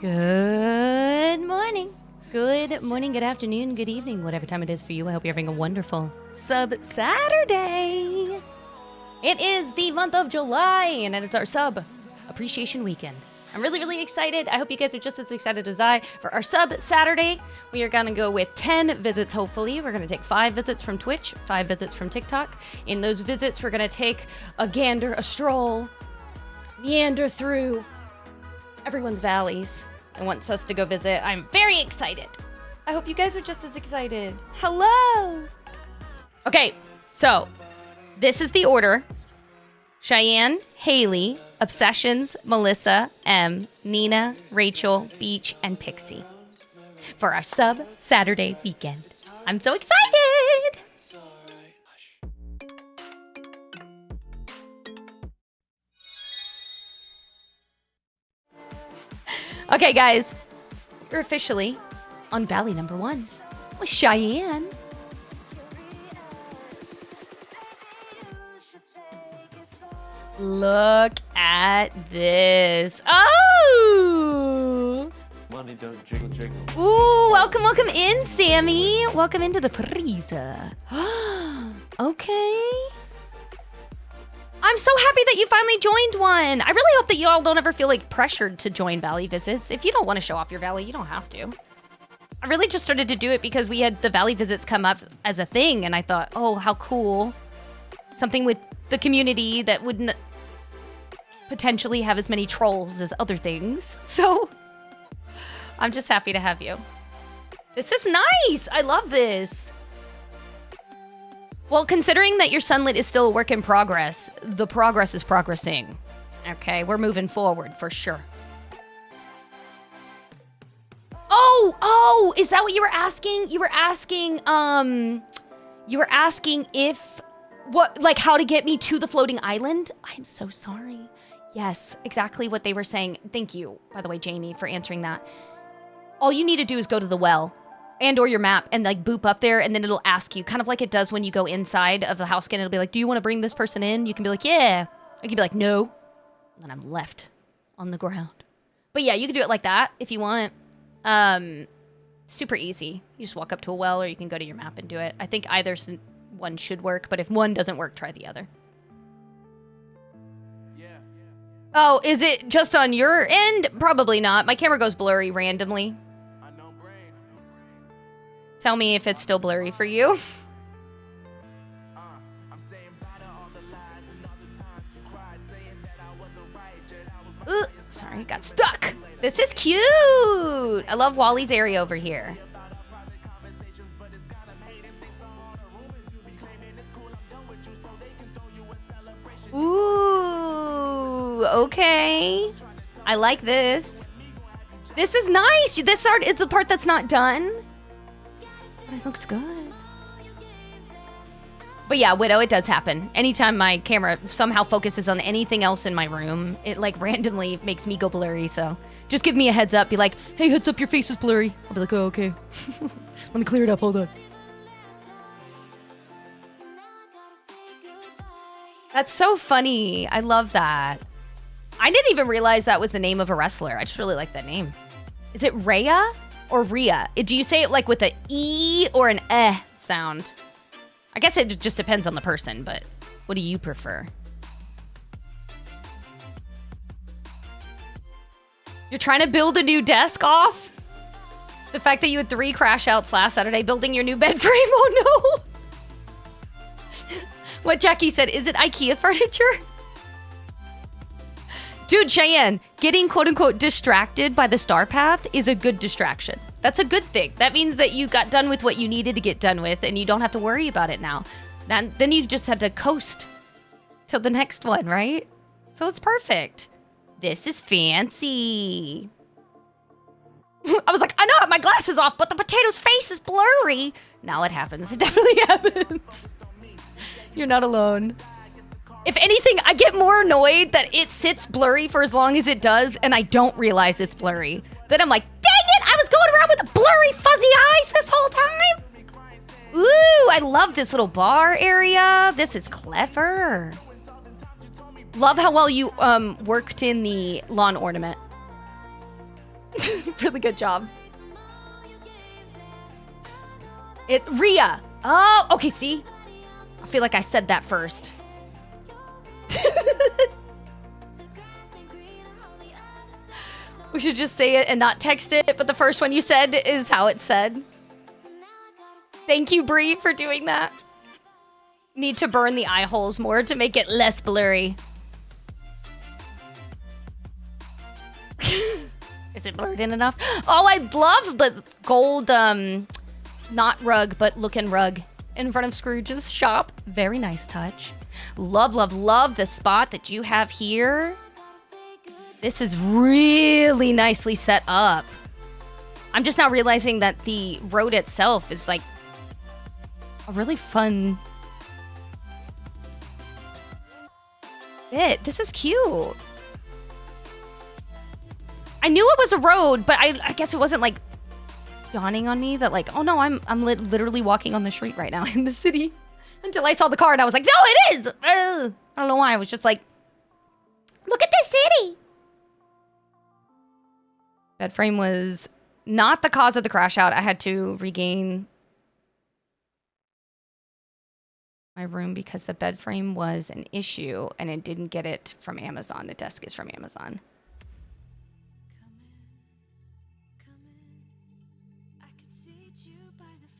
Good morning. Good morning, good afternoon, good evening, whatever time it is for you. I hope you're having a wonderful Sub Saturday. It is the month of July, and it's our Sub Appreciation Weekend. I'm really excited. I hope you guys are just as excited as I for our Sub Saturday. We are going to go with 10 visits, hopefully. We're going to take 5 visits from Twitch, 5 visits from TikTok. In those visits, we're going to take a gander, a stroll, meander through everyone's valleys and wants us to go visit. I'm very excited. I hope you guys are just as excited. Hello. Okay, so this is the order. Cheyenne, Haley, Obsessions, Melissa, M, Nina, Rachel, Beach, and Pixie for our Sub Saturday weekend. I'm so excited. Okay, guys, you're officially on Valley number 1 with Cheyenne. Look at this. Oh! Money don't jiggle jiggle. Ooh, welcome in, Sammy. Welcome into the freezer. Okay. I'm so happy that you finally joined one. I really hope that you all don't ever feel like pressured to join Valley visits. If you don't want to show off your Valley, you don't have to. I really just started to do it because we had the Valley visits come up as a thing, and I thought, oh, how cool. Something with the community that wouldn't potentially have as many trolls as other things. So I'm just happy to have you. This is nice. I love this. Well, considering that your sunlit is still a work in progress, the progress is progressing. Okay, we're moving forward for sure. Oh, is that what you were asking? You were asking if, how to get me to the floating island? I'm so sorry. Yes, exactly what they were saying. Thank you, by the way, Jamie, for answering that. All you need to do is go to the well and or your map and boop up there, and then it'll ask you, kind of like it does when you go inside of the house skin. It'll be like, do you want to bring this person in? You can be like, yeah. Or you can be like, no. And then I'm left on the ground. But yeah, you can do it like that if you want. Super easy. You just walk up to a well, or you can go to your map and do it. I think either one should work, but if one doesn't work, try the other. Oh, is it just on your end? Probably not. My camera goes blurry randomly. Tell me if it's still blurry for you. Ooh, sorry, got stuck. This is cute. I love Wally's area over here. Ooh, okay. I like this. This is nice. This art is the part that's not done. But it looks good. But yeah, Widow, it does happen. Anytime my camera somehow focuses on anything else in my room, it randomly makes me go blurry. So just give me a heads up. Be like, hey, heads up, your face is blurry. I'll be like, oh, okay. Let me clear it up. Hold on. That's so funny. I love that. I didn't even realize that was the name of a wrestler. I just really like that name. Is it Rhea or Rhea? Do you say it with an E or an eh sound? I guess it just depends on the person, but what do you prefer? You're trying to build a new desk off? The fact that you had 3 crash outs last Saturday building your new bed frame? Oh no! What Jackie said, is it IKEA furniture? Dude, Cheyenne, getting quote-unquote distracted by the star path is a good distraction. That's a good thing. That means that you got done with what you needed to get done with, and you don't have to worry about it now. Then you just had to coast till the next one, right? So it's perfect. This is fancy. I was like, I know I have my glasses off, but the potato's face is blurry. Now it happens. It definitely happens. You're not alone. If anything, I get more annoyed that it sits blurry for as long as it does, and I don't realize it's blurry. Then I'm like, dang it, I was going around with blurry, fuzzy eyes this whole time. Ooh, I love this little bar area. This is clever. Love how well you worked in the lawn ornament. Really good job. Rhea. Oh, okay, see? I feel like I said that first. We should just say it and not text it, but the first one you said is how it's said. Thank you, Bree, for doing that. Need to burn the eye holes more to make it less blurry. Is it blurred in enough? Oh, I love the gold, not rug, but looking rug in front of Scrooge's shop. Very nice touch. Love, love, love the spot that you have here. This is really nicely set up. I'm just now realizing that the road itself is like a really fun bit. This is cute. I knew it was a road, but I guess it wasn't like dawning on me that like, oh no, I'm literally walking on the street right now in the city until I saw the car and I was like, no, it is. I don't know why. I was just like, look at this city. Bed frame was not the cause of the crash out. I had to regain my room because the bed frame was an issue and it didn't get it from Amazon. The desk is from Amazon.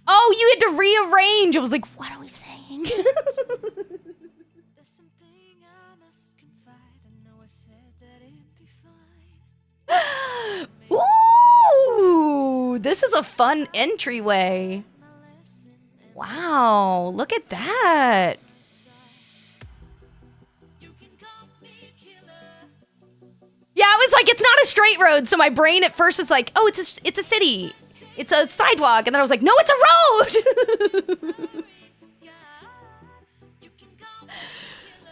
Oh, you had to rearrange. I was like, what are we saying? Ooh, this is a fun entryway. Wow, look at that. Yeah, I was like, it's not a straight road. So my brain at first was like, oh, it's a city. It's a sidewalk. And then I was like, no, it's a road.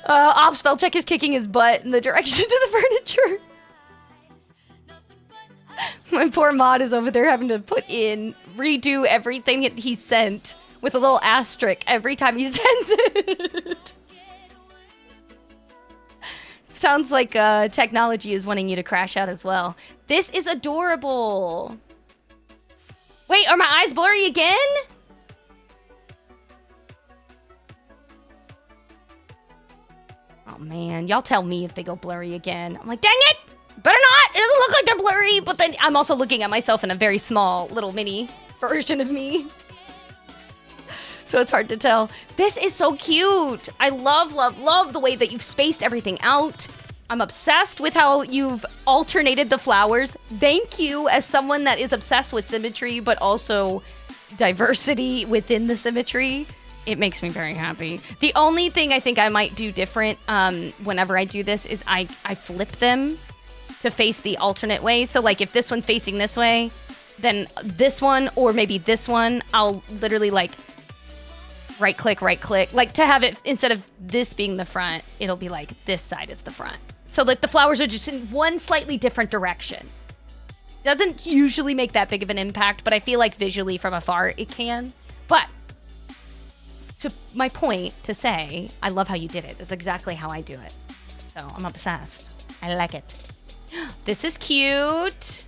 Off Spellcheck is kicking his butt in the direction to the furniture. My poor mod is over there having to redo everything he sent with a little asterisk every time he sends it. Sounds like technology is wanting you to crash out as well. This is adorable. Wait, are my eyes blurry again? Oh man, y'all tell me if they go blurry again. I'm like, dang it! Better not! It doesn't look like they're blurry, but then I'm also looking at myself in a very small little mini version of me. So it's hard to tell. This is so cute. I love, love, love the way that you've spaced everything out. I'm obsessed with how you've alternated the flowers. Thank you as someone that is obsessed with symmetry, but also diversity within the symmetry. It makes me very happy. The only thing I think I might do different whenever I do this is I flip them to face the alternate way. So like if this one's facing this way, then this one or maybe this one, I'll literally like right click, like to have it instead of this being the front, it'll be like this side is the front. So like the flowers are just in one slightly different direction. Doesn't usually make that big of an impact, but I feel like visually from afar it can. But to my point to say, I love how you did it. It's exactly how I do it. So I'm obsessed. I like it. This is cute.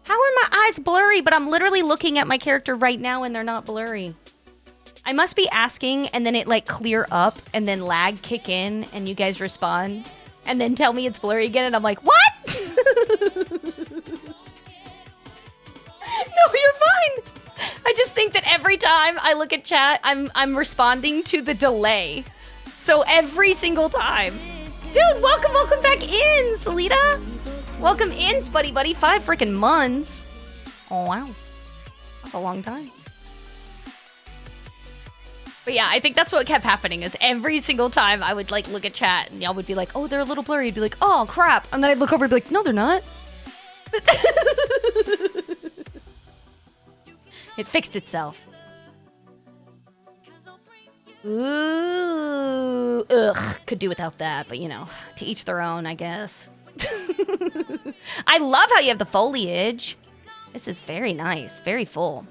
How are my eyes blurry? But I'm literally looking at my character right now and they're not blurry. I must be asking and then it like clear up and then lag kick in and you guys respond and then tell me it's blurry again and I'm like, what? No, you're fine. I just think that every time I look at chat, I'm responding to the delay. So every single time. Dude, welcome back in, Salita. Welcome in, Spuddy Buddy. 5 freaking months. Oh, wow. That's a long time. But yeah, I think that's what kept happening is every single time I would like look at chat and y'all would be like, oh, they're a little blurry. I'd be like, oh, crap. And then I'd look over and be like, no, they're not. It fixed itself. Ooh, ugh, could do without that, but you know, to each their own, I guess. I love how you have the foliage. This is very nice, very full.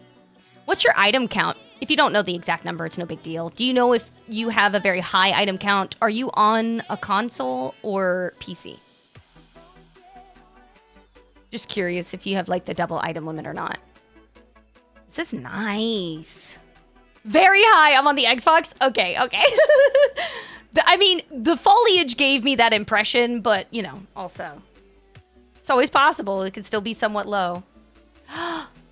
What's your item count? If you don't know the exact number, it's no big deal. Do you know if you have a very high item count? Are you on a console or PC? Just curious if you have like the double item limit or not. This is nice. Very high. I'm on the Xbox. Okay. I mean, the foliage gave me that impression, but you know, also it's always possible. It could still be somewhat low.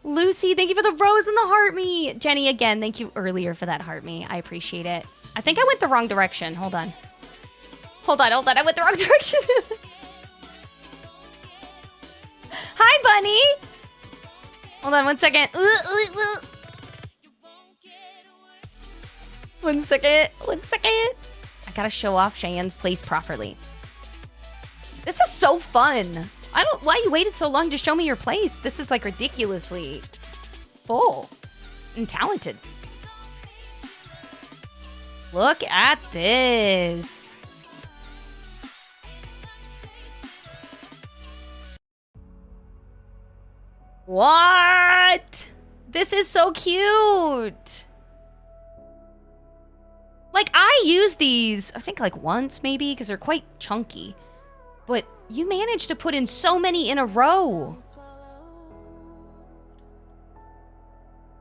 Lucy, thank you for the rose and the heart me. Jenny, again, thank you earlier for that heart me. I appreciate it. I think I went the wrong direction. Hold on. I went the wrong direction. Hi, bunny. Hold on 1 second. 1 second. I gotta show off Cheyenne's place properly. This is so fun. Why you waited so long to show me your place? This is like ridiculously full and talented. Look at this. What? This is so cute. Like, I use these, I think like once maybe, because they're quite chunky. But you managed to put in so many in a row.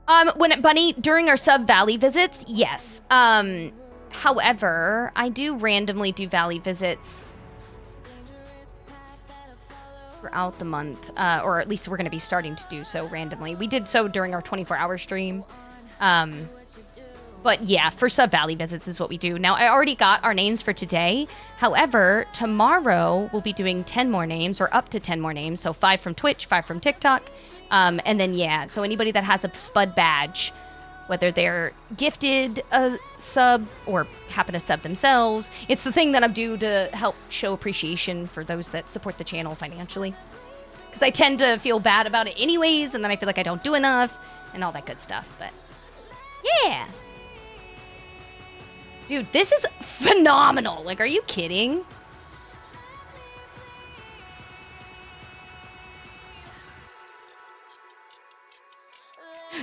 Bunny, during our sub-valley visits, yes. However, I do randomly do valley visits throughout the month, or at least we're going to be starting to do so randomly. We did so during our 24-hour stream. But yeah, for sub-valley visits is what we do. Now, I already got our names for today. However, tomorrow we'll be doing 10 more names, or up to 10 more names. So 5 from Twitch, 5 from TikTok. And then, yeah, so anybody that has a Spud badge, whether they're gifted a sub or happen to sub themselves, it's the thing that I'm due to help show appreciation for those that support the channel financially. Because I tend to feel bad about it anyways, and then I feel like I don't do enough and all that good stuff. But yeah. Dude, this is phenomenal. Like, are you kidding?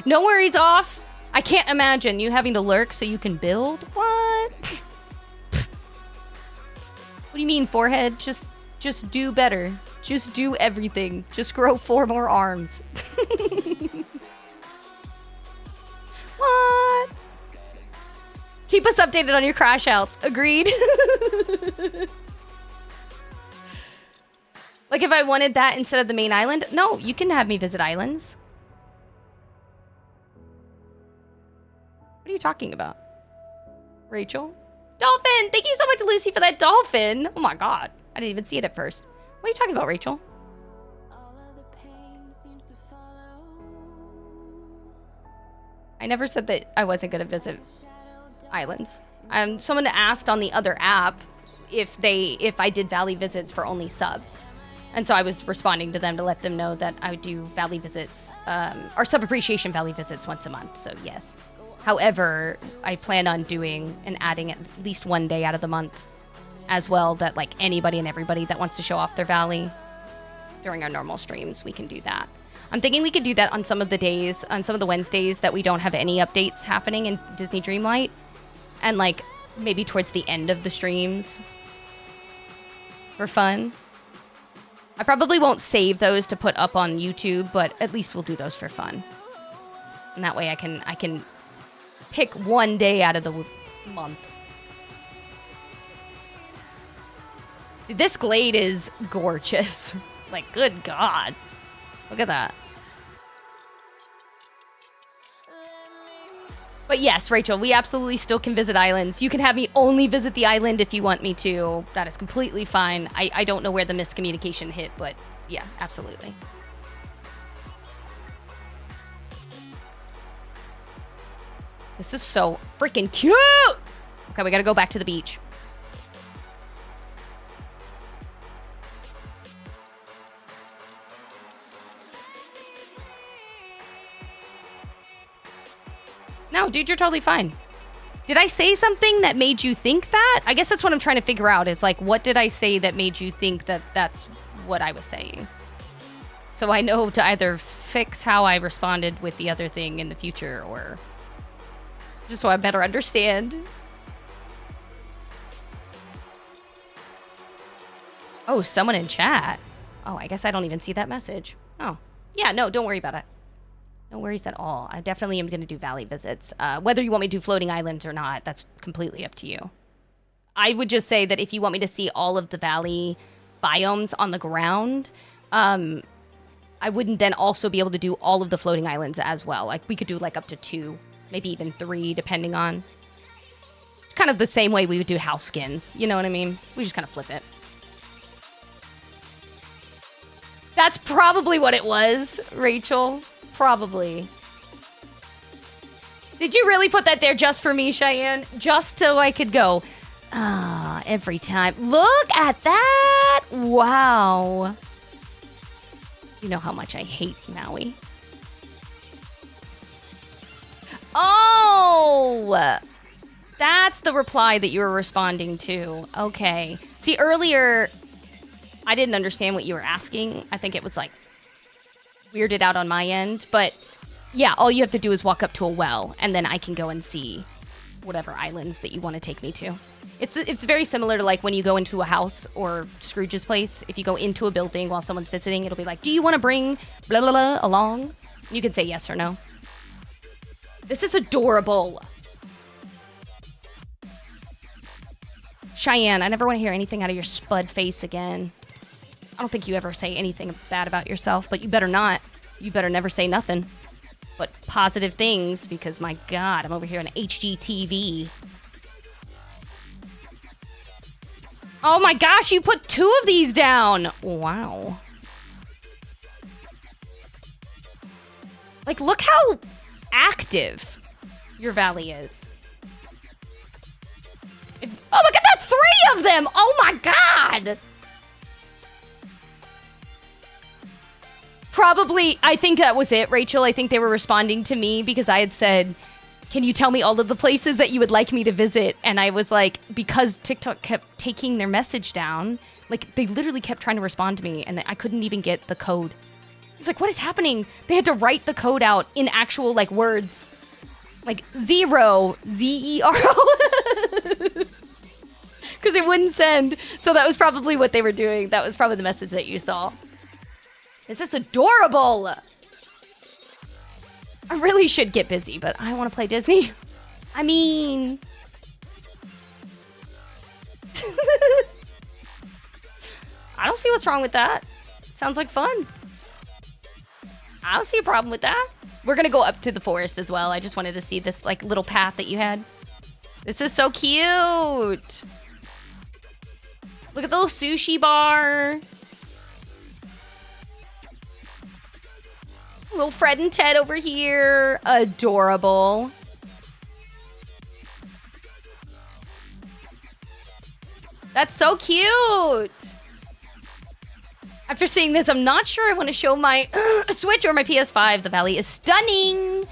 No worries off. I can't imagine you having to lurk so you can build. What? What do you mean, forehead? Just do better. Just do everything. Just grow 4 more arms. What? Keep us updated on your crash outs. Agreed. Like if I wanted that instead of the main island? No, you can have me visit islands. What are you talking about? Rachel? Dolphin! Thank you so much, Lucy, for that dolphin. Oh my god. I didn't even see it at first. What are you talking about, Rachel? I never said that I wasn't going to visit islands. Someone asked on the other app if I did valley visits for only subs. And so I was responding to them to let them know that I would do valley visits, or sub appreciation valley visits once a month. So yes. However, I plan on doing and adding at least 1 day out of the month as well, that like anybody and everybody that wants to show off their valley during our normal streams, we can do that. I'm thinking we could do that on some of the days, on some of the Wednesdays that we don't have any updates happening in Disney Dreamlight. And like maybe towards the end of the streams for fun. I probably won't save those to put up on YouTube, but at least we'll do those for fun. And that way I can pick 1 day out of the month. Dude, this glade is gorgeous. Like, good God. Look at that. But yes, Rachel, we absolutely still can visit islands. You can have me only visit the island if you want me to. That is completely fine. I don't know where the miscommunication hit, but yeah, absolutely. This is so freaking cute! Okay, we gotta go back to the beach. No, dude, you're totally fine. Did I say something that made you think that? I guess that's what I'm trying to figure out, is like, what did I say that made you think that that's what I was saying? So I know to either fix how I responded with the other thing in the future, or Just so I better understand. Oh, someone in chat. Oh, I guess I don't even see that message. Oh, yeah, no, don't worry about it. No worries at all. I definitely am going to do valley visits. Whether you want me to do floating islands or not, that's completely up to you. I would just say that if you want me to see all of the valley biomes on the ground, I wouldn't then also be able to do all of the floating islands as well. Like, we could do like up to 2, maybe even 3, depending on... Kind of the same way we would do house skins. You know what I mean? We just kind of flip it. That's probably what it was, Rachel. Probably. Did you really put that there just for me, Cheyenne? Just so I could go, every time. Look at that! Wow. You know how much I hate Maui. Oh! That's the reply that you were responding to. Okay. See, earlier... I didn't understand what you were asking. I think it was like weirded out on my end. But yeah, all you have to do is walk up to a well and then I can go and see whatever islands that you want to take me to. It's very similar to like when you go into a house or Scrooge's place. If you go into a building while someone's visiting, it'll be like, do you want to bring blah, blah, blah along? You can say yes or no. This is adorable. Cheyenne, I never want to hear anything out of your spud face again. I don't think you ever say anything bad about yourself, but you better not. You better never say nothing but positive things because, my God, I'm over here on HGTV. Oh my gosh, you put 2 of these down. Wow. Like, look how active your valley is. Oh my God, that's 3 of them. Oh my God. Probably, I think that was it, Rachel. I think they were responding to me because I had said, can you tell me all of the places that you would like me to visit? And I was like, because TikTok kept taking their message down, like they literally kept trying to respond to me and I couldn't even get the code. I was like, what is happening? They had to write the code out in actual like words. Like 0, Z-E-R-O. Because it wouldn't send. So that was probably what they were doing. That was probably the message that you saw. This is adorable. I really should get busy, but I want to play Disney. I mean... I don't see what's wrong with that. Sounds like fun. I don't see a problem with that. We're going to go up to the forest as well. I just wanted to see this like little path that you had. This is so cute. Look at the little sushi bar. Little Fred and Ted over here. Adorable. That's so cute. After seeing this, I'm not sure I want to show my Switch or my PS5. The Valley is stunning.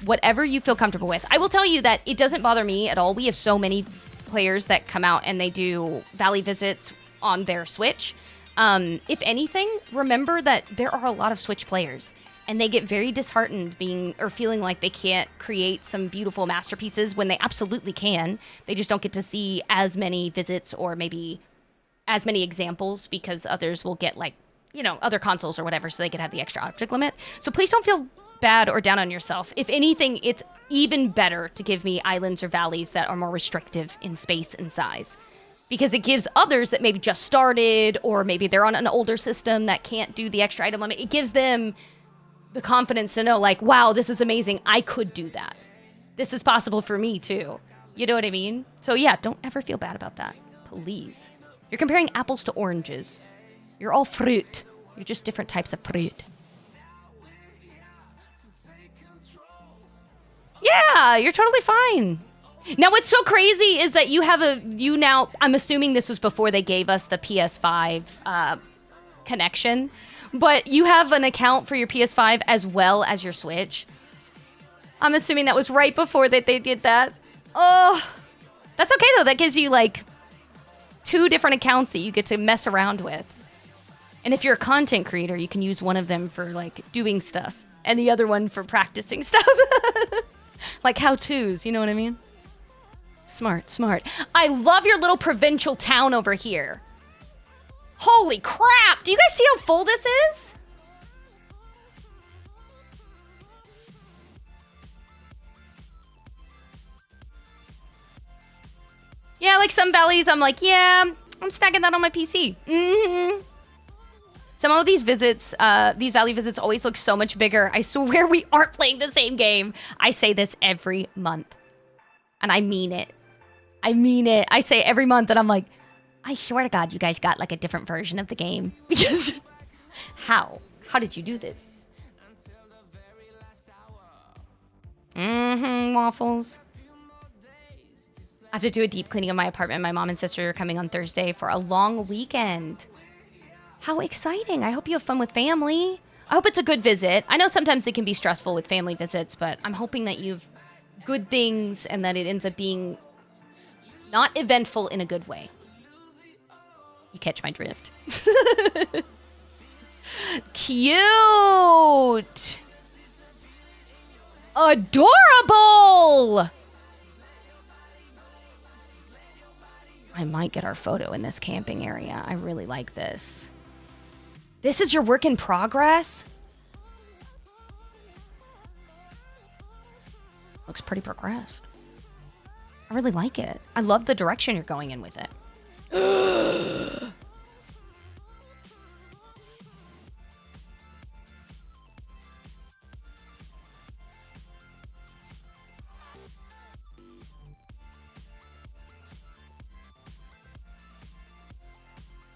Whatever you feel comfortable with. I will tell you that it doesn't bother me at all. We have so many players that come out and they do Valley visits on their Switch. If anything, remember that there are a lot of Switch players. And they get very disheartened feeling like they can't create some beautiful masterpieces when they absolutely can. They just don't get to see as many visits or maybe as many examples because others will get like, you know, other consoles or whatever so they can have the extra object limit. So please don't feel bad or down on yourself. If anything, it's even better to give me islands or valleys that are more restrictive in space and size. Because it gives others that maybe just started or maybe they're on an older system that can't do the extra item limit. It gives them the confidence to know, like, wow, this is amazing. I could do that. This is possible for me, too. You know what I mean? So, yeah, don't ever feel bad about that. Please. You're comparing apples to oranges. You're all fruit. You're just different types of fruit. Yeah, you're totally fine. Now, what's so crazy is that you now, I'm assuming this was before they gave us the PS5 connection, but you have an account for your PS5 as well as your Switch. I'm assuming that was right before that they did that. Oh, that's okay though. That gives you like 2 different accounts that you get to mess around with. And if you're a content creator, you can use one of them for like doing stuff and the other one for practicing stuff. Like how-tos, you know what I mean? Smart, smart. I love your little provincial town over here. Holy crap! Do you guys see how full this is? Yeah, like some valleys, I'm like, yeah, I'm stacking that on my PC. Some of these visits, these valley visits always look so much bigger. I swear we aren't playing the same game. I say this every month. And I mean it. I mean it. I say every month that I'm like, I swear to God, you guys got like a different version of the game. Because how? How did you do this? Waffles. I have to do a deep cleaning of my apartment. My mom and sister are coming on Thursday for a long weekend. How exciting. I hope you have fun with family. I hope it's a good visit. I know sometimes it can be stressful with family visits, but I'm hoping that you've good things and that it ends up being not eventful in a good way. You catch my drift. Cute. Adorable. I might get our photo in this camping area. I really like this. This is your work in progress? Looks pretty progressed. I really like it. I love the direction you're going in with it.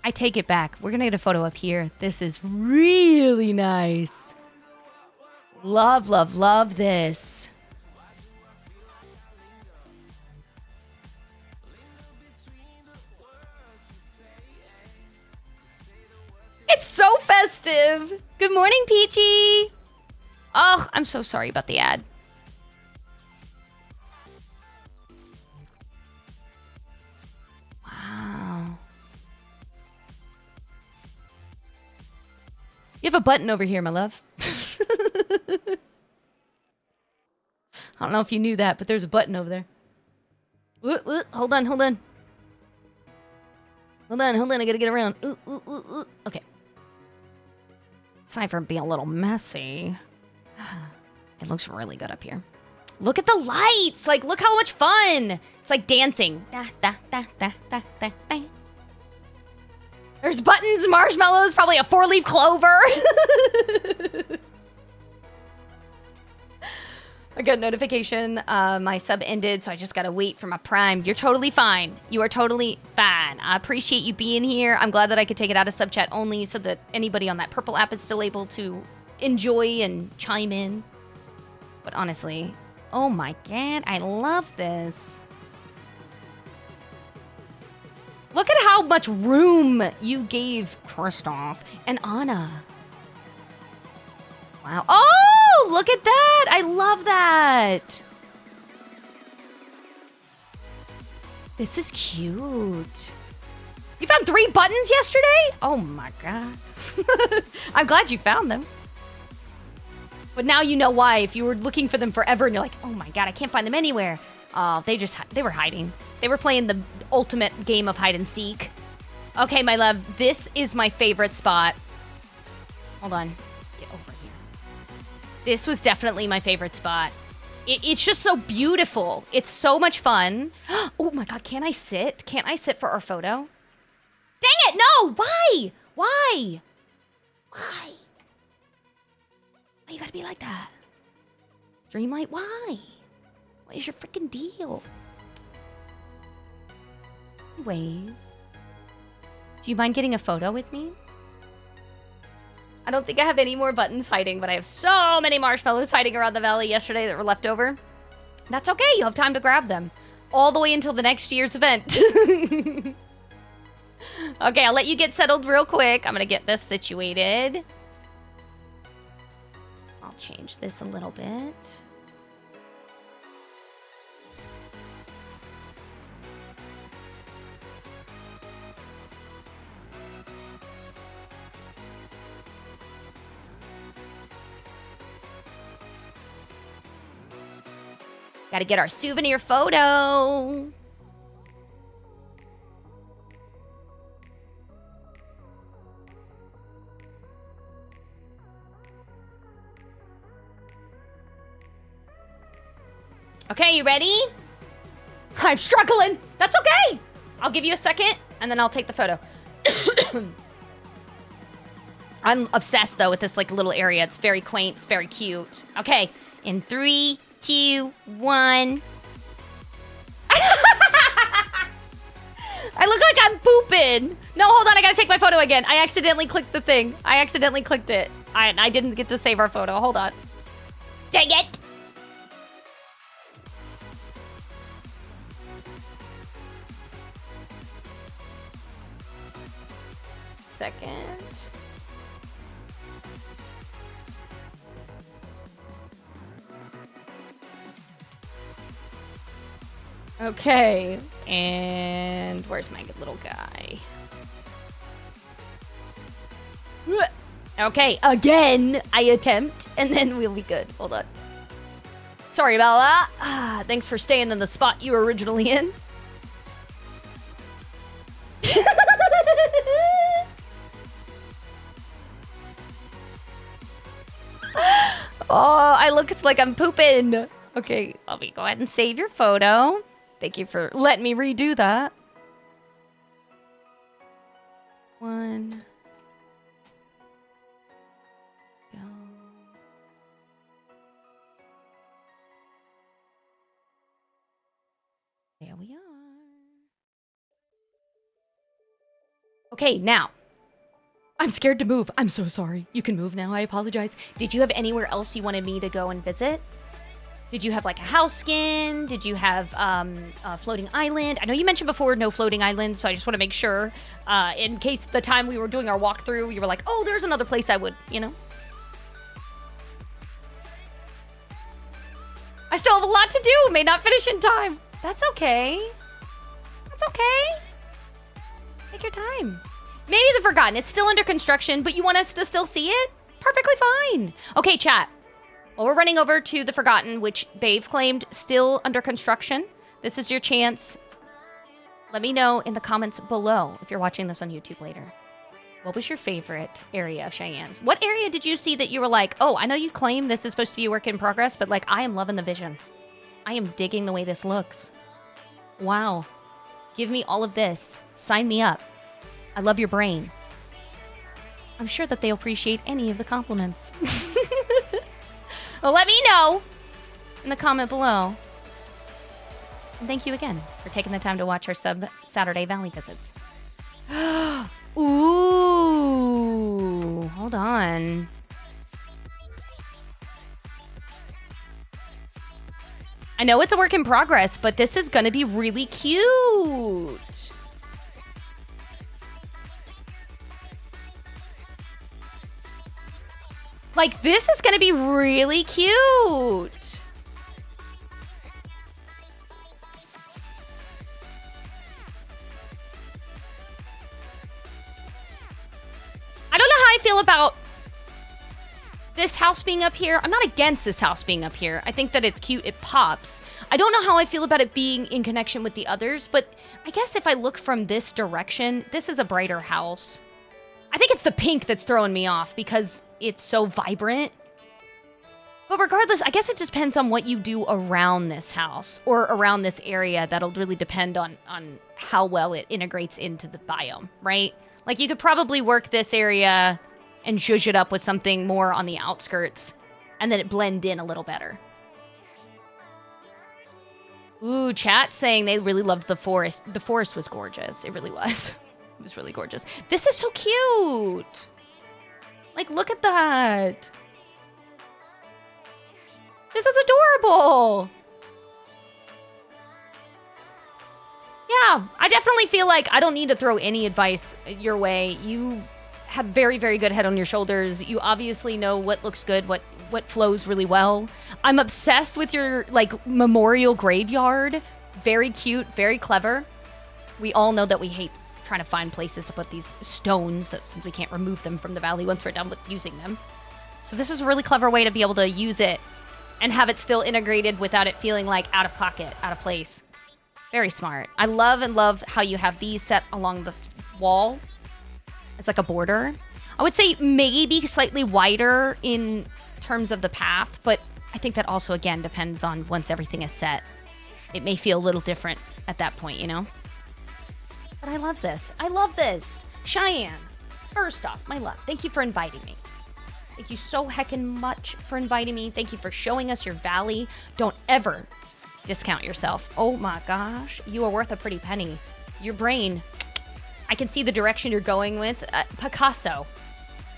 I take it back. We're gonna get a photo up here. This is really nice. Love, love, love this. It's so festive. Good morning, Peachy. Oh, I'm so sorry about the ad. Wow. You have a button over here, my love. I don't know if you knew that, but there's a button over there. Hold on, hold on. Hold on, hold on. I gotta get around. Okay. Sorry for being a little messy. It looks really good up here. Look at the lights! Like, look how much fun! It's like dancing. There's buttons, marshmallows, probably a 4-leaf clover. I got a notification. My sub ended, so I just gotta wait for my Prime. You're totally fine. You are totally fine. I appreciate you being here. I'm glad that I could take it out of sub chat only so that anybody on that purple app is still able to enjoy and chime in. But honestly, oh my God, I love this. Look at how much room you gave Kristoff and Anna. Wow. Oh, look at that. I love that. This is cute. You found 3 buttons yesterday? Oh my God. I'm glad you found them. But now you know why. If you were looking for them forever and you're like, oh my God, I can't find them anywhere. Oh, they were hiding. They were playing the ultimate game of hide and seek. Okay, my love, this is my favorite spot. Hold on. Get over here. This was definitely my favorite spot. It's just so beautiful. It's so much fun. Oh my God, can I sit? Can't I sit for our photo? Dang it, no! Why? Why? Why? Why you gotta be like that? Dreamlight, why? What is your freaking deal? Anyways. Do you mind getting a photo with me? I don't think I have any more buttons hiding, but I have so many marshmallows hiding around the valley yesterday that were left over. That's okay, you have time to grab them. All the way until the next year's event. Okay, I'll let you get settled real quick. I'm gonna get this situated. I'll change this a little bit. Gotta get our souvenir photo. Okay, you ready? I'm struggling. That's okay. I'll give you a second, and then I'll take the photo. I'm obsessed, though, with this like little area. It's very quaint. It's very cute. Okay, in 3, 2, 1. I look like I'm pooping. No, hold on. I gotta take my photo again. I accidentally clicked the thing. I accidentally clicked it. I didn't get to save our photo. Hold on. Dang it. Second. Okay, and where's my good little guy? Okay, again, I attempt, and then we'll be good. Hold on. Sorry about that. Thanks for staying in the spot you were originally in. Oh, I look like I'm pooping. Okay, let me go ahead and save your photo. Thank you for letting me redo that. 1. Go. There we are. Okay, now. I'm scared to move. I'm so sorry. You can move now. I apologize. Did you have anywhere else you wanted me to go and visit? Did you have like a house skin? Did you have a floating island? I know you mentioned before no floating islands, so I just want to make sure in case the time we were doing our walkthrough, you were like, oh, there's another place I would, you know? I still have a lot to do. May not finish in time. That's okay. That's okay. Take your time. Maybe the Forgotten. It's still under construction, but you want us to still see it? Perfectly fine. Okay, chat. Well, we're running over to the Forgotten, which they've claimed still under construction. This is your chance. Let me know in the comments below if you're watching this on YouTube later. What was your favorite area of Cheyenne's? What area did you see that you were like, oh, I know you claim this is supposed to be a work in progress, but like, I am loving the vision. I am digging the way this looks. Wow. Give me all of this. Sign me up. I love your brain. I'm sure that they'll appreciate any of the compliments. Well, let me know in the comment below. And thank you again for taking the time to watch our Saturday Valley visits. Ooh, hold on. I know it's a work in progress, but this is gonna be really cute. Like, this is gonna be really cute. I don't know how I feel about this house being up here. I'm not against this house being up here. I think that it's cute. It pops. I don't know how I feel about it being in connection with the others, but I guess if I look from this direction, this is a brighter house. I think it's the pink that's throwing me off because it's so vibrant. But regardless, I guess it just depends on what you do around this house or around this area. That'll really depend on how well it integrates into the biome, right? Like, you could probably work this area and zhuzh it up with something more on the outskirts, and then it blend in a little better. Ooh, chat saying they really loved the forest. The forest was gorgeous. It really was. It was really gorgeous. This is so cute. Like, look at that. This is adorable. Yeah, I definitely feel like I don't need to throw any advice your way. You have very, very good head on your shoulders. You obviously know what looks good, what flows really well. I'm obsessed with your, like, memorial graveyard. Very cute, very clever. We all know that we hate trying to find places to put these stones, that since we can't remove them from the valley once we're done with using them. So this is a really clever way to be able to use it and have it still integrated without it feeling like out of pocket, out of place. Very smart. I love how you have these set along the wall as like a border. I would say maybe slightly wider in terms of the path, but I think that also, again, depends on once everything is set. It may feel a little different at that point, you know? But I love this. I love this. Cheyenne, first off, my love, thank you for inviting me. Thank you so heckin' much for inviting me. Thank you for showing us your valley. Don't ever discount yourself. Oh my gosh, you are worth a pretty penny. Your brain, I can see the direction you're going with. Picasso.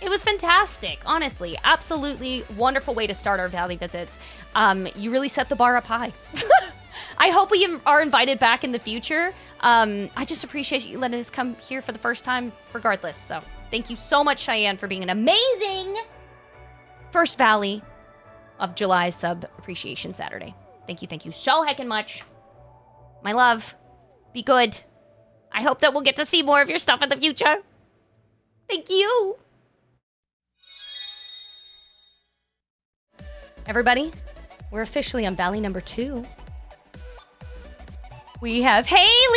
It was fantastic, honestly. Absolutely wonderful way to start our valley visits. You really set the bar up high. I hope we are invited back in the future. I just appreciate you letting us come here for the first time regardless. So thank you so much, Cheyenne, for being an amazing first Valley of July Sub Appreciation Saturday. Thank you so heckin' much. My love, be good. I hope that we'll get to see more of your stuff in the future. Thank you. Everybody, we're officially on Valley number 2. We have Haley.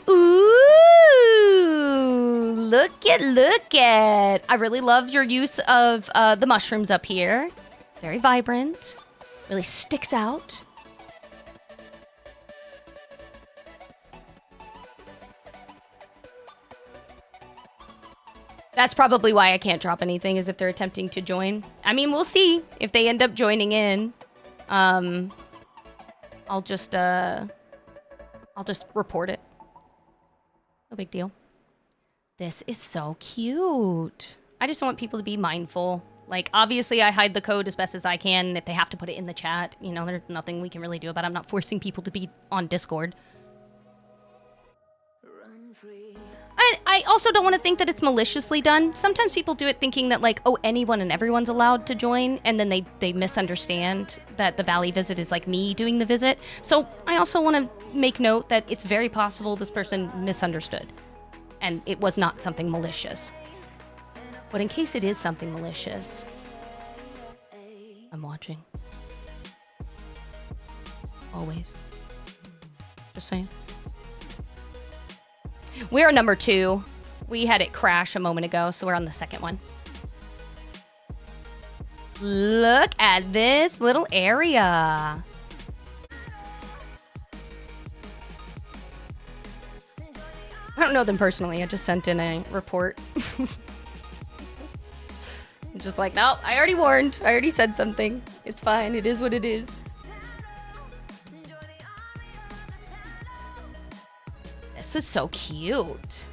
Ooh, look at. I really love your use of the mushrooms up here. Very vibrant. Really sticks out. That's probably why I can't drop anything, is if they're attempting to join. I mean, we'll see if they end up joining in. I'll just report it. No big deal. This is so cute. I just want people to be mindful. Like, obviously, I hide the code as best as I can. If they have to put it in the chat, you know, there's nothing we can really do about it. I'm not forcing people to be on Discord. I also don't want to think that it's maliciously done. Sometimes people do it thinking that, like, oh, anyone and everyone's allowed to join, and then they misunderstand that the Valley visit is like me doing the visit. So I also want to make note that it's very possible this person misunderstood, and it was not something malicious. But in case it is something malicious, I'm watching. Always. Just saying. We're number 2. We had it crash a moment ago, so we're on the second one. Look at this little area. I don't know them personally. I just sent in a report. I'm just like, no, I already warned. I already said something. It's fine. It is what it is. This is so cute.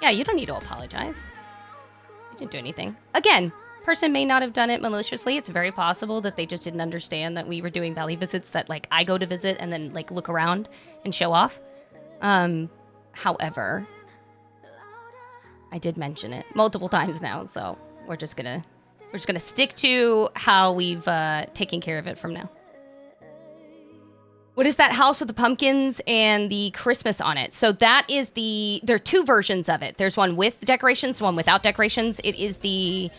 Yeah, you don't need to apologize. You didn't do anything. Again, person may not have done it maliciously. It's very possible that they just didn't understand that we were doing Valley visits, that, like, I go to visit and then, like, look around and show off. However, I did mention it multiple times now, so we're just gonna stick to how we've taken care of it from now. What is that house with the pumpkins and the Christmas on it? So that is there are 2 versions of it. There's one with decorations, one without decorations. It is the...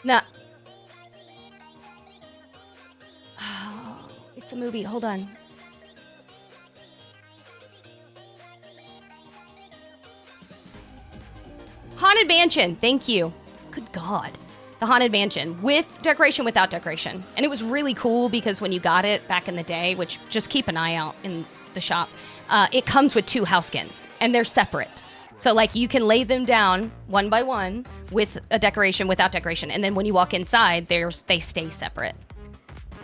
No. Oh, it's a movie. Hold on. Haunted Mansion. Thank you. Good God. The Haunted Mansion with decoration, without decoration. And it was really cool because when you got it back in the day, which just keep an eye out in the shop, it comes with 2 house skins and they're separate. So, like, you can lay them down one by one with a decoration, without decoration. And then when you walk inside, they stay separate.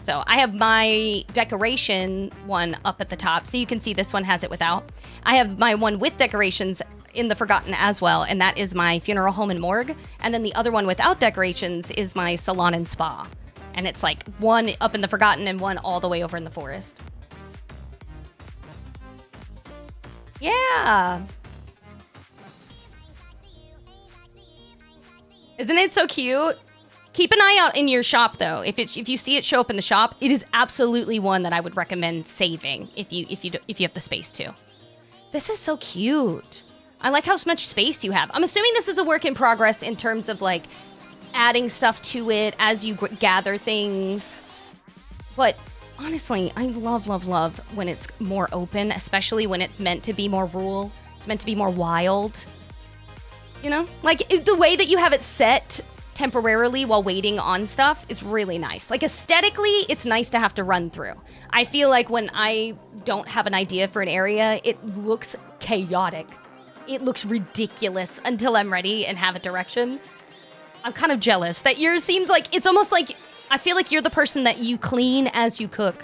So I have my decoration one up at the top. So you can see this one has it without. I have my one with decorations in the Forgotten as well, and that is my funeral home and morgue. And then the other one without decorations is my salon and spa. And it's like one up in the Forgotten and one all the way over in the forest. Yeah. Isn't it so cute? Keep an eye out in your shop, though. If you see it show up in the shop, it is absolutely one that I would recommend saving if you have the space to. This is so cute. I like how much space you have. I'm assuming this is a work in progress in terms of like adding stuff to it as you gather things. But honestly, I love when it's more open, especially when it's meant to be more rural. It's meant to be more wild. You know? Like, the way that you have it set temporarily while waiting on stuff is really nice. Like, aesthetically, it's nice to have to run through. I feel like when I don't have an idea for an area, it looks chaotic. It looks ridiculous until I'm ready and have a direction. I'm kind of jealous that yours seems like, it's almost like, I feel like you're the person that you clean as you cook.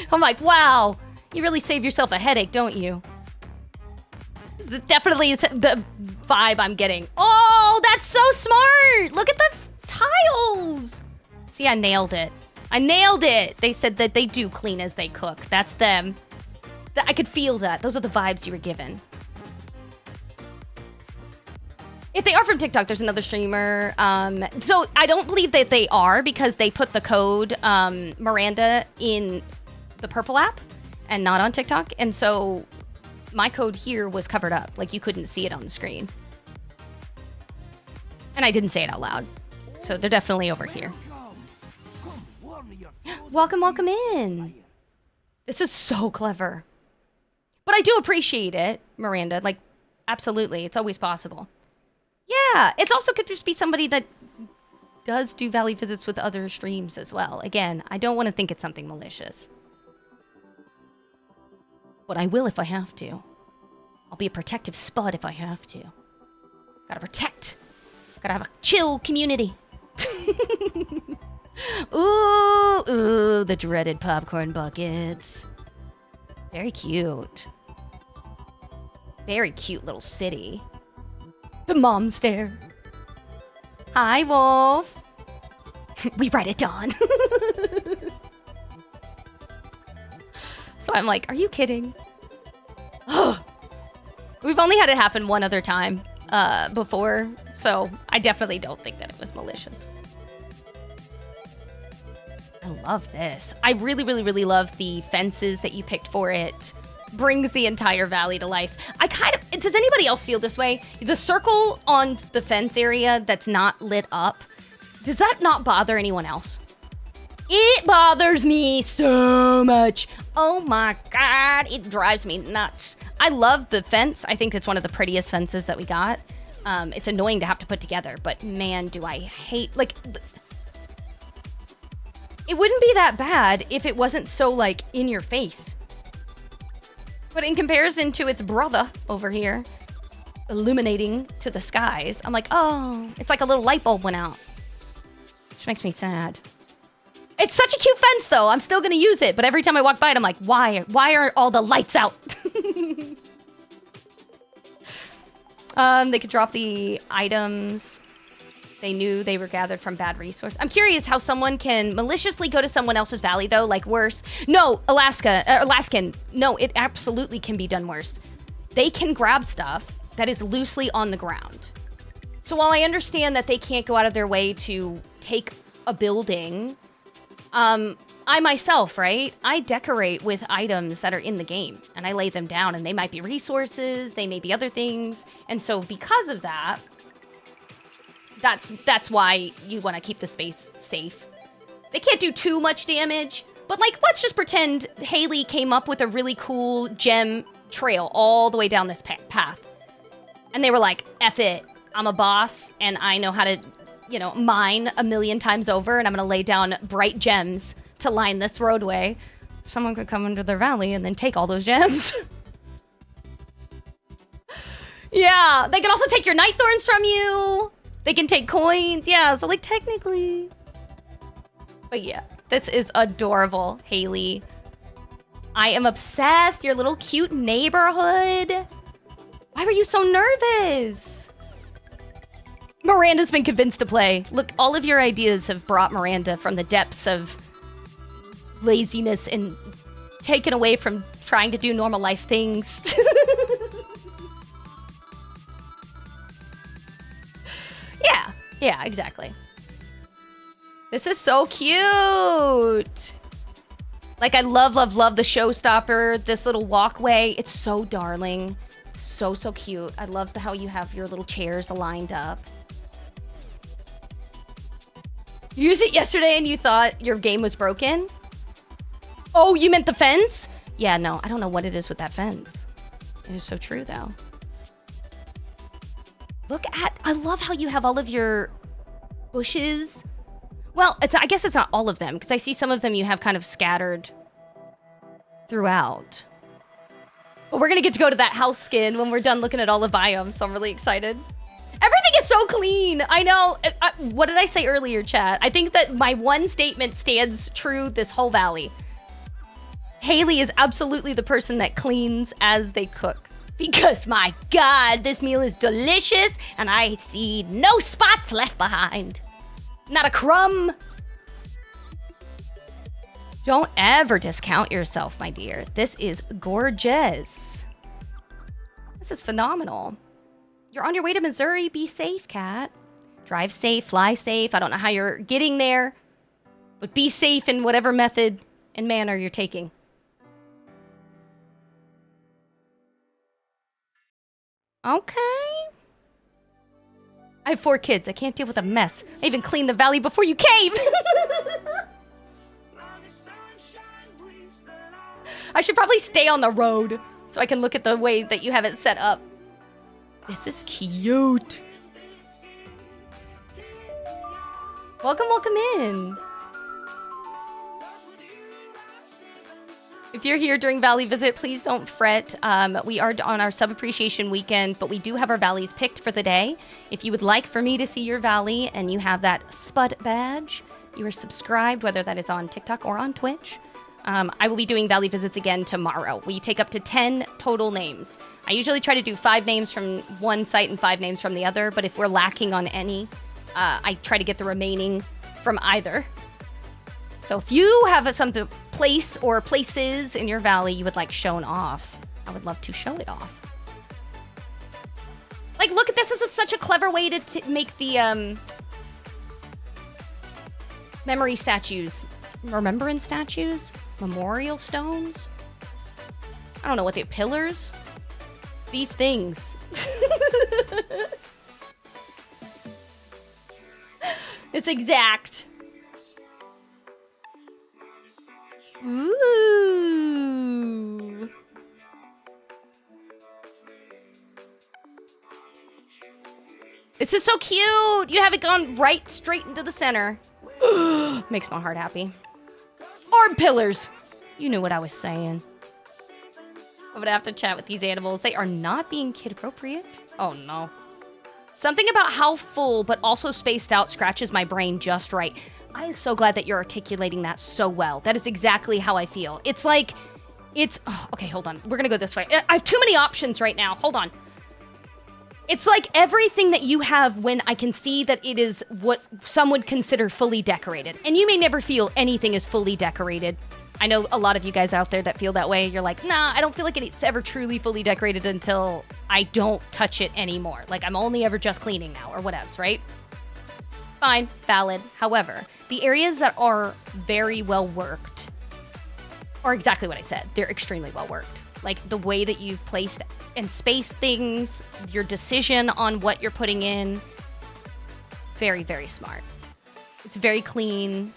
I'm like, wow, you really save yourself a headache, don't you? This definitely is the vibe I'm getting. Oh, that's so smart. Look at the tiles. See, I nailed it. I nailed it. They said that they do clean as they cook. That's them. I could feel that. Those are the vibes you were given. If they are from TikTok, there's another streamer. So I don't believe that they are because they put the code Miranda in the purple app and not on TikTok. And so my code here was covered up. Like, you couldn't see it on the screen. And I didn't say it out loud. So they're definitely over here. Welcome, welcome in. This is so clever. But I do appreciate it, Miranda. Like, absolutely. It's always possible. Yeah, it also could just be somebody that does do Valley visits with other streams as well. Again, I don't want to think it's something malicious. But I will if I have to. I'll be a protective spud if I have to. Gotta protect. Gotta have a chill community. Ooh, the dreaded popcorn buckets. Very cute. Very cute little city. The mom stare. Hi, Wolf. We write it down. So I'm like, are you kidding? We've only had it happen one other time before, so I definitely don't think that it was malicious. I love this. I really love the fences that you picked for it. Brings the entire valley to life. Does anybody else feel this way? The circle on the fence area that's not lit up, does that not bother anyone else? It bothers me so much. Oh my God, it drives me nuts. I love the fence. I think it's one of the prettiest fences that we got. It's annoying to have to put together, but man, do I hate, like, it wouldn't be that bad if it wasn't so, like, in your face. But in comparison to its brother over here, illuminating to the skies, I'm like, oh, it's like a little light bulb went out. Which makes me sad. It's such a cute fence, though. I'm still going to use it. But every time I walk by it, I'm like, why? Why are all the lights out? They could drop the items they knew they were gathered from bad resource. I'm curious how someone can maliciously go to someone else's valley, though, like worse. No, Alaskan. No, it absolutely can be done worse. They can grab stuff that is loosely on the ground. So while I understand that they can't go out of their way to take a building, I myself, right? I decorate with items that are in the game, and I lay them down, and they might be resources, they may be other things. And so because of that, that's why you want to keep the space safe. They can't do too much damage, but like, let's just pretend Haley came up with a really cool gem trail all the way down this path. And they were like, F it, I'm a boss, and I know how to, you know, mine 1,000,000 times over, and I'm gonna lay down bright gems to line this roadway. Someone could come into their valley and then take all those gems. Yeah, they can also take your night thorns from you. They can take coins. Yeah, so like technically. But yeah, this is adorable, Haley. I am obsessed. Your little cute neighborhood. Why were you so nervous? Miranda's been convinced to play. Look, all of your ideas have brought Miranda from the depths of laziness and taken away from trying to do normal life things. Yeah, exactly. This is so cute. Like, I love the showstopper, this little walkway. It's so darling. So, so cute. I love how you have your little chairs lined up. You used it yesterday and you thought your game was broken? Oh, you meant the fence? Yeah, no, I don't know what it is with that fence. It is so true, though. Look at, I love how you have all of your bushes. Well, I guess it's not all of them, because I see some of them you have kind of scattered throughout. But we're going to get to go to that house skin when we're done looking at all the biomes, so I'm really excited. Everything is so clean. I know. What did I say earlier, chat? I think that my one statement stands true this whole valley. Haley is absolutely the person that cleans as they cook. Because, my God, this meal is delicious, and I see no spots left behind. Not a crumb. Don't ever discount yourself, my dear. This is gorgeous. This is phenomenal. You're on your way to Missouri. Be safe, cat. Drive safe, fly safe. I don't know how you're getting there, but be safe in whatever method and manner you're taking. Okay. I have 4 kids. I can't deal with a mess. I even cleaned the valley before you came. I should probably stay on the road so I can look at the way that you have it set up. This is cute. Welcome, welcome in. If you're here during Valley Visit, please don't fret. We are on our sub appreciation weekend, but we do have our valleys picked for the day. If you would like for me to see your valley and you have that SPUD badge, you are subscribed, whether that is on TikTok or on Twitch. I will be doing Valley Visits again tomorrow. We take up to 10 total names. I usually try to do 5 names from one site and 5 names from the other, but if we're lacking on any, I try to get the remaining from either. So if you have some place or places in your valley you would like shown off, I would love to show it off. Like, look at this. This is such a clever way to make the memory statues. Remembrance statues? Memorial stones? I don't know what they're, pillars? These things. It's exact. Ooh. This is so cute. You have it gone right straight into the center. Makes my heart happy. Orb pillars. You knew what I was saying. I'm gonna have to chat with these animals. They are not being kid appropriate. Oh no. Something about how full but also spaced out scratches my brain just right. I am so glad that you're articulating that so well. That is exactly how I feel. It's like, okay, hold on. We're gonna go this way. I have too many options right now. Hold on. It's like everything that you have when I can see that it is what some would consider fully decorated. And you may never feel anything is fully decorated. I know a lot of you guys out there that feel that way. You're like, nah, I don't feel like it's ever truly fully decorated until I don't touch it anymore. Like, I'm only ever just cleaning now or whatevs, right? Fine, valid. However, the areas that are very well worked are exactly what I said. They're extremely well worked. Like, the way that you've placed and spaced things, your decision on what you're putting in, very, very smart. It's very clean.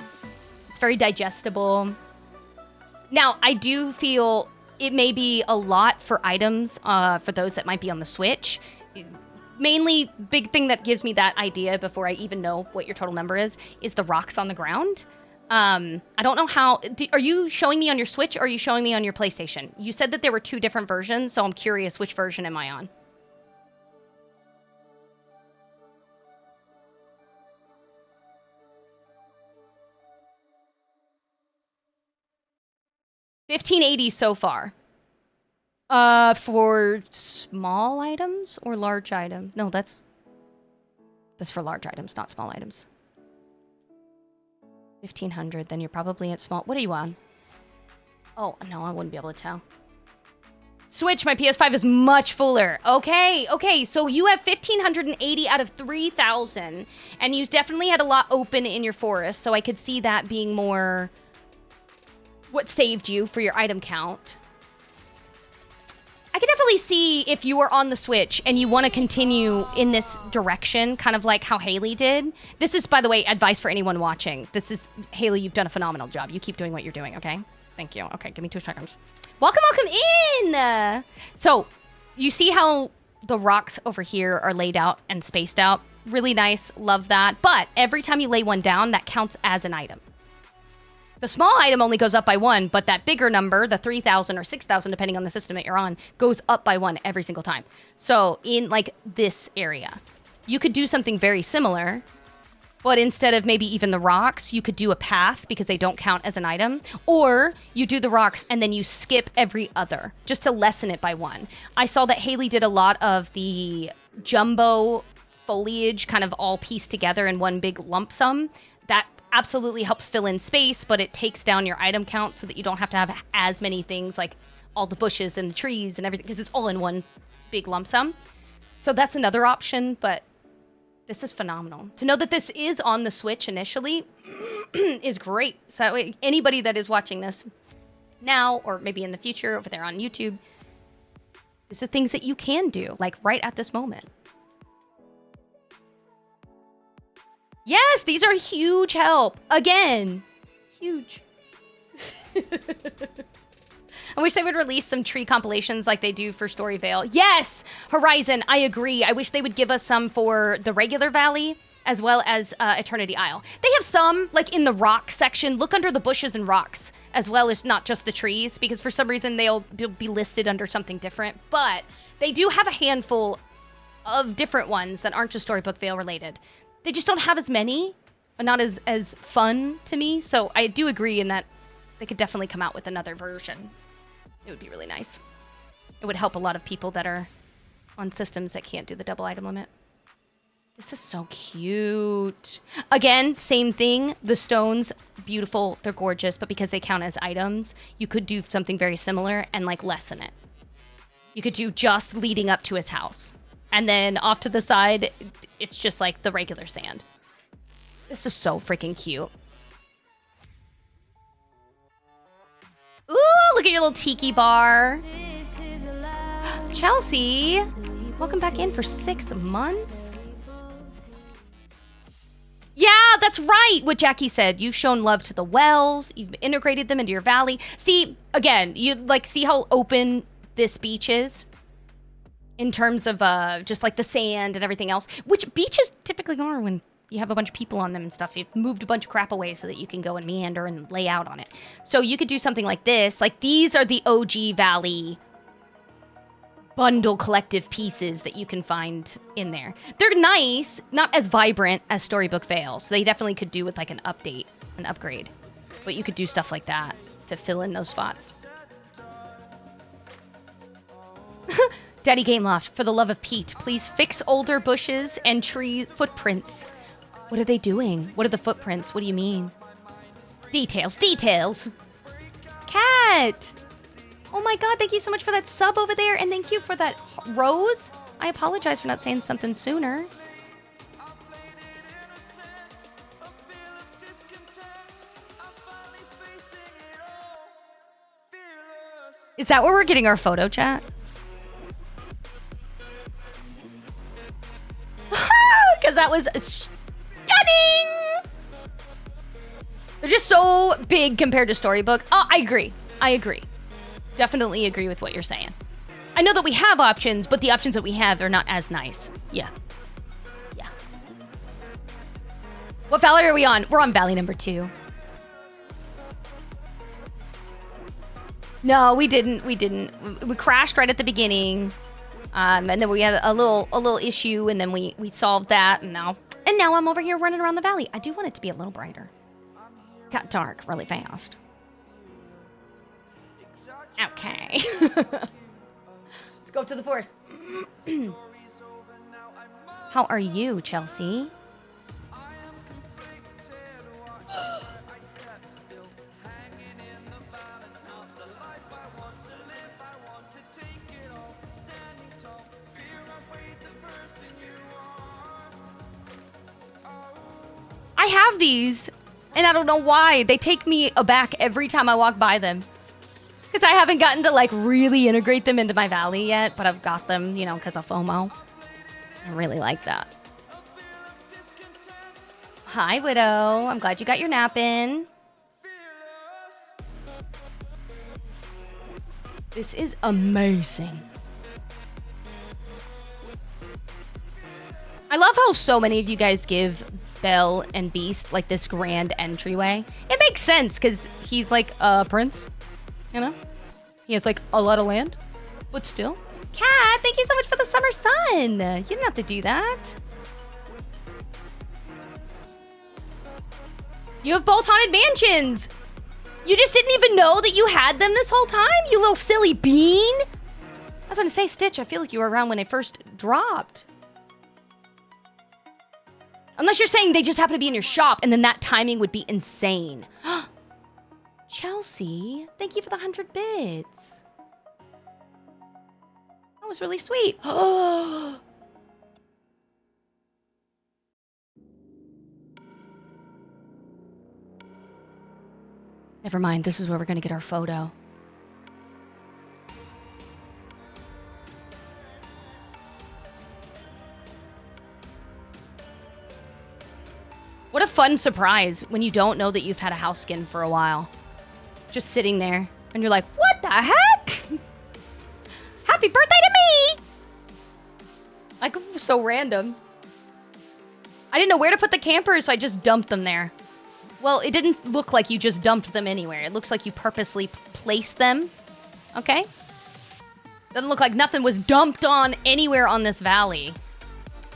It's very digestible. Now, I do feel it may be a lot for items for those that might be on the Switch. Mainly, big thing that gives me that idea before I even know what your total number is the rocks on the ground. I don't know how... Are you showing me on your Switch or are you showing me on your PlayStation? You said that there were 2 different versions, so I'm curious which version am I on? $15.80 so far. For small items or large items? No, that's for large items, not small items. 1,500, then you're probably at small. What are you on? Oh, no, I wouldn't be able to tell. Switch, my PS5 is much fuller. Okay, so you have 1,580 out of 3,000, and you definitely had a lot open in your forest, so I could see that being more what saved you for your item count. I could definitely see if you were on the Switch and you want to continue in this direction, kind of like how ℙ𝕙 did. This is, by the way, advice for anyone watching. This is, ℙ𝕙, you've done a phenomenal job. You keep doing what you're doing, okay? Thank you. Okay, give me 2 seconds. Welcome in! So, you see how the rocks over here are laid out and spaced out? Really nice, love that. But every time you lay one down, that counts as an item. The small item only goes up by 1, but that bigger number, the 3,000 or 6,000, depending on the system that you're on, goes up by 1 every single time. So in like this area, you could do something very similar, but instead of maybe even the rocks, you could do a path because they don't count as an item, or you do the rocks and then you skip every other just to lessen it by 1. I saw that ℙ𝕙 did a lot of the jumbo foliage kind of all pieced together in one big lump sum. That absolutely helps fill in space, but it takes down your item count so that you don't have to have as many things like all the bushes and the trees and everything because it's all in one big lump sum. So that's another option, but this is phenomenal. To know that this is on the Switch initially is great. So that way, anybody that is watching this now or maybe in the future over there on YouTube, these are things that you can do like right at this moment. Yes, these are huge help. Again, huge. I wish they would release some tree compilations like they do for Storyvale. Yes, Horizon, I agree. I wish they would give us some for the regular valley as well as Eternity Isle. They have some, like in the rock section. Look under the bushes and rocks as well as not just the trees because for some reason they'll be listed under something different. But they do have a handful of different ones that aren't just Storybook Vale related. They just don't have as many, not as fun to me. So I do agree in that they could definitely come out with another version. It would be really nice. It would help a lot of people that are on systems that can't do the double item limit. This is so cute. Again, same thing. The stones, beautiful. They're gorgeous, but because they count as items, you could do something very similar and like lessen it. You could do just leading up to his house. And then off to the side, it's just like the regular sand. This is so freaking cute. Ooh, look at your little tiki bar. Chelsea, welcome back in for 6 months. Yeah, that's right. What Jackie said. You've shown love to the wells. You've integrated them into your valley. See, again, you like see how open this beach is? In terms of just like the sand and everything else, which beaches typically are when you have a bunch of people on them and stuff. You've moved a bunch of crap away so that you can go and meander and lay out on it. So you could do something like this. Like these are the OG Valley bundle collective pieces that you can find in there. They're nice, not as vibrant as Storybook Vale. So they definitely could do with like an update, an upgrade. But you could do stuff like that to fill in those spots. Daddy Game Loft, for the love of Pete, please fix older bushes and tree footprints. What are they doing? What are the footprints? What do you mean? Details, details. Cat. Oh my God, thank you so much for that sub over there. And thank you for that rose. I apologize for not saying something sooner. Is that where we're getting our photo chat? Because that was stunning. They're just so big compared to Storybook. Oh, I agree. I agree. Definitely agree with what you're saying. I know that we have options, but the options that we have are not as nice. Yeah. Yeah. What valley are we on? We're on valley number 2. No, we didn't. We didn't. We crashed right at the beginning. And then we had a little issue, and then we solved that, and now I'm over here running around the valley. I do want it to be a little brighter. Got dark really fast. Okay. Let's go up to the forest. How are you, Chelsea? I have these, and I don't know why. They take me aback every time I walk by them. Because I haven't gotten to, like, really integrate them into my valley yet, but I've got them, you know, because of FOMO. I really like that. Hi, Widow. I'm glad you got your nap in. This is amazing. I love how so many of you guys give Belle and Beast, like, this grand entryway. It makes sense, because he's, like, a prince. You know? He has, like, a lot of land. But still. Cat, thank you so much for the summer sun. You didn't have to do that. You have both haunted mansions. You just didn't even know that you had them this whole time, you little silly bean. I was gonna say, Stitch, I feel like you were around when it first dropped. Unless you're saying they just happen to be in your shop, and then that timing would be insane. Chelsea, thank you for the 100 bits. That was really sweet. Never mind, this is where we're gonna get our photo. What a fun surprise when you don't know that you've had a house skin for a while. Just sitting there, and you're like, what the heck? Happy birthday to me! Like, so random. I didn't know where to put the campers, so I just dumped them there. Well, it didn't look like you just dumped them anywhere. It looks like you purposely placed them. Okay? Doesn't look like nothing was dumped on anywhere on this valley.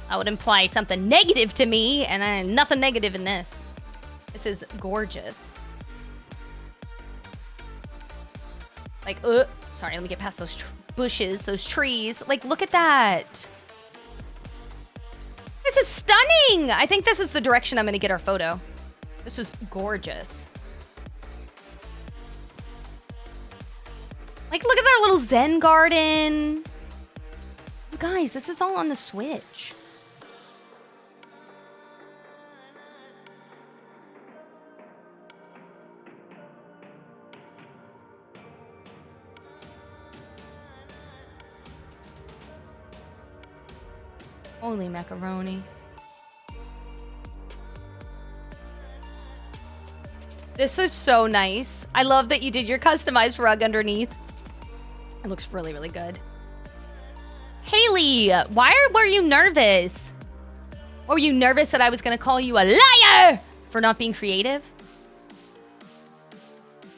That would imply something negative to me, and nothing negative in this. This is gorgeous. Like, sorry, let me get past those bushes, those trees. Like, look at that. This is stunning. I think this is the direction I'm going to get our photo. This was gorgeous. Like, look at their little Zen garden. You guys, this is all on the Switch. Holy macaroni. This is so nice. I love that you did your customized rug underneath. It looks really, really good. Haley, why were you nervous? Or were you nervous that I was going to call you a liar for not being creative?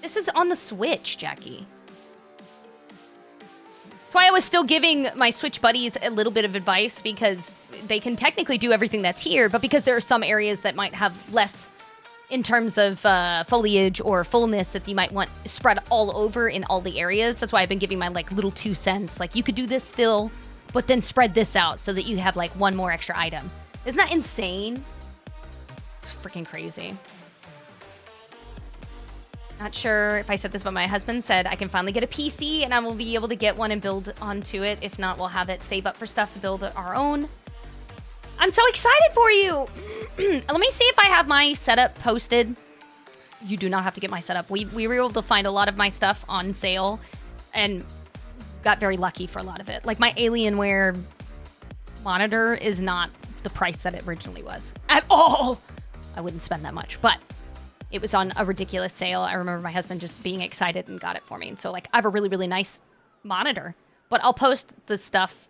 This is on the Switch, Jackie. That's why I was still giving my Switch buddies a little bit of advice, because they can technically do everything that's here, but because there are some areas that might have less in terms of foliage or fullness that you might want spread all over in all the areas. That's why I've been giving my like little 2 cents. Like, you could do this still, but then spread this out so that you have like one more extra item. Isn't that insane? It's freaking crazy. Not sure if I said this, but my husband said I can finally get a PC and I will be able to get one and build onto it. If not, we'll have it save up for stuff to build our own. I'm so excited for you. Let me see if I have my setup posted. You do not have to get my setup. We were able to find a lot of my stuff on sale and got very lucky for a lot of it. Like, my Alienware monitor is not the price that it originally was at all. I wouldn't spend that much, but it was on a ridiculous sale. I remember my husband just being excited and got it for me. And so, like, I have a really, really nice monitor, but I'll post the stuff.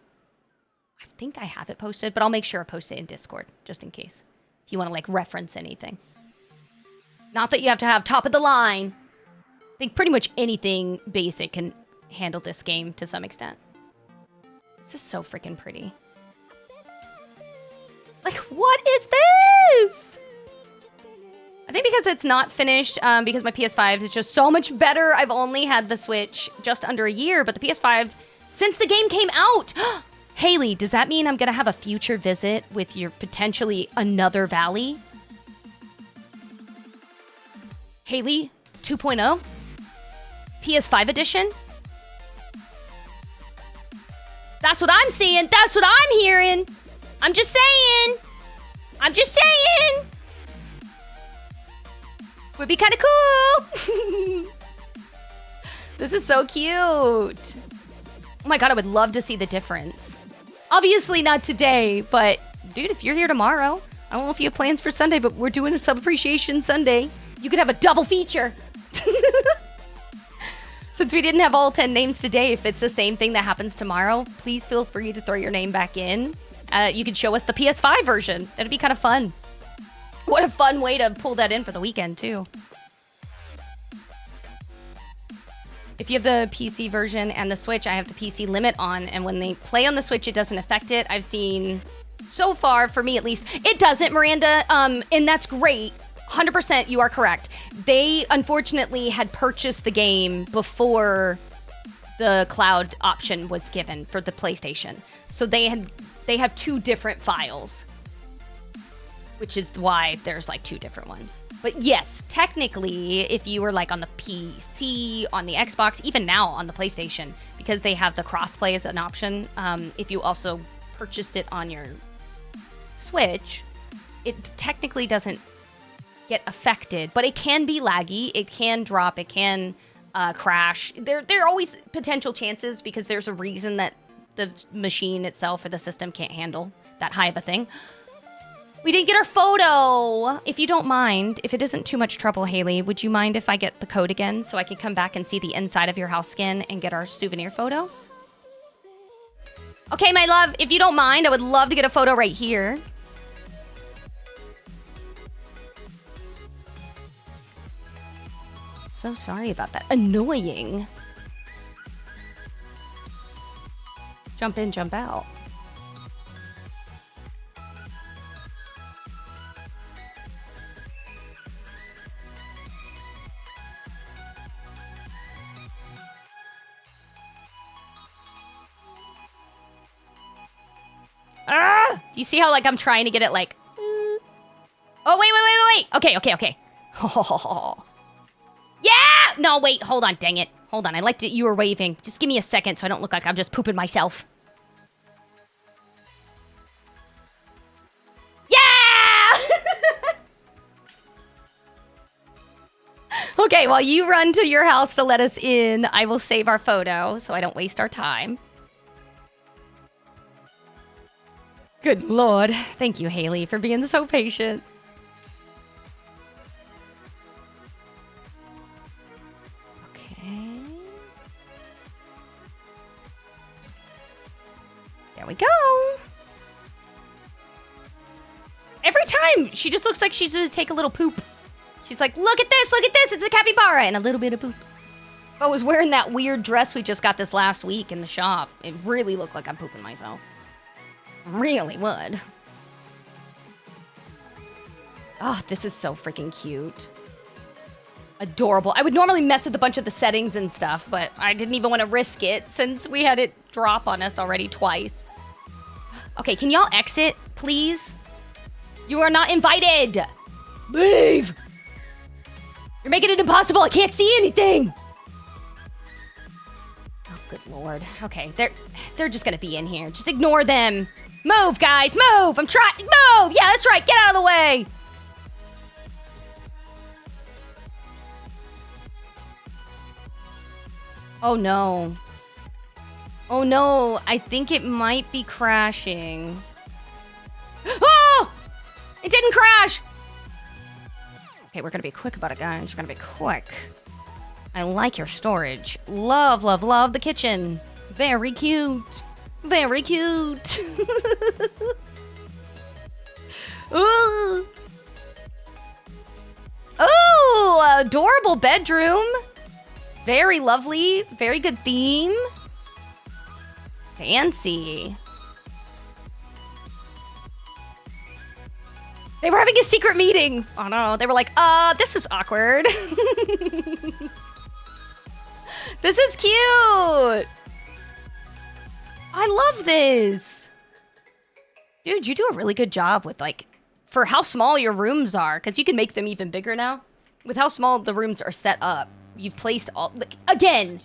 I think I have it posted, but I'll make sure I post it in Discord just in case. If you want to, like, reference anything. Not that you have to have top of the line. I think pretty much anything basic can handle this game to some extent. This is so freaking pretty. Like, what is this? I think because it's not finished, because my PS5 is just so much better. I've only had the Switch just under a year, but the PS5, since the game came out. Haley, does that mean I'm going to have a future visit with your potentially another valley? Haley 2.0? PS5 edition? That's what I'm seeing. That's what I'm hearing. I'm just saying. I'm just saying. Would be kind of cool. This is so cute. Oh my god, I would love to see the difference. Obviously not today, but dude, if you're here tomorrow, I don't know if you have plans for Sunday, but we're doing a Sub Appreciation Sunday. You could have a double feature. Since we didn't have all 10 names today, if it's the same thing that happens tomorrow, please feel free to throw your name back in. You could show us the PS5 version. That'd be kind of fun. What a fun way to pull that in for the weekend, too. If you have the PC version and the Switch, I have the PC limit on, and when they play on the Switch, it doesn't affect it. I've seen, so far, for me at least, it doesn't, Miranda, and that's great. 100%, you are correct. They, unfortunately, had purchased the game before the cloud option was given for the PlayStation. So they have two different files, which is why there's like two different ones. But yes, technically, if you were like on the PC, on the Xbox, even now on the PlayStation, because they have the crossplay as an option, if you also purchased it on your Switch, it technically doesn't get affected, but it can be laggy, it can drop, it can crash. There are always potential chances because there's a reason that the machine itself or the system can't handle that high of a thing. We didn't get our photo. If you don't mind, if it isn't too much trouble, Haley, would you mind if I get the code again so I can come back and see the inside of your house skin and get our souvenir photo? Okay, my love, if you don't mind, I would love to get a photo right here. So sorry about that. Annoying. Jump in, jump out. Ah! You see how like I'm trying to get it like... Oh, wait. Okay. Yeah! No, wait, hold on, dang it. Hold on, I liked it you were waving. Just give me a second so I don't look like I'm just pooping myself. Yeah! Okay, while you run to your house to let us in, I will save our photo so I don't waste our time. Good lord. Thank you, Haley, for being so patient. There we go. Every time, she just looks like she's gonna take a little poop. She's like, look at this, it's a capybara, and a little bit of poop. If I was wearing that weird dress we just got this last week in the shop, it really looked like I'm pooping myself. Really would. Oh, this is so freaking cute. Adorable. I would normally mess with a bunch of the settings and stuff, but I didn't even want to risk it since we had it drop on us already twice. Okay, can y'all exit, please? You are not invited! Leave! You're making it impossible, I can't see anything! Oh, good lord. Okay, they're just gonna be in here. Just ignore them. Move, guys, move! I'm trying, move! Yeah, that's right, get out of the way! Oh no. Oh no, I think it might be crashing. Oh! It didn't crash! Okay, we're gonna be quick about it, guys. We're gonna be quick. I like your storage. Love, love, love the kitchen. Very cute. Very cute. Ooh. Ooh, adorable bedroom. Very lovely. Very good theme. Fancy. They were having a secret meeting. Oh no, they were like, this is awkward. This is cute. I love this. Dude, you do a really good job with like, for how small your rooms are, because you can make them even bigger now. With how small the rooms are set up, you've placed all, like, again,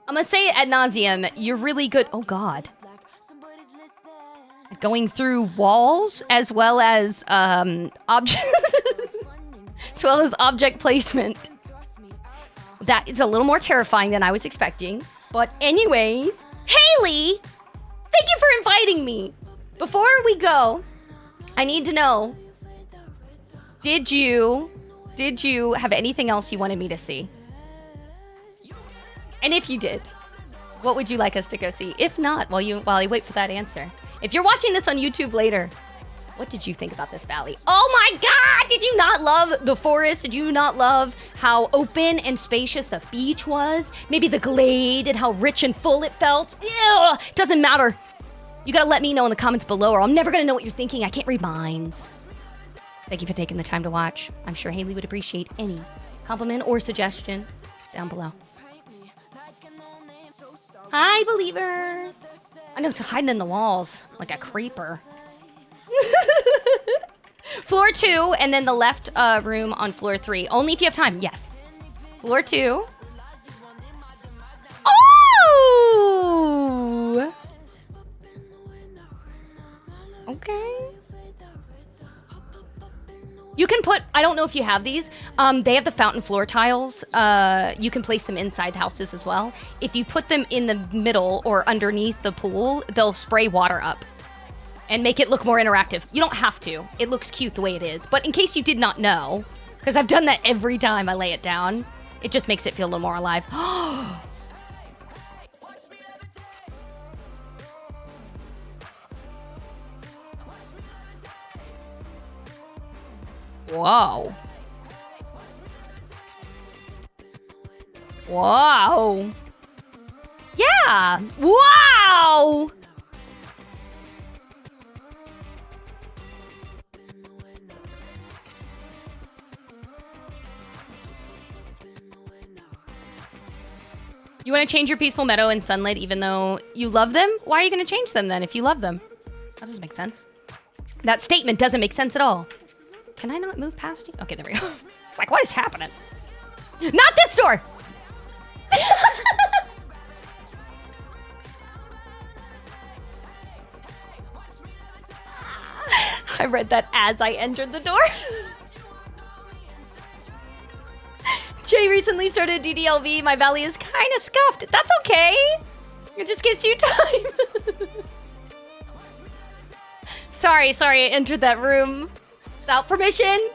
I'm gonna say it ad nauseum, you're really good, oh god. Going through walls as well as object placement. that is a little more terrifying than I was expecting. But anyways, Haley, thank you for inviting me. Before we go, I need to know, did you have anything else you wanted me to see? And if you did, what would you like us to go see? If not, while I wait for that answer. If you're watching this on YouTube later, what did you think about this valley? Oh my God! Did you not love the forest? Did you not love how open and spacious the beach was? Maybe the glade and how rich and full it felt? Ew, doesn't matter. You gotta let me know in the comments below or I'm never gonna know what you're thinking. I can't read minds. Thank you for taking the time to watch. I'm sure Haley would appreciate any compliment or suggestion down below. Hi, believer. I know, it's hiding in the walls like a creeper. Floor 2, and then the left room on floor 3. Only if you have time, yes. Floor 2. Oh! Okay. You can put, I don't know if you have these, they have the fountain floor tiles. You can place them inside houses as well. If you put them in the middle or underneath the pool, they'll spray water up and make it look more interactive. You don't have to. It looks cute the way it is. But in case you did not know, because I've done that every time I lay it down, it just makes it feel a little more alive. Whoa. Whoa. Yeah. Wow. You want to change your peaceful meadow and sunlit even though you love them? Why are you going to change them then if you love them? That doesn't make sense. That statement doesn't make sense at all. Can I not move past you? Okay, there we go. It's like, what is happening? Not this door! I read that as I entered the door. Jay recently started DDLV. My valley is kind of scuffed. That's okay. It just gives you time. Sorry, I entered that room without permission.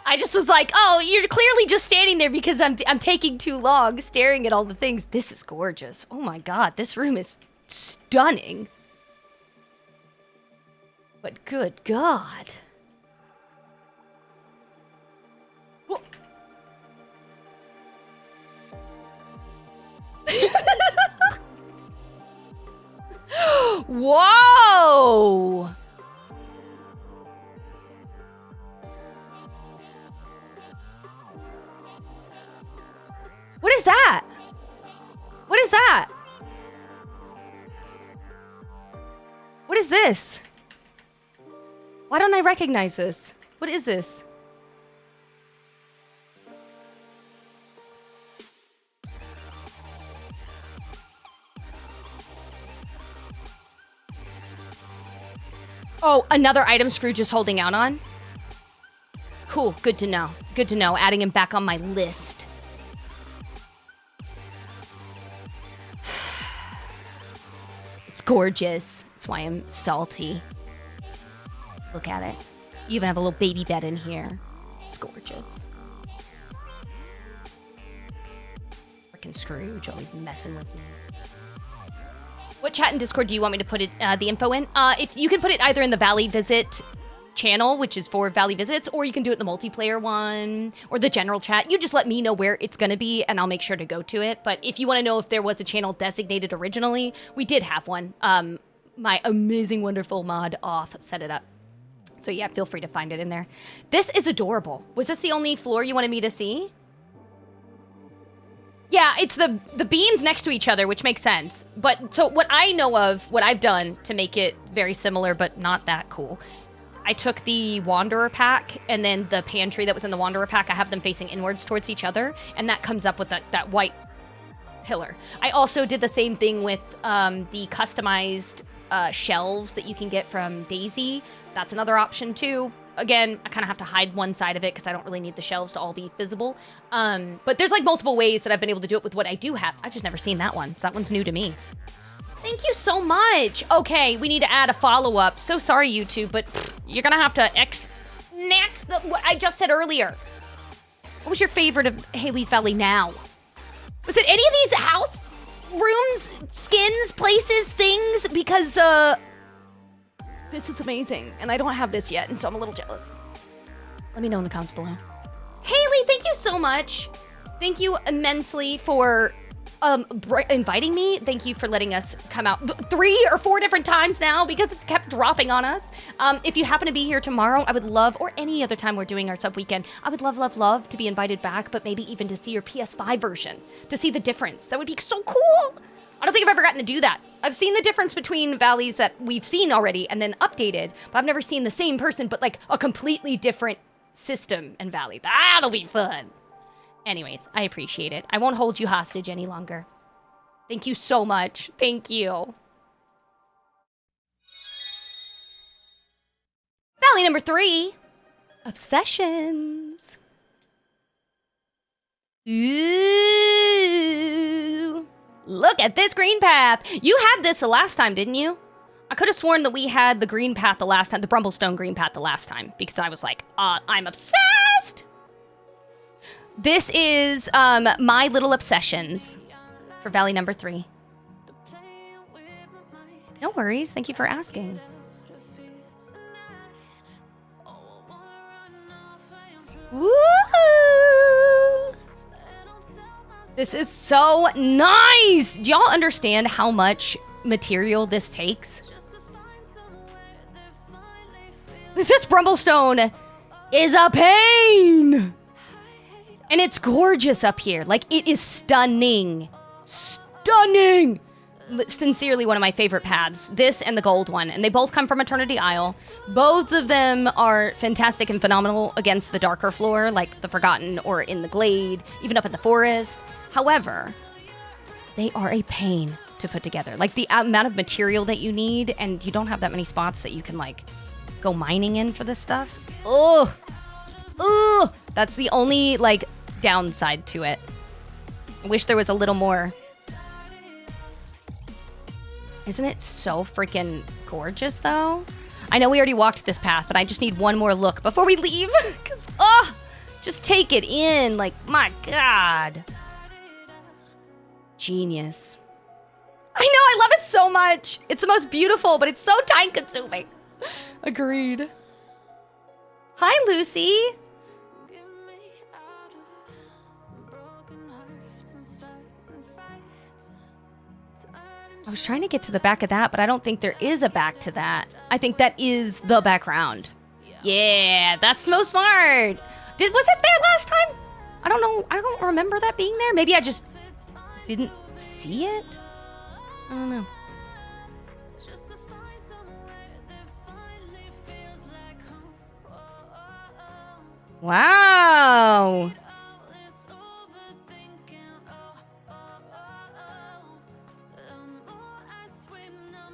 I just was like, oh, you're clearly just standing there because I'm taking too long staring at all the things. This is gorgeous. Oh my God, this room is stunning. But good God. Whoa! What is that? What is that? What is this? Why don't I recognize this? What is this? Oh, another item Scrooge is holding out on? Cool, good to know. Good to know. Adding him back on my list. It's gorgeous. That's why I'm salty. Look at it. You even have a little baby bed in here. It's gorgeous. Frickin' Scrooge always messing with me. What chat and Discord do you want me to put it, the info in? If you can put it either in the Valley Visit channel, which is for Valley Visits, or you can do it in the multiplayer one, or the general chat. You just let me know where it's gonna be, and I'll make sure to go to it. But if you want to know if there was a channel designated originally, we did have one. My amazing, wonderful mod off set it up. So yeah, feel free to find it in there. This is adorable. Was this the only floor you wanted me to see? Yeah, it's the beams next to each other, which makes sense. But so what I know of, what I've done to make it very similar but not that cool, I took the Wanderer pack and then the pantry that was in the Wanderer pack, I have them facing inwards towards each other, and that comes up with that white pillar. I also did the same thing with the customized shelves that you can get from Daisy. That's another option too. again, I kind of have to hide one side of it because I don't really need the shelves to all be visible. But there's like multiple ways that I've been able to do it with what I do have. I've just never seen that one. So that one's new to me. Thank you so much. Okay, we need to add a follow-up. So sorry, YouTube, but you're gonna have to next what I just said earlier. What was your favorite of Haley's Valley now? Was it any of these house, rooms, skins, places, things? Because, this is amazing, and I don't have this yet, and so I'm a little jealous. Let me know in the comments below. Haley, thank you so much. Thank you immensely for inviting me. Thank you for letting us come out 3 or 4 different times now because it's kept dropping on us. If you happen to be here tomorrow, I would love, or any other time we're doing our sub weekend, I would love to be invited back, but maybe even to see your PS5 version, to see the difference. That would be so cool. I don't think I've ever gotten to do that. I've seen the difference between valleys that we've seen already and then updated, but I've never seen the same person, but like a completely different system and valley. That'll be fun. Anyways, I appreciate it. I won't hold you hostage any longer. Thank you so much. Thank you. Valley number 3. Obsessions. Ooh. Look at this green path. You had this the last time, didn't you? I could have sworn that we had the green path the last time, the Brumblestone green path the last time, because I was like, I'm obsessed. This is my little obsessions for Valley number 3. No worries. Thank you for asking. Woo! This is so nice. Do y'all understand how much material this takes? This Brumblestone is a pain. And it's gorgeous up here. Like, it is stunning. Stunning! Sincerely, one of my favorite paths. This and the gold one. And they both come from Eternity Isle. Both of them are fantastic and phenomenal against the darker floor, like the Forgotten or in the Glade, even up in the forest. However, they are a pain to put together. Like, the amount of material that you need, and you don't have that many spots that you can, like, go mining in for this stuff. Ugh! Ugh! That's the only, like, downside to it. I wish there was a little more. Isn't it so freaking gorgeous, though? I know we already walked this path, but I just need one more look before we leave. Because, just take it in. Like, my God. Genius. I know, I love it so much. It's the most beautiful, but it's so time-consuming. Agreed. Hi, Lucy. I was trying to get to the back of that, but I don't think there is a back to that. I think that is the background. Yeah, that's so smart. Was it there last time? I don't know. I don't remember that being there. Maybe I just didn't see it. I don't know. Wow.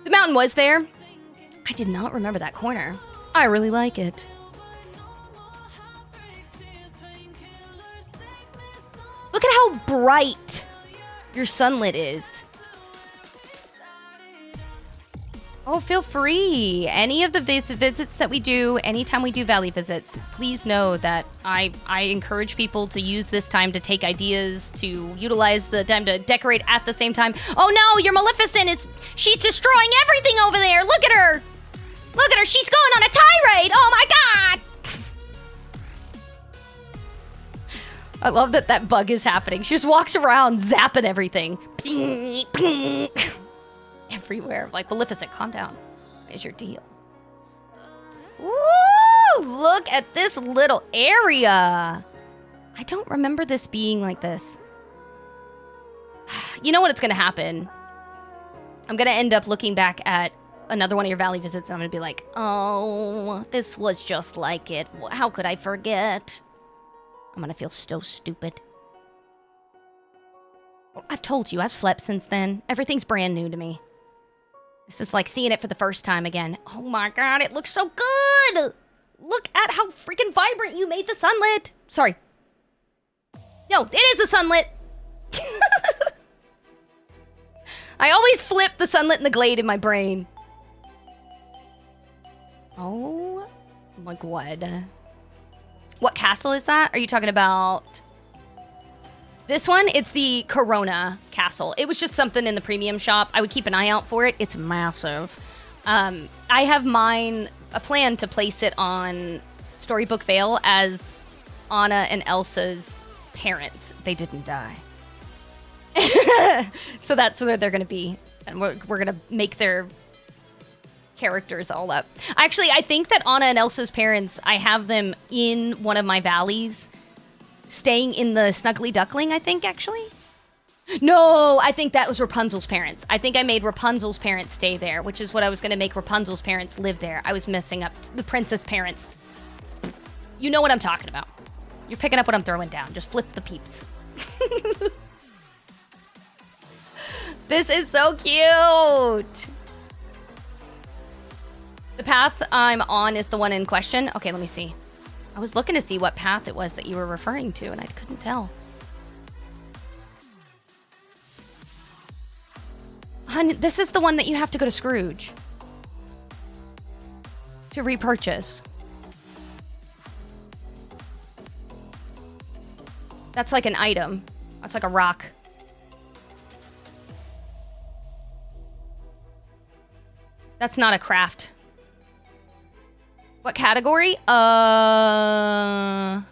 The mountain was there. I did not remember that corner. I really like it. Look at how bright your sunlit is. Oh, feel free. Any of the visits that we do, anytime we do valley visits, please know that I encourage people to use this time to take ideas, to utilize the time to decorate at the same time. Oh no, your Maleficent she's destroying everything over there. Look at her. Look at her. She's going on a tirade. Oh my God. I love that that bug is happening. She just walks around zapping everything. Everywhere. Like, Maleficent, calm down. What is your deal? Woo! Look at this little area. I don't remember this being like this. You know what it's going to happen? I'm going to end up looking back at another one of your valley visits, and I'm going to be like, oh, this was just like it. How could I forget? I'm going to feel so stupid. I've told you, I've slept since then. Everything's brand new to me. This is like seeing it for the first time again. Oh my God, it looks so good. Look at how freaking vibrant you made the sunlit. Sorry. No, it is a sunlit. I always flip the sunlit and the glade in my brain. Oh my god. What castle is that? Are you talking about this one? It's the Corona castle. It was just something in the premium shop. I would keep an eye out for it. It's massive. I have a plan to place it on Storybook Vale as Anna and Elsa's parents. They didn't die. So that's where they're going to be. And we're going to make their characters all up. Actually, I think that Anna and Elsa's parents, I have them in one of my valleys, staying in the Snuggly Duckling, I think, actually. No, I think that was Rapunzel's parents. I think I made Rapunzel's parents stay there, which is what I was going to make Rapunzel's parents live there. I was messing up the princess parents. You know what I'm talking about. You're picking up what I'm throwing down. Just flip the peeps. This is so cute. The path I'm on is the one in question. Okay, let me see. I was looking to see what path it was that you were referring to, and I couldn't tell. Hun, this is the one that you have to go to Scrooge to repurchase. That's like an item. That's like a rock. That's not a craft. What category? 1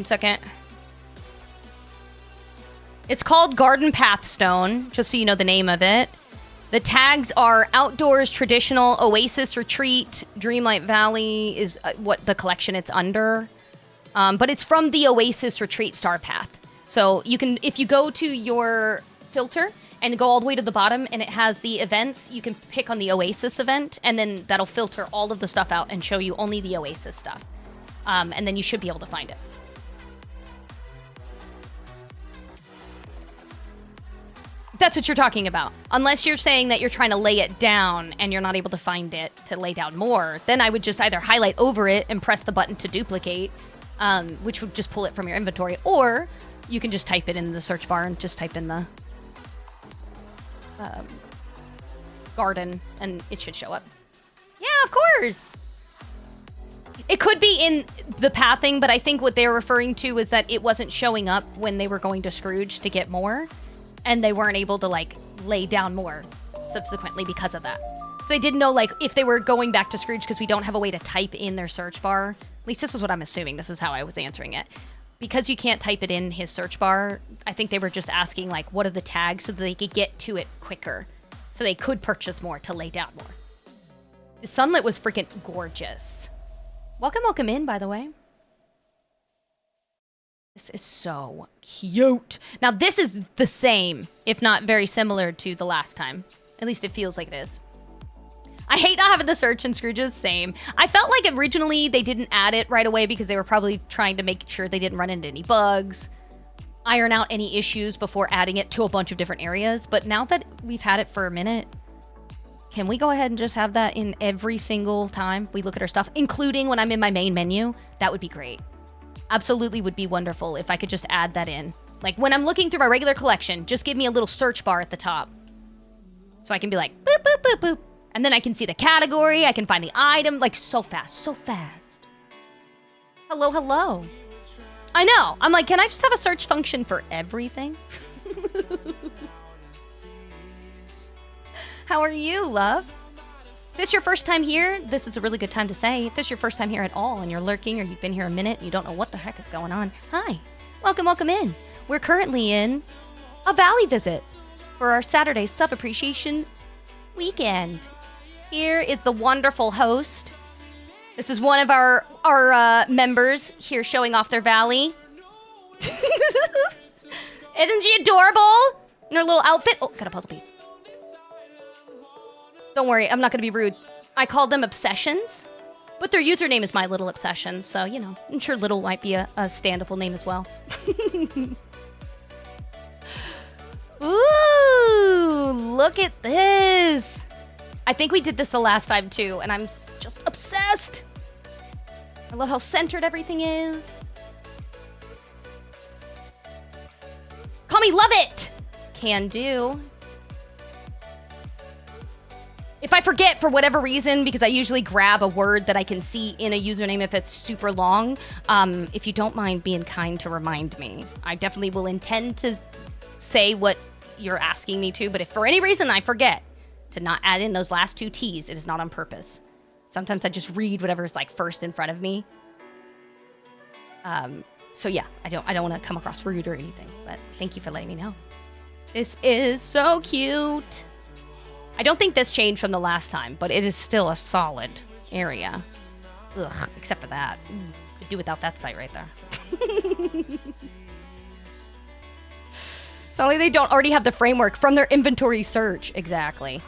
second. It's called Garden Pathstone, just so you know the name of it. The tags are Outdoors, Traditional, Oasis Retreat, Dreamlight Valley is what the collection it's under. But it's from the Oasis Retreat Star Path. So you can, if you go to your filter and go all the way to the bottom and it has the events, you can pick on the Oasis event and then that'll filter all of the stuff out and show you only the Oasis stuff. And then you should be able to find it. That's what you're talking about. Unless you're saying that you're trying to lay it down and you're not able to find it to lay down more, then I would just either highlight over it and press the button to duplicate, which would just pull it from your inventory, or you can just type it in the search bar and just type in the garden and it should show up. Yeah, of course. It could be in the pathing, but I think what they were referring to is that it wasn't showing up when they were going to Scrooge to get more. And they weren't able to, like, lay down more subsequently because of that. So they didn't know, like, if they were going back to Scrooge because we don't have a way to type in their search bar. At least this is what I'm assuming. This is how I was answering it. Because you can't type it in his search bar, I think they were just asking, like, what are the tags so that they could get to it quicker. So they could purchase more to lay down more. The sunlit was freaking gorgeous. Welcome in, by the way. This is so cute. Now, this is the same, if not very similar to the last time. At least it feels like it is. I hate not having the search in Scrooge's. Same. I felt like originally they didn't add it right away because they were probably trying to make sure they didn't run into any bugs, iron out any issues before adding it to a bunch of different areas. But now that we've had it for a minute, can we go ahead and just have that in every single time we look at our stuff, including when I'm in my main menu? That would be great. Absolutely would be wonderful if I could just add that in. Like when I'm looking through my regular collection, just give me a little search bar at the top. So I can be like, boop, boop, boop, boop. And then I can see the category, I can find the item, like so fast, so fast. Hello, hello. I know, I'm like, can I just have a search function for everything? How are you, love? If this is your first time here, this is a really good time to say. If this is your first time here at all and you're lurking or you've been here a minute and you don't know what the heck is going on, hi, welcome in. We're currently in a valley visit for our Saturday sub appreciation weekend. Here is the wonderful host. This is one of our members here showing off their valley. Isn't she adorable? In her little outfit. Oh, got a puzzle piece. Don't worry, I'm not going to be rude. I called them obsessions But their username is My Little Obsession, so, you know, I'm sure Little might be a standable name as well. Ooh, look at this. I think we did this the last time, too, and I'm just obsessed. I love how centered everything is. Call me love it. Can do. If I forget for whatever reason, because I usually grab a word that I can see in a username if it's super long, if you don't mind being kind to remind me. I definitely will intend to say what you're asking me to, but if for any reason I forget to not add in those last two T's, it is not on purpose. Sometimes I just read whatever's like first in front of me. So yeah, I don't want to come across rude or anything, but thank you for letting me know. This is so cute. I don't think this changed from the last time, but it is still a solid area. Ugh, except for that. Could do without that site right there. It's not like they don't already have the framework from their inventory search. Exactly.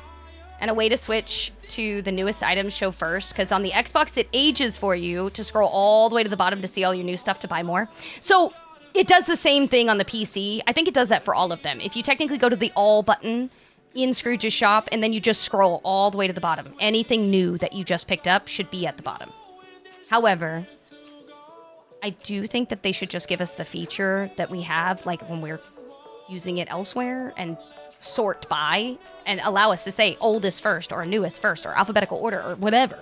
And a way to switch to the newest items show first, because on the Xbox, it ages for you to scroll all the way to the bottom to see all your new stuff to buy more. So it does the same thing on the PC. I think it does that for all of them. If you technically go to the all button in Scrooge's shop, and then you just scroll all the way to the bottom, anything new that you just picked up should be at the bottom. However, I do think that they should just give us the feature that we have, like when we're using it elsewhere, and sort by, and allow us to say oldest first, or newest first, or alphabetical order, or whatever.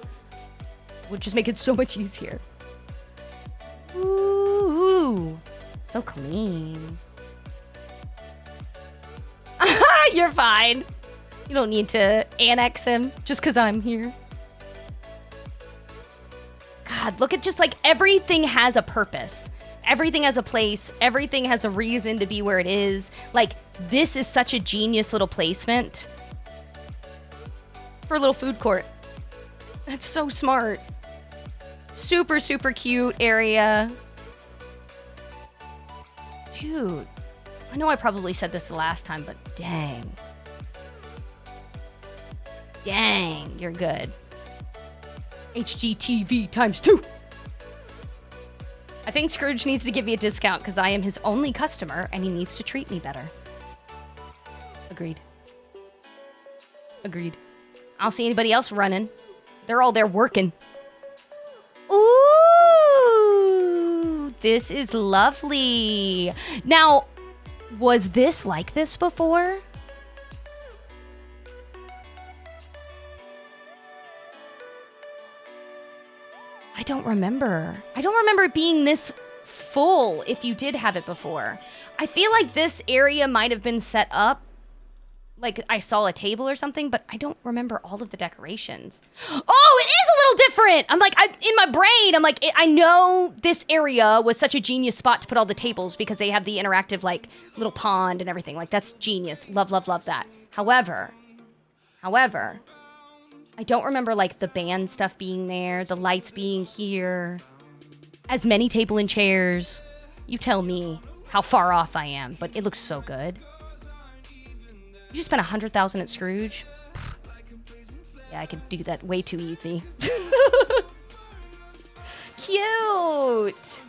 It would just make it so much easier. Ooh, so clean. You're fine. You don't need to annex him just because I'm here. God, look at just like everything has a purpose. Everything has a place. Everything has a reason to be where it is. Like, this is such a genius little placement for a little food court. That's so smart. Super, super cute area. Dude. I know I probably said this the last time, but dang. Dang, you're good. HGTV ×2. I think Scrooge needs to give me a discount because I am his only customer and he needs to treat me better. Agreed. Agreed. I don't see anybody else running. They're all there working. Ooh, this is lovely. Now, was this like this before? I don't remember. I don't remember it being this full if you did have it before. I feel like this area might have been set up like I saw a table or something, but I don't remember all of the decorations. Oh, it is a little different. I'm like, in my brain, I'm like, I know this area was such a genius spot to put all the tables because they have the interactive, like, little pond and everything. Like, that's genius. Love, love, love that. However, I don't remember, like, the band stuff being there, the lights being here, as many table and chairs. You tell me how far off I am, but it looks so good. You just spent $100,000 at Scrooge? Yeah, I could do that way too easy. Cute!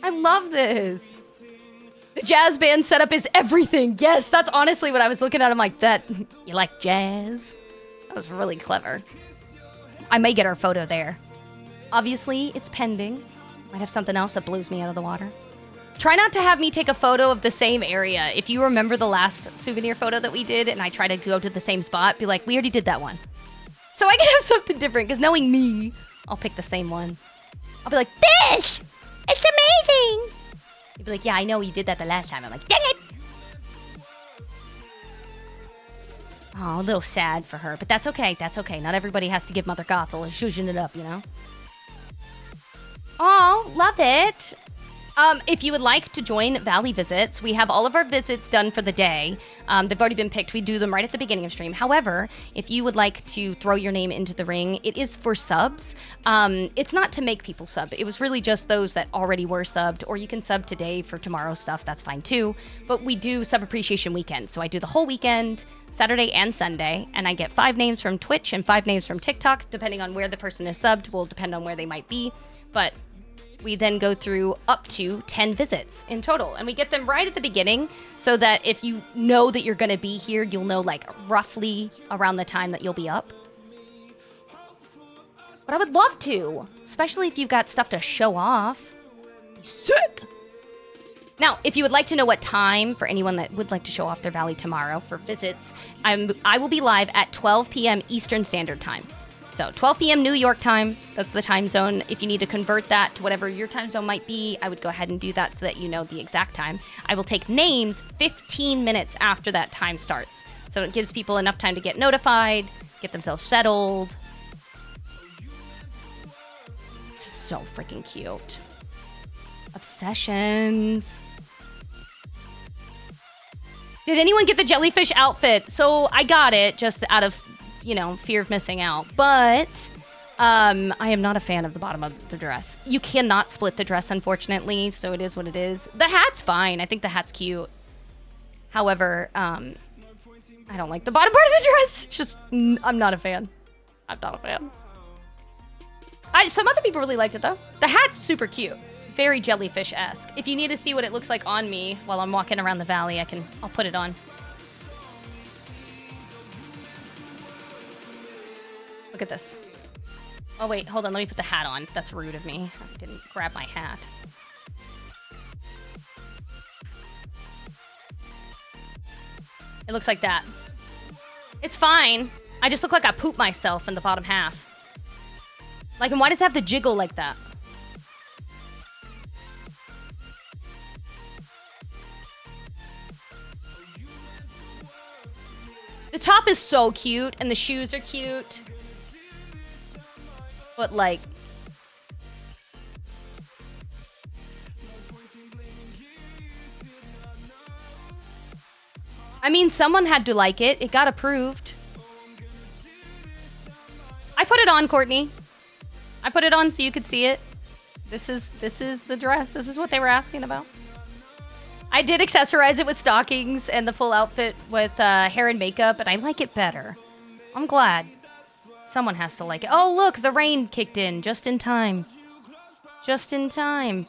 I love this. The jazz band setup is everything. Yes, that's honestly what I was looking at. I'm like, you like jazz? That was really clever. I may get our photo there. Obviously, it's pending. Might have something else that blows me out of the water. Try not to have me take a photo of the same area. If you remember the last souvenir photo that we did and I try to go to the same spot, be like, we already did that one. So I can have something different, because knowing me, I'll pick the same one. I'll be like, this! It's amazing! You'd be like, yeah, I know you did that the last time. I'm like, dang it! Oh, a little sad for her, but that's okay. That's okay. Not everybody has to give Mother Gothel a zhuzhing it up, you know? Oh, love it. If you would like to join Valley Visits, we have all of our visits done for the day. They've already been picked. We do them right at the beginning of stream. However, if you would like to throw your name into the ring, it is for subs. It's not to make people sub. It was really just those that already were subbed, or you can sub today for tomorrow's stuff. That's fine too. But we do Sub Appreciation Weekend. So I do the whole weekend, Saturday and Sunday, and I get 5 names from Twitch and 5 names from TikTok, depending on where the person is subbed. Will depend on where they might be. But we then go through up to 10 visits in total, and we get them right at the beginning so that if you know that you're going to be here, you'll know like roughly around the time that you'll be up. But I would love to, especially if you've got stuff to show off. Sick! Now, if you would like to know what time, for anyone that would like to show off their Valley tomorrow for visits, I will be live at 12 p.m. Eastern Standard Time. So 12 p.m. New York time, that's the time zone. If you need to convert that to whatever your time zone might be, I would go ahead and do that so that you know the exact time. I will take names 15 minutes after that time starts. So it gives people enough time to get notified, get themselves settled. This is so freaking cute. Obsessions. Did anyone get the jellyfish outfit? So I got it just out of, you know, fear of missing out. But I am not a fan of the bottom of the dress. You cannot split the dress, unfortunately, so it is what it is. The hat's fine. I think the hat's cute. However, I don't like the bottom part of the dress. Just, I'm not a fan. I'm not a fan. Some other people really liked it, though. The hat's super cute. Very jellyfish-esque. If you need to see what it looks like on me while I'm walking around the valley, I'll put it on. Look at this. Oh, wait, hold on. Let me put the hat on. That's rude of me. I didn't grab my hat. It looks like that. It's fine. I just look like I pooped myself in the bottom half. Like, and why does it have to jiggle like that? The top is so cute, and the shoes are cute. But, like... I mean, someone had to like it. It got approved. I put it on, Courtney. I put it on so you could see it. This is the dress. This is what they were asking about. I did accessorize it with stockings and the full outfit with hair and makeup, and I like it better. I'm glad. Someone has to like it. Oh, look, the rain kicked in just in time. Just in time.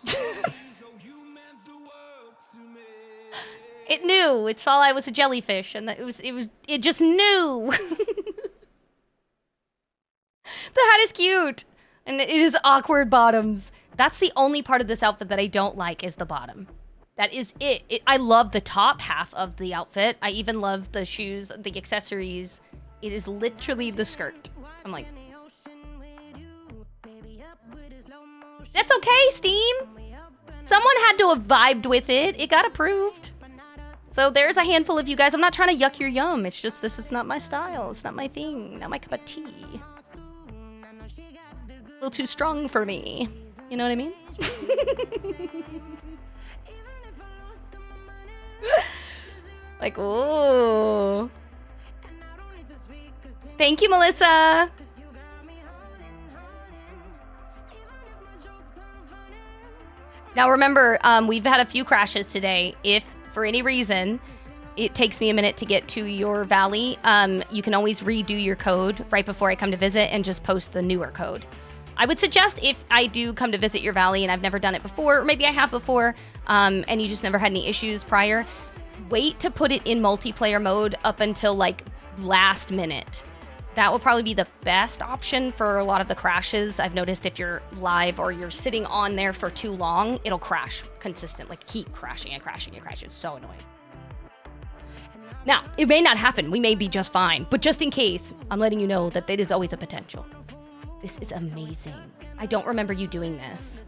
It knew. It saw I was a jellyfish, and it just knew. The hat is cute, and it is awkward bottoms. That's the only part of this outfit that I don't like is the bottom. That is it. I love the top half of the outfit. I even love the shoes, the accessories. It is literally the skirt. I'm like... That's okay, Steam. Someone had to have vibed with it. It got approved. So there's a handful of you guys. I'm not trying to yuck your yum. It's just this is not my style. It's not my thing. Not my cup of tea. A little too strong for me. You know what I mean? Like, ooh. Thank you, Melissa. Now remember, we've had a few crashes today. If for any reason it takes me a minute to get to your valley, you can always redo your code right before I come to visit and just post the newer code. I would suggest if I do come to visit your valley and I've never done it before, or maybe I have before, and you just never had any issues prior, wait to put it in multiplayer mode up until like last minute. That will probably be the best option for a lot of the crashes. I've noticed if you're live or you're sitting on there for too long, it'll crash consistently, like keep crashing and crashing and crashing. It's so annoying. Now, it may not happen. We may be just fine. But just in case, I'm letting you know that it is always a potential. This is amazing. I don't remember you doing this.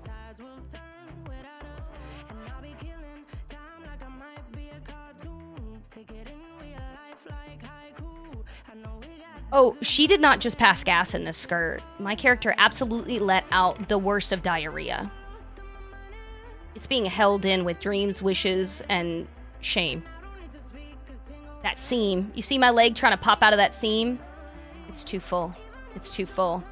Oh, she did not just pass gas in this skirt. My character absolutely let out the worst of diarrhea. It's being held in with dreams, wishes, and shame. That seam. You see my leg trying to pop out of that seam? It's too full. It's too full.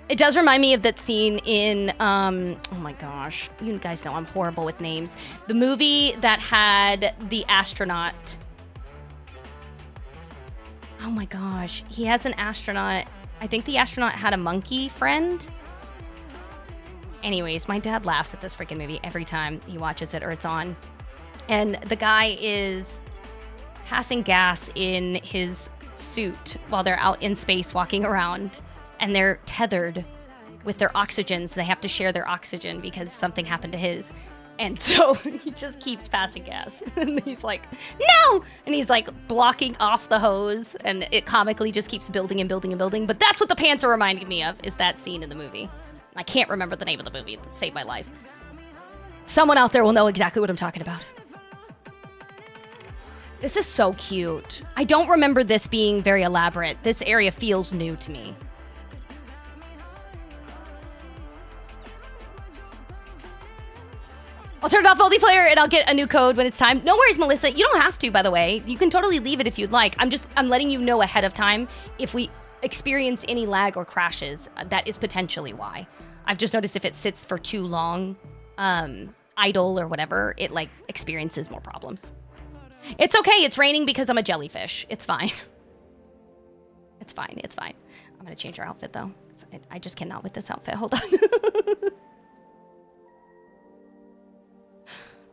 It does remind me of that scene in, oh my gosh. You guys know I'm horrible with names. The movie that had the astronaut. Oh my gosh. He has an astronaut. I think the astronaut had a monkey friend. Anyways, my dad laughs at this freaking movie every time he watches it or it's on. And the guy is passing gas in his suit while they're out in space walking around. And they're tethered with their oxygen, so they have to share their oxygen because something happened to his. And so he just keeps passing gas. And he's like, no! And he's like blocking off the hose, and it comically just keeps building and building and building. But that's what the pants are reminding me of, is that scene in the movie. I can't remember the name of the movie to save my life. Someone out there will know exactly what I'm talking about. This is so cute. I don't remember this being very elaborate. This area feels new to me. I'll turn it off multiplayer and I'll get a new code when it's time. No worries, Melissa. You don't have to, by the way. You can totally leave it if you'd like. I'm letting you know ahead of time if we experience any lag or crashes. That is potentially why. I've just noticed if it sits for too long, idle or whatever, it like experiences more problems. It's okay. It's raining because I'm a jellyfish. It's fine. It's fine. It's fine. I'm going to change our outfit though. I just cannot with this outfit. Hold on.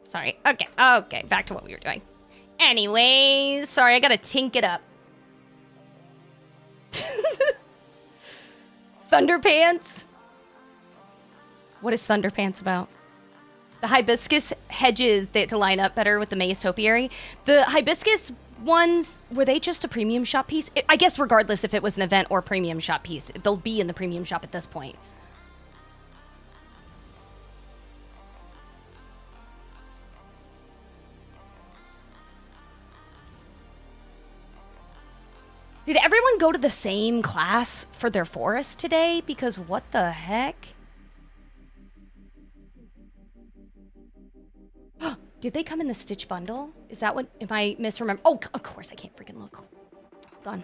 Sorry. Okay. Okay. Back to what we were doing. Anyways, sorry. I got to tink it up. Thunderpants? What is Thunderpants about? The hibiscus hedges to line up better with the May's topiary. The hibiscus ones, were they just a premium shop piece? I guess regardless if it was an event or premium shop piece, they'll be in the premium shop at this point. Did everyone go to the same class for their forest today? Because what the heck? Did they come in the Stitch bundle? Is that what, am I misremember? Oh, of course, I can't freaking look. Hold on.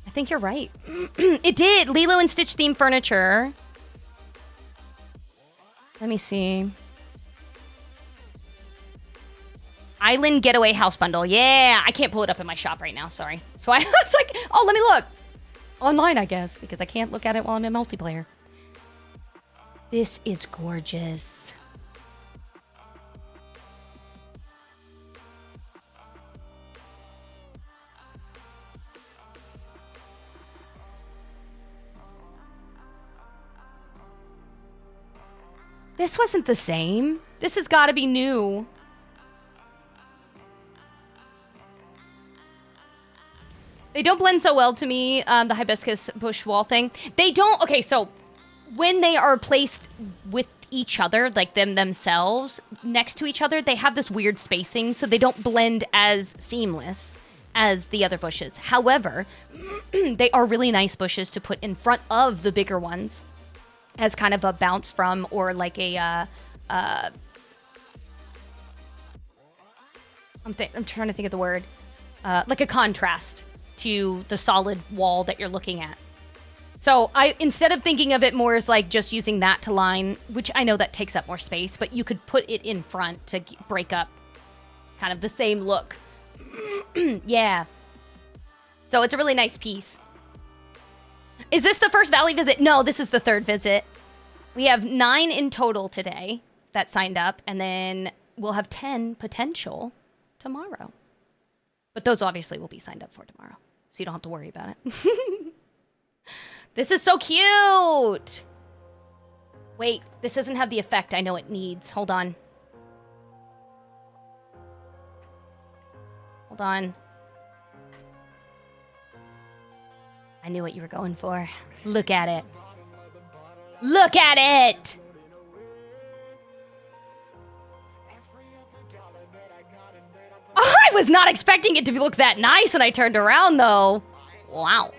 I think you're right. It did. Lilo and Stitch themed furniture. Let me see. Island Getaway House Bundle. Yeah, I can't pull it up in my shop right now. Sorry. So I was like, oh, let me look. Online, I guess, because I can't look at it while I'm in multiplayer. This is gorgeous. This wasn't the same. This has got to be new. They don't blend so well to me, the hibiscus bush wall thing. They don't, okay, so when they are placed with each other, like themselves, next to each other, they have this weird spacing, so they don't blend as seamless as the other bushes. However, they are really nice bushes to put in front of the bigger ones as kind of a bounce from, or like a, I'm trying to think of the word, like a contrast to the solid wall that you're looking at. So instead of thinking of it more as like just using that to line, which I know that takes up more space, but you could put it in front to break up kind of the same look. Yeah. So it's a really nice piece. Is this the first Valley visit? No, this is the third visit. We have 9 in total today that signed up, and then we'll have 10 potential tomorrow. But those obviously will be signed up for tomorrow, so you don't have to worry about it. This is so cute! Wait, this doesn't have the effect I know it needs. Hold on. Hold on. I knew what you were going for. Look at it. Look at it! Oh, I was not expecting it to look that nice when I turned around, though. Wow.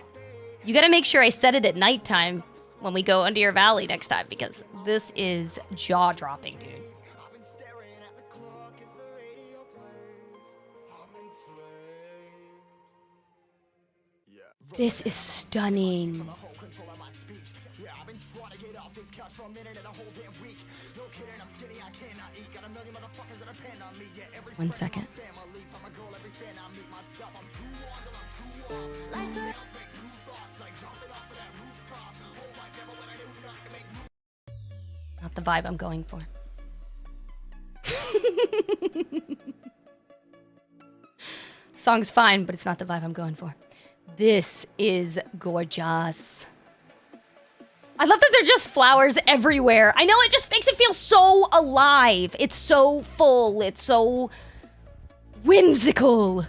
You gotta make sure I set it at nighttime when we go under your valley next time, because this is jaw-dropping, dude. This is stunning. One second. Not the vibe I'm going for. Song's fine, but it's not the vibe I'm going for. This is gorgeous. I love that they're just flowers everywhere. I know, it just makes it feel so alive. It's so full. It's so whimsical.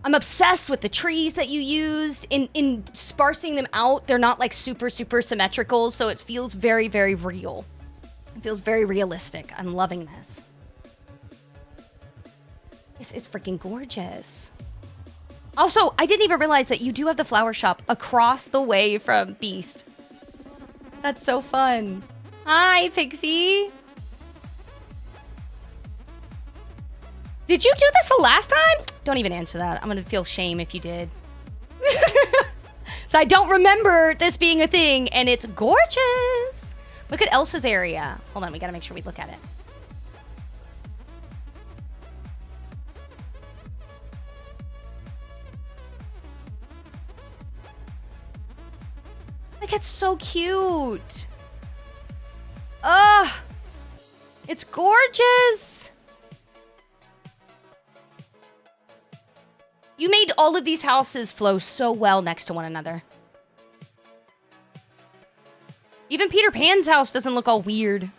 I'm obsessed with the trees that you used. In sparsing them out, they're not like super symmetrical, so it feels very, very real. It feels very realistic. I'm loving this. This is freaking gorgeous. Also, I didn't even realize that you do have the flower shop across the way from Beast. That's so fun. Hi, Pixie. Did you do this the last time? Don't even answer that. I'm gonna feel shame if you did. So I don't remember this being a thing, and it's gorgeous. Look at Elsa's area. Hold on, we gotta make sure we look at it. Like, it's so cute. Ugh. It's gorgeous. You made all of these houses flow so well next to one another. Even Peter Pan's house doesn't look all weird.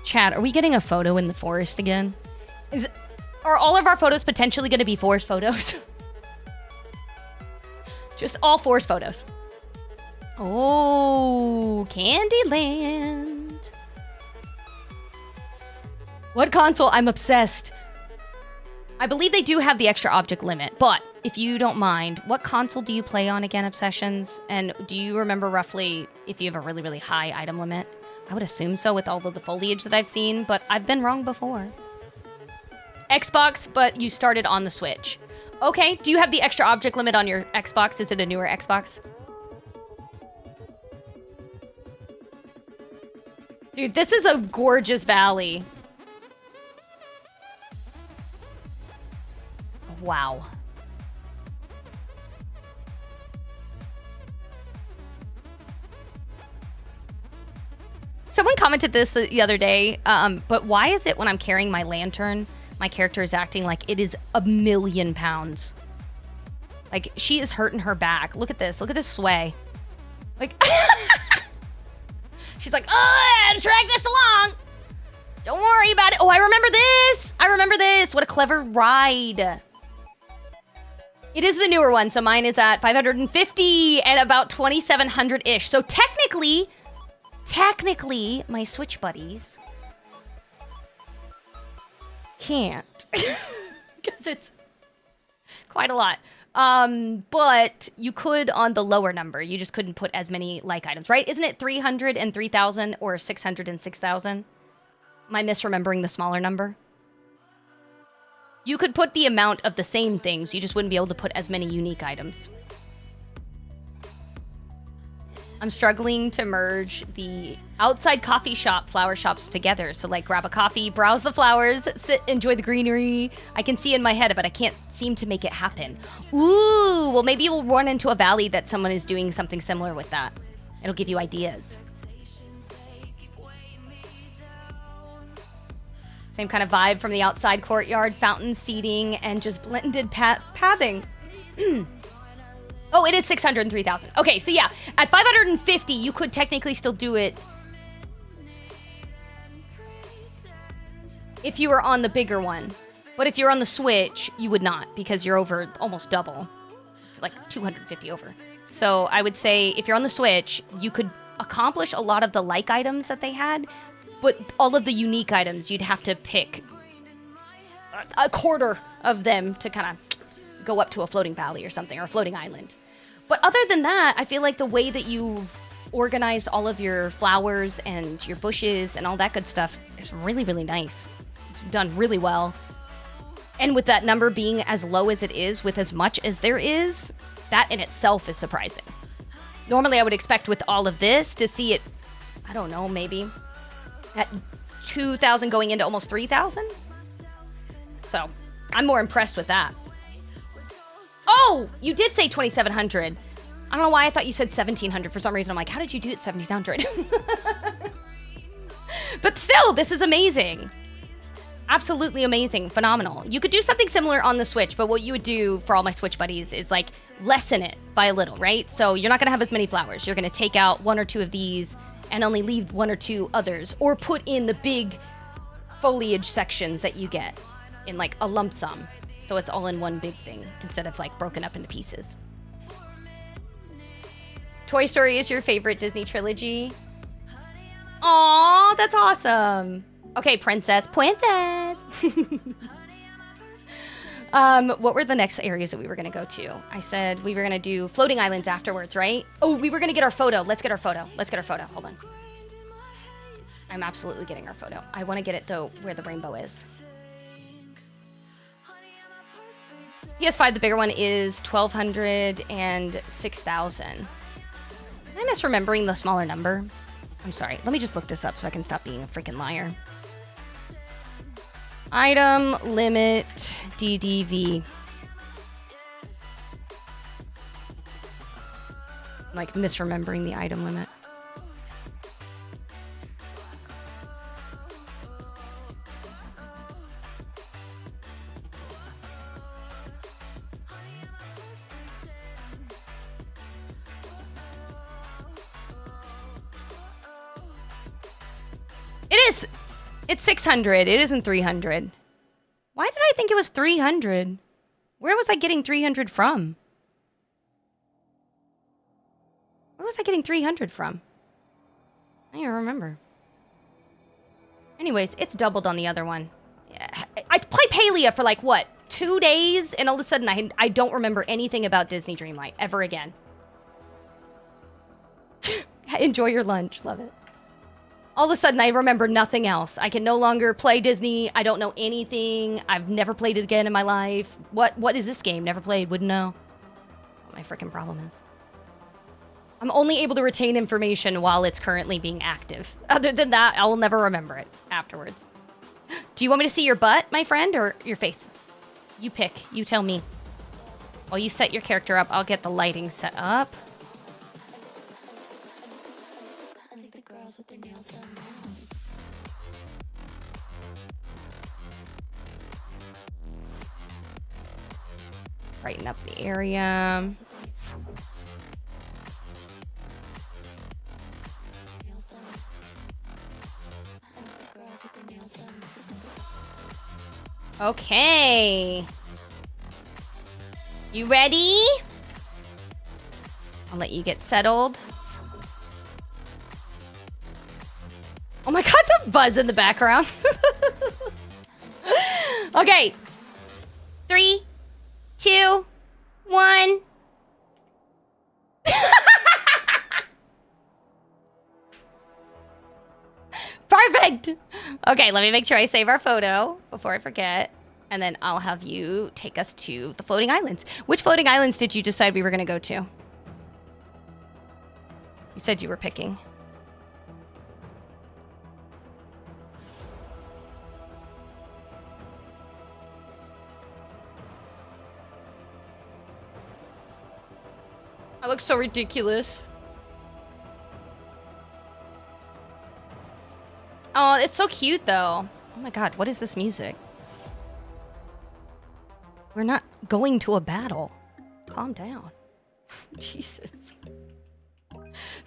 Chat, are we getting a photo in the forest again? Are all of our photos potentially going to be forest photos? Just all forest photos. Oh, Candyland. What console? I'm obsessed. I believe they do have the extra object limit, but if you don't mind, what console do you play on again, Obsessions? And do you remember roughly if you have a really, really high item limit? I would assume so with all of the foliage that I've seen, but I've been wrong before. Xbox, but you started on the Switch. Okay, do you have the extra object limit on your Xbox? Is it a newer Xbox? Dude, this is a gorgeous valley. Wow. Someone commented this the other day, but why is it when I'm carrying my lantern, my character is acting like it is 1,000,000 pounds? Like, she is hurting her back. Look at this. Look at this sway. Like, she's like, oh, I had to drag this along. Don't worry about it. Oh, I remember this. I remember this. What a clever ride. It is the newer one, so mine is at 550 and about 2,700-ish. So technically, my Switch buddies can't. Because it's quite a lot. But you could on the lower number. You just couldn't put as many like items, right? Isn't it 300 and 3,000 or 600 and 6,000? Am I misremembering the smaller number? You could put the amount of the same things. You just wouldn't be able to put as many unique items. I'm struggling to merge the outside coffee shop flower shops together. So like grab a coffee, browse the flowers, sit, enjoy the greenery. I can see in my head, but I can't seem to make it happen. Ooh, well maybe we'll run into a valley that someone is doing something similar with that. It'll give you ideas. Same kind of vibe from the outside courtyard, fountain seating, and just blended pathing. Oh, it is 600 and 3,000. Okay, so yeah, at 550, you could technically still do it if you were on the bigger one. But if you're on the Switch, you would not, because you're over almost double. It's like 250 over. So I would say if you're on the Switch, you could accomplish a lot of the like items that they had, but all of the unique items, you'd have to pick a quarter of them to kind of go up to a floating valley or something, or a floating island. But other than that, I feel like the way that you've organized all of your flowers and your bushes and all that good stuff is really, really nice. It's done really well. And with that number being as low as it is, with as much as there is, that in itself is surprising. Normally, I would expect with all of this to see it, I don't know, maybe at 2,000 going into almost 3,000. So I'm more impressed with that. Oh, you did say 2,700. I don't know why I thought you said 1,700 for some reason. I'm like, how did you do it 1,700? But still, this is amazing. Absolutely amazing. Phenomenal. You could do something similar on the Switch, but what you would do for all my Switch buddies is like lessen it by a little, right? So you're not going to have as many flowers. You're going to take out 1 or 2 of these and only leave 1 or 2 others, or put in the big foliage sections that you get in like a lump sum. So it's all in one big thing instead of like broken up into pieces. Toy Story is your favorite Disney trilogy? Aw, that's awesome. Okay, Princess. What were the next areas that we were going to go to? I said we were going to do floating islands afterwards, right? Oh, we were going to get our photo. Let's get our photo. Let's get our photo. Hold on. I'm absolutely getting our photo. I want to get it, though, where the rainbow is. PS5, the bigger one, is 1,200 and 6,000. Am I misremembering the smaller number? I'm sorry. Let me just look this up so I can stop being a freaking liar. Item limit DDV. I'm like misremembering the item limit. It is. It's 600. It isn't 300. Why did I think it was 300? Where was I getting 300 from? Where was I getting 300 from? I don't even remember. Anyways, it's doubled on the other one. Yeah, I played Palia for like, what, 2 days? And all of a sudden, I don't remember anything about Disney Dreamlight ever again. Enjoy your lunch. Love it. All of a sudden, I remember nothing else. I can no longer play Disney. I don't know anything. I've never played it again in my life. What is this game? Never played. Wouldn't know. What my freaking problem is. I'm only able to retain information while it's currently being active. Other than that, I will never remember it afterwards. Do you want me to see your butt, my friend, or your face? You pick. You tell me. While you set your character up, I'll get the lighting set up. With their nails done. Brighten up the area. Okay. You ready? I'll let you get settled. Oh my god, the buzz in the background. Okay. 3, 2, 1. Perfect. Okay, let me make sure I save our photo before I forget. And then I'll have you take us to the floating islands. Which floating islands did you decide we were going to go to? You said you were picking. I look so ridiculous. Oh, it's so cute, though. Oh my god, what is this music? We're not going to a battle. Calm down. Jesus.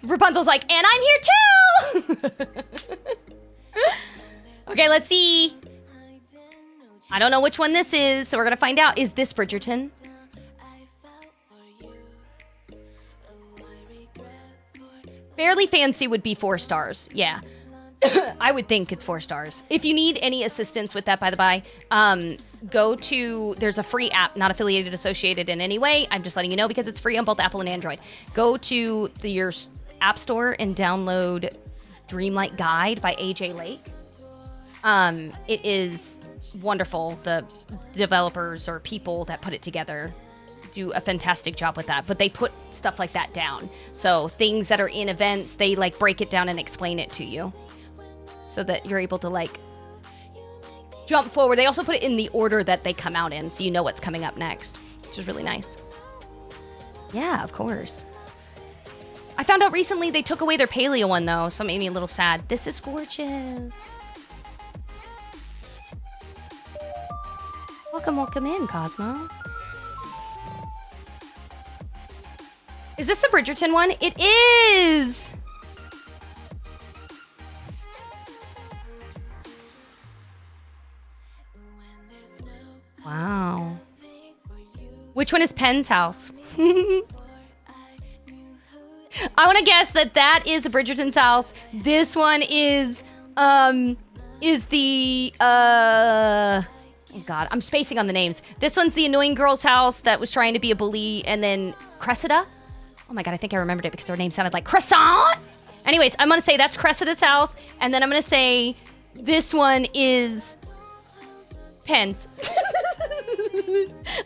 Rapunzel's like, and I'm here too! Okay, let's see. I don't know which one this is, so we're gonna find out. Is this Bridgerton? Fairly Fancy would be 4 stars. Yeah. I would think it's 4 stars. If you need any assistance with that, by the by, go to, there's a free app, not affiliated, associated in any way. I'm just letting you know because it's free on both Apple and Android. Go to your app store and download Dreamlight Guide by AJ Lake. It is wonderful. The developers or people that put it together do a fantastic job with that, but they put stuff like that down. So things that are in events, they like break it down and explain it to you so that you're able to like jump forward. They also put it in the order that they come out in, so you know what's coming up next, which is really nice. Yeah, of course. I found out recently they took away their paleo one though, so it made me a little sad. This is gorgeous. Welcome in, Cosmo. Is this the Bridgerton one? It is! Wow. Which one is Penn's house? I want to guess that is the Bridgerton's house. This one is the, oh God, I'm spacing on the names. This one's the annoying girl's house that was trying to be a bully, and then Cressida? Oh my God, I think I remembered it because her name sounded like croissant. Anyways, I'm going to say that's Cressida's house, and then I'm going to say this one is Penn's.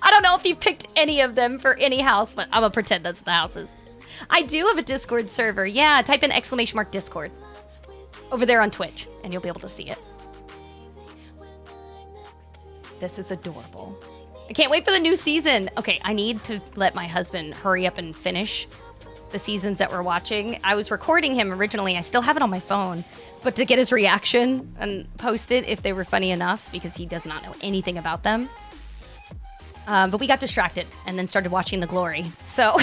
I don't know if you picked any of them for any house, but I'm going to pretend that's the houses. I do have a Discord server. Yeah, type in !Discord over there on Twitch, and you'll be able to see it. This is adorable. I can't wait for the new season. Okay, I need to let my husband hurry up and finish the seasons that we're watching. I was recording him originally. I still have it on my phone, but to get his reaction and post it if they were funny enough, because he does not know anything about them. But we got distracted and then started watching The Glory. So,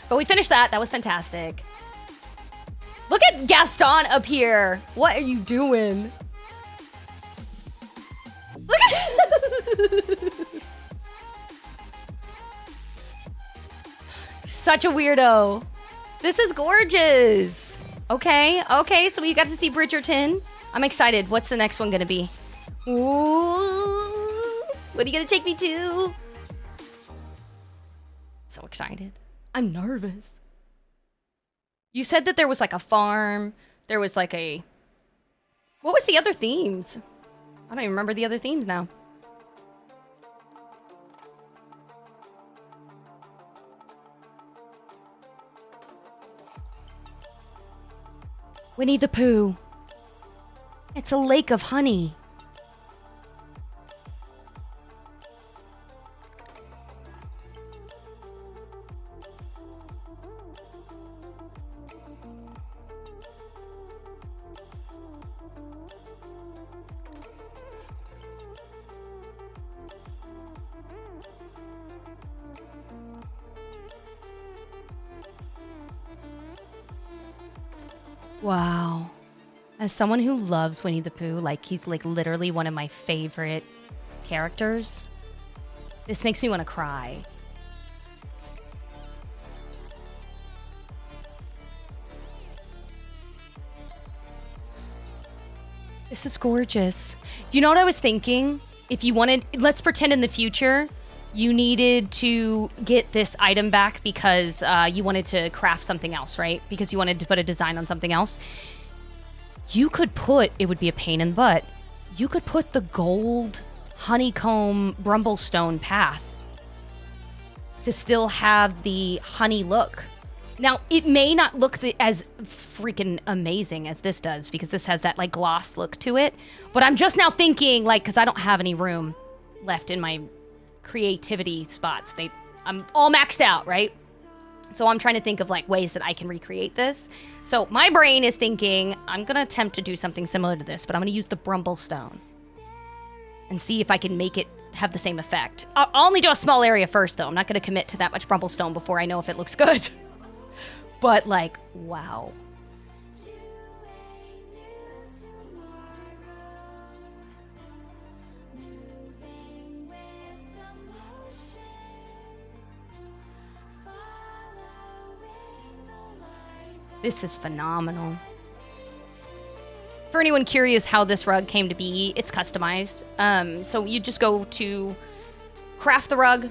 but we finished that. That was fantastic. Look at Gaston up here. What are you doing? Look at such a weirdo. This is gorgeous. Okay, so we got to see Bridgerton. I'm excited. What's the next one gonna be? Ooh, what are you gonna take me to? So excited. I'm nervous. You said that there was like a farm. There was like a... What was the other themes? I don't even remember the other themes now. Winnie the Pooh. It's a lake of honey. Wow. As someone who loves Winnie the Pooh, like he's like literally one of my favorite characters, this makes me want to cry. This is gorgeous. You know what I was thinking? If you wanted, let's pretend in the future you needed to get this item back because you wanted to craft something else, right? Because you wanted to put a design on something else. You could put, it would be a pain in the butt, you could put the gold honeycomb brumblestone path to still have the honey look. Now, it may not look as freaking amazing as this does because this has that like gloss look to it. But I'm just now thinking, like, because I don't have any room left in my creativity spots. I'm all maxed out, right? So I'm trying to think of like ways that I can recreate this. So my brain is thinking, I'm going to attempt to do something similar to this, but I'm going to use the brumblestone and see if I can make it have the same effect. I'll only do a small area first, though. I'm not going to commit to that much brumblestone before I know if it looks good. But like, wow. This is phenomenal. For anyone curious how this rug came to be, it's customized. So you just go to craft the rug,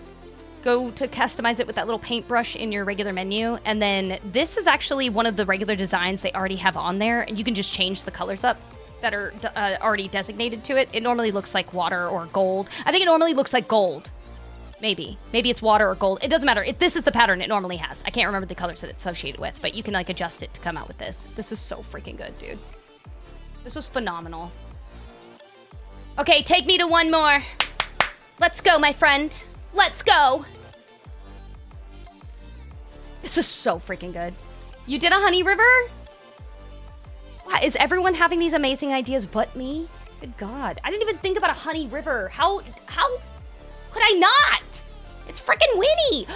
go to customize it with that little paintbrush in your regular menu, and then this is actually one of the regular designs they already have on there, and you can just change the colors up that are already designated to it. It normally looks like water or gold. I think it normally looks like gold. Maybe it's water or gold. It doesn't matter. This is the pattern it normally has. I can't remember the colors that it's associated with, but you can like adjust it to come out with this. This is so freaking good, dude. This was phenomenal. Okay, take me to one more. Let's go, my friend. Let's go. This is so freaking good. You did a honey river? Why is everyone having these amazing ideas but me? Good God. I didn't even think about a honey river. How could I not? It's freaking Winnie.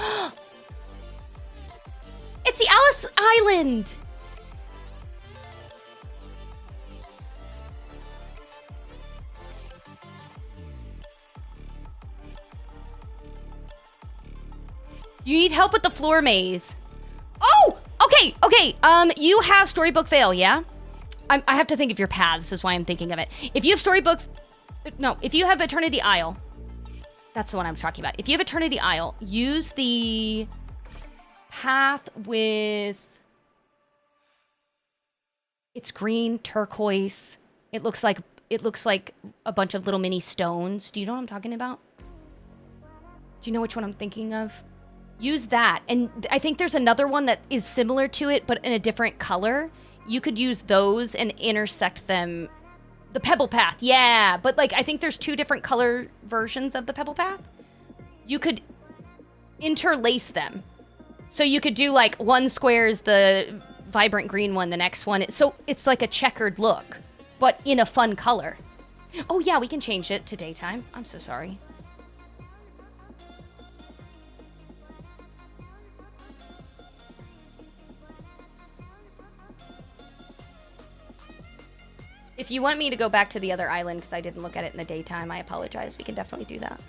It's the Alice Island. You need help with the floor maze. Oh, okay. You have Storybook Vale, yeah? I have to think of your paths is why I'm thinking of it. If you have if you have Eternity Isle, that's the one I'm talking about. If you have Eternity Isle, use the path with, it's green, turquoise. It looks like a bunch of little mini stones. Do you know what I'm talking about? Do you know which one I'm thinking of? Use that. And I think there's another one that is similar to it, but in a different color. You could use those and intersect them. The Pebble Path, yeah. But like, I think there's two different color versions of the Pebble Path. You could interlace them. So you could do like one square is the vibrant green one, the next one. So it's like a checkered look, but in a fun color. Oh yeah, we can change it to daytime. I'm so sorry. If you want me to go back to the other island because I didn't look at it in the daytime, I apologize. We can definitely do that.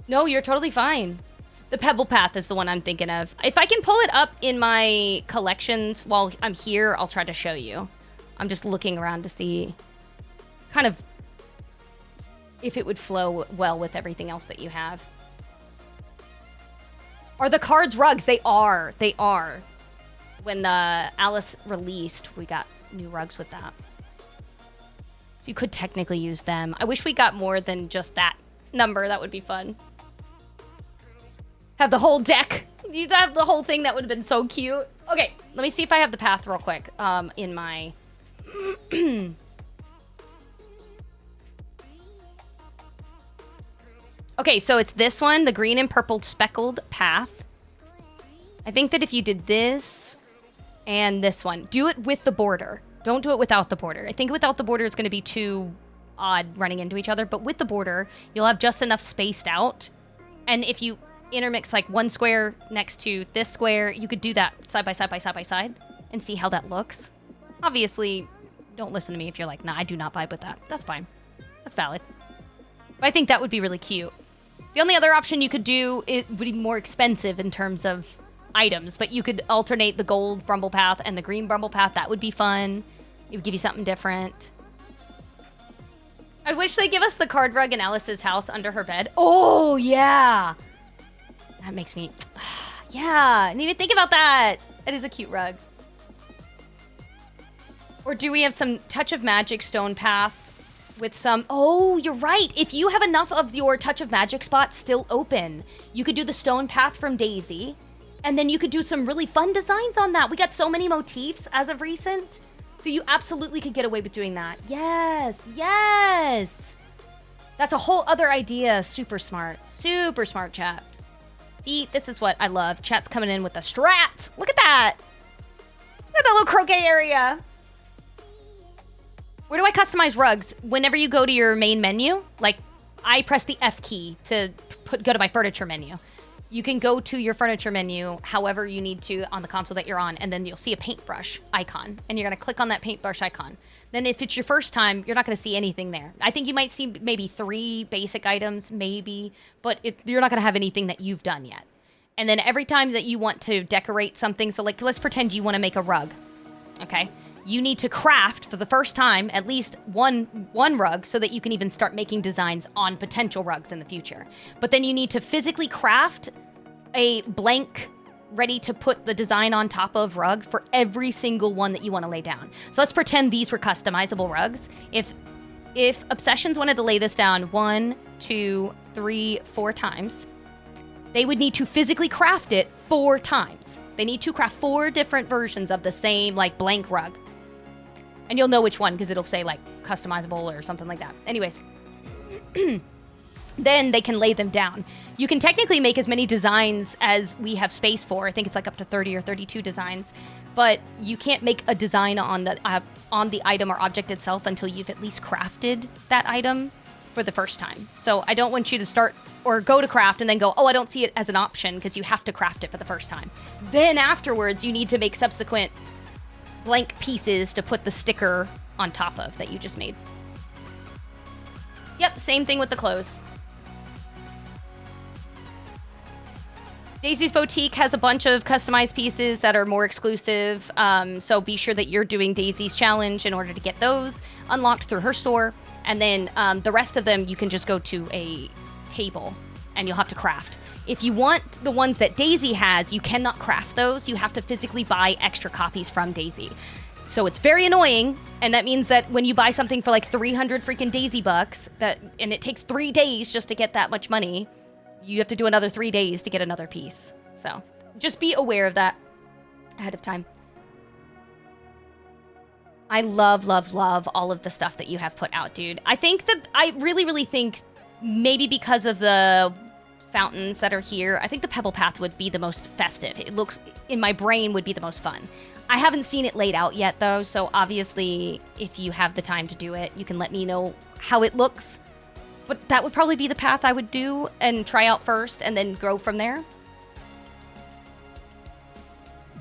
No, you're totally fine. The Pebble Path is the one I'm thinking of. If I can pull it up in my collections while I'm here, I'll try to show you. I'm just looking around to see kind of if it would flow well with everything else that you have. Are the cards rugs? They are. They are. When Alice released, we got new rugs with that. So you could technically use them. I wish we got more than just that number. That would be fun. Have the whole deck. You'd have the whole thing. That would have been so cute. Okay, let me see if I have the path real quick in my... Okay, so it's this one, the green and purple speckled path. I think that if you did this and this one, do it with the border. Don't do it without the border. I think without the border, it's going to be too odd running into each other. But with the border, you'll have just enough spaced out. And if you intermix like one square next to this square, you could do that side by side by side by side and see how that looks. Obviously, don't listen to me if you're like, nah, I do not vibe with that. That's fine. That's valid. But I think that would be really cute. The only other option you could do, it would be more expensive in terms of items, but you could alternate the gold Brumble Path and the green Brumble Path. That would be fun. It would give you something different. I wish they give us the card rug in Alice's house under her bed. Oh, yeah. That makes me... Yeah, I need to think about that. That is a cute rug. Or do we have some Touch of Magic stone path? With some... Oh, you're right. If you have enough of your Touch of Magic spots still open, you could do the stone path from Daisy, and then you could do some really fun designs on that. We got so many motifs as of recent, so you absolutely could get away with doing that. Yes, yes. That's a whole other idea. Super smart, chat. See, this is what I love. Chat's coming in with the strats. Look at that. Look at that little croquet area. Where do I customize rugs? Whenever you go to your main menu, like I press the F key to go to my furniture menu. You can go to your furniture menu however you need to on the console that you're on, and then you'll see a paintbrush icon, and you're gonna click on that paintbrush icon. Then if it's your first time, you're not going to see anything there. I think you might see maybe 3 basic items, maybe, but you're not going to have anything that you've done yet. And then every time that you want to decorate something, so like let's pretend you want to make a rug, okay? You need to craft for the first time at least one rug so that you can even start making designs on potential rugs in the future. But then you need to physically craft a blank, ready to put the design on top of rug for every single one that you want to lay down. So let's pretend these were customizable rugs. If Obsessions wanted to lay this down 1, 2, 3, 4 times, they would need to physically craft it 4 times. They need to craft 4 different versions of the same like blank rug. And you'll know which one because it'll say like customizable or something like that. Anyways, then they can lay them down. You can technically make as many designs as we have space for. I think it's like up to 30 or 32 designs, but you can't make a design on the item or object itself until you've at least crafted that item for the first time. So I don't want you to start or go to craft and then go, oh, I don't see it as an option, because you have to craft it for the first time. Then afterwards, you need to make subsequent blank pieces to put the sticker on top of that you just made. Yep, same thing with the clothes. Daisy's Boutique has a bunch of customized pieces that are more exclusive, so be sure that you're doing Daisy's challenge in order to get those unlocked through her store. And then the rest of them, you can just go to a table and you'll have to craft. If you want the ones that Daisy has, you cannot craft those. You have to physically buy extra copies from Daisy. So it's very annoying, and that means that when you buy something for like 300 freaking Daisy bucks, and it takes 3 days just to get that much money, you have to do another 3 days to get another piece. So just be aware of that ahead of time. I love, love, love all of the stuff that you have put out, dude. I really, really think maybe because of the fountains that are here, I think the Pebble Path would be the most festive. It looks, in my brain, would be the most fun. I haven't seen it laid out yet, though, so obviously, if you have the time to do it, you can let me know how it looks. But that would probably be the path I would do and try out first, and then grow from there.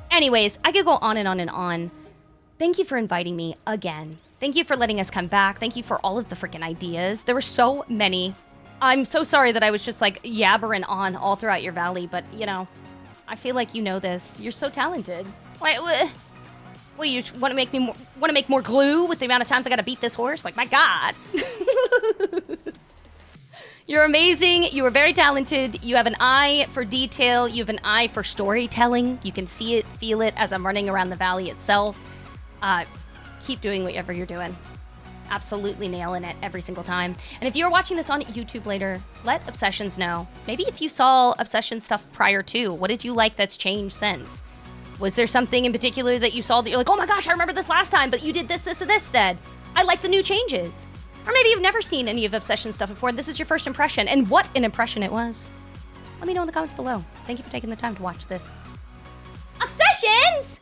Anyways, I could go on and on and on. Thank you for inviting me again. Thank you for letting us come back. Thank you for all of the freaking ideas. There were so many. I'm so sorry that I was just like yabbering on all throughout your valley, but you know, I feel like you know this. You're so talented. Wait, what do you want to make more glue with the amount of times I got to beat this horse? Like, my God. You're amazing. You are very talented. You have an eye for detail. You have an eye for storytelling. You can see it, feel it as I'm running around the valley itself. Keep doing whatever you're doing. Absolutely nailing it every single time. And if you're watching this on YouTube later, let Obsessions know. Maybe if you saw Obsession stuff prior to, what did you like that's changed since? Was there something in particular that you saw that you're like, oh my gosh, I remember this last time, but you did this, this, and this instead. I like the new changes. Or maybe you've never seen any of Obsession stuff before, and this is your first impression, and what an impression it was. Let me know in the comments below. Thank you for taking the time to watch this. Obsessions!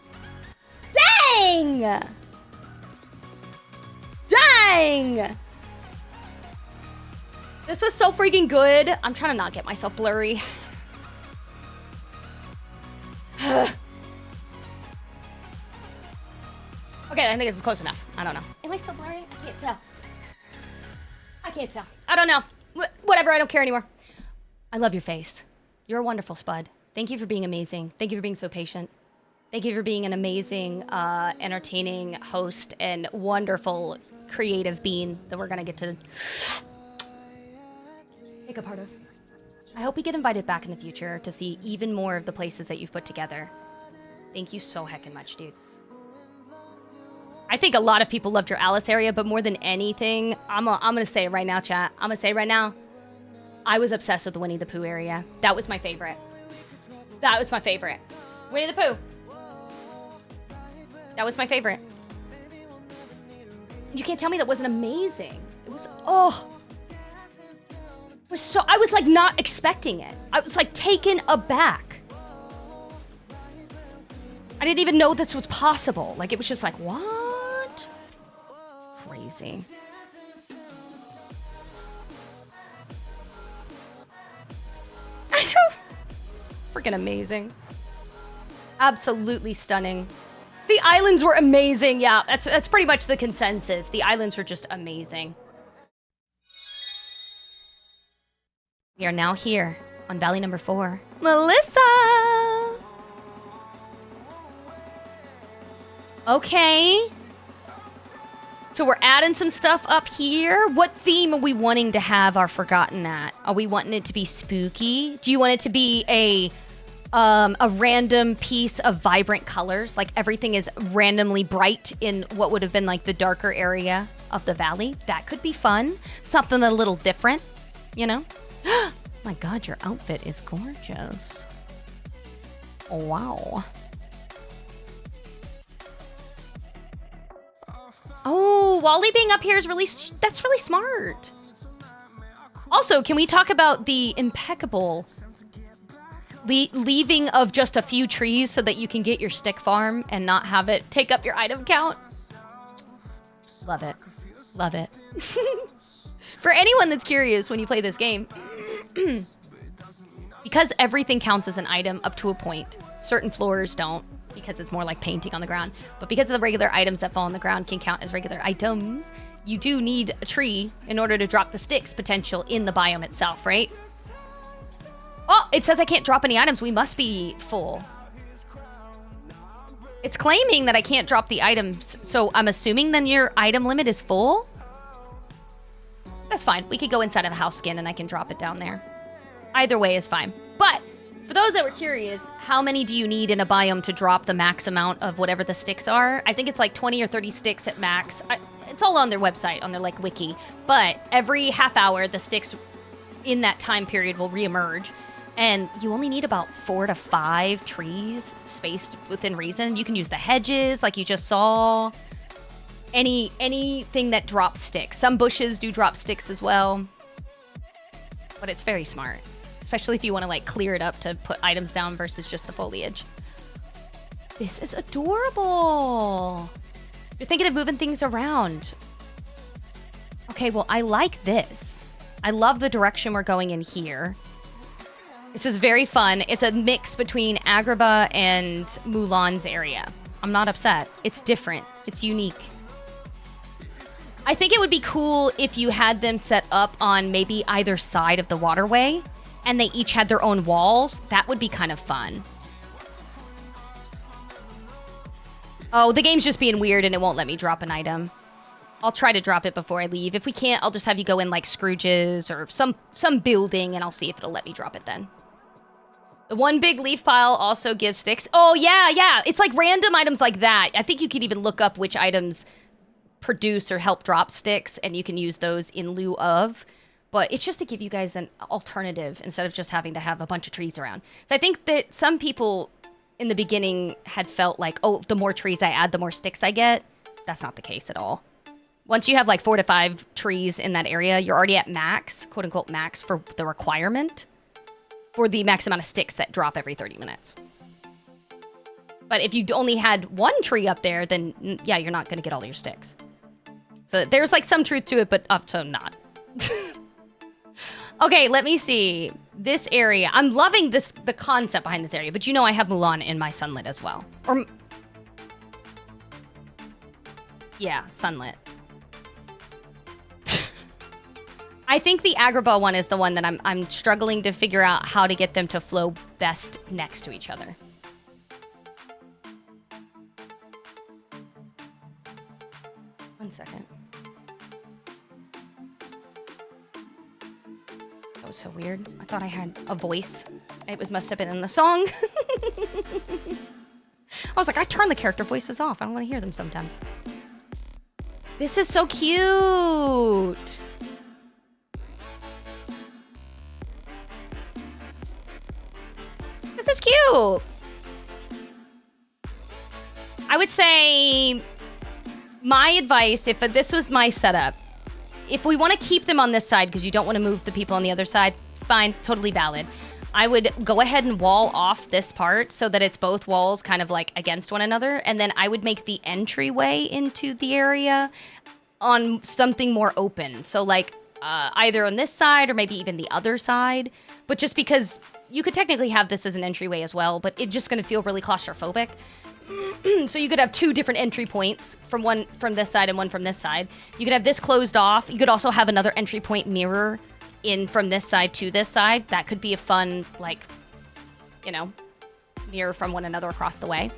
Dang! Dang! This was so freaking good. I'm trying to not get myself blurry. Okay, I think it's close enough. I don't know. Am I still blurry? I can't tell. I can't tell. I don't know. Whatever, I don't care anymore. I love your face. You're a wonderful spud. Thank you for being amazing. Thank you for being so patient. Thank you for being an amazing, entertaining host and wonderful creative being that we're gonna get to take a part of. I hope we get invited back in the future to see even more of the places that you've put together. Thank you so heckin' much, dude. I think a lot of people loved your Alice area, but more than anything, I'm gonna say it right now, chat. I'm gonna say it right now. I was obsessed with the Winnie the Pooh area. That was my favorite. That was my favorite. Winnie the Pooh. That was my favorite. You can't tell me that wasn't amazing. It was, oh. It was so, I was like not expecting it. I was like taken aback. I didn't even know this was possible. Like, it was just like, what? Crazy. Freaking amazing. Absolutely stunning. The islands were amazing. Yeah, that's pretty much the consensus. The islands were just amazing. We are now here on Valley number 4. Melissa! Okay. So we're adding some stuff up here. What theme are we wanting to have our Forgotten at? Are we wanting it to be spooky? Do you want it to be a random piece of vibrant colors? Like everything is randomly bright in what would have been like the darker area of the valley? That could be fun. Something a little different, you know? My God, your outfit is gorgeous. Oh, wow. Oh, Wally being up here is that's really smart. Also, can we talk about the impeccable leaving of just a few trees so that you can get your stick farm and not have it take up your item count? Love it. Love it. For anyone that's curious when you play this game, because everything counts as an item up to a point, certain floors don't, because it's more like painting on the ground. But because of the regular items that fall on the ground can count as regular items, you do need a tree in order to drop the sticks potential in the biome itself, right? Oh, it says I can't drop any items. We must be full. It's claiming that I can't drop the items, so I'm assuming then your item limit is full? That's fine. We could go inside of a house skin and I can drop it down there. Either way is fine. But for those that were curious, how many do you need in a biome to drop the max amount of whatever the sticks are? I think it's like 20 or 30 sticks at max. It's all on their website, on their like wiki. But every half hour, the sticks in that time period will reemerge. And you only need about 4 to 5 trees spaced within reason. You can use the hedges like you just saw. Anything that drops sticks. Some bushes do drop sticks as well. But it's very smart. Especially if you want to like clear it up to put items down versus just the foliage. This is adorable. You're thinking of moving things around. Okay, well, I like this. I love the direction we're going in here. This is very fun. It's a mix between Agrabah and Mulan's area. I'm not upset. It's different. It's unique. I think it would be cool if you had them set up on maybe either side of the waterway and they each had their own walls. That would be kind of fun. Oh, the game's just being weird and it won't let me drop an item. I'll try to drop it before I leave. If we can't, I'll just have you go in like Scrooge's or some building and I'll see if it'll let me drop it then. The one big leaf pile also gives sticks. Oh, yeah. It's like random items like that. I think you could even look up which items produce or help drop sticks, and you can use those in lieu of. But it's just to give you guys an alternative instead of just having to have a bunch of trees around. So I think that some people in the beginning had felt like, oh, the more trees I add, the more sticks I get. That's not the case at all. Once you have like 4 to 5 trees in that area, you're already at max, quote unquote max, for the requirement for the max amount of sticks that drop every 30 minutes. But if you only had 1 tree up there, then yeah, you're not going to get all your sticks. So there's like some truth to it, but up to not. Okay, let me see. This area. I'm loving the concept behind this area, but you know I have Mulan in my sunlit as well. Or yeah, sunlit. I think the Agrabah one is the one that I'm struggling to figure out how to get them to flow best next to each other. One second. That was so weird. I thought I had a voice. It must have been in the song. I was like, I turn the character voices off. I don't want to hear them sometimes. This is so cute. This is cute. I would say my advice, if this was my setup, if we want to keep them on this side because you don't want to move the people on the other side, fine, totally valid. I would go ahead and wall off this part so that it's both walls kind of like against one another. And then I would make the entryway into the area on something more open. So like either on this side or maybe even the other side. But just because you could technically have this as an entryway as well, but it's just gonna feel really claustrophobic. So you could have 2 different entry points, one from this side and one from this side. You could have this closed off. You could also have another entry point mirror in from this side to this side. That could be a fun, like, you know, mirror from one another across the way.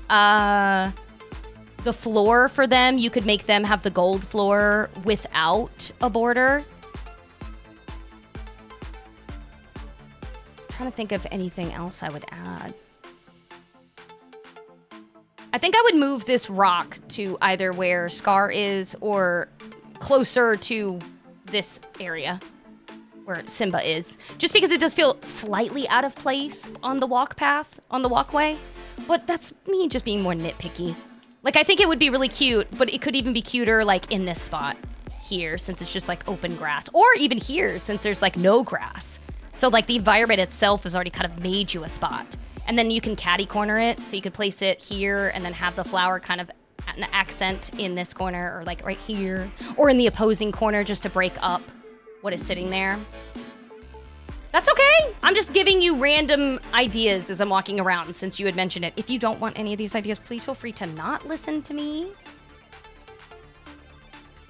The floor for them, you could make them have the gold floor without a border. I'm trying to think of anything else I would add. I think I would move this rock to either where Scar is or closer to this area where Simba is. Just because it does feel slightly out of place on the walk path, on the walkway. But that's me just being more nitpicky. Like, I think it would be really cute, but it could even be cuter, like, in this spot here, since it's just, like, open grass. Or even here, since there's, like, no grass. So, like, the environment itself has already kind of made you a spot. And then you can catty corner it, so you could place it here and then have the flower kind of an accent in this corner or like right here or in the opposing corner just to break up what is sitting there. That's okay. I'm just giving you random ideas as I'm walking around since you had mentioned it. If you don't want any of these ideas, please feel free to not listen to me.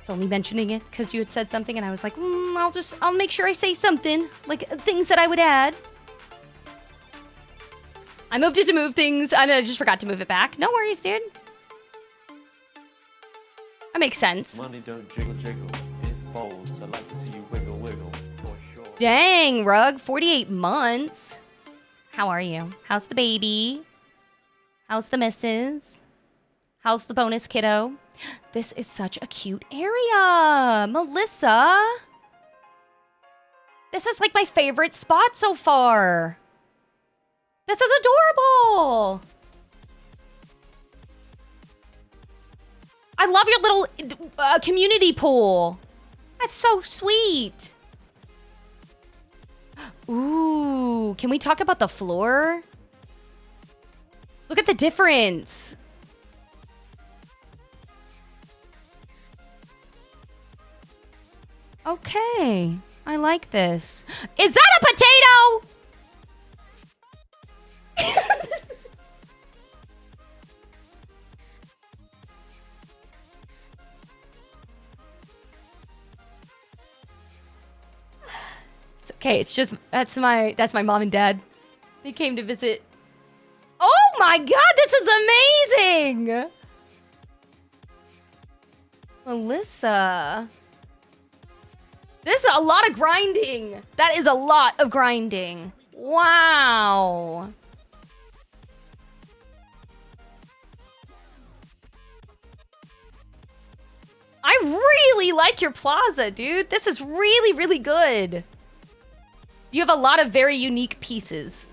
It's only mentioning it because you had said something and I was like, I'll make sure I say something, like things that I would add. I moved it to move things. I just forgot to move it back. No worries, dude. That makes sense. Money don't jiggle jiggle. It falls. I like to see you wiggle wiggle. For sure. Dang, Rug. 48 months. How are you? How's the baby? How's the missus? How's the bonus kiddo? This is such a cute area. Melissa. This is like my favorite spot so far. This is adorable! I love your little community pool. That's so sweet. Ooh, can we talk about the floor? Look at the difference. Okay, I like this. Is that a potato? It's okay. It's just that's my mom and dad. They came to visit. Oh my god, this is amazing. Melissa. This is a lot of grinding. That is a lot of grinding. Wow. I really like your plaza, dude. This is really, really good. You have a lot of very unique pieces.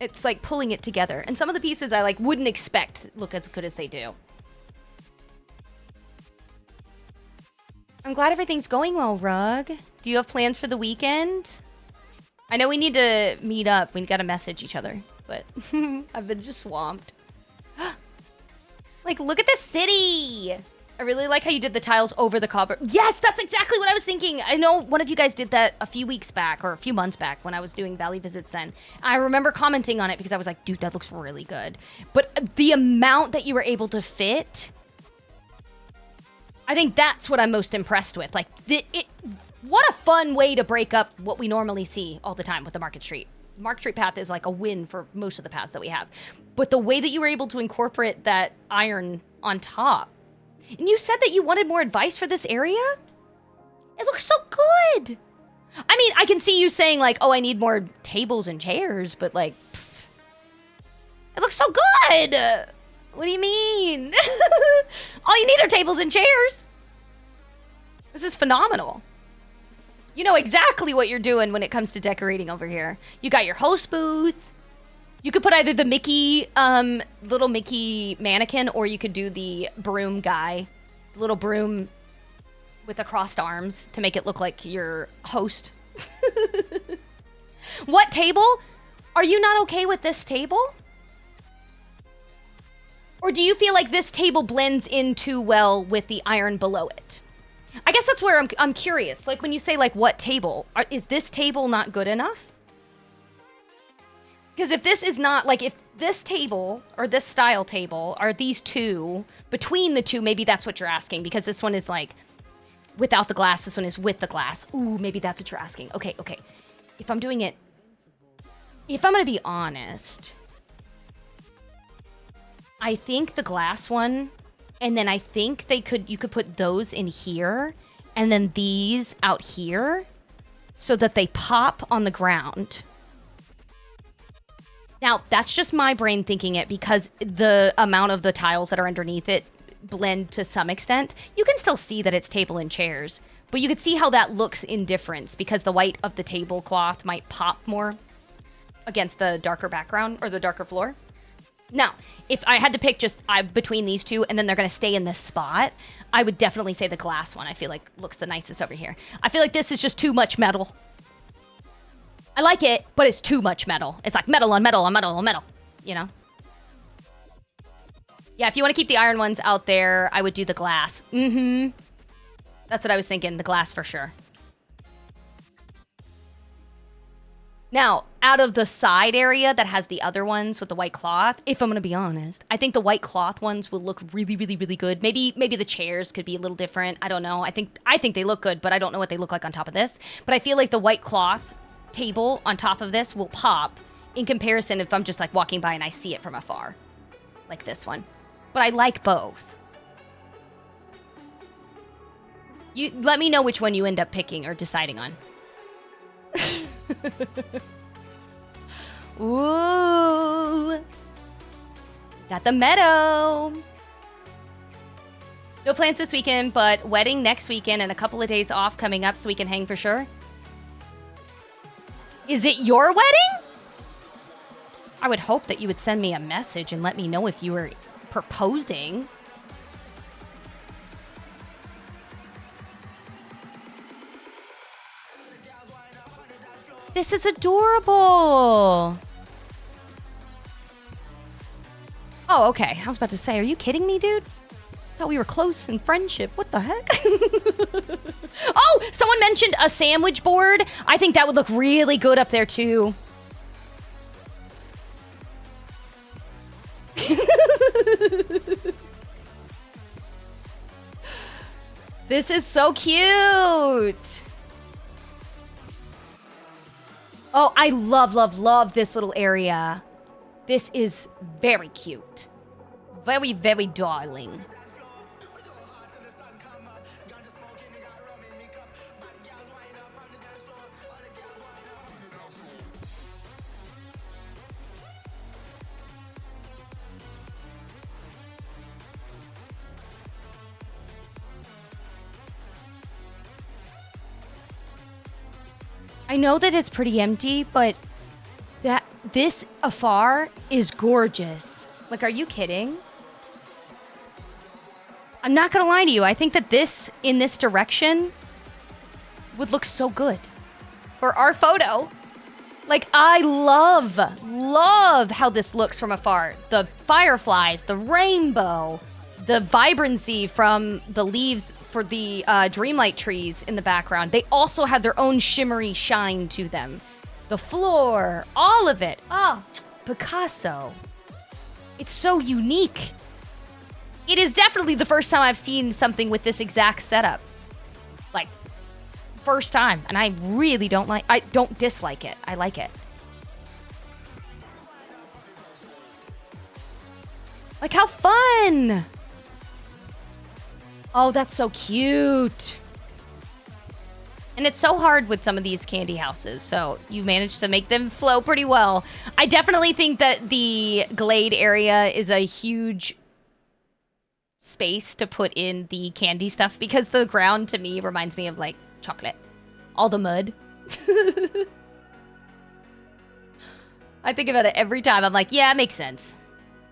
It's like pulling it together. And some of the pieces I like wouldn't expect look as good as they do. I'm glad everything's going well, Rug. Do you have plans for the weekend? I know we need to meet up. We gotta message each other, but I've been just swamped. Like, look at the city. I really like how you did the tiles over the cobble. Yes, that's exactly what I was thinking. I know one of you guys did that a few weeks back or a few months back when I was doing Valley visits then. I remember commenting on it because I was like, dude, that looks really good. But the amount that you were able to fit, I think that's what I'm most impressed with. Like, what a fun way to break up what we normally see all the time with the Market Street. Market Street path is like a win for most of the paths that we have. But the way that you were able to incorporate that iron on top. And you said that you wanted more advice for this area? It looks so good. I mean, I can see you saying like, oh, I need more tables and chairs, but like, pfft. It looks so good. What do you mean? All you need are tables and chairs. This is phenomenal. You know exactly what you're doing when it comes to decorating over here. You got your host booth. You could put either the Mickey, little Mickey mannequin, or you could do the broom guy. The little broom with the crossed arms to make it look like your host. What table? Are you not okay with this table? Or do you feel like this table blends in too well with the iron below it? I guess that's where I'm curious. Like when you say like what table, is this table not good enough? Because if this is not, like, if this table, or this style table, are these two, between the two, maybe that's what you're asking. Because this one is, like, without the glass, this one is with the glass. Ooh, maybe that's what you're asking. Okay, okay. If I'm doing it... If I'm gonna be honest... I think the glass one, and then I think you could put those in here, and then these out here, so that they pop on the ground. Now, that's just my brain thinking it, because the amount of the tiles that are underneath it blend to some extent. You can still see that it's table and chairs, but you could see how that looks in difference, because the white of the tablecloth might pop more against the darker background, or the darker floor. Now, if I had to pick just between these two, and then they're going to stay in this spot, I would definitely say the glass one, I feel like, looks the nicest over here. I feel like this is just too much metal. I like it, but it's too much metal. It's like metal on metal on metal on metal, you know? Yeah, if you want to keep the iron ones out there, I would do the glass. Mm-hmm. That's what I was thinking, the glass for sure. Now, out of the side area that has the other ones with the white cloth, if I'm going to be honest, I think the white cloth ones will look really, really, really good. Maybe the chairs could be a little different. I don't know. I think they look good, but I don't know what they look like on top of this. But I feel like the white cloth table on top of this will pop in comparison if I'm just like walking by and I see it from afar. Like this one. But I like both. You let me know which one you end up picking or deciding on. Ooh. Got the meadow. No plans this weekend, but wedding next weekend and a couple of days off coming up so we can hang for sure. Is it your wedding? I would hope that you would send me a message and let me know if you were proposing. This is adorable. Oh, okay. I was about to say, are you kidding me, dude? Thought we were close in friendship. What the heck? Oh, someone mentioned a sandwich board. I think that would look really good up there, too. This is so cute. Oh, I love, love, love this little area. This is very cute. Very, very darling. I know that it's pretty empty, but this afar is gorgeous. Like, are you kidding? I'm not gonna lie to you. I think that this, in this direction, would look so good for our photo. Like, I love how this looks from afar. The fireflies, the rainbow, the vibrancy from the leaves for the dreamlight trees in the background. They also have their own shimmery shine to them. The floor, all of it. Oh, Picasso. It's so unique. It is definitely the first time I've seen something with this exact setup. Like, first time. And I really don't dislike it. I like it. Like, how fun! Oh, that's so cute. And it's so hard with some of these candy houses, so you managed to make them flow pretty well. I definitely think that the glade area is a huge space to put in the candy stuff because the ground, to me, reminds me of, like, chocolate. All the mud. I think about it every time. I'm like, yeah, it makes sense.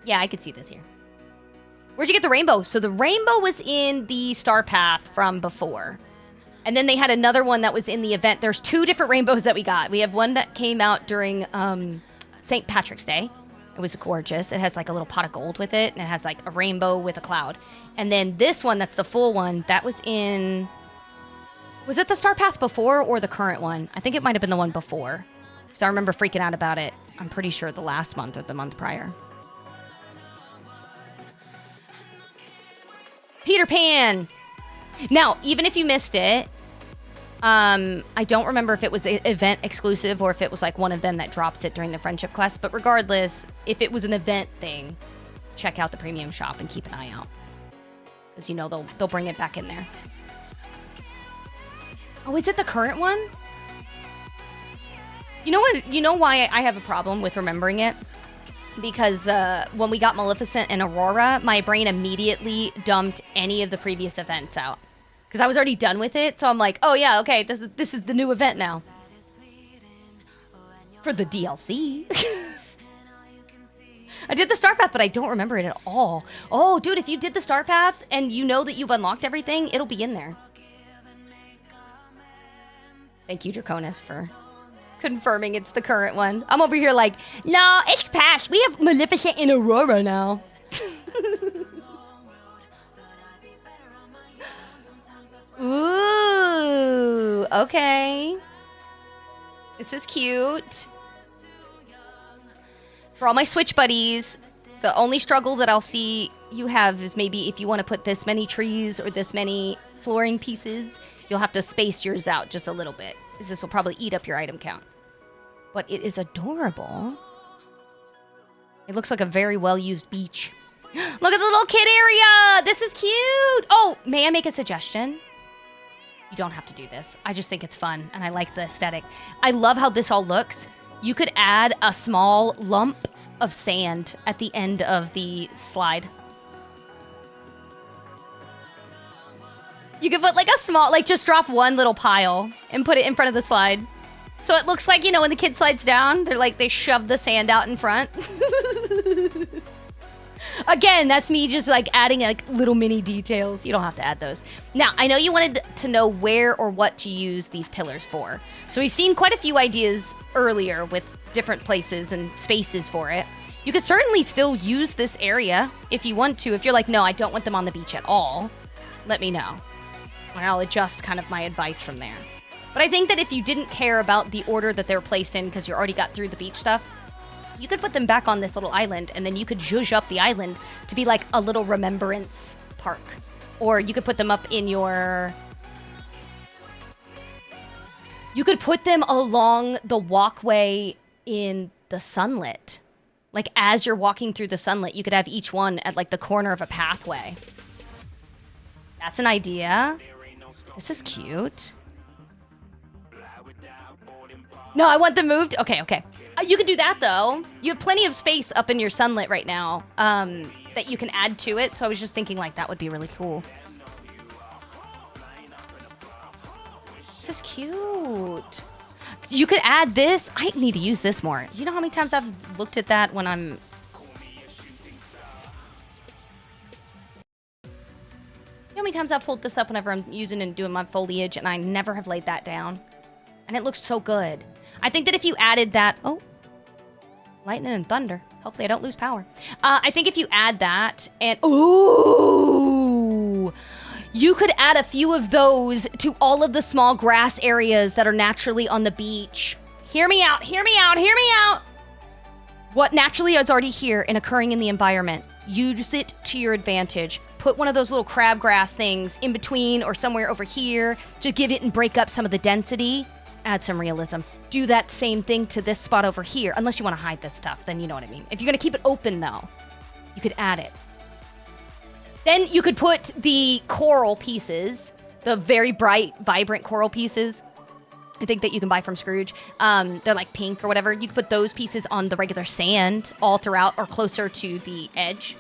Yeah, I could see this here. Where'd you get the rainbow? So the rainbow was in the star path from before. And then they had another one that was in the event. There's two different rainbows that we got. We have one that came out during St. Patrick's Day. It was gorgeous. It has like a little pot of gold with it. And it has like a rainbow with a cloud. And then this one, that's the full one, that was in... Was it the star path before or the current one? I think it might have been the one before. So I remember freaking out about it. I'm pretty sure the last month or the month prior. Peter Pan! Now, even if you missed it, I don't remember if it was event exclusive or if it was like one of them that drops it during the friendship quest, but regardless, if it was an event thing, check out the premium shop and keep an eye out. Because, you know, they'll bring it back in there. Oh, is it the current one? You know what? You know why I have a problem with remembering it? Because when we got Maleficent and Aurora, my brain immediately dumped any of the previous events out. Because I was already done with it, so I'm like, oh yeah, okay, this is the new event now. For the DLC. I did the Star Path, but I don't remember it at all. Oh, dude, if you did the Star Path and you know that you've unlocked everything, it'll be in there. Thank you, Draconis, for confirming it's the current one. I'm over here like, no, it's past. We have Maleficent and Aurora now. Ooh, okay. This is cute. For all my Switch buddies, the only struggle that I'll see you have is maybe if you want to put this many trees or this many flooring pieces, you'll have to space yours out just a little bit, because this will probably eat up your item count. But it is adorable. It looks like a very well-used beach. Look at the little kid area! This is cute! Oh, may I make a suggestion? You don't have to do this. I just think it's fun, and I like the aesthetic. I love how this all looks. You could add a small lump of sand at the end of the slide. You could put like a small, like just drop one little pile and put it in front of the slide. So it looks like, you know, when the kid slides down, they're like, they shove the sand out in front. Again, that's me just like adding like little mini details. You don't have to add those. Now, I know you wanted to know where or what to use these pillars for. So we've seen quite a few ideas earlier with different places and spaces for it. You could certainly still use this area if you want to. If you're like, no, I don't want them on the beach at all, let me know. And I'll adjust kind of my advice from there. But I think that if you didn't care about the order that they're placed in because you already got through the beach stuff, you could put them back on this little island, and then you could zhuzh up the island to be like a little remembrance park. Or you could put them up in your... You could put them along the walkway in the sunlit. Like, as you're walking through the sunlit, you could have each one at, like, the corner of a pathway. That's an idea. This is cute. No, I want them moved? Okay, okay. You could do that, though. You have plenty of space up in your sunlit right now that you can add to it, so I was just thinking, like, that would be really cool. This is cute. You could add this. I need to use this more. You know how many times I've looked at that when I'm... You know how many times I've pulled this up whenever I'm using and doing my foliage, and I never have laid that down? And it looks so good. I think that if you added that... Oh. Lightning and thunder. Hopefully I don't lose power. I think if you add that and... Ooh! You could add a few of those to all of the small grass areas that are naturally on the beach. Hear me out, hear me out, hear me out! What naturally is already here and occurring in the environment, use it to your advantage. Put one of those little crabgrass things in between or somewhere over here to give it and break up some of the density. Add some realism. Do that same thing to this spot over here, unless you want to hide this stuff, then you know what I mean. If you're going to keep it open, though, you could add it. Then you could put the coral pieces, the very bright, vibrant coral pieces, I think that you can buy from Scrooge. They're like pink or whatever. You could put those pieces on the regular sand all throughout or closer to the edge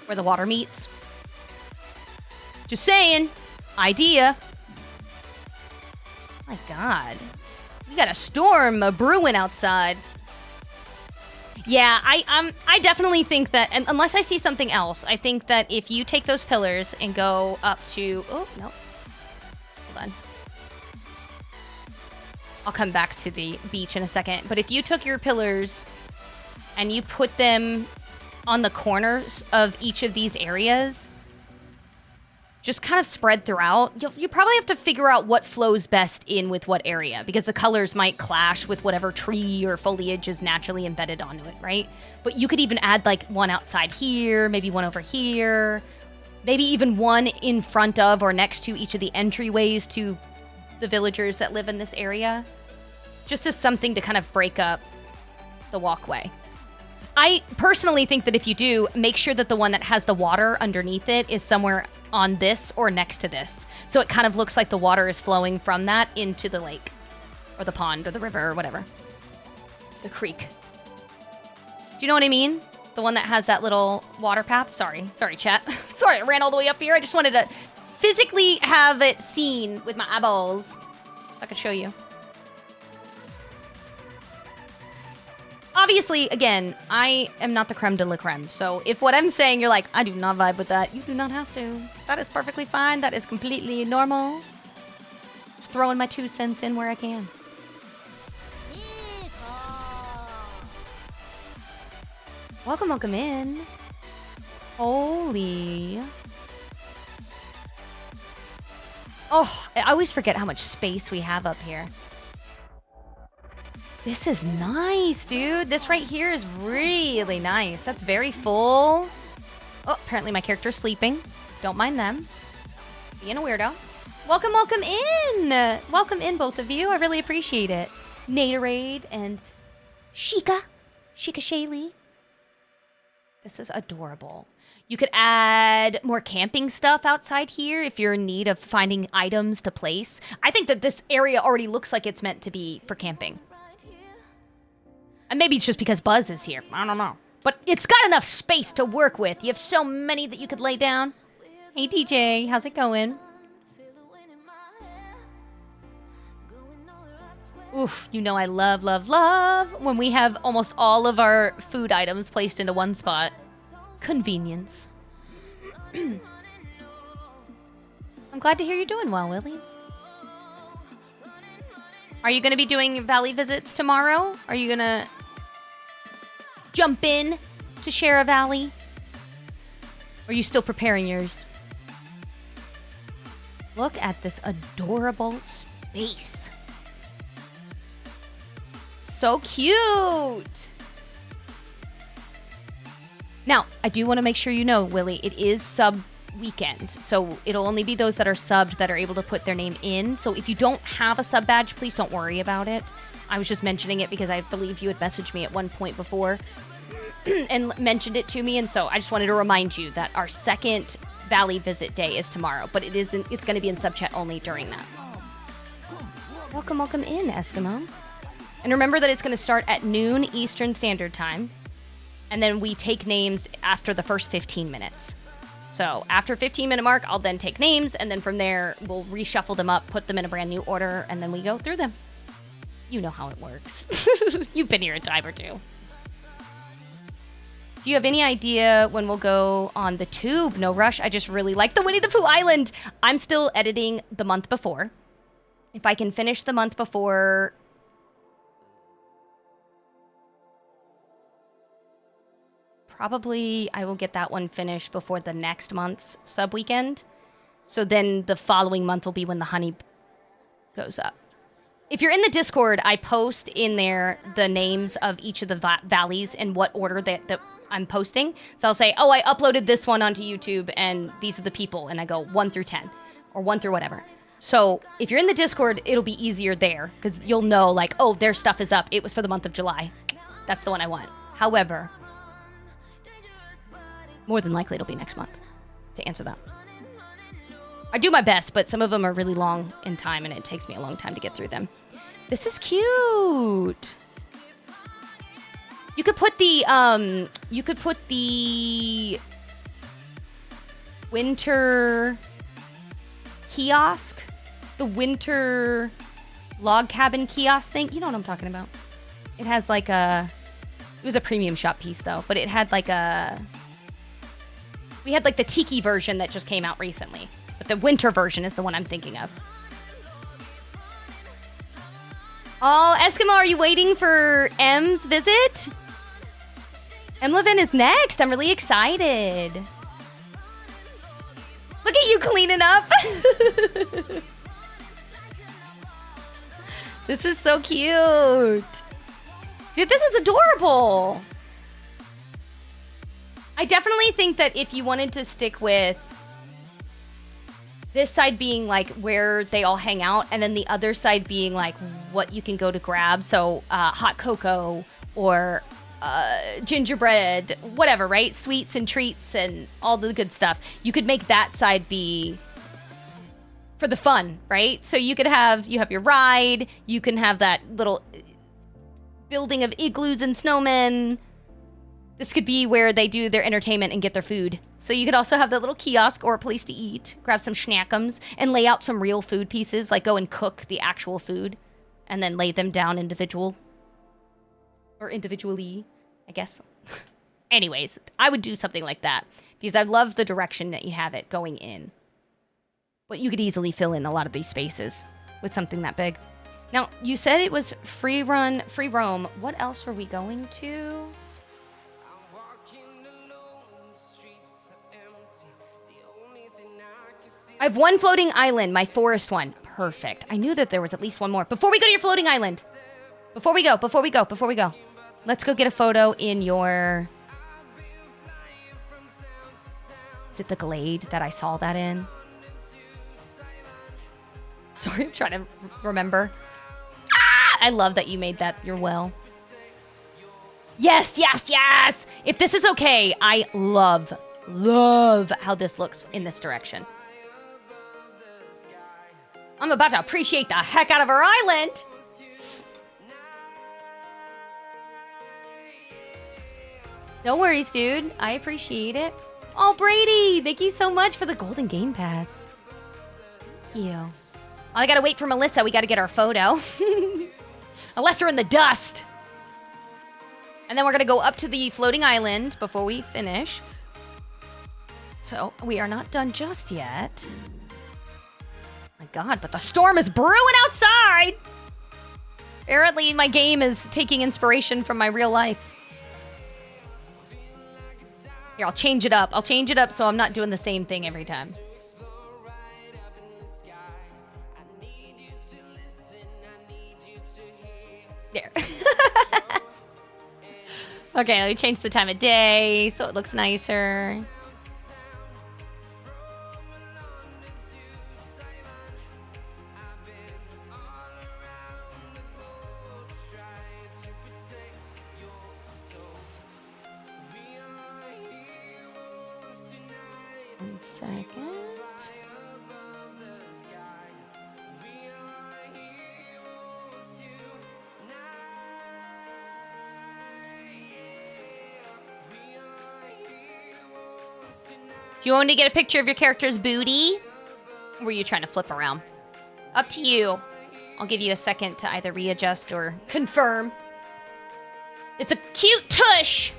where the water meets. Just saying. Idea. My God. You got a storm brewing outside. Yeah, I definitely think that, and unless I see something else, I think that if you take those pillars and go up to... Oh, no. Hold on. I'll come back to the beach in a second. But if you took your pillars and you put them on the corners of each of these areas, just kind of spread throughout. You probably have to figure out what flows best in with what area, because the colors might clash with whatever tree or foliage is naturally embedded onto it, right? But you could even add like one outside here, maybe one over here, maybe even one in front of or next to each of the entryways to the villagers that live in this area, just as something to kind of break up the walkway. I personally think that if you do, make sure that the one that has the water underneath it is somewhere on this or next to this. So it kind of looks like the water is flowing from that into the lake or the pond or the river or whatever. The creek. Do you know what I mean? The one that has that little water path. Sorry, chat. Sorry, I ran all the way up here. I just wanted to physically have it seen with my eyeballs so I could show you. Obviously, again, I am not the creme de la creme. So if what I'm saying, you're like, I do not vibe with that, you do not have to. That is perfectly fine. That is completely normal. Just throwing my 2 cents in where I can. Welcome in. Holy. Oh, I always forget how much space we have up here. This is nice, dude. This right here is really nice. That's very full. Oh, apparently my character's sleeping. Don't mind them. Being a weirdo. Welcome in. Welcome in, both of you. I really appreciate it. ℙ𝕙𝓵 and Sheikah Shaylee. This is adorable. You could add more camping stuff outside here if you're in need of finding items to place. I think that this area already looks like it's meant to be for camping. And maybe it's just because Buzz is here. I don't know. But it's got enough space to work with. You have so many that you could lay down. Hey, DJ. How's it going? Oof. You know I love when we have almost all of our food items placed into one spot. Convenience. I'm glad to hear you're doing well, Willie. Are you going to be doing valley visits tomorrow? Are you going to jump in to share a valley? Or are you still preparing yours? Look at this adorable space. So cute. Now, I do want to make sure you know, Willie, it is sub weekend. So it'll only be those that are subbed that are able to put their name in. So if you don't have a sub badge, please don't worry about it. I was just mentioning it because I believe you had messaged me at one point before and mentioned it to me. And so I just wanted to remind you that our second Valley visit day is tomorrow, but it's going to be in sub chat only during that. Welcome in, Eskimo. And remember that it's going to start at noon Eastern Standard Time. And then we take names after the first 15 minutes. So after 15-minute mark, I'll then take names, and then from there, we'll reshuffle them up, put them in a brand new order, and then we go through them. You know how it works. You've been here a time or two. Do you have any idea when we'll go on the tube? No rush. I just really like the Winnie the Pooh Island. I'm still editing the month before. If I can finish the month before... Probably I will get that one finished before the next month's sub weekend. So then the following month will be when the honey goes up. If you're in the Discord, I post in there the names of each of the valleys in what order that I'm posting. So I'll say, oh, I uploaded this one onto YouTube and these are the people. And I go 1 through 10 or 1 through whatever. So if you're in the Discord, it'll be easier there because you'll know like, oh, their stuff is up. It was for the month of July. That's the one I want. However... more than likely it'll be next month to answer that. I do my best, but some of them are really long in time and it takes me a long time to get through them. This is cute. You could put the winter kiosk, the winter log cabin kiosk thing. You know what I'm talking about. It has like it was a premium shop piece though, but it had like we had like the tiki version that just came out recently, but the winter version is the one I'm thinking of. Oh, Eskimo, are you waiting for M's visit? ℙ𝕙𝕙 is next. I'm really excited. Look at you cleaning up? This is so cute. Dude, this is adorable. I definitely think that if you wanted to stick with this side being like where they all hang out, and then the other side being like what you can go to grab, so hot cocoa or gingerbread, whatever, right? Sweets and treats and all the good stuff. You could make that side be for the fun, right? So you have your ride, you can have that little building of igloos and snowmen. This could be where they do their entertainment and get their food. So you could also have that little kiosk or a place to eat, grab some schnackums, and lay out some real food pieces, like go and cook the actual food, and then lay them down individually, I guess. Anyways, I would do something like that, because I love the direction that you have it going in. But you could easily fill in a lot of these spaces with something that big. Now, you said it was free roam. What else were we going to? I have one floating island, my forest one. Perfect. I knew that there was at least one more. Before we go to your floating island. Before we go. Let's go get a photo in your... Is it the Glade that I saw that in? Sorry, I'm trying to remember. Ah! I love that you made that your well. Yes! If this is okay, I love how this looks in this direction. I'm about to appreciate the heck out of our island. No worries, dude. I appreciate it. Oh, Brady, thank you so much for the golden game pads. Thank you. I gotta wait for Melissa. We gotta get our photo. I left her in the dust. And then we're gonna go up to the floating island before we finish. So we are not done just yet. My God, but the storm is brewing outside. Apparently my game is taking inspiration from my real life. Here, I'll change it up. So I'm not doing the same thing every time. There. Okay, let me change the time of day so it looks nicer. One second. Do you want me to get a picture of your character's booty? Or were you trying to flip around? Up to you. I'll give you a second to either readjust or confirm. It's a cute tush!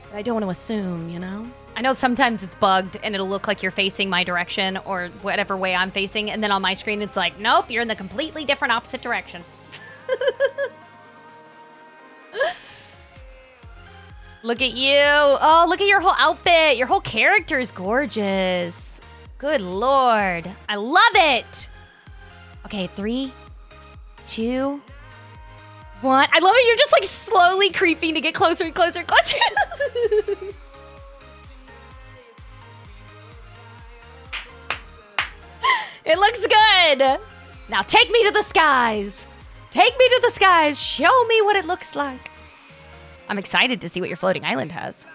But I don't want to assume, you know? I know sometimes it's bugged and it'll look like you're facing my direction or whatever way I'm facing, and then on my screen it's like, nope, you're in the completely different opposite direction. Look at you. Oh, look at your whole outfit. Your whole character is gorgeous. Good Lord. I love it. Okay, 3, 2, 1. I love it. You're just like slowly creeping to get closer and closer and closer. It looks good. Now take me to the skies. Take me to the skies. Show me what it looks like. I'm excited to see what your floating island has.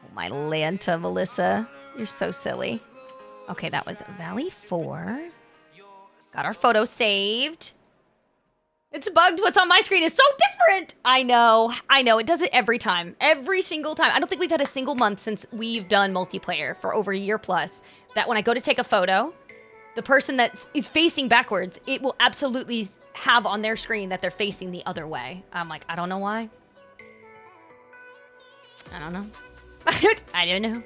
Oh, my Lanta, Melissa. You're so silly. Okay, that was Valley 4. Got our photo saved. It's bugged. What's on my screen is so different. I know. It does it every time. Every single time. I don't think we've had a single month since we've done multiplayer for over a year plus that when I go to take a photo, the person that is facing backwards, it will absolutely have on their screen that they're facing the other way. I'm like, I don't know why. I don't know. I don't know.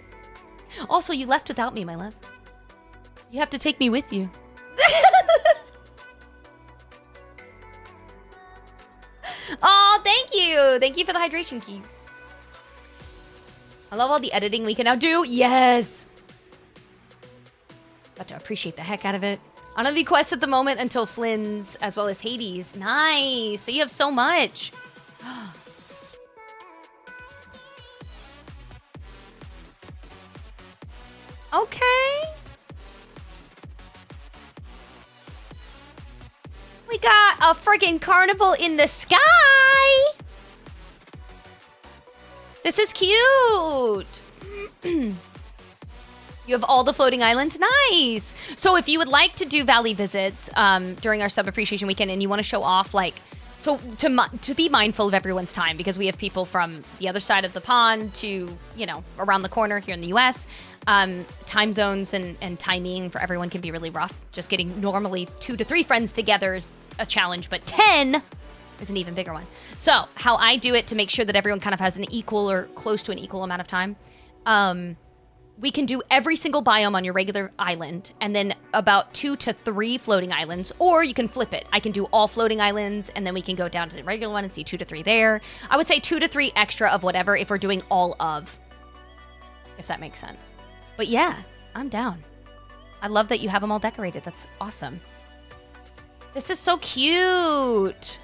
Also, you left without me, my love. You have to take me with you. Oh, thank you. you. Thank you for the hydration key. I love all the editing we can now do. Yes. Got to appreciate the heck out of it. I don't have any quests at the moment until Flynn's, as well as Hades. Nice. So you have so much. Okay. We got a friggin' carnival in the sky. This is cute. You have all the floating islands. Nice. So if you would like to do valley visits during our sub appreciation weekend and you want to show off, like, so to be mindful of everyone's time, because we have people from the other side of the pond to, you know, around the corner here in the US. Time zones and timing for everyone can be really rough. Just getting normally 2 to 3 friends together is a challenge, but 10 is an even bigger one. So how I do it to make sure that everyone kind of has an equal or close to an equal amount of time, we can do every single biome on your regular island and then about 2 to 3 floating islands, or you can flip it. I can do all floating islands and then we can go down to the regular one and see 2 to 3 there. I would say 2 to 3 extra of whatever if we're doing all of, if that makes sense. But yeah, I'm down. I love that you have them all decorated. That's awesome. This is so cute.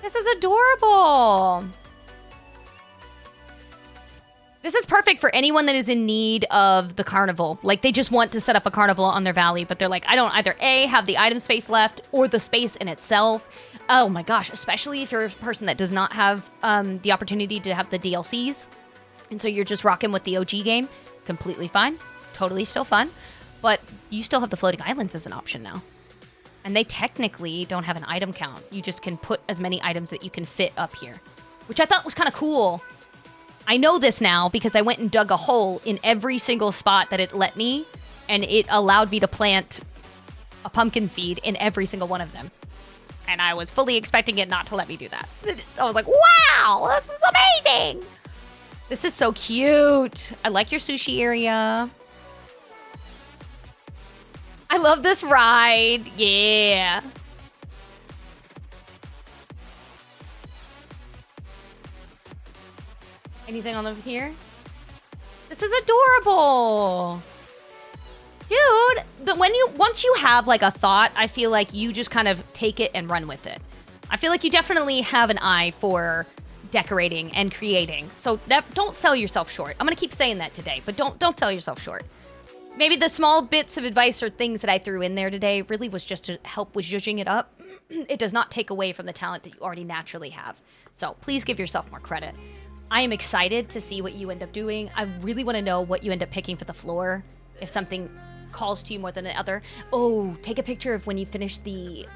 This is adorable. This is perfect for anyone that is in need of the carnival. Like, they just want to set up a carnival on their valley, but they're like, I don't either A, have the item space left or the space in itself. Oh my gosh, especially if you're a person that does not have the opportunity to have the DLCs. And so you're just rocking with the OG game. Completely fine. Totally still fun. But you still have the floating islands as an option now. And they technically don't have an item count. You just can put as many items that you can fit up here, which I thought was kind of cool. I know this now because I went and dug a hole in every single spot that it let me, and it allowed me to plant a pumpkin seed in every single one of them. And I was fully expecting it not to let me do that. I was like, wow, this is amazing. This is so cute. I like your sushi area. I love this ride. Yeah. Anything on over here? This is adorable. Dude, once you have like a thought, I feel like you just kind of take it and run with it. I feel like you definitely have an eye for decorating and creating. So don't sell yourself short. I'm going to keep saying that today, but don't sell yourself short. Maybe the small bits of advice or things that I threw in there today really was just to help with zhuzhing it up. It does not take away from the talent that you already naturally have. So please give yourself more credit. I am excited to see what you end up doing. I really want to know what you end up picking for the floor. If something calls to you more than the other. Oh, take a picture of when you finish the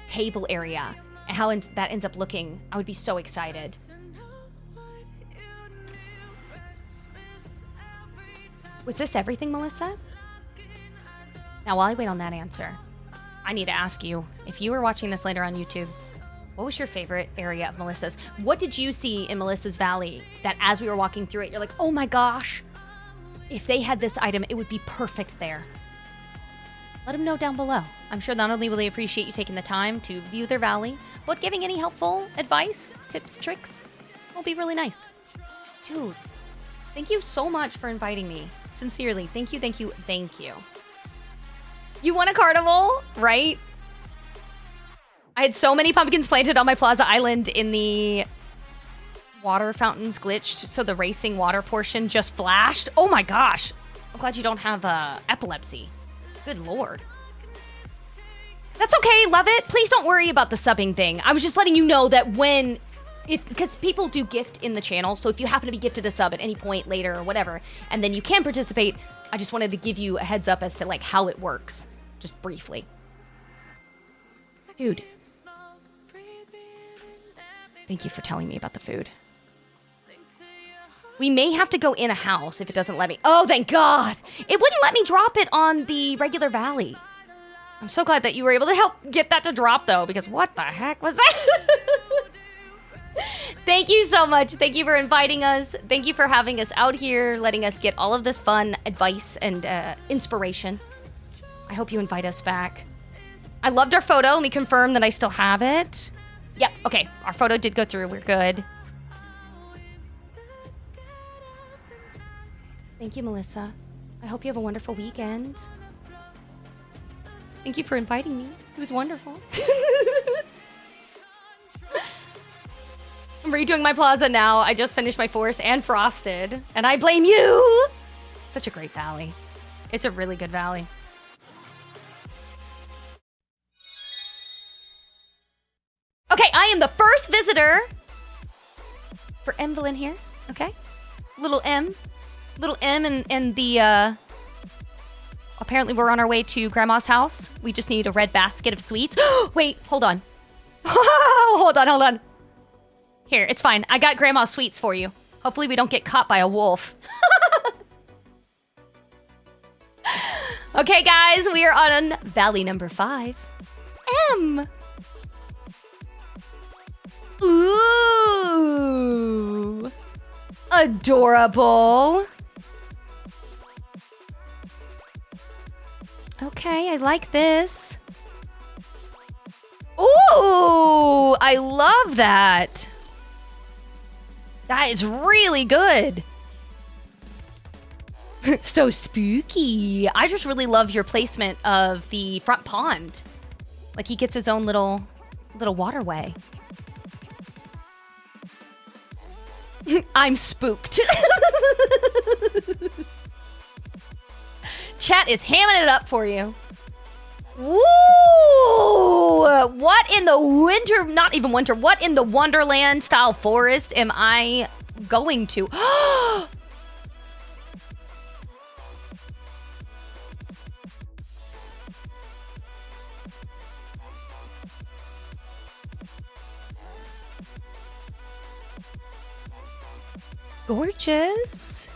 table area and how that ends up looking. I would be so excited. Was this everything, Melissa? Now, while I wait on that answer, I need to ask you, if you were watching this later on YouTube, what was your favorite area of Melissa's? What did you see in Melissa's Valley that as we were walking through it, you're like, oh my gosh, if they had this item, it would be perfect there. Let them know down below. I'm sure not only will they appreciate you taking the time to view their valley, but giving any helpful advice, tips, tricks will be really nice. Dude, thank you so much for inviting me. Sincerely, thank you, thank you, thank you. You want a carnival, right? I had so many pumpkins planted on my Plaza Island in the water fountains glitched, so the racing water portion just flashed. Oh my gosh. I'm glad you don't have epilepsy. Good lord. That's okay, love it. Please don't worry about the subbing thing. I was just letting you know that because people do gift in the channel, so if you happen to be gifted a sub at any point later or whatever, and then you can participate, I just wanted to give you a heads up as to like how it works, just briefly. Dude. Thank you for telling me about the food. We may have to go in a house if it doesn't let me. Oh, thank God. It wouldn't let me drop it on the regular valley. I'm so glad that you were able to help get that to drop, though, because what the heck was that? Thank you so much. Thank you for inviting us. Thank you for having us out here, letting us get all of this fun advice and inspiration. I hope you invite us back. I loved our photo. Let me confirm that I still have it. Yep, okay. Our photo did go through. We're good. Thank you, Melissa. I hope you have a wonderful weekend. Thank you for inviting me. It was wonderful. I'm redoing my plaza now. I just finished my forest and frosted, and I blame you. Such a great valley. It's a really good valley. Okay, I am the first visitor for Evelyn here. Okay, little M and the apparently we're on our way to Grandma's house. We just need a red basket of sweets. Wait, hold on. hold on. Here, it's fine. I got Grandma's sweets for you. Hopefully we don't get caught by a wolf. Okay, guys, we are on valley number 5. M. Ooh. Adorable. Okay, I like this. Ooh, I love that. That is really good. So spooky. I just really love your placement of the front pond. Like he gets his own little waterway. I'm spooked. Chat is hamming it up for you. Woo! What in the winter, not even winter, what in the Wonderland style forest am I going to? Gorgeous.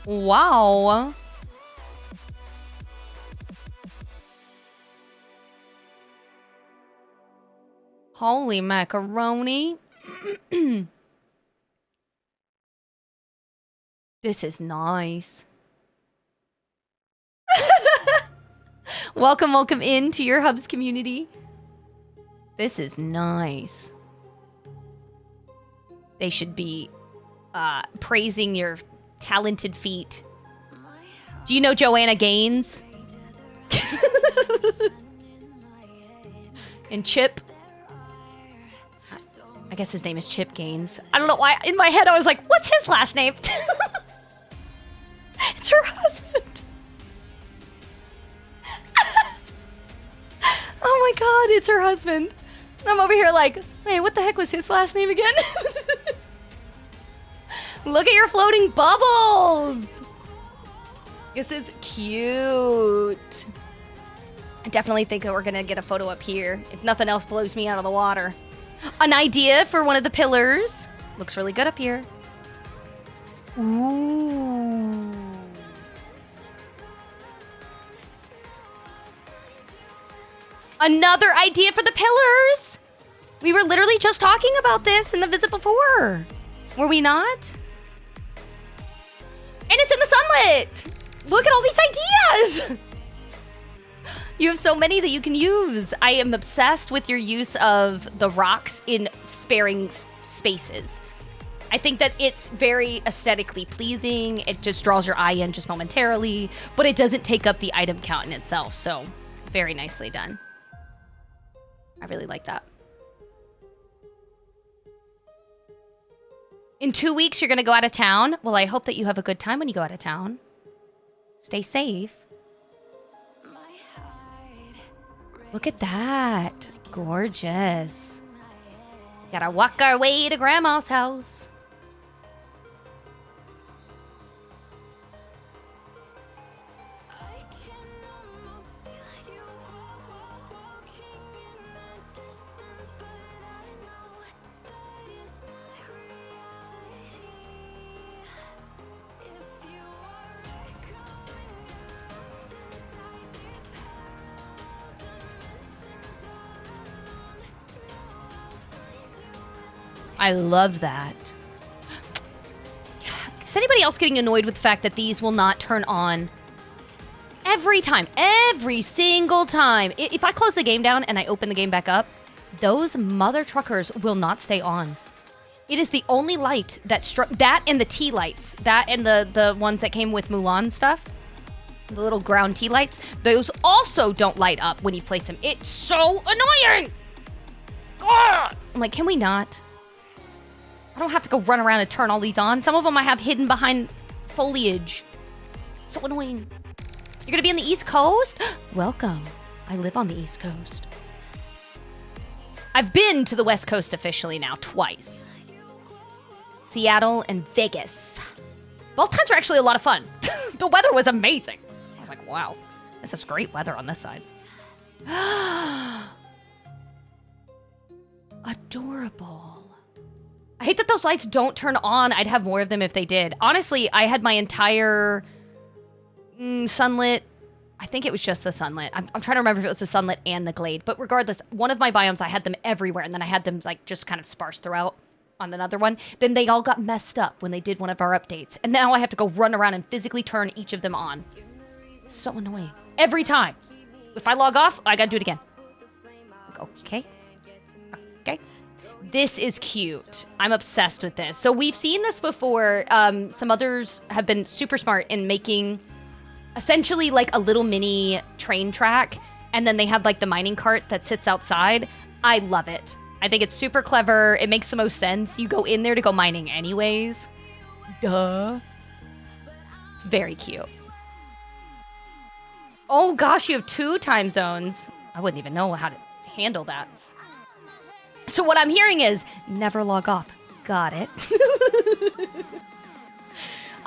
Wow. Holy macaroni. This is nice. Welcome into your Hubs community. This is nice. They should be praising your talented feet. Do you know Joanna Gaines? And Chip? I guess his name is Chip Gaines. I don't know why. In my head, I was like, what's his last name? It's her husband. Oh my god, it's her husband. I'm over here like, wait, what the heck was his last name again? Look at your floating bubbles. This is cute. I definitely think that we're gonna get a photo up here if nothing else blows me out of the water. An idea for one of the pillars. Looks really good up here. Ooh. Another idea for the pillars. We were literally just talking about this in the visit before. Were we not? And it's in the sunlit. Look at all these ideas. You have so many that you can use. I am obsessed with your use of the rocks in sparing spaces. I think that it's very aesthetically pleasing. It just draws your eye in just momentarily, but it doesn't take up the item count in itself. So very nicely done. I really like that. In 2 weeks, you're going to go out of town. Well, I hope that you have a good time when you go out of town. Stay safe. Look at that. Gorgeous. Gotta walk our way to Grandma's house. I love that. Is anybody else getting annoyed with the fact that these will not turn on every time? Every single time. If I close the game down and I open the game back up, those mother truckers will not stay on. It is the only light that that and the tea lights. That and the ones that came with Mulan stuff. The little ground tea lights. Those also don't light up when you place them. It's so annoying! Ugh! I'm like, can we not? I don't have to go run around and turn all these on. Some of them I have hidden behind foliage. So annoying. You're gonna be on the East Coast? Welcome. I live on the East Coast. I've been to the West Coast officially now, twice. Seattle and Vegas. Both times were actually a lot of fun. The weather was amazing. I was like, wow, this is great weather on this side. Adorable. I hate that those lights don't turn on. I'd have more of them if they did. Honestly, I had my entire sunlit. I think it was just the sunlit. I'm trying to remember if it was the sunlit and the glade. But regardless, one of my biomes, I had them everywhere. And then I had them like just kind of sparse throughout on another one. Then they all got messed up when they did one of our updates. And now I have to go run around and physically turn each of them on. It's so annoying. Every time. If I log off, I gotta do it again. Okay. Okay. This is cute. I'm obsessed with this. So we've seen this before. Some others have been super smart in making essentially like a little mini train track. And then they have like the mining cart that sits outside. I love it. I think it's super clever. It makes the most sense. You go in there to go mining anyways. Duh. It's very cute. Oh gosh, you have 2 time zones. I wouldn't even know how to handle that. So what I'm hearing is never log off. Got it.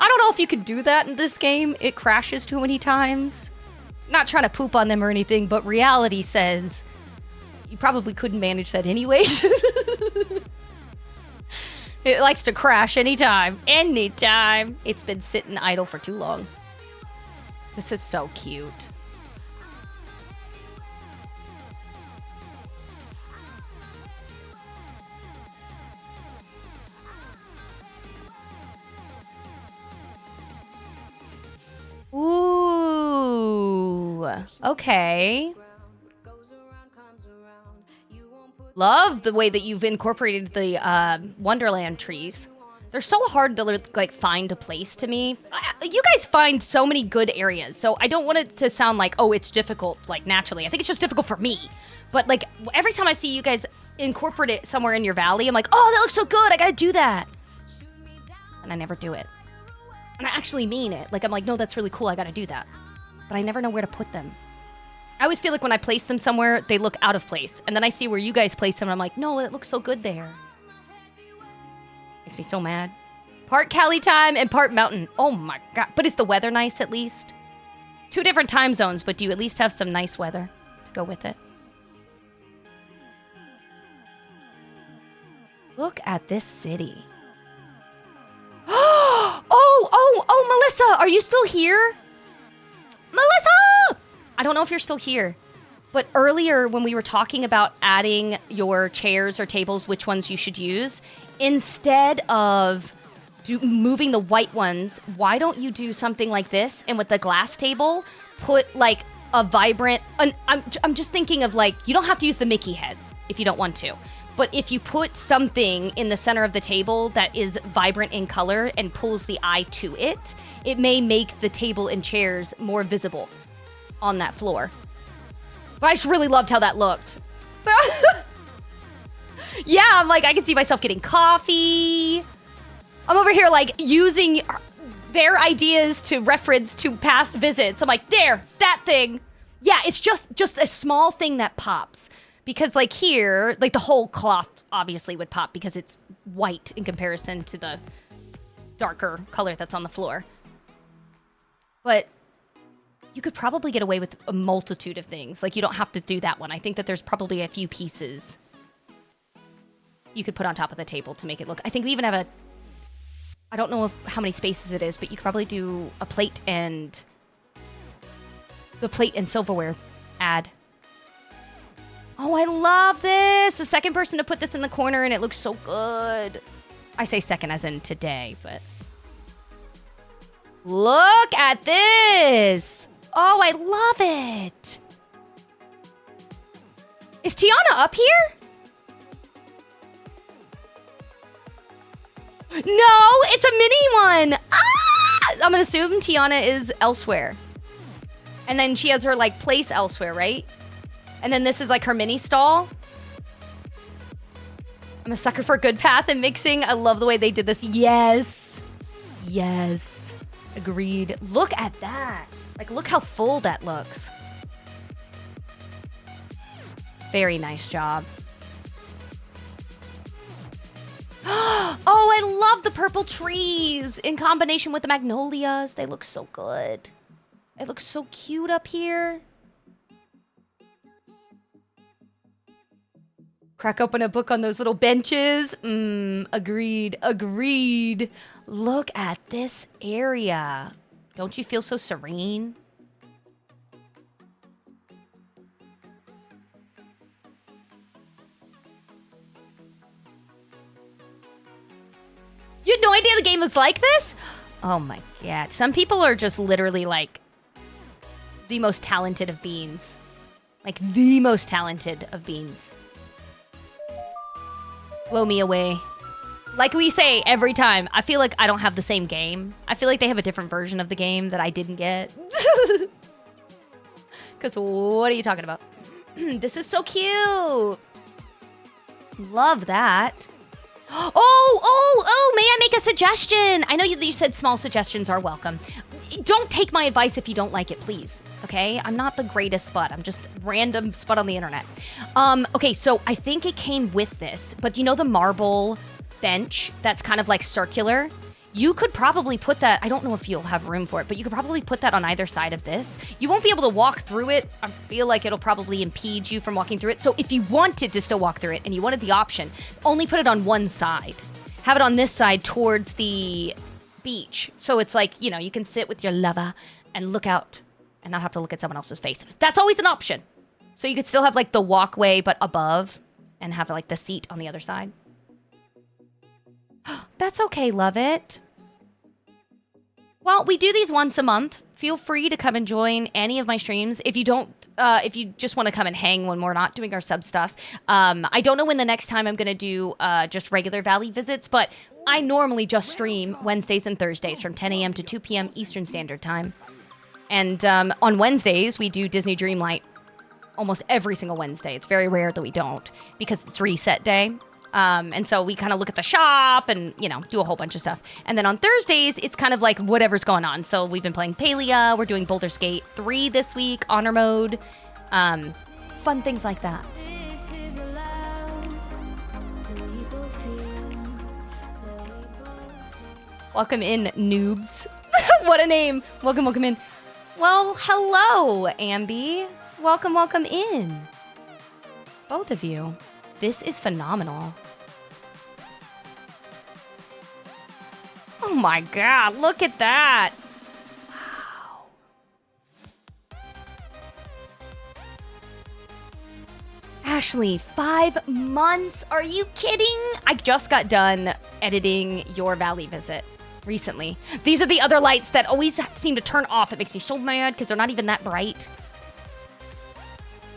I don't know if you could do that in this game. It crashes too many times. Not trying to poop on them or anything, but reality says you probably couldn't manage that anyways. It likes to crash anytime. Anytime. It's been sitting idle for too long. This is so cute. Ooh. Okay. Love the way that you've incorporated the Wonderland trees. They're so hard to like find a place to me. You guys find so many good areas, so I don't want it to sound like, oh, it's difficult, like naturally. I think it's just difficult for me. But like every time I see you guys incorporate it somewhere in your valley, I'm like, oh, that looks so good. I gotta do that. And I never do it. And I actually mean it. Like I'm like, no, that's really cool. I gotta do that. But I never know where to put them. I always feel like when I place them somewhere, they look out of place. And then I see where you guys place them, and I'm like, no, it looks so good there. Makes me so mad. Part Cali time and part mountain. Oh my god. But is the weather nice at least? 2 different time zones, but do you at least have some nice weather to go with it? Look at this city. Oh, Melissa, are you still here? Melissa! I don't know if you're still here. But earlier when we were talking about adding your chairs or tables, which ones you should use, instead of moving the white ones, why don't you do something like this? And with the glass table, put like a vibrant... I'm just thinking of like, you don't have to use the Mickey heads if you don't want to. But if you put something in the center of the table that is vibrant in color and pulls the eye to it, it may make the table and chairs more visible on that floor. But I just really loved how that looked. So, yeah, I'm like, I can see myself getting coffee. I'm over here like using their ideas to reference to past visits. I'm like, there, that thing. Yeah, it's just a small thing that pops. Because like here, like the whole cloth obviously would pop because it's white in comparison to the darker color that's on the floor. But you could probably get away with a multitude of things. Like you don't have to do that one. I think that there's probably a few pieces you could put on top of the table to make it look. I think we even have I don't know how many spaces it is, but you could probably do a plate and the plate and silverware ad. Oh, I love this. The second person to put this in the corner, and it looks so good. I say second as in today, but... Look at this. Oh, I love it. Is Tiana up here? No, it's a mini one. Ah! I'm gonna assume Tiana is elsewhere. And then she has her, like, place elsewhere, right? And then this is, like, her mini stall. I'm a sucker for good path and mixing. I love the way they did this. Yes. Yes. Agreed. Look at that. Like, look how full that looks. Very nice job. Oh, I love the purple trees in combination with the magnolias. They look so good. It looks so cute up here. Crack open a book on those little benches. Agreed, agreed. Look at this area. Don't you feel so serene? You had no idea the game was like this? Oh my god. Some people are just literally like the most talented of beans. Like the most talented of beans. Blow me away. Like we say every time, I feel like I don't have the same game. I feel like they have a different version of the game that I didn't get. Because what are you talking about? This is so cute. Love that. Oh, may I make a suggestion? I know you said small suggestions are welcome. Don't take my advice if you don't like it, please. Okay? I'm not the greatest spud. I'm just random spud on the internet. Okay, so I think it came with this, but you know the marble bench that's kind of like circular? You could probably put that, I don't know if you'll have room for it, but you could probably put that on either side of this. You won't be able to walk through it. I feel like it'll probably impede you from walking through it. So if you wanted to still walk through it and you wanted the option, only put it on one side. Have it on this side towards the beach. So it's like, you know, you can sit with your lover and look out and not have to look at someone else's face. That's always an option. So you could still have like the walkway, but above and have like the seat on the other side. That's okay, love it. Well, we do these once a month. Feel free to come and join any of my streams. If you don't, if you just want to come and hang when we're not doing our sub stuff. I don't know when the next time I'm going to do just regular Valley visits, but I normally just stream Wednesdays and Thursdays from 10 a.m. to 2 p.m. Eastern Standard Time. And on Wednesdays, we do Disney Dreamlight almost every single Wednesday. It's very rare that we don't because it's reset day. And so we kind of look at the shop and, you know, do a whole bunch of stuff. And then on Thursdays, it's kind of like whatever's going on. So we've been playing Palia. We're doing Baldur's Gate 3 this week, Honor Mode. Fun things like that. Welcome in, noobs. What a name. Welcome in. Well, hello, Ambi. Welcome in. Both of you. This is phenomenal. Oh my god, look at that. Wow. Ashley, 5 months? Are you kidding? I just got done editing your Valley visit recently. These are the other lights that always seem to turn off. It makes me so mad because they're not even that bright.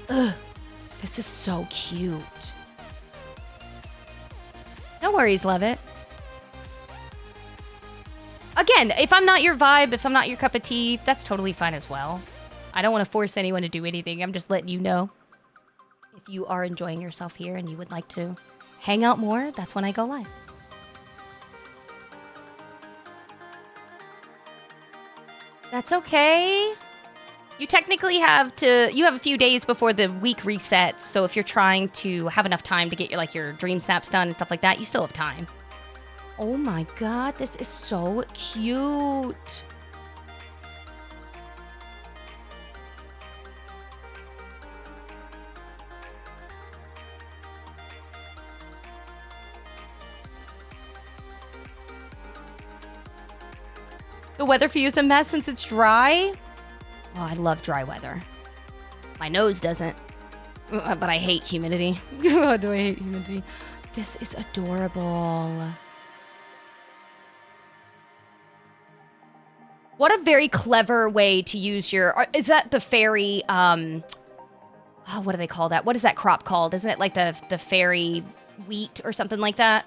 Ugh, this is so cute. No worries, love it. Again, if I'm not your vibe, if I'm not your cup of tea, that's totally fine as well. I don't want to force anyone to do anything. I'm just letting you know. If you are enjoying yourself here and you would like to hang out more, that's when I go live. That's okay. You technically have a few days before the week resets, so if you're trying to have enough time to get your dream snaps done and stuff like that, you still have time. Oh my god, this is so cute. The weather for you is a mess since it's dry. Oh, I love dry weather. My nose doesn't. But I hate humidity. Oh, do I hate humidity? This is adorable. What a very clever way to use your... Is that the fairy... what do they call that? What is that crop called? Isn't it like the fairy wheat or something like that?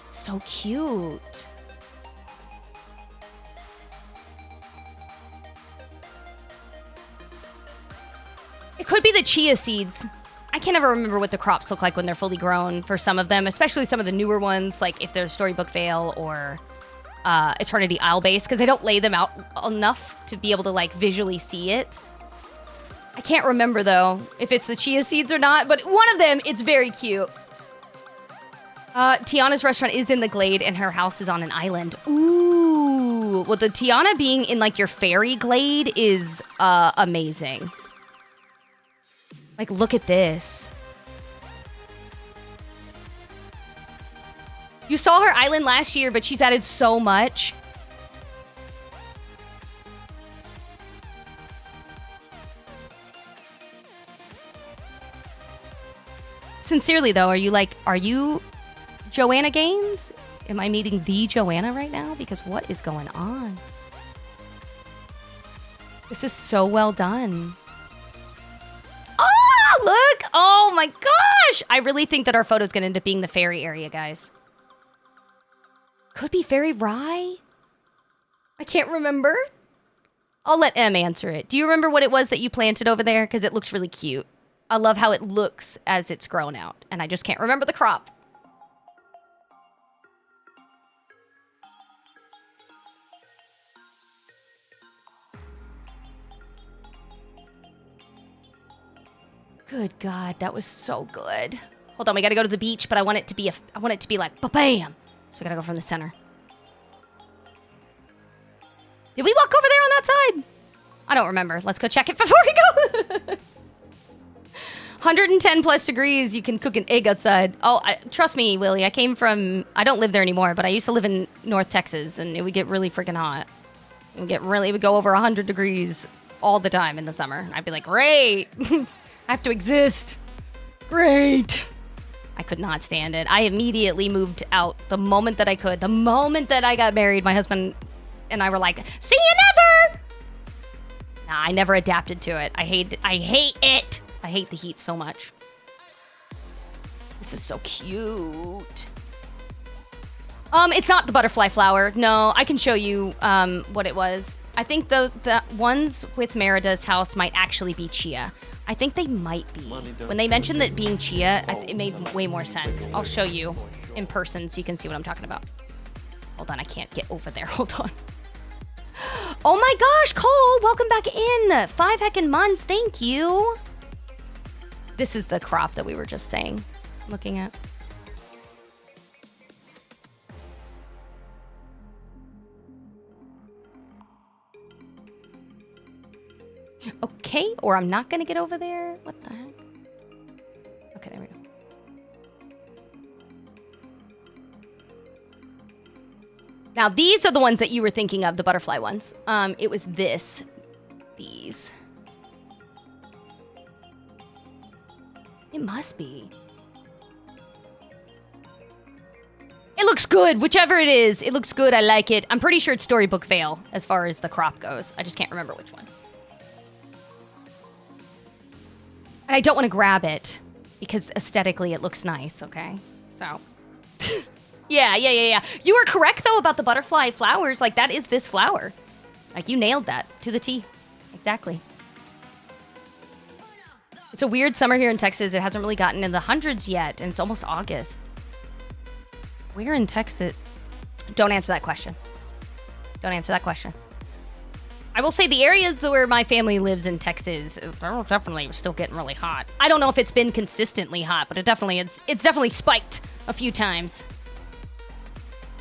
So cute. It could be the chia seeds. I can't ever remember what the crops look like when they're fully grown for some of them, especially some of the newer ones, like if they're Storybook Vale or ℙ𝕙𝕬𝕐 base, because they don't lay them out enough to be able to like visually see it. I can't remember though if it's the chia seeds or not, but one of them, it's very cute. Tiana's restaurant is in the glade and her house is on an island. Ooh, well the Tiana being in like your fairy glade is amazing. Like, look at this. You saw her island last year, but she's added so much. Sincerely, though, are you Joanna Gaines? Am I meeting the Joanna right now? Because what is going on? This is so well done. Oh, look! Oh my gosh! I really think that our photo's gonna end up being the fairy area, guys. Could be Fairy Rye? I can't remember. I'll let M answer it. Do you remember what it was that you planted over there? Because it looks really cute. I love how it looks as it's grown out. And I just can't remember the crop. Good God, that was so good. Hold on, we gotta go to the beach, but I want it to be like ba-bam. So I gotta go from the center. Did we walk over there on that side? I don't remember. Let's go check it before we go. 110 plus degrees, you can cook an egg outside. Oh, trust me, Willie, I don't live there anymore, but I used to live in North Texas, and it would get really freaking hot. It would go over 100 degrees all the time in the summer. I'd be like, great. I have to exist. Great. I could not stand it. I immediately moved out the moment that I could. The moment that I got married, my husband and I were like, see you never. Nah, I never adapted to it. I hate it. I hate the heat so much. This is so cute. It's not the butterfly flower. No, I can show you what it was. I think the ones with Merida's house might actually be chia. I think they might be. When they mentioned that being chia, it made way more sense. I'll show you in person so you can see what I'm talking about. Hold on, I can't get over there. Hold on. Oh my gosh, Cole, welcome back in. 5 heckin' months, thank you. This is the crop that we were just looking at. Okay, or I'm not gonna get over there. What the heck? Okay, there we go. Now, these are the ones that you were thinking of, the butterfly ones. It was these. It must be. It looks good, whichever it is. It looks good, I like it. I'm pretty sure it's Storybook Vale as far as the crop goes. I just can't remember which one. And I don't want to grab it because aesthetically it looks nice, okay? So, yeah. You were correct, though, about the butterfly flowers. Like, that is this flower. Like, you nailed that to the T. Exactly. It's a weird summer here in Texas. It hasn't really gotten in the hundreds yet, and it's almost August. Where in Texas? Don't answer that question. Don't answer that question. I will say the areas where my family lives in Texas, they're definitely still getting really hot. I don't know if it's been consistently hot, but it's definitely spiked a few times.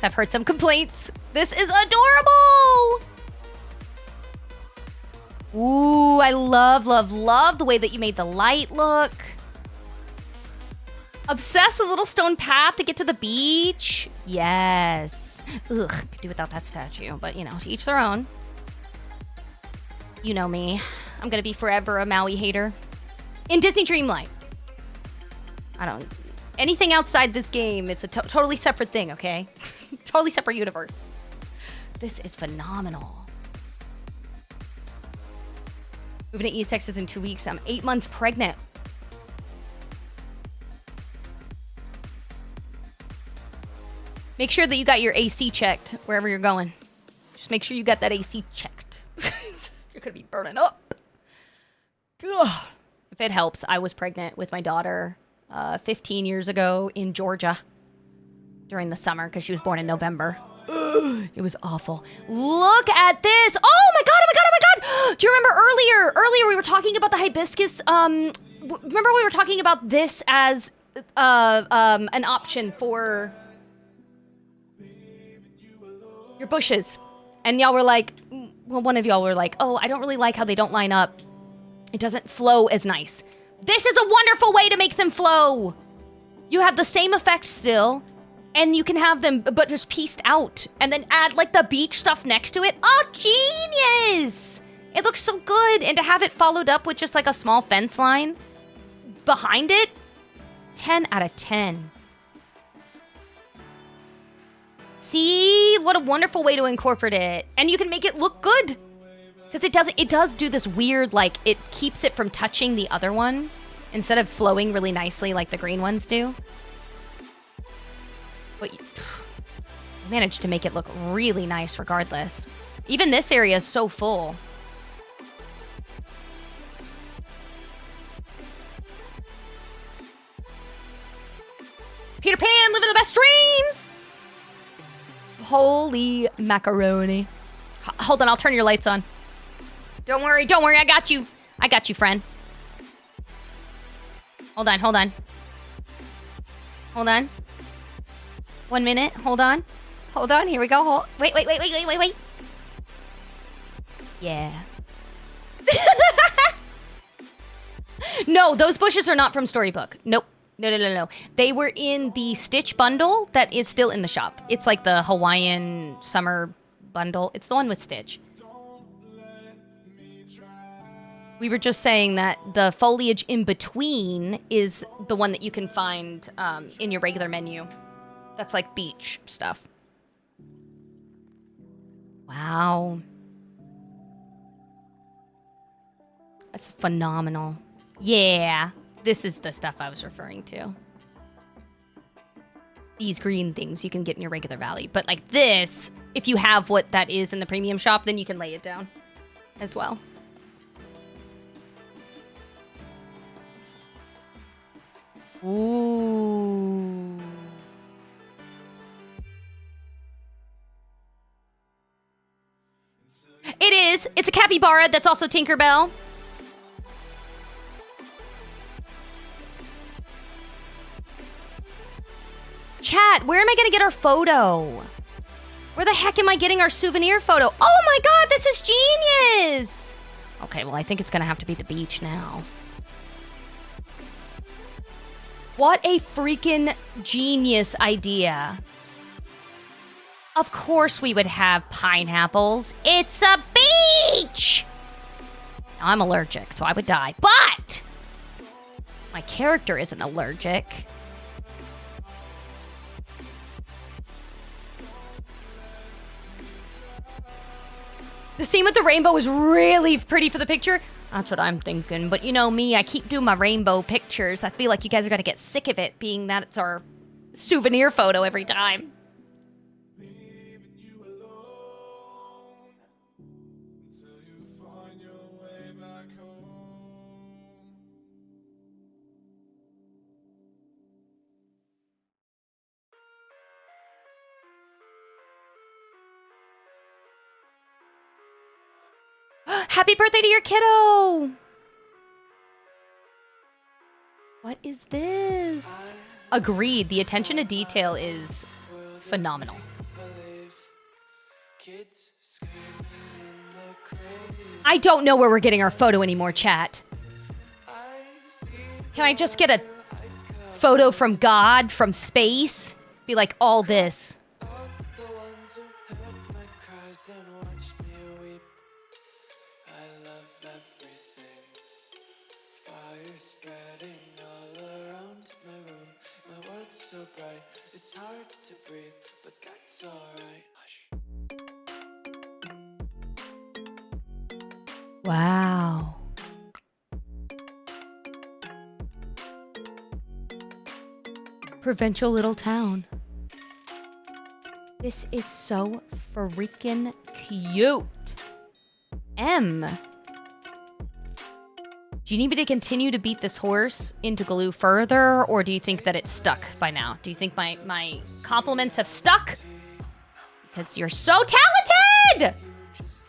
I've heard some complaints. This is adorable! Ooh, I love the way that you made the light look. Obsessed with the little stone path to get to the beach. Yes. Ugh, could do without that statue. But, you know, to each their own. You know me. I'm gonna be forever a Maui hater. In Disney Dreamlight. Anything outside this game, it's a totally separate thing, okay? Totally separate universe. This is phenomenal. Moving to East Texas in 2 weeks. I'm 8 months pregnant. Make sure that you got your AC checked wherever you're going. Just make sure you got that AC checked. You're gonna be burning up. Ugh. If it helps, I was pregnant with my daughter 15 years ago in Georgia during the summer because she was born in November. Ugh, it was awful. Look at this. Oh my god, oh my god, oh my god. Do you remember earlier we were talking about the hibiscus? Remember we were talking about this as an option for your bushes. And y'all were like, well, one of y'all were like, oh, I don't really like how they don't line up. It doesn't flow as nice. This is a wonderful way to make them flow. You have the same effect still, and you can have them, but just pieced out, and then add like the beach stuff next to it. Oh, genius! It looks so good, and to have it followed up with just like a small fence line behind it, 10 out of 10. See, what a wonderful way to incorporate it, and you can make it look good. Because it does do this weird, like, it keeps it from touching the other one instead of flowing really nicely like the green ones do. But you managed to make it look really nice regardless. Even this area is so full. Peter Pan living the best dreams! Holy macaroni. Hold on, I'll turn your lights on. Don't worry, I got you. I got you, friend. Hold on. Hold on. 1 minute, hold on. Here we go. Wait. Yeah. No, those bushes are not from Storybook. Nope. No. They were in the Stitch bundle that is still in the shop. It's like the Hawaiian summer bundle. It's the one with Stitch. We were just saying that the foliage in between is the one that you can find in your regular menu. That's like beach stuff. Wow. That's phenomenal. Yeah, this is the stuff I was referring to. These green things you can get in your regular valley. But like this, if you have what that is in the premium shop, then you can lay it down as well. Ooh. It is. It's a capybara that's also Tinkerbell. Chat, where am I gonna get our photo? Where the heck am I getting our souvenir photo? Oh my god, this is genius! Okay, well, I think it's gonna have to be the beach now. What a freaking genius idea. Of course we would have pineapples. It's a beach! Now, I'm allergic, so I would die. But my character isn't allergic. The scene with the rainbow was really pretty for the picture. That's what I'm thinking. But you know me, I keep doing my rainbow pictures. I feel like you guys are going to get sick of it, being that it's our souvenir photo every time. Happy birthday to your kiddo! What is this? Agreed. The attention to detail is phenomenal. I don't know where we're getting our photo anymore, chat. Can I just get a photo from God, from space? Be like, all this. spreading all around my room. My world's so bright, it's hard to breathe, but that's alright. Hush. Wow. Provincial little town. This is so freaking cute. M. Do you need me to continue to beat this horse into glue further, or do you think that it's stuck by now? Do you think my compliments have stuck? Because you're so talented!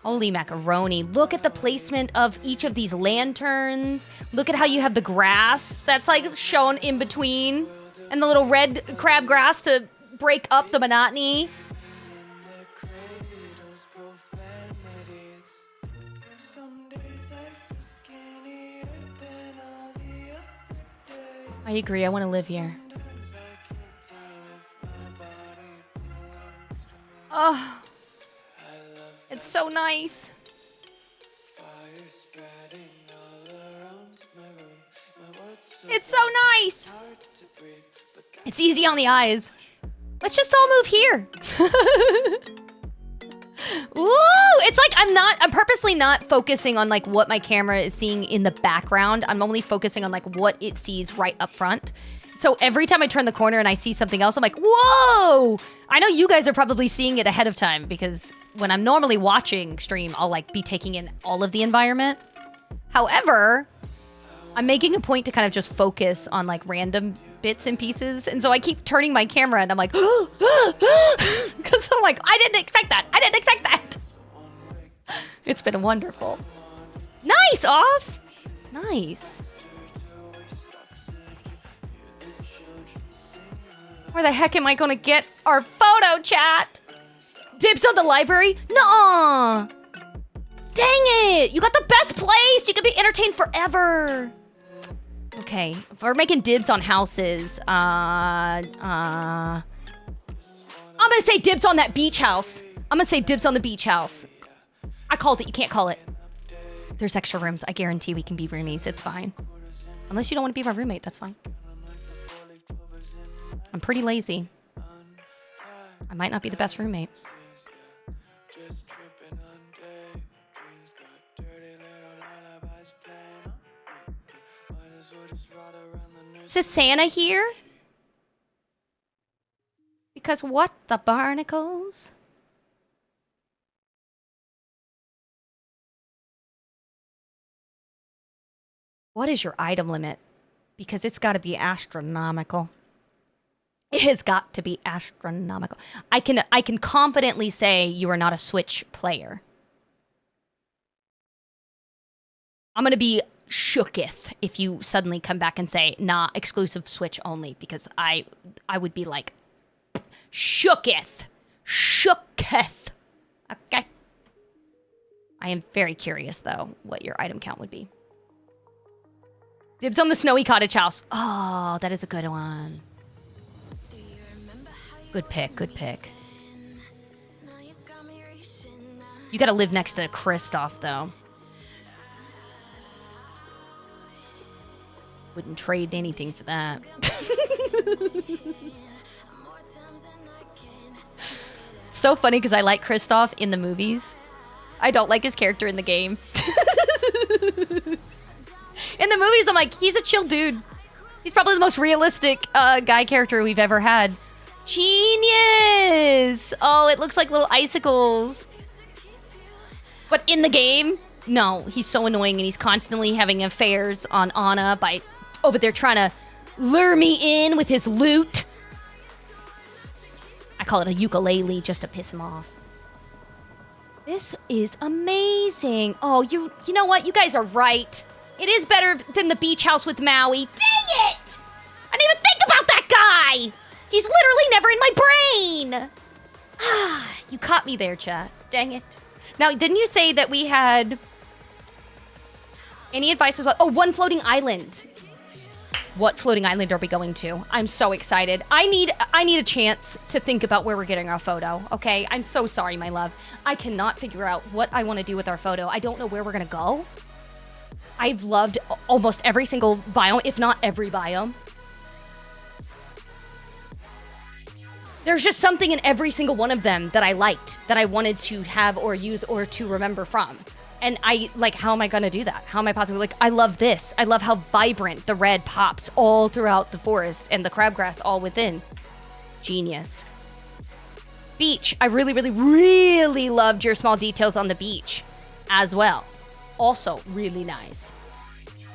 Holy macaroni. Look at the placement of each of these lanterns. Look at how you have the grass that's like shown in between. And the little red crabgrass to break up the monotony. I agree, I want to live here. Oh, it's so nice. It's so nice. It's easy on the eyes. Let's just all move here. Ooh, it's like I'm purposely not focusing on like what my camera is seeing in the background. I'm only focusing on like what it sees right up front. So every time I turn the corner and I see something else, I'm like, whoa! I know you guys are probably seeing it ahead of time because when I'm normally watching stream, I'll like be taking in all of the environment. However, I'm making a point to kind of just focus on like random bits and pieces. And so I keep turning my camera and I'm like, because I'm like, I didn't expect that. I didn't expect that. It's been wonderful. Nice, off. Nice. Where the heck am I going to get our photo, chat? Dibs on the library? Nuh-uh. Dang it. You got the best place. You can be entertained forever. Okay, if we're making dibs on houses, I'm gonna say dibs on that beach house. I'm gonna say dibs on the beach house. I called it, you can't call it. There's extra rooms, I guarantee we can be roomies, it's fine. Unless you don't want to be my roommate, that's fine. I'm pretty lazy. I might not be the best roommate. Is Santa here? Because what the barnacles? What is your item limit? Because it's got to be astronomical. It has got to be astronomical. I can confidently say you are not a Switch player. I'm going to be shooketh if you suddenly come back and say, nah, exclusive Switch only, because I would be like, shooketh. Shooketh. Okay. I am very curious, though, what your item count would be. Dibs on the snowy cottage house. Oh, that is a good one. Good pick, good pick. You gotta live next to Kristoff, though. Wouldn't trade anything for that. So funny because I like Kristoff in the movies. I don't like his character in the game. In the movies, I'm like, he's a chill dude. He's probably the most realistic guy character we've ever had. Genius! Oh, it looks like little icicles. But in the game, no, he's so annoying and he's constantly having affairs on Anna by over there trying to lure me in with his loot. I call it a ukulele just to piss him off. This is amazing. Oh, you know what? You guys are right. It is better than the beach house with Maui. Dang it! I didn't even think about that guy! He's literally never in my brain! Ah, you caught me there, chat. Dang it. Now, didn't you say that we had... Any advice was... Oh, one floating island. What floating island are we going to? I'm so excited. I need a chance to think about where we're getting our photo, okay? I'm so sorry, my love. I cannot figure out what I want to do with our photo. I don't know where we're going to go. I've loved almost every single biome, if not every biome. There's just something in every single one of them that I liked, that I wanted to have or use or to remember from. And I, like, how am I gonna do that? How am I possibly, like, I love this. I love how vibrant the red pops all throughout the forest and the crabgrass all within. Genius. Beach. I really, really, really loved your small details on the beach as well. Also really nice.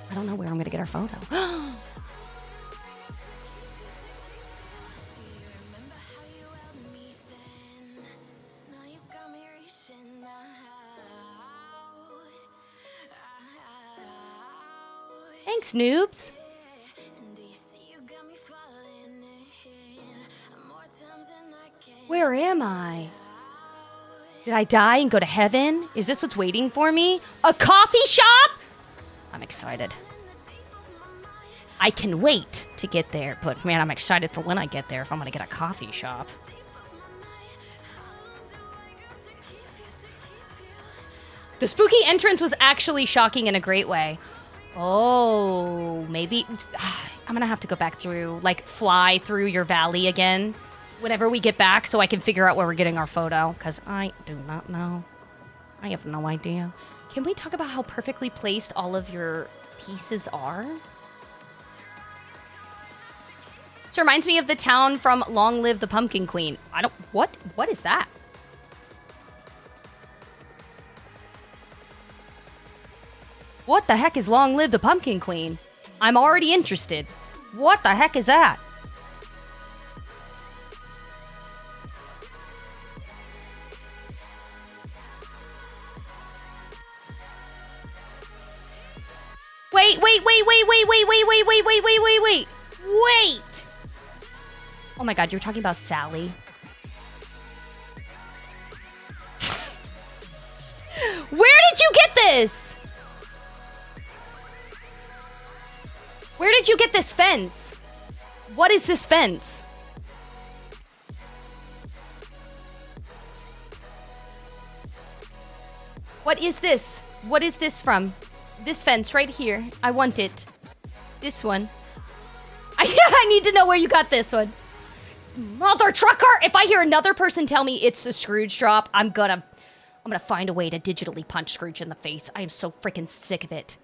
I don't know where I'm gonna get our photo. Thanks, noobs. Where am I? Did I die and go to heaven? Is this what's waiting for me? A coffee shop? I'm excited. I can wait to get there, but man, I'm excited for when I get there if I'm gonna get a coffee shop. The spooky entrance was actually shocking in a great way. Oh, maybe I'm gonna have to go back through, like, fly through your valley again whenever we get back so I can figure out where we're getting our photo, because I do not know. I have no idea. Can we talk about how perfectly placed all of your pieces are? This reminds me of the town from Long Live the Pumpkin Queen. What is that? What the heck is Long Live the Pumpkin Queen? I'm already interested. What the heck is that? Wait! Oh my god, you're talking about Sally. Where did you get this? Where did you get this fence? What is this fence? What is this? What is this from? This fence right here. I want it. This one. I need to know where you got this one. Mother trucker! If I hear another person tell me it's a Scrooge drop, I'm gonna find a way to digitally punch Scrooge in the face. I am so freaking sick of it.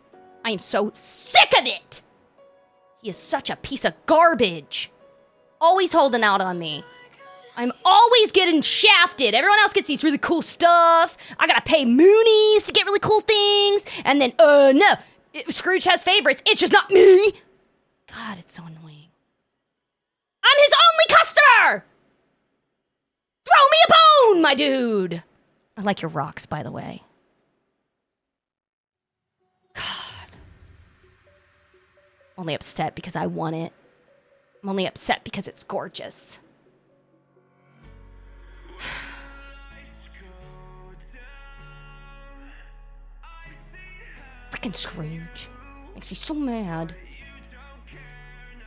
I am so sick of it! He is such a piece of garbage. Always holding out on me. I'm always getting shafted. Everyone else gets these really cool stuff. I gotta pay Moonies to get really cool things. And then, no. Scrooge has favorites. It's just not me. God, it's so annoying. I'm his only customer! Throw me a bone, my dude! I like your rocks, by the way. God. I'm only upset because I want it. I'm only upset because it's gorgeous. Freaking Scrooge. Makes me so mad.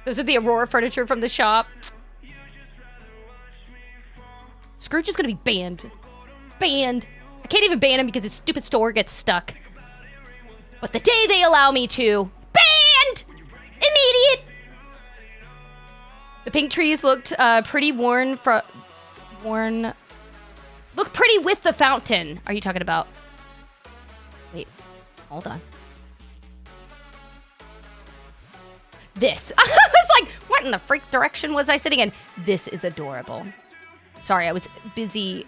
Those are the Aurora furniture from the shop. Scrooge is gonna be banned. Banned. I can't even ban him because his stupid store gets stuck. But the day they allow me to, banned! Immediate! The pink trees looked pretty worn. Look pretty with the fountain. Are you talking about? Wait, hold on. This. I was like, what in the freak direction was I sitting in? This is adorable. Sorry, I was busy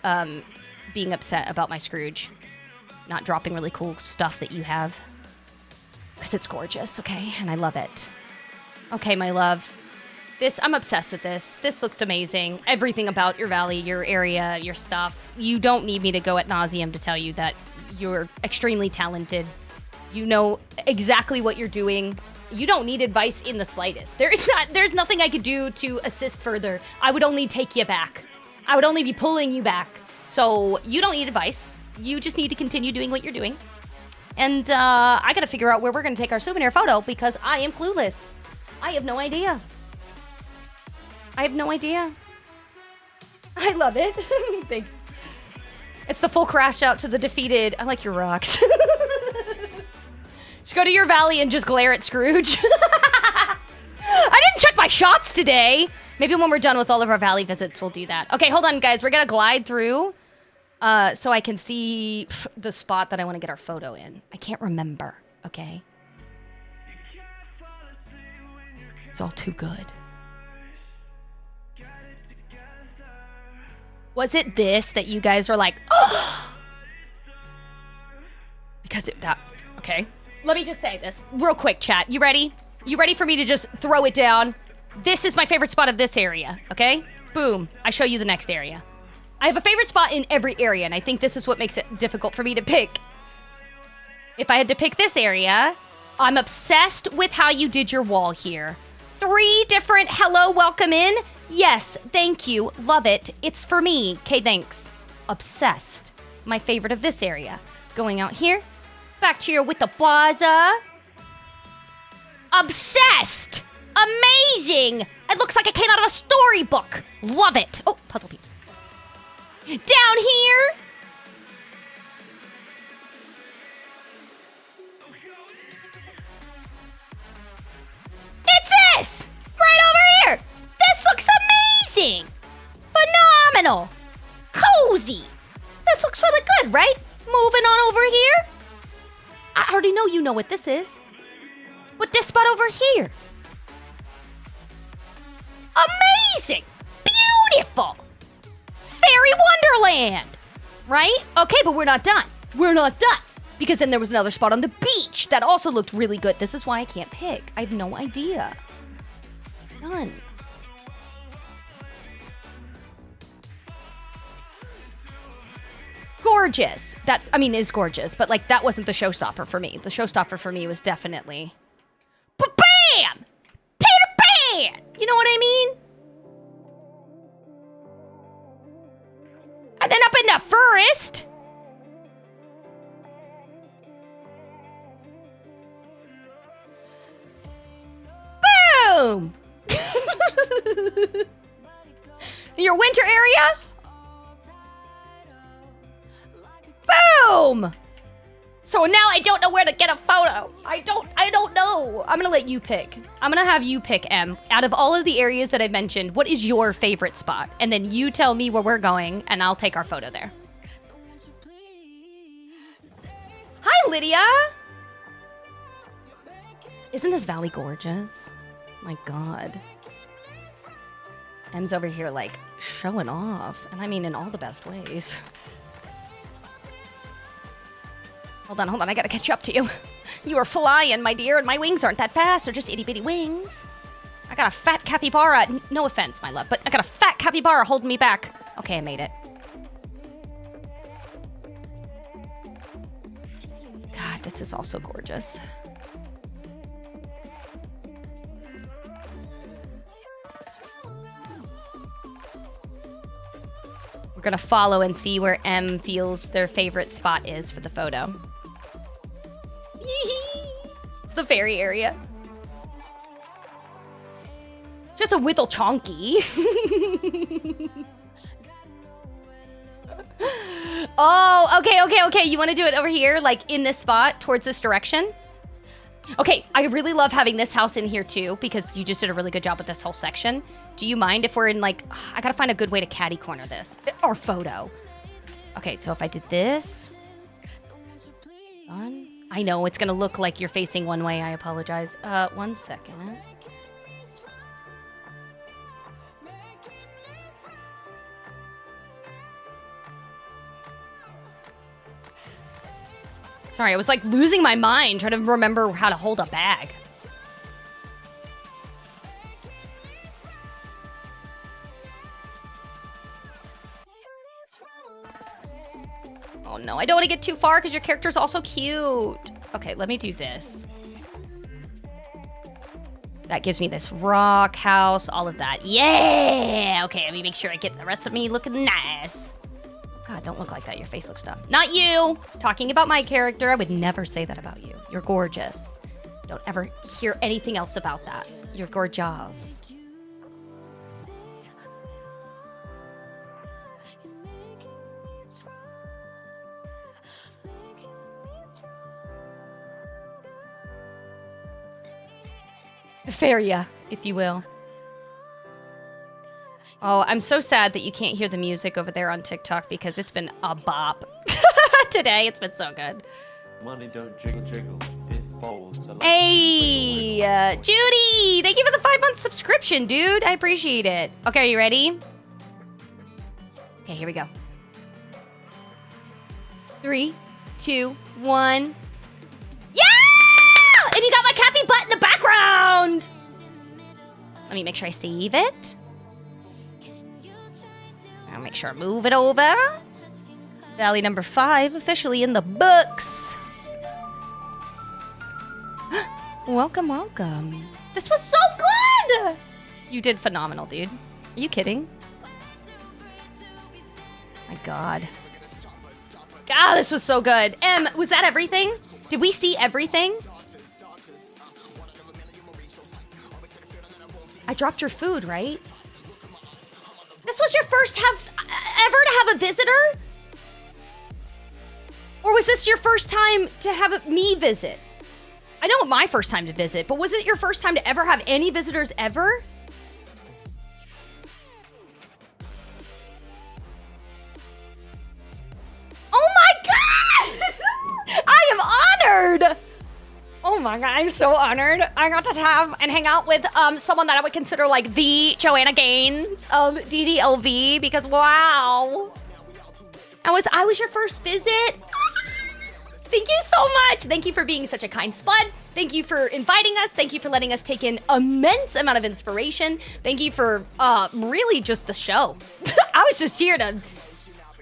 being upset about my Scrooge. Not dropping really cool stuff that you have. Because it's gorgeous, okay? And I love it. Okay, my love. This, I'm obsessed with this. This looked amazing. Everything about your valley, your area, your stuff. You don't need me to go ad nauseum to tell you that you're extremely talented. You know exactly what you're doing. You don't need advice in the slightest. There's nothing I could do to assist further. I would only take you back. I would only be pulling you back. So you don't need advice. You just need to continue doing what you're doing. And I gotta figure out where we're gonna take our souvenir photo because I am clueless. I have no idea. I have no idea. I love it. Thanks. It's the full crash out to the defeated. I like your rocks. Just go to your valley and just glare at Scrooge. I didn't check my shops today. Maybe when we're done with all of our valley visits, we'll do that. Okay, hold on, guys. We're gonna glide through so I can see the spot that I want to get our photo in. I can't remember, okay? It's all too good. Was it this that you guys were like, oh? Because that, okay. Let me just say this real quick, chat. You ready? You ready for me to just throw it down? This is my favorite spot of this area, okay? Boom. I show you the next area. I have a favorite spot in every area, and I think this is what makes it difficult for me to pick. If I had to pick this area, I'm obsessed with how you did your wall here. 3 different hello, welcome in. Yes, thank you. Love it. It's for me. Okay, thanks. Obsessed. My favorite of this area. Going out here. Back to your with the plaza. Obsessed. Amazing! It looks like it came out of a storybook. Love it. Oh, puzzle piece. Down here. It's this! Right over here! This looks amazing! Phenomenal! Cozy! This looks really good, right? Moving on over here. I already know you know what this is. But this spot over here. Amazing! Beautiful! Fairy Wonderland! Right? Okay, but we're not done. We're not done. Because then there was another spot on the beach that also looked really good. This is why I can't pick. I have no idea. None. Gorgeous. That, I mean, is gorgeous, but like that wasn't the showstopper for me. The showstopper for me was definitely... Bam! Peter Pan! You know what I mean? And then up in the forest... Boom! Your winter area? Boom! So now I don't know where to get a photo. I don't know. I'm gonna let you pick. I'm gonna have you pick, Em. Out of all of the areas that I mentioned, what is your favorite spot? And then you tell me where we're going, and I'll take our photo there. Hi, Lydia! Isn't this valley gorgeous? My God. Em's over here, like, showing off. And I mean in all the best ways. Hold on, I gotta catch up to you. You are flying, my dear, and my wings aren't that fast. They're just itty-bitty wings. I got a fat capybara. No offense, my love, but I got a fat capybara holding me back. Okay, I made it. God, this is also gorgeous. We're gonna follow and see where Em feels their favorite spot is for the photo. The fairy area. Just a whittle chonky. Oh, okay. You want to do it over here, like in this spot, towards this direction? Okay, I really love having this house in here too, because you just did a really good job with this whole section. Do you mind if we're in like, I gotta find a good way to catty corner this, or photo. Okay, so if I did this. Done. I know it's gonna look like you're facing one way, I apologize. 1 second. Sorry, I was like losing my mind trying to remember how to hold a bag. Oh no, I don't want to get too far because your character's also cute. Okay, let me do this. That gives me this rock house, all of that. Yeah! Okay, let me make sure I get the rest of me looking nice. God, don't look like that. Your face looks dumb. Not you! Talking about my character, I would never say that about you. You're gorgeous. Don't ever hear anything else about that. You're gorgeous. ℚ𝕙𝕢, if you will. Oh, I'm so sad that you can't hear the music over there on TikTok because it's been a bop. Today, it's been so good. Money don't jiggle jiggle, it falls to like Hey, Judy! Thank you for the 5-month subscription, dude. I appreciate it. Okay, are you ready? Okay, here we go. 3, 2, 1. Yeah! And you got my Cappy butt in the background! Let me make sure I save it. I'll make sure I move it over. Valley number 5 officially in the books. Welcome, welcome. This was so good! You did phenomenal, dude. Are you kidding? My God. God, this was so good. Was that everything? Did we see everything? I dropped your food, right? This was your first ever to have a visitor? Or was this your first time to have me visit? I know my first time to visit, but was it your first time to ever have any visitors ever? Oh my God! I am honored! Oh my God, I'm so honored. I got to have and hang out with someone that I would consider like the Joanna Gaines of DDLV because wow. I was your first visit. Thank you so much. Thank you for being such a kind spud. Thank you for inviting us. Thank you for letting us take in immense amount of inspiration. Thank you for really just the show. I was just here to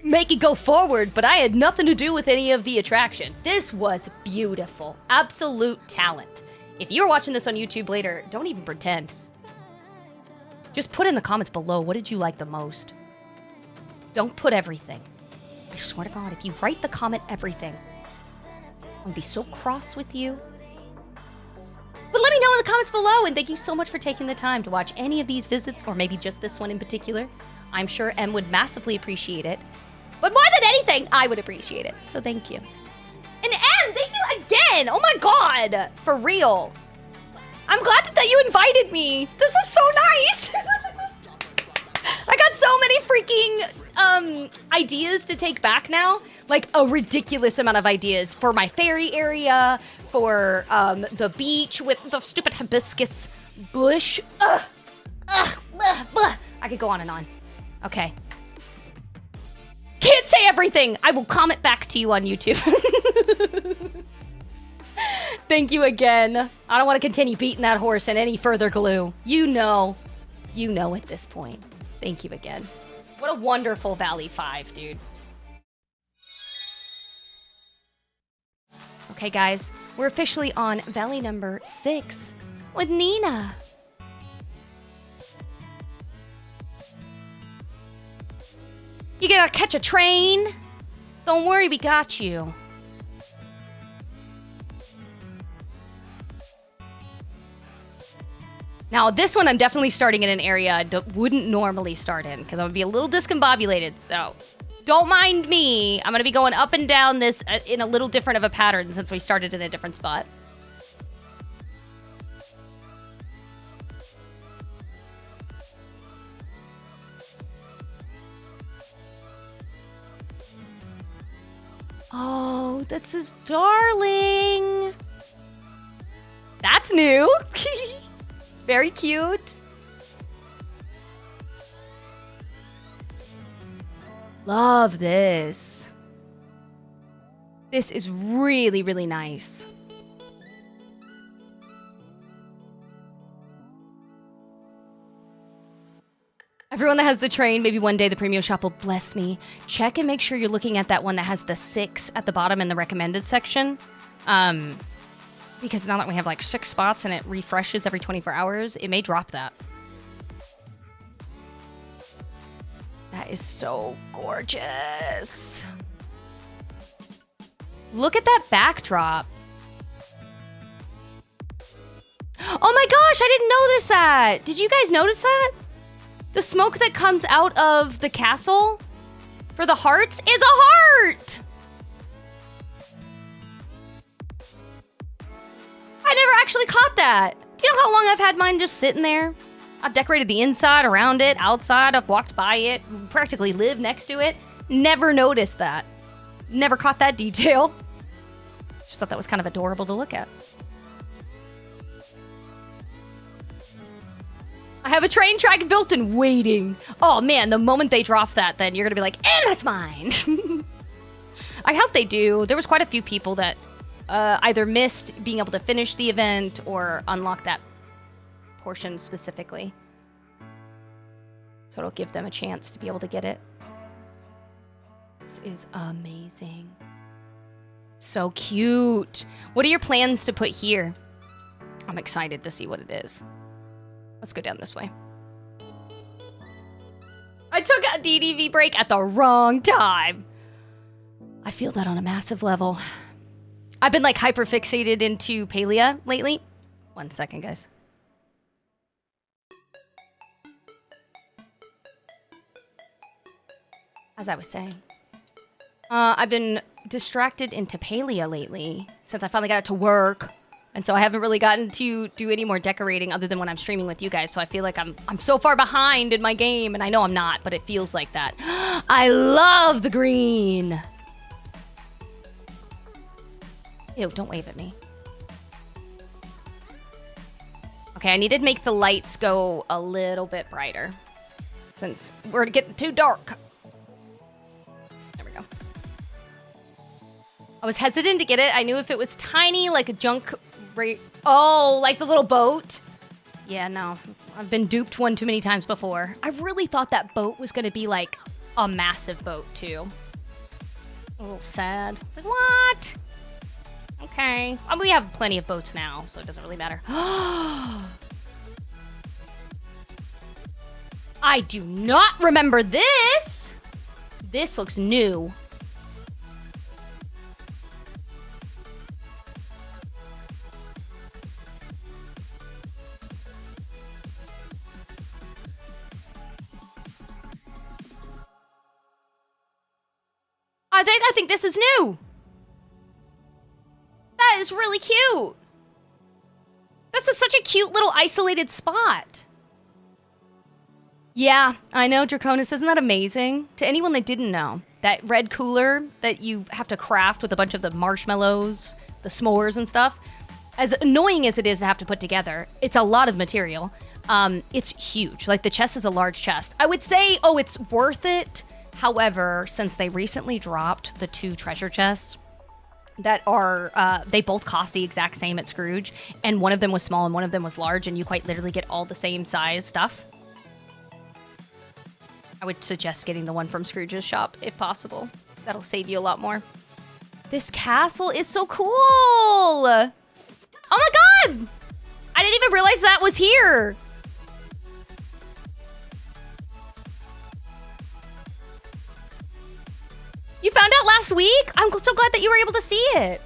make it go forward, but I had nothing to do with any of the attraction. This was beautiful. Absolute talent. If you're watching this on YouTube later, don't even pretend. Just put in the comments below, what did you like the most? Don't put everything. I swear to God, if you write the comment everything, I'm gonna be so cross with you. But let me know in the comments below, and thank you so much for taking the time to watch any of these visits, or maybe just this one in particular. I'm sure M would massively appreciate it. But more than anything, I would appreciate it. So thank you. And M, thank you again. Oh my God, for real. I'm glad that you invited me. This is so nice. I got so many freaking ideas to take back now. Like a ridiculous amount of ideas for my ferry area, for the beach with the stupid hibiscus bush. I could go on and on. Okay. Can't say everything. I will comment back to you on YouTube. Thank you again. I don't want to continue beating that horse in any further glue. You know at this point. Thank you again. What a wonderful Valley 5, dude. Okay, guys, we're officially on Valley number 6 with Nina. You gotta catch a train? Don't worry, we got you. Now, this one I'm definitely starting in an area I wouldn't normally start in, because I would be a little discombobulated, so don't mind me. I'm gonna be going up and down this in a little different of a pattern since we started in a different spot. Oh, that's his darling. That's new. Very cute. Love this. This is really, really nice. Everyone that has the train, maybe one day the premium shop will bless me. Check and make sure you're looking at that one that has the 6 at the bottom in the recommended section. Because now that we have like 6 spots and it refreshes every 24 hours, it may drop that. That is so gorgeous. Look at that backdrop. Oh my gosh, I didn't notice that. Did you guys notice that? The smoke that comes out of the castle for the hearts is a heart! I never actually caught that. You know how long I've had mine just sitting there? I've decorated the inside, around it, outside. I've walked by it, practically lived next to it. Never noticed that. Never caught that detail. Just thought that was kind of adorable to look at. I have a train track built and waiting. Oh man, the moment they drop that, then you're gonna be like, and that's mine. I hope they do. There was quite a few people that either missed being able to finish the event or unlock that portion specifically. So it'll give them a chance to be able to get it. This is amazing. So cute. What are your plans to put here? I'm excited to see what it is. Let's go down this way. I took a DDV break at the wrong time. I feel that on a massive level. I've been like hyper fixated into Palia lately. 1 second, guys. As I was saying, I've been distracted into Palia lately since I finally got to work. And so I haven't really gotten to do any more decorating other than when I'm streaming with you guys. So I feel like I'm so far behind in my game, and I know I'm not, but it feels like that. I love the green. Ew, don't wave at me. Okay, I need to make the lights go a little bit brighter since we're getting too dark. There we go. I was hesitant to get it. I knew if it was tiny, like a junk... Oh, like the little boat? Yeah, no. I've been duped one too many times before. I really thought that boat was going to be like a massive boat too. A little sad. It's like, what? Okay. We have plenty of boats now, so it doesn't really matter. I do not remember this. This looks new. I think this is new. That is really cute. This is such a cute little isolated spot. Yeah, I know, Draconis. Isn't that amazing? To anyone that didn't know, that red cooler that you have to craft with a bunch of the marshmallows, the s'mores and stuff, as annoying as it is to have to put together, it's a lot of material. It's huge. Like, the chest is a large chest. I would say, oh, it's worth it. However, since they recently dropped the 2 treasure chests that are, they both cost the exact same at Scrooge, and one of them was small and one of them was large, and you quite literally get all the same size stuff, I would suggest getting the one from Scrooge's shop if possible. That'll save you a lot more. This castle is so cool! Oh my god! I didn't even realize that was here! You found out last week? I'm so glad that you were able to see it.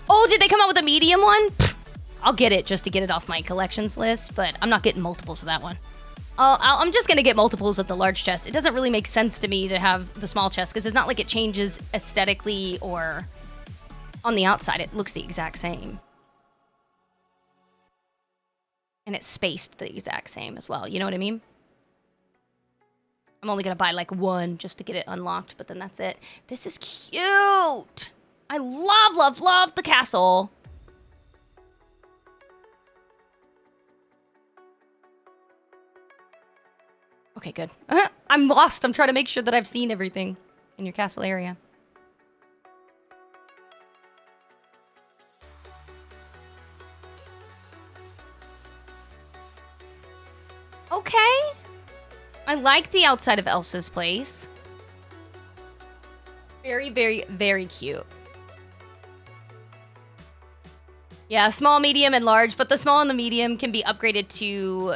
Oh, did they come out with a medium one? Pfft, I'll get it just to get it off my collections list, but I'm not getting multiples of that one. I'm just going to get multiples of the large chest. It doesn't really make sense to me to have the small chest because it's not like it changes aesthetically or on the outside. It looks the exact same. And it's spaced the exact same as well. You know what I mean? I'm only going to buy like one just to get it unlocked, but then that's it. This is cute. I love, love, love the castle. Okay, good. I'm lost. I'm trying to make sure that I've seen everything in your castle area. Okay. I like the outside of Elsa's place. Very, very, very cute. Yeah, small, medium, and large, but the small and the medium can be upgraded to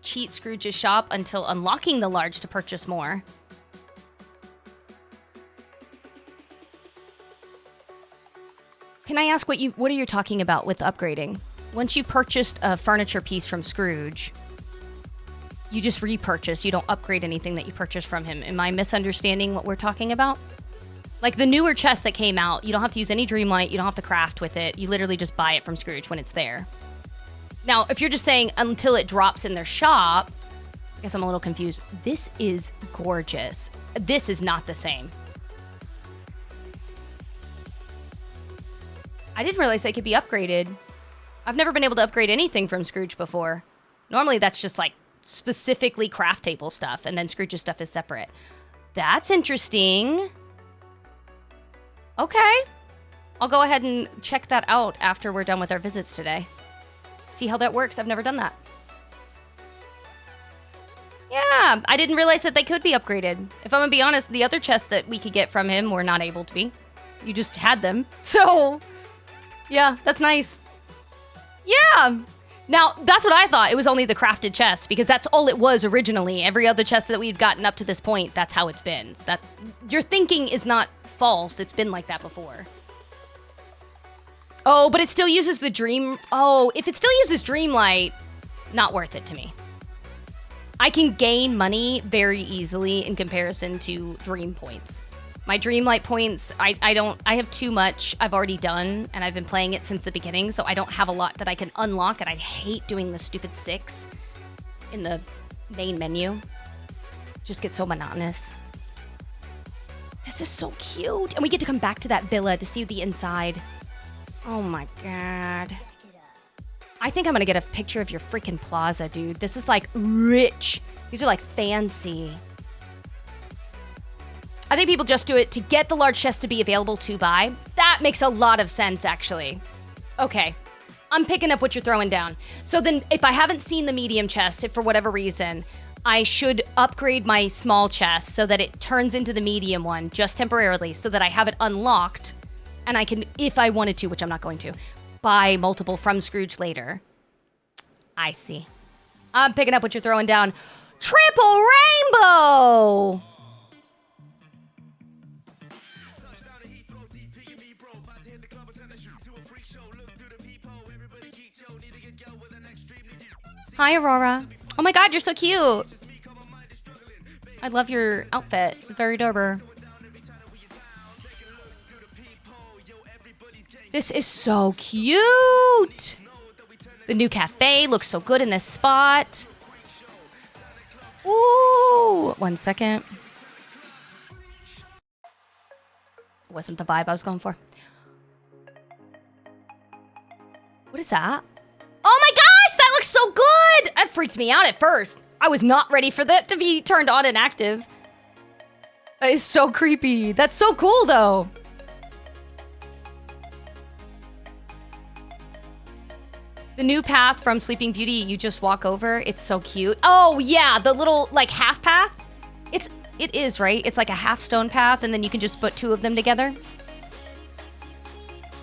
cheat Scrooge's shop until unlocking the large to purchase more. Can I ask what are you talking about with upgrading? Once you purchased a furniture piece from Scrooge, you just repurchase. You don't upgrade anything that you purchased from him. Am I misunderstanding what we're talking about? Like the newer chest that came out, you don't have to use any Dreamlight. You don't have to craft with it. You literally just buy it from Scrooge when it's there. Now, if you're just saying until it drops in their shop, I guess I'm a little confused. This is gorgeous. This is not the same. I didn't realize they could be upgraded. I've never been able to upgrade anything from Scrooge before. Normally, that's just like specifically craft table stuff, and then Scrooge's stuff is separate. That's interesting. Okay. I'll go ahead and check that out after we're done with our visits today. See how that works. I've never done that. Yeah, I didn't realize that they could be upgraded. If I'm gonna be honest, the other chests that we could get from him were not able to be. You just had them. So, yeah, that's nice. Yeah. Now, that's what I thought. It was only the crafted chest, because that's all it was originally. Every other chest that we've gotten up to this point, that's how it's been. So that your thinking is not false. It's been like that before. Oh, but it still uses the dream. Oh, if it still uses Dreamlight, not worth it to me. I can gain money very easily in comparison to dream points. My Dreamlight points, I have too much I've already done, and I've been playing it since the beginning, so I don't have a lot that I can unlock, and I hate doing the stupid 6 in the main menu. Just gets so monotonous. This is so cute. And we get to come back to that villa to see the inside. Oh my god. I think I'm gonna get a picture of your freaking plaza, dude. This is like rich. These are like fancy. I think people just do it to get the large chest to be available to buy. That makes a lot of sense, actually. Okay. I'm picking up what you're throwing down. So then if I haven't seen the medium chest, if for whatever reason, I should upgrade my small chest so that it turns into the medium one just temporarily so that I have it unlocked and I can, if I wanted to, which I'm not going to, buy multiple from Scrooge later. I see. I'm picking up what you're throwing down. Triple rainbow! Hi, Aurora. Oh my god, you're so cute. I love your outfit. It's very adorable. This is so cute. The new cafe looks so good in this spot. Ooh, 1 second. Wasn't the vibe I was going for. What is that? Oh my gosh, that looks so good! That freaked me out at first. I was not ready for that to be turned on and active. That is so creepy. That's so cool, though. The new path from Sleeping Beauty, you just walk over. It's so cute. Oh, yeah, the little, like, half path. It is, right? It's like a half stone path, and then you can just put 2 of them together.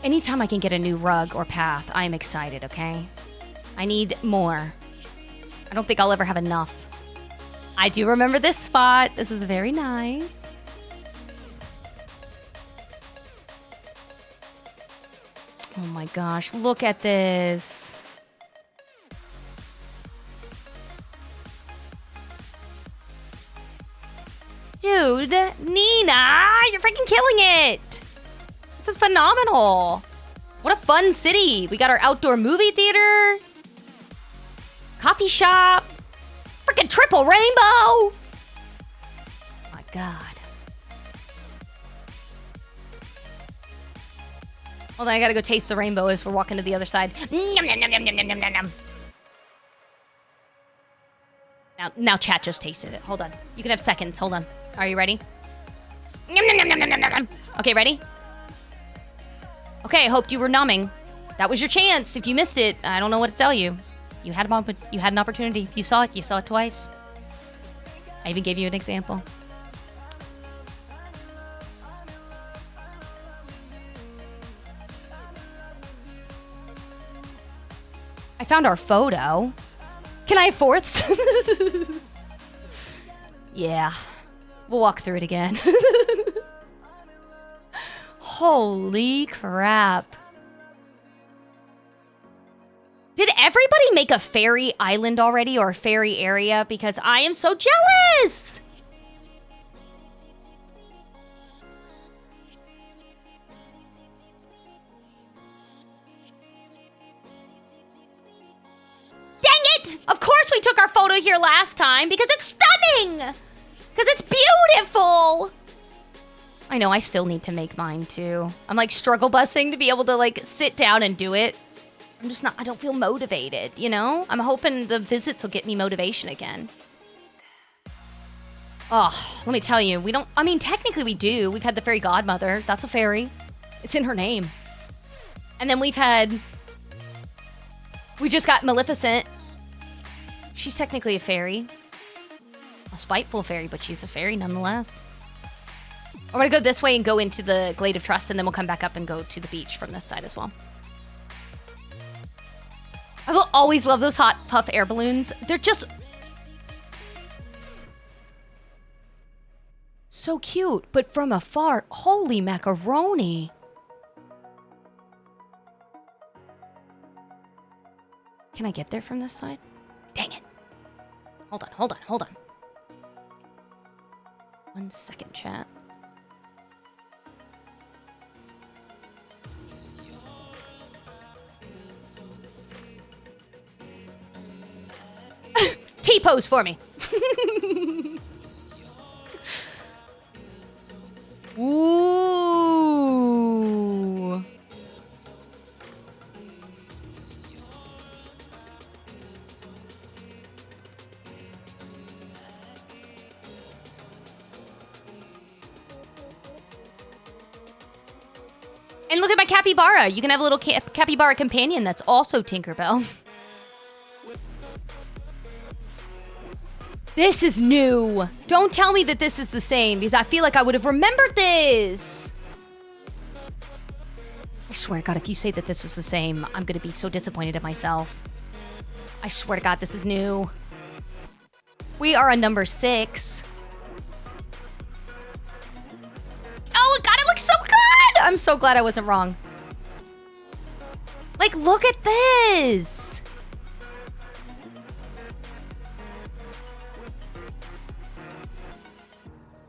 Anytime I can get a new rug or path, I'm excited, okay? I need more. I don't think I'll ever have enough. I do remember this spot. This is very nice. Oh my gosh, look at this. Dude, Nina, you're freaking killing it. This is phenomenal. What a fun city. We got our outdoor movie theater. Coffee shop. Freaking triple rainbow. Oh my god. Hold on, I gotta go taste the rainbow as we're walking to the other side. Yum, yum, yum, yum, yum, yum, yum, yum. Now chat just tasted it. Hold on. You can have seconds. Hold on. Are you ready? Yum, yum, yum, yum, yum, yum, yum. Okay, ready? Okay, I hoped you were numbing. That was your chance. If you missed it, I don't know what to tell you. You had an opportunity. If you saw it twice. I even gave you an example. I found our photo. Can I have fourths? Yeah. We'll walk through it again. Holy crap. Did everybody make a fairy island already or a fairy area? Because I am so jealous! it! Of course we took our photo here last time because it's stunning! Because it's beautiful! I know, I still need to make mine too. I'm like struggle busing to be able to like sit down and do it. I'm just not, I don't feel motivated, you know? I'm hoping the visits will get me motivation again. Oh, let me tell you, we don't, I mean, technically we do. We've had the fairy godmother. That's a fairy. It's in her name. And then we just got Maleficent. She's technically a fairy. A spiteful fairy, but she's a fairy nonetheless. We're gonna go this way and go into the Glade of Trust, and then we'll come back up and go to the beach from this side as well. I will always love those hot puff air balloons. They're just so cute, but from afar, holy macaroni. Can I get there from this side? Dang it. Hold on. 1 second, chat. T-pose for me. Ooh. And look at my capybara. You can have a little capybara companion that's also Tinkerbell. This is new. Don't tell me that this is the same, because I feel like I would have remembered this. I swear to God, if you say that this is the same, I'm going to be so disappointed in myself. I swear to God, this is new. We are on number 6. Oh, God, it looks so good. I'm so glad I wasn't wrong. Like, look at this.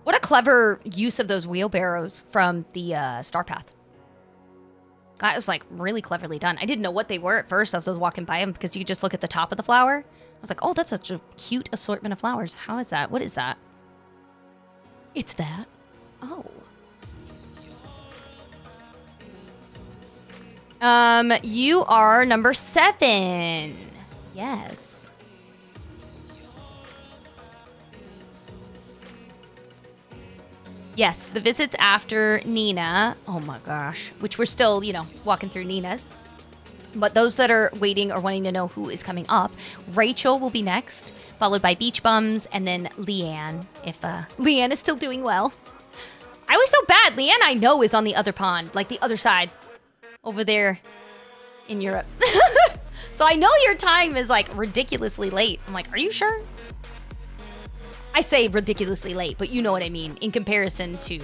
What a clever use of those wheelbarrows from the Star Path. That was like really cleverly done. I didn't know what they were at first as I was walking by them because you just look at the top of the flower. I was like, oh, that's such a cute assortment of flowers. How is that? What is that? It's that. Oh. You are number 7. Yes. Yes, the visits after Nina. Oh my gosh. Which we're still, you know, walking through Nina's. But those that are waiting or wanting to know who is coming up, Rachel will be next, followed by Beach Bums, and then Leanne, if Leanne is still doing well. I always feel bad. Leanne, I know, is on the other pond, like the other side, over there in Europe. So I know your time is like ridiculously late. I'm like, are you sure? I say ridiculously late, but you know what I mean in comparison to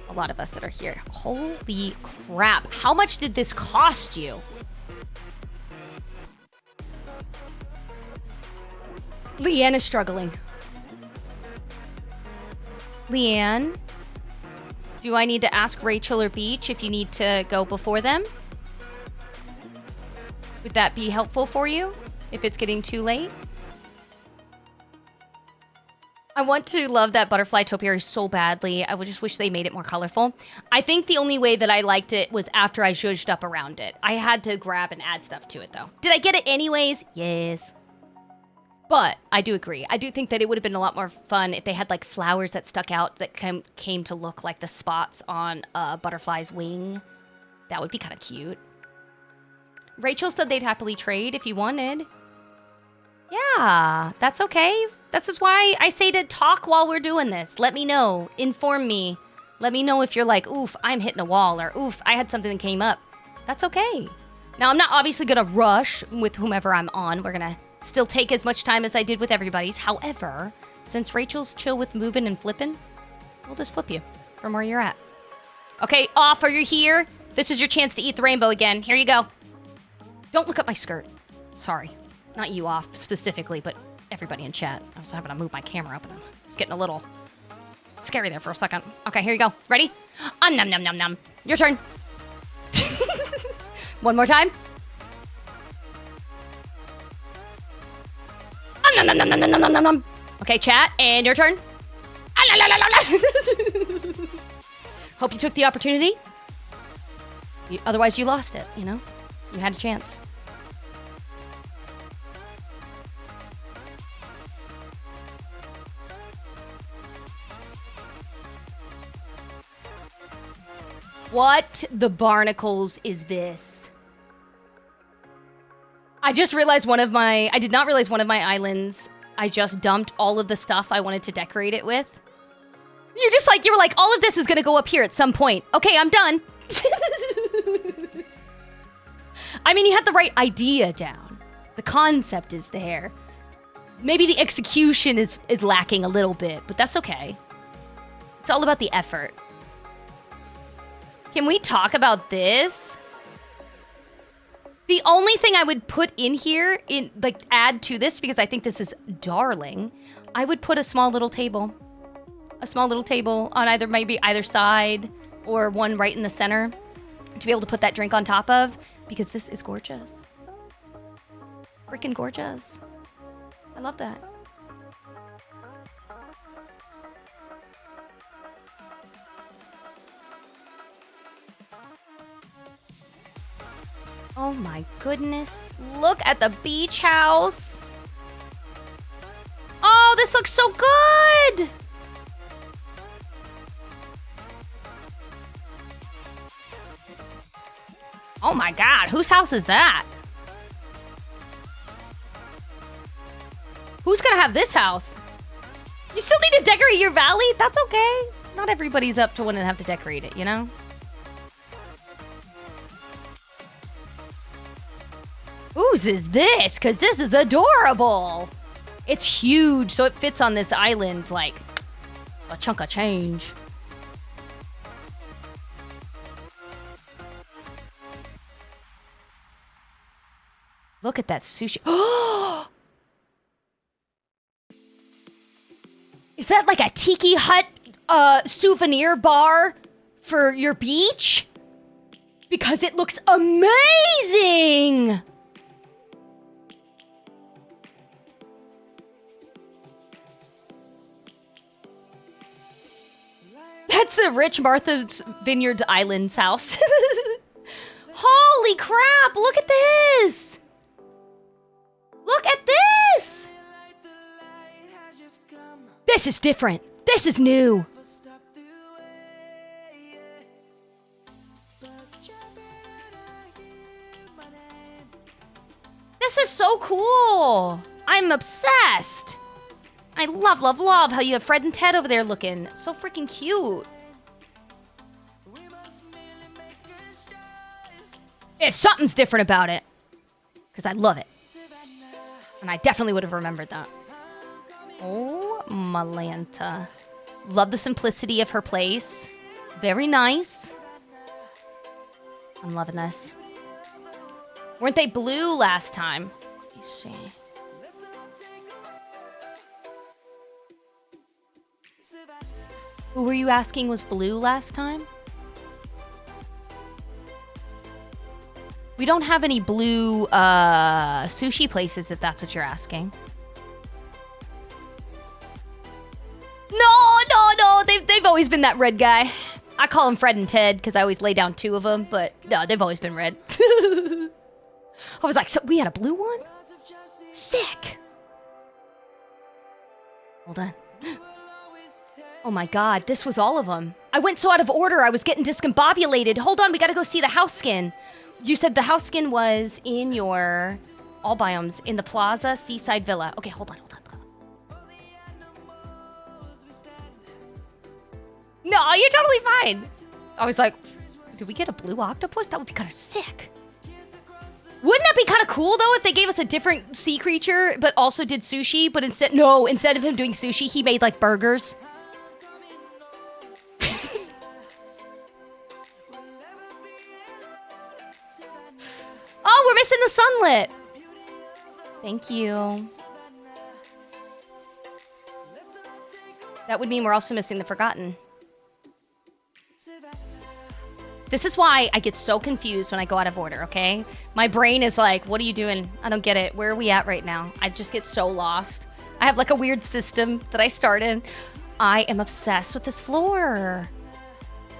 a lot of us that are here. Holy crap. How much did this cost you? Leanne is struggling. Leanne, do I need to ask Rachel or Beach if you need to go before them? Would that be helpful for you if it's getting too late? I want to love that butterfly topiary so badly. I would just wish they made it more colorful. I think the only way that I liked it was after I zhuzhed up around it. I had to grab and add stuff to it, though. Did I get it anyways? Yes. But I do agree. I do think that it would have been a lot more fun if they had, like, flowers that stuck out that came to look like the spots on a butterfly's wing. That would be kind of cute. Rachel said they'd happily trade if you wanted. Yeah, that's okay. This is why I say to talk while we're doing this. Let me know. Inform me. Let me know if you're like, oof, I'm hitting a wall, or oof, I had something that came up. That's okay. Now, I'm not obviously going to rush with whomever I'm on. We're going to still take as much time as I did with everybody's. However, since Rachel's chill with moving and flipping, we'll just flip you from where you're at. Okay, off, are you here? This is your chance to eat the rainbow again. Here you go. Don't look at my skirt. Sorry. Not you off specifically, but everybody in chat. I was having to move my camera up and I was getting a little scary there for a second. Okay, here you go. Ready? Nom nom nom nom. Your turn. One more time. Okay, chat, and your turn. Hope you took the opportunity. Otherwise, you lost it, you know? You had a chance. What the barnacles is this? I just realized I did not realize one of my islands, I just dumped all of the stuff I wanted to decorate it with. You were like, all of this is gonna go up here at some point. Okay, I'm done. I mean, you had the right idea down. The concept is there. Maybe the execution is lacking a little bit, but that's okay. It's all about the effort. Can we talk about this? The only thing I would put in here, add to this, because I think this is darling, I would put a small little table. A small little table on either side, or one right in the center, to be able to put that drink on top of, because this is gorgeous. Freaking gorgeous. I love that. Oh my goodness. Look at the beach house. Oh, this looks so good. Oh my God, whose house is that? Who's gonna have this house? You still need to decorate your valley? That's okay. Not everybody's up to wanting to have to decorate it, you know? Whose is this? Because this is adorable. It's huge, so it fits on this island like a chunk of change. Look at that sushi. Oh! Is that like a tiki hut souvenir bar for your beach? Because it looks amazing! That's the rich Martha's Vineyard Islands house. Holy crap, look at this! Look at this! This is different. This is new. This is so cool. I'm obsessed. I love, love, love how you have Fred and Ted over there looking so freaking cute. Something's different about it. Because I love it. And I definitely would have remembered that. Oh, Malanta. Love the simplicity of her place. Very nice. I'm loving this. Weren't they blue last time? Let me see. Who were you asking was blue last time? We don't have any blue sushi places, if that's what you're asking. No. They've always been that red guy. I call him Fred and Ted because I always lay down two of them, but no, they've always been red. I was like, so we had a blue one? Sick. Hold on. Oh my God, this was all of them. I went so out of order, I was getting discombobulated. Hold on, we gotta go see the house skin. You said the house skin was in your all biomes in the Plaza Seaside Villa. Okay, hold on. No, you're totally fine. I was like, did we get a blue octopus? That would be kind of sick. Wouldn't that be kind of cool though if they gave us a different sea creature but also did sushi, but instead of him doing sushi, he made like burgers? Oh, we're missing the sunlit. Thank you. That would mean we're also missing the forgotten. This is why I get so confused when I go out of order, okay? My brain is like, what are you doing? I don't get it. Where are we at right now? I just get so lost. I have like a weird system that I started. I am obsessed with this floor.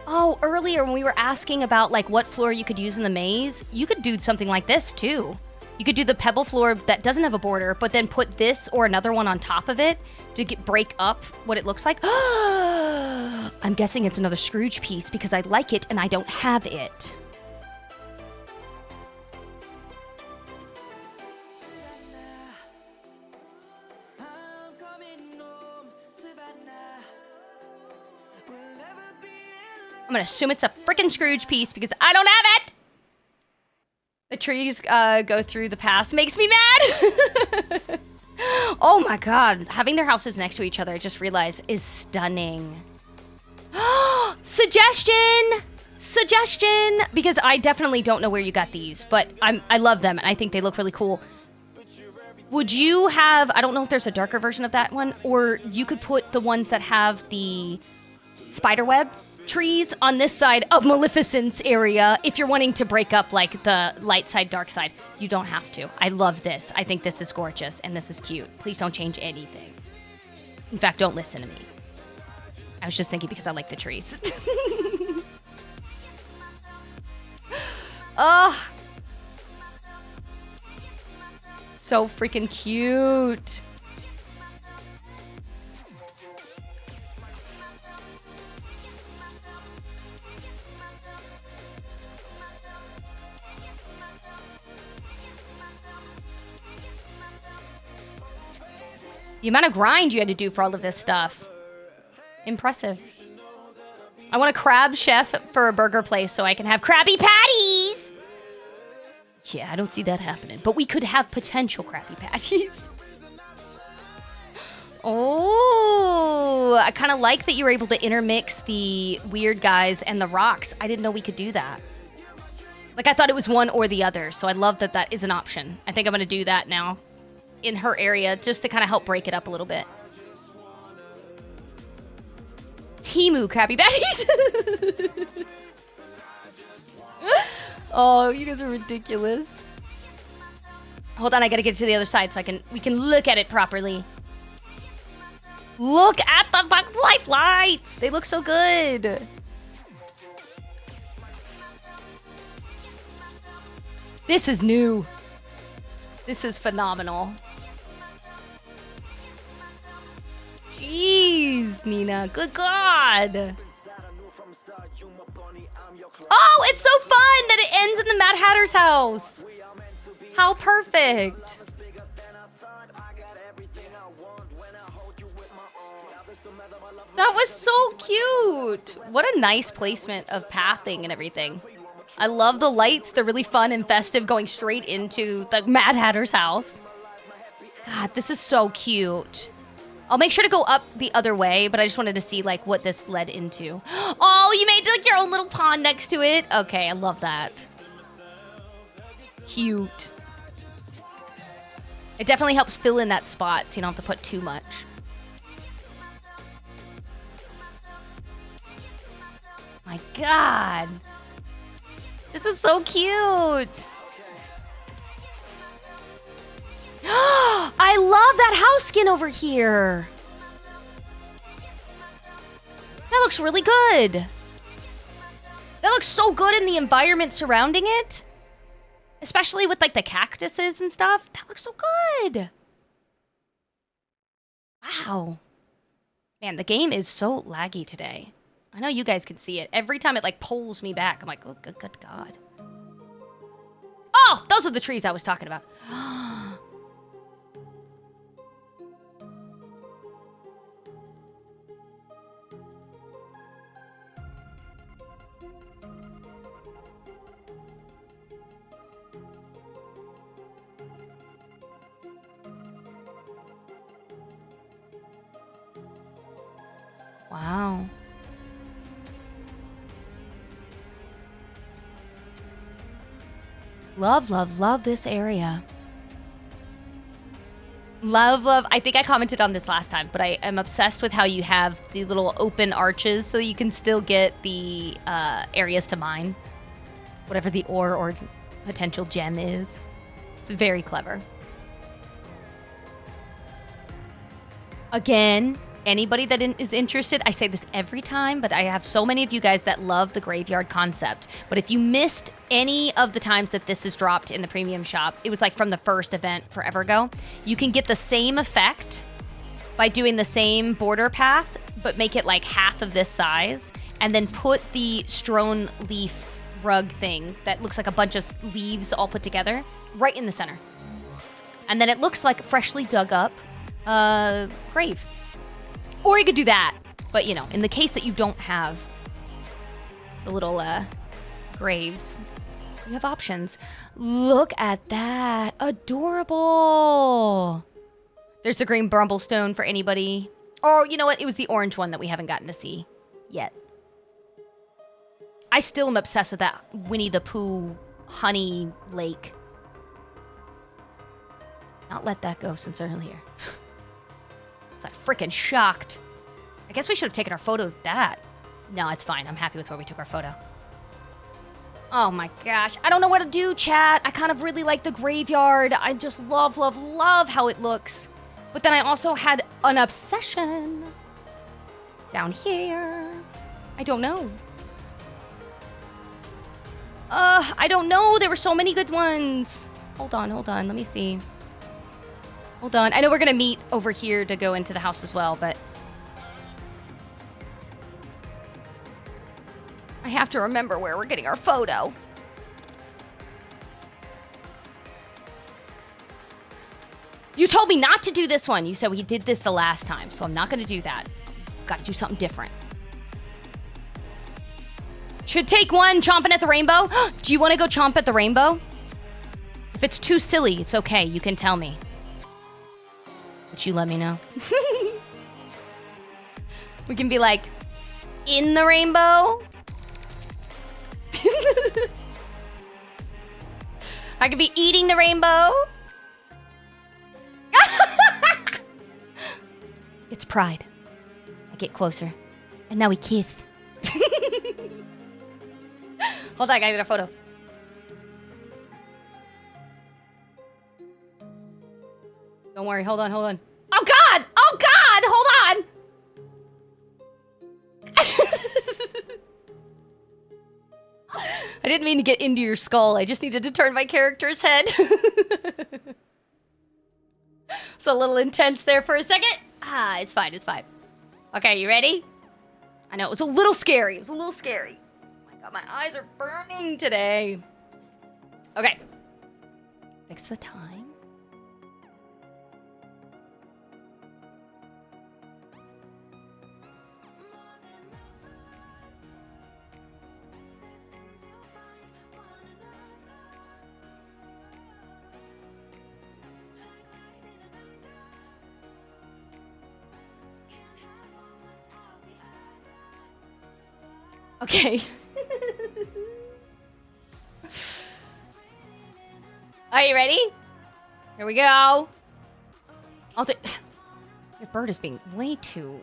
Oh, earlier when we were asking about like what floor you could use in the maze, you could do something like this too. You could do the pebble floor that doesn't have a border, but then put this or another one on top of it to break up what it looks like. I'm guessing it's another Scrooge piece because I like it and I don't have it. I'm gonna assume it's a freaking Scrooge piece because I don't have it. The trees go through the past makes me mad. Oh my god, having their houses next to each other, I just realized, is stunning. Suggestion! Suggestion! Because I definitely don't know where you got these, but I love them and I think they look really cool. Would you have, I don't know if there's a darker version of that one, or you could put the ones that have the spiderweb trees on this side of Maleficent's area if you're wanting to break up like the light side, dark side. You don't have to. I love this. I think this is gorgeous and this is cute. Please don't change anything. In fact, don't listen to me. I was just thinking because I like the trees. Oh, so freaking cute. The amount of grind you had to do for all of this stuff. Impressive. I want a crab chef for a burger place so I can have Krabby Patties. Yeah, I don't see that happening. But we could have potential Krabby Patties. Oh, I kind of like that you were able to intermix the weird guys and the rocks. I didn't know we could do that. Like, I thought it was one or the other, so I love that that is an option. I think I'm going to do that now in her area just to kind of help break it up a little bit. Temu Krabby Patties. Oh, you guys are ridiculous. Hold on, I gotta get to the other side so we can look at it properly. Look at the Bugs Life lights! They look so good. This is new. This is phenomenal. Jeez, Nina. Good God. Oh, it's so fun that it ends in the Mad Hatter's house. How perfect. That was so cute. What a nice placement of pathing and everything. I love the lights. They're really fun and festive going straight into the Mad Hatter's house. God, this is so cute. I'll make sure to go up the other way, but I just wanted to see like what this led into. Oh, you made like your own little pond next to it. Okay, I love that. Cute. It definitely helps fill in that spot so you don't have to put too much. My God. This is so cute. I love that house skin over here. That looks really good. That looks so good in the environment surrounding it. Especially with like the cactuses and stuff. That looks so good. Wow. Man, the game is so laggy today. I know you guys can see it. Every time it like pulls me back, I'm like, oh, good God. Oh, those are the trees I was talking about. Wow. Love, love, love this area. Love, love. I think I commented on this last time, but I am obsessed with how you have the little open arches so you can still get the areas to mine. Whatever the ore or potential gem is. It's very clever. Again, anybody that is interested, I say this every time, but I have so many of you guys that love the graveyard concept. But if you missed any of the times that this is dropped in the premium shop, it was like from the first event forever ago, you can get the same effect by doing the same border path, but make it like half of this size, and then put the strewn leaf rug thing that looks like a bunch of leaves all put together right in the center. And then it looks like freshly dug up grave. Or you could do that, but you know, in the case that you don't have the little graves, you have options. Look at that. Adorable. There's the green brumblestone for anybody. Or you know what? It was the orange one that we haven't gotten to see yet. I still am obsessed with that Winnie the Pooh honey lake. Not let that go since earlier. I was like freaking shocked. I guess we should have taken our photo of that. No, it's fine. I'm happy with where we took our photo. Oh my gosh. I don't know what to do, chat. I kind of really like the graveyard. I just love, love, love how it looks. But then I also had an obsession down here. I don't know. I don't know. There were so many good ones. Hold on. Let me see. Hold on. I know we're going to meet over here to go into the house as well, but I have to remember where we're getting our photo. You told me not to do this one. You said we did this the last time, so I'm not going to do that. Got to do something different. Should take one chomping at the rainbow. Do you want to go chomp at the rainbow? If it's too silly, it's okay. You can tell me. But you let me know. We can be like, in the rainbow. I could be eating the rainbow. It's pride. I get closer. And now we kiss. Hold on, I gotta get a photo. Don't worry, hold on. Oh God! Hold on! I didn't mean to get into your skull. I just needed to turn my character's head. It's a little intense there for a second. It's fine. Okay, you ready? I know, it was a little scary. Oh my God, my eyes are burning today. Okay. Fix the time. Okay. Are you ready? Here we go. Your bird is being way too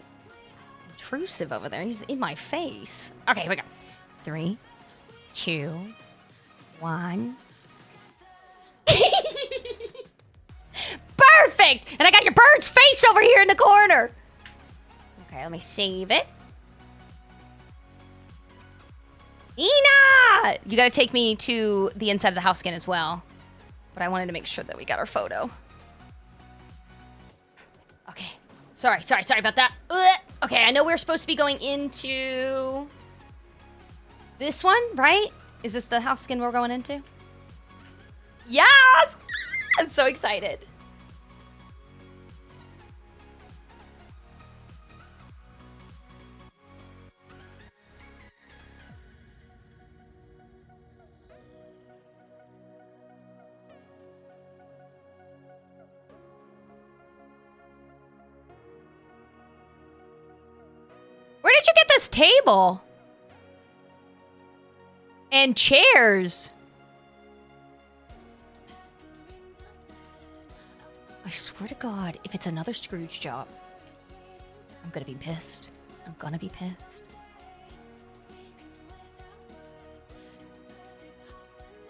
intrusive over there. He's in my face. Okay, here we go. 3, 2, 1. Perfect! And I got your bird's face over here in the corner. Okay, let me save it. Ina! You gotta take me to the inside of the house again as well. But I wanted to make sure that we got our photo. Okay. Sorry about that. Okay, I know we're supposed to be going into this one, right? Is this the house skin we're going into? Yes! I'm so excited. Where did you get this table? And chairs. I swear to God, if it's another Scrooge job, I'm gonna be pissed.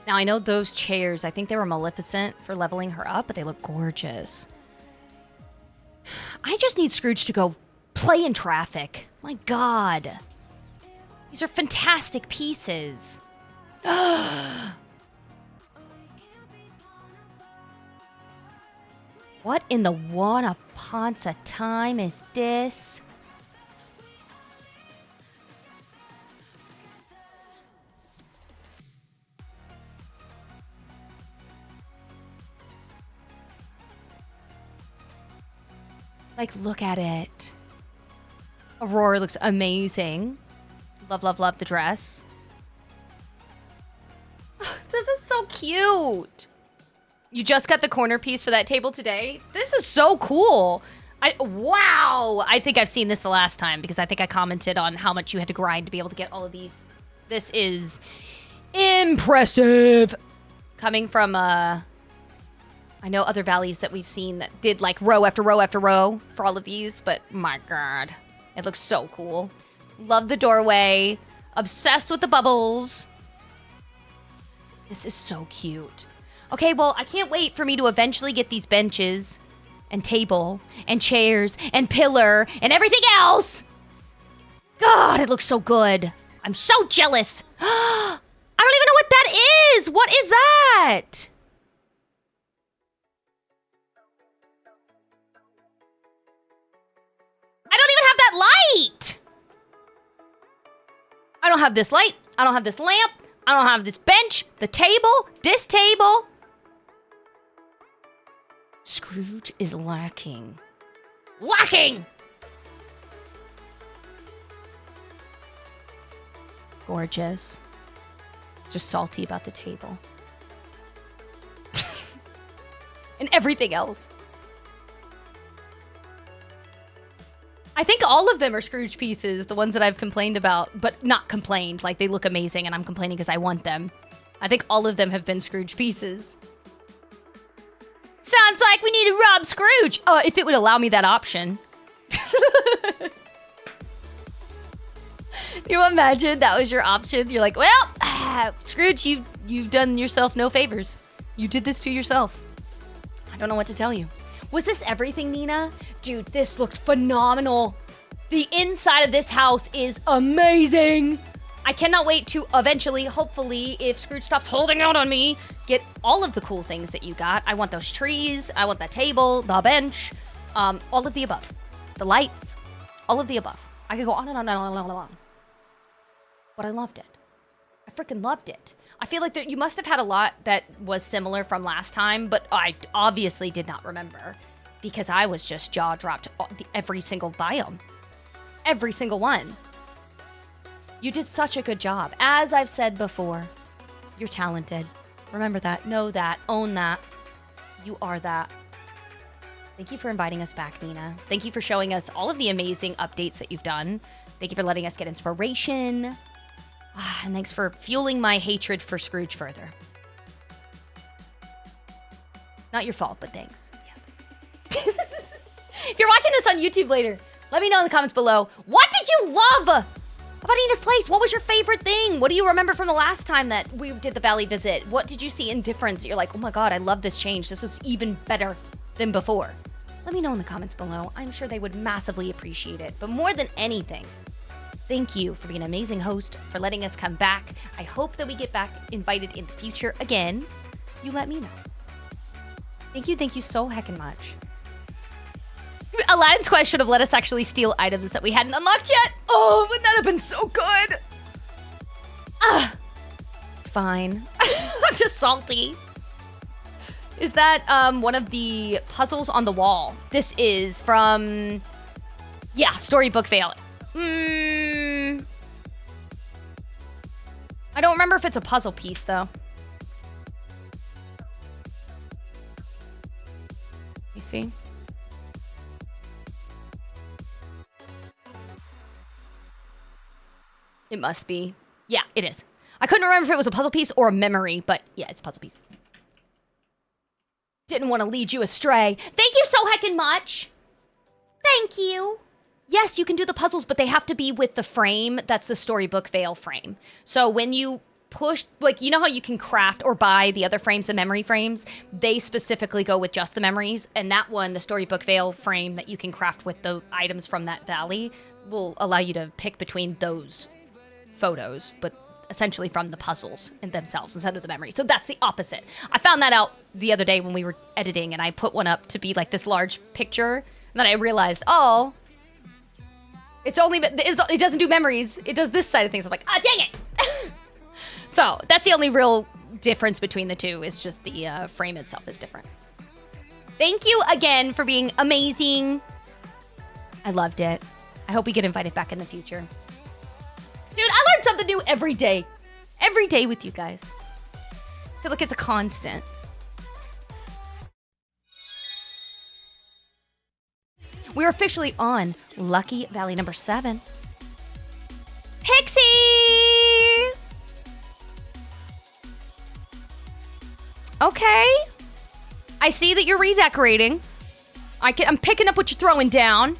Now, I know those chairs, I think they were Maleficent for leveling her up, but they look gorgeous. I just need Scrooge to go play in traffic. My God. These are fantastic pieces. What in the one upon a time is this? Like, look at it. Aurora looks amazing. Love, love, love the dress. This is so cute. You just got the corner piece for that table today? This is so cool. Wow. I think I've seen this the last time because I think I commented on how much you had to grind to be able to get all of these. This is impressive. Coming from, I know other valleys that we've seen that did like row after row after row for all of these, but my God, it looks so cool. Love the doorway. Obsessed with the bubbles. This is so cute. Okay, well, I can't wait for me to eventually get these benches and table and chairs and pillar and everything else. God, it looks so good. I'm so jealous. I don't even know what that is. What is that? I don't even have that light. I don't have this light. I don't have this lamp. I don't have this bench, the table, this table. Scrooge is lacking. Lacking! Gorgeous. Just salty about the table. And everything else. I think all of them are Scrooge pieces, the ones that I've complained about, but not complained, like they look amazing and I'm complaining because I want them. I think all of them have been Scrooge pieces. Sounds like we need to rob Scrooge. If it would allow me that option. You imagine that was your option? You're like, well, Scrooge, you've done yourself no favors. You did this to yourself. I don't know what to tell you. Was this everything, Nina? Dude, this looked phenomenal. The inside of this house is amazing. I cannot wait to eventually, hopefully, if Scrooge stops holding out on me, get all of the cool things that you got. I want those trees. I want that table, the bench, all of the above. The lights, all of the above. I could go on and on and on and on and on. But I loved it. I freaking loved it. I feel like you must have had a lot that was similar from last time, but I obviously did not remember because I was just jaw-dropped every single biome. Every single one. You did such a good job. As I've said before, you're talented. Remember that. Know that. Own that. You are that. Thank you for inviting us back, Nina. Thank you for showing us all of the amazing updates that you've done. Thank you for letting us get inspiration. And thanks for fueling my hatred for Scrooge further. Not your fault, but thanks. Yeah. If you're watching this on YouTube later, let me know in the comments below. What did you love about Nina's place? What was your favorite thing? What do you remember from the last time that we did the Valley visit? What did you see in difference that you're like, oh my God, I love this change. This was even better than before. Let me know in the comments below. I'm sure they would massively appreciate it. But more than anything, thank you for being an amazing host, for letting us come back. I hope that we get back invited in the future again. You let me know. Thank you so heckin' much. Aladdin's quest should have let us actually steal items that we hadn't unlocked yet. Oh, wouldn't that have been so good? It's fine. I'm just salty. Is that one of the puzzles on the wall? This is from, yeah, Storybook Fail. I don't remember if it's a puzzle piece, though. You see? It must be. Yeah, it is. I couldn't remember if it was a puzzle piece or a memory, but yeah, it's a puzzle piece. Didn't want to lead you astray. Thank you so heckin' much. Thank you. Yes, you can do the puzzles, but they have to be with the frame. That's the Storybook Veil frame. So when you push, like, you know how you can craft or buy the other frames, the memory frames? They specifically go with just the memories. And that one, the Storybook Veil frame that you can craft with the items from that valley, will allow you to pick between those photos, but essentially from the puzzles in themselves instead of the memory. So that's the opposite. I found that out the other day when we were editing, and I put one up to be like this large picture, and then I realized, oh, it doesn't do memories. It does this side of things. I'm like, ah, dang it. So that's the only real difference between the two, is just the frame itself is different. Thank you again for being amazing. I loved it. I hope we get invited back in the future. Dude, I learn something new every day. Every day with you guys. I feel like it's a constant. We're officially on Lucky Valley number 7. Pixie! Okay. I see that you're redecorating. I'm picking up what you're throwing down.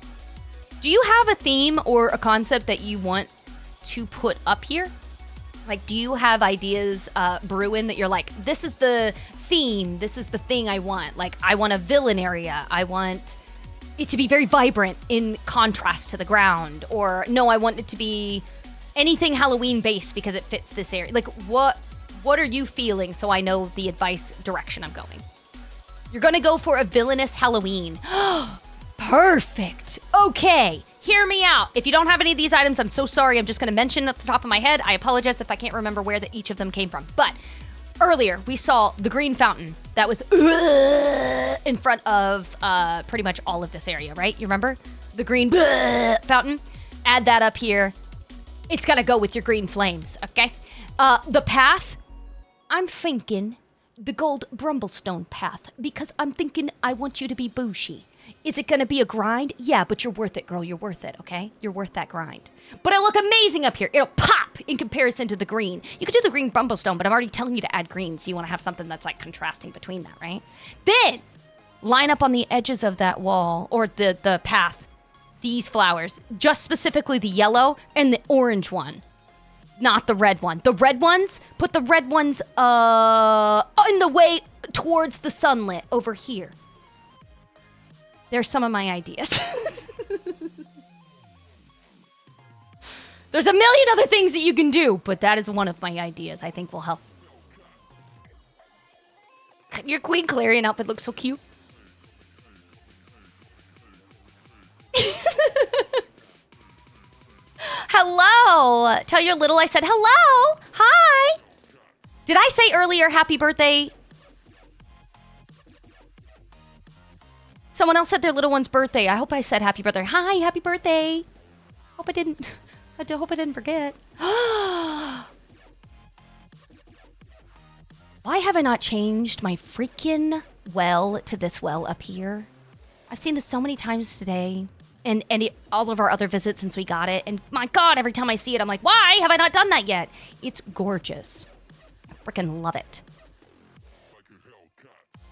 Do you have a theme or a concept that you want to put up here? Like, do you have ideas brewing that you're like, this is the theme, this is the thing I want? Like, I want a villain area. I want it to be very vibrant in contrast to the ground. Or, no, I want it to be anything Halloween based because it fits this area. Like, what are you feeling so I know the advice direction I'm going? You're gonna go for a villainous Halloween. Perfect. Okay. Hear me out. If you don't have any of these items, I'm so sorry. I'm just going to mention at the top of my head. I apologize if I can't remember where each of them came from. But earlier, we saw the green fountain that was in front of pretty much all of this area, right? You remember? The green fountain. Add that up here. It's got to go with your green flames, okay? The path, I'm thinking the gold brumblestone path, because I'm thinking I want you to be bougie. Is it going to be a grind? Yeah, but you're worth it, girl. You're worth it, okay? You're worth that grind. But it'll look amazing up here. It'll pop in comparison to the green. You could do the green brumblestone, but I'm already telling you to add green, so you want to have something that's like contrasting between that, right? Then, line up on the edges of that wall, or the path, these flowers. Just specifically the yellow and the orange one. Not the red one. The red ones, put the red ones in the way towards the sunlit over here. There's some of my ideas. There's a million other things that you can do, but that is one of my ideas I think will help. Your Queen Clarion outfit looks so cute. Hello. Tell your little I said hello. Hi. Did I say earlier happy birthday? Someone else said their little one's birthday. I hope I said happy birthday. Hi, happy birthday. Hope I didn't forget. Why have I not changed my freaking well to this well up here? I've seen this so many times today. And all of our other visits since we got it. And my God, every time I see it, I'm like, why have I not done that yet? It's gorgeous. I freaking love it.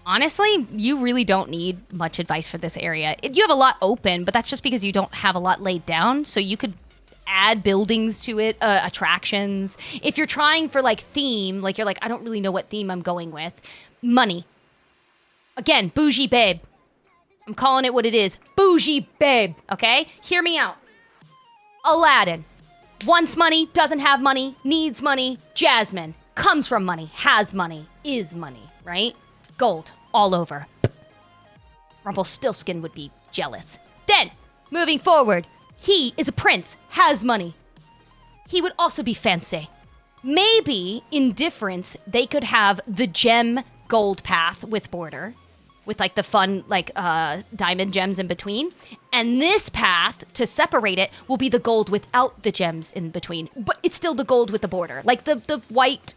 Honestly, you really don't need much advice for this area. You have a lot open, but that's just because you don't have a lot laid down. So you could add buildings to it, attractions. If you're trying for like theme, like you're like, I don't really know what theme I'm going with. Money. Again, bougie babe. I'm calling it what it is. Bougie babe, okay? Hear me out. Aladdin. Wants money, doesn't have money, needs money. Jasmine. Comes from money, has money, is money, right? Gold. All over. Rumpelstiltskin would be jealous. Then, moving forward, he is a prince, has money. He would also be fancy. Maybe, in difference, they could have the gem gold path with border, with like the fun, like diamond gems in between. And this path, to separate it, will be the gold without the gems in between. But it's still the gold with the border. Like the white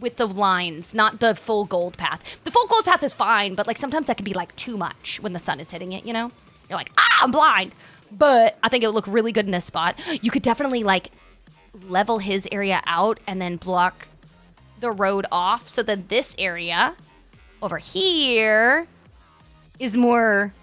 with the lines, not the full gold path. The full gold path is fine, but like sometimes that can be like too much when the sun is hitting it, you know? You're like, I'm blind. But I think it would look really good in this spot. You could definitely like level his area out and then block the road off. So that this area over here is more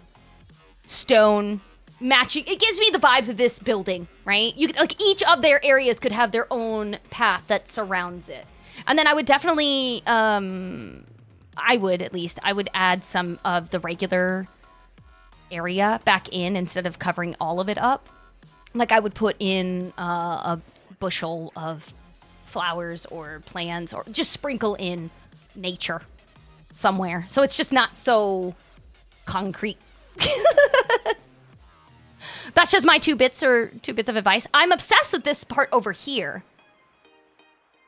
stone matching. It gives me the vibes of this building, right? You could, like each of their areas could have their own path that surrounds it. And then I would definitely, I would add some of the regular area back in instead of covering all of it up. Like I would put in a bushel of flowers or plants or just sprinkle in nature somewhere. So it's just not so concrete. That's just my 2 bits of advice. I'm obsessed with this part over here.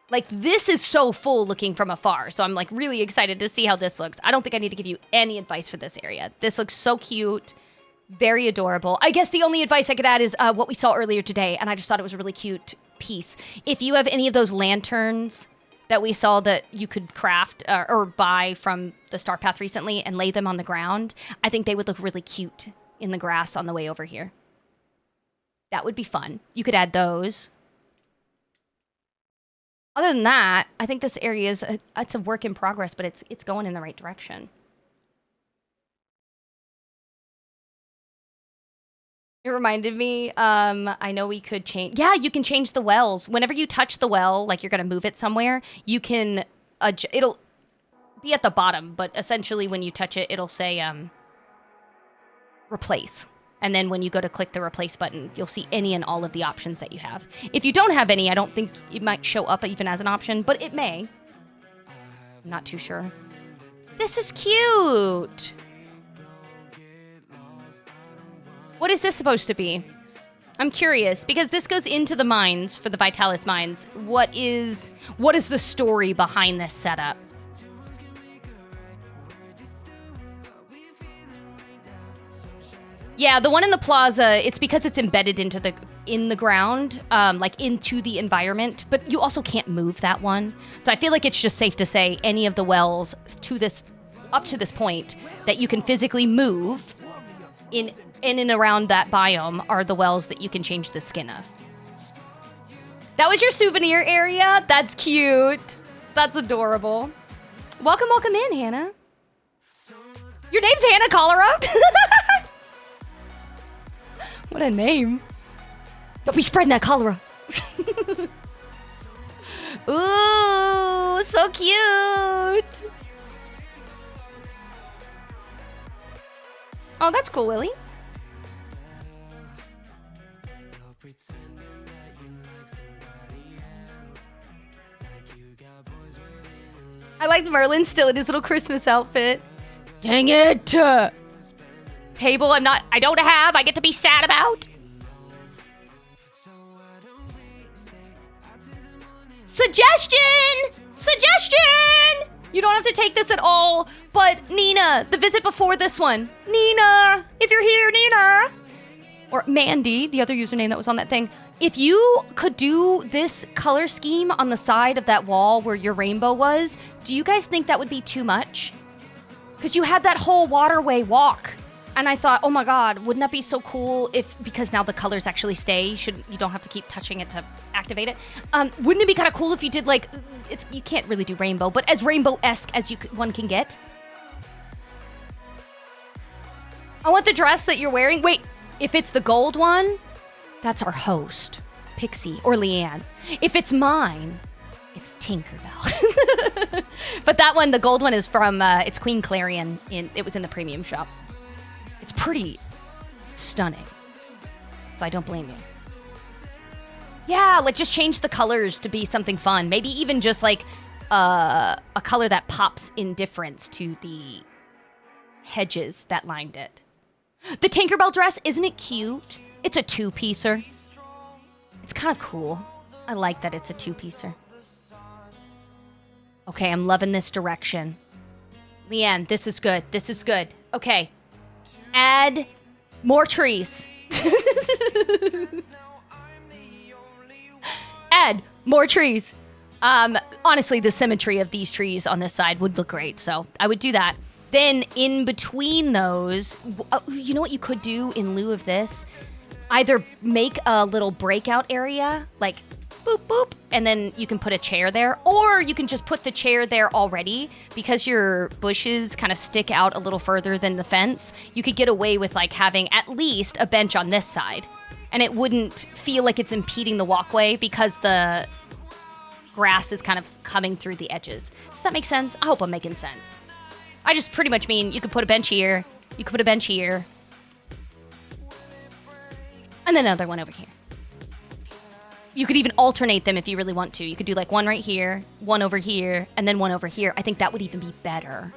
Like, this is so full looking from afar, so I'm, like, really excited to see how this looks. I don't think I need to give you any advice for this area. This looks so cute, very adorable. I guess the only advice I could add is what we saw earlier today, and I just thought it was a really cute piece. If you have any of those lanterns that we saw that you could craft or buy from the Star Path recently and lay them on the ground, I think they would look really cute in the grass on the way over here. That would be fun. You could add those. Other than that, I think this area is it's a work in progress, but it's going in the right direction. It reminded me, I know we could change... Yeah, you can change the wells. Whenever you touch the well, like you're going to move it somewhere, you can... it'll be at the bottom, but essentially when you touch it, it'll say replace. And then when you go to click the replace button, you'll see any and all of the options that you have. If you don't have any, I don't think it might show up even as an option, but it may. I'm not too sure. This is cute. What is this supposed to be? I'm curious, because this goes into the mines for the Vitalis mines. What is the story behind this setup? Yeah, the one in the plaza, it's because it's embedded in the ground, like into the environment, but you also can't move that one. So I feel like it's just safe to say any of the wells up to this point that you can physically move in and around that biome are the wells that you can change the skin of. That was your souvenir area? That's cute. That's adorable. Welcome in, Hannah. Your name's Hannah Cholera? What a name. Don't be spreading that cholera. Ooh, so cute. Oh, that's cool, Willie. I like Merlin still in his little Christmas outfit. Dang it. Table I don't have, I get to be sad about. Suggestion! You don't have to take this at all, but Nina, the visit before this one. Nina, if you're here, Nina. Or Mandy, the other username that was on that thing. If you could do this color scheme on the side of that wall where your rainbow was, do you guys think that would be too much? Because you had that whole waterway walk. And I thought, oh my God, wouldn't that be so cool because now the colors actually stay, you don't have to keep touching it to activate it. Wouldn't it be kind of cool if you did you can't really do rainbow, but as rainbow-esque as one can get? I want the dress that you're wearing. Wait, if it's the gold one, that's our host, Pixie or Leanne. If it's mine, it's Tinkerbell. But that one, the gold one is from, it's Queen Clarion. It was in the premium shop. It's pretty stunning, so I don't blame you. Yeah, just change the colors to be something fun. Maybe even just a color that pops in difference to the hedges that lined it. The Tinkerbell dress, isn't it cute? It's a 2-piecer. It's kind of cool. I like that it's a 2-piecer. Okay, I'm loving this direction. Leanne, this is good. This is good. Okay. Add more trees. Add more trees. Honestly, the symmetry of these trees on this side would look great, so I would do that. Then in between those, you know what you could do in lieu of this? Either make a little breakout area, like boop, boop, and then you can put a chair there, or you can just put the chair there already because your bushes kind of stick out a little further than the fence. You could get away with having at least a bench on this side, and it wouldn't feel like it's impeding the walkway because the grass is kind of coming through the edges. Does that make sense? I hope I'm making sense. I just pretty much mean you could put a bench here, you could put a bench here, and then another one over here. You could even alternate them if you really want to. You could do like one right here, one over here, and then one over here. I think that would even be better.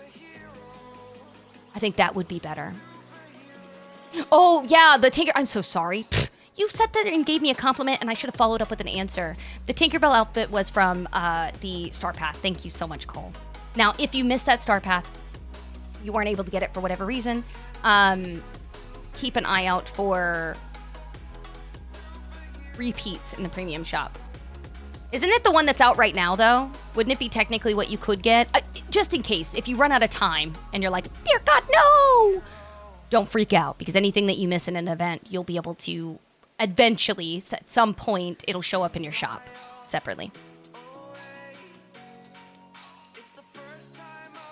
I think that would be better. Oh, yeah, the Tinker... I'm so sorry. Pfft, you said that and gave me a compliment, and I should have followed up with an answer. The Tinkerbell outfit was from the Star Path. Thank you so much, Cole. Now, if you missed that Star Path, you weren't able to get it for whatever reason, keep an eye out for repeats in the premium shop. Isn't it the one that's out right now, though? Wouldn't it be technically what you could get? Just in case, if you run out of time and you're like, dear God, no! Don't freak out, because anything that you miss in an event, you'll be able to eventually, at some point, it'll show up in your shop separately.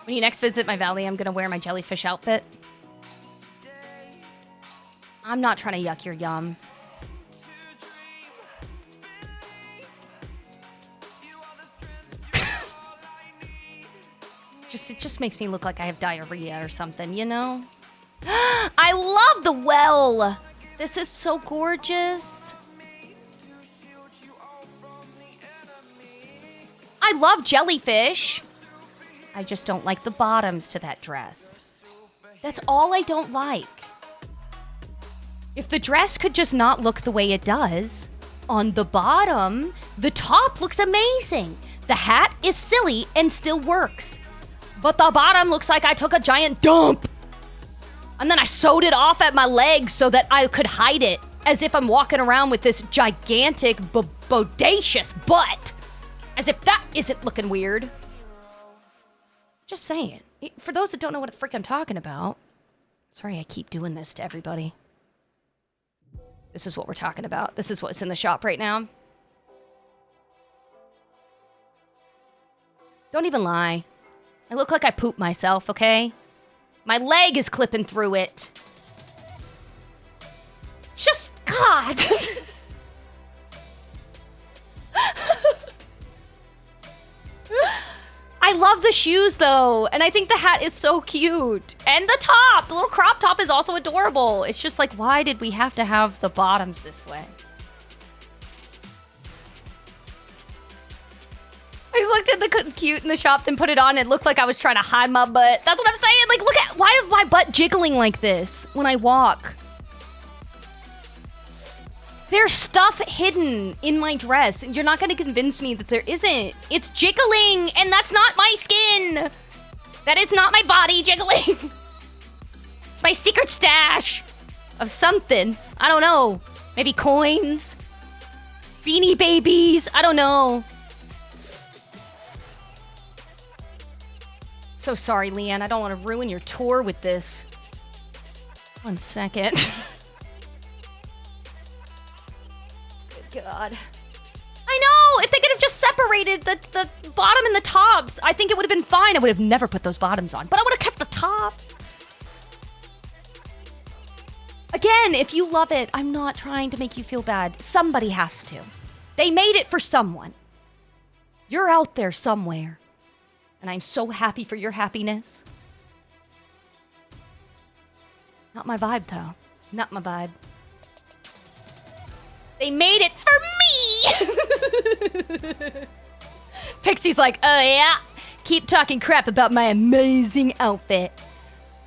When you next visit my valley, I'm going to wear my jellyfish outfit. I'm not trying to yuck your yum. It just makes me look like I have diarrhea or something, you know? I love the well! This is so gorgeous. I love jellyfish. I just don't like the bottoms to that dress. That's all I don't like. If the dress could just not look the way it does, on the bottom, the top looks amazing. The hat is silly and still works. But the bottom looks like I took a giant dump. And then I sewed it off at my legs so that I could hide it. As if I'm walking around with this gigantic, bodacious butt. As if that isn't looking weird. Just saying. For those that don't know what the frick I'm talking about. Sorry I keep doing this to everybody. This is what we're talking about. This is what's in the shop right now. Don't even lie. I look like I pooped myself, okay? My leg is clipping through it. Just, God. I love the shoes, though. And I think the hat is so cute. And the top. The little crop top is also adorable. It's just like, why did we have to have the bottoms this way? I looked at the cute in the shop, then put it on. It looked like I was trying to hide my butt. That's what I'm saying. Like, look at, why is my butt jiggling like this when I walk? There's stuff hidden in my dress. You're not going to convince me that there isn't. It's jiggling, and that's not my skin. That is not my body jiggling. It's my secret stash of something. I don't know. Maybe coins? Beanie Babies? I don't know. So sorry, Leanne. I don't want to ruin your tour with this. 1 second. Good God. I know! If they could have just separated the bottom and the tops, I think it would have been fine. I would have never put those bottoms on, but I would have kept the top. Again, if you love it, I'm not trying to make you feel bad. Somebody has to. They made it for someone. You're out there somewhere. And I'm so happy for your happiness. Not my vibe, though. Not my vibe. They made it for me! Pixie's like, oh yeah? Keep talking crap about my amazing outfit.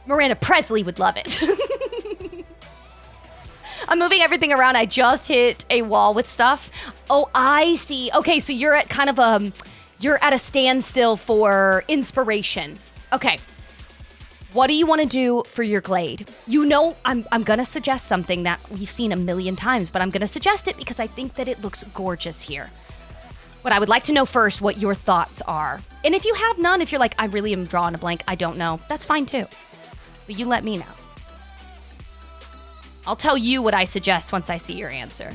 Miranda Presley would love it. I'm moving everything around. I just hit a wall with stuff. Oh, I see. Okay, so you're at kind of you're at a standstill for inspiration. Okay. What do you want to do for your glade? You know, I'm going to suggest something that we've seen a million times, but I'm going to suggest it because I think that it looks gorgeous here. But I would like to know first what your thoughts are. And if you have none, if you're like, I really am drawing a blank, I don't know, that's fine too. But you let me know. I'll tell you what I suggest once I see your answer.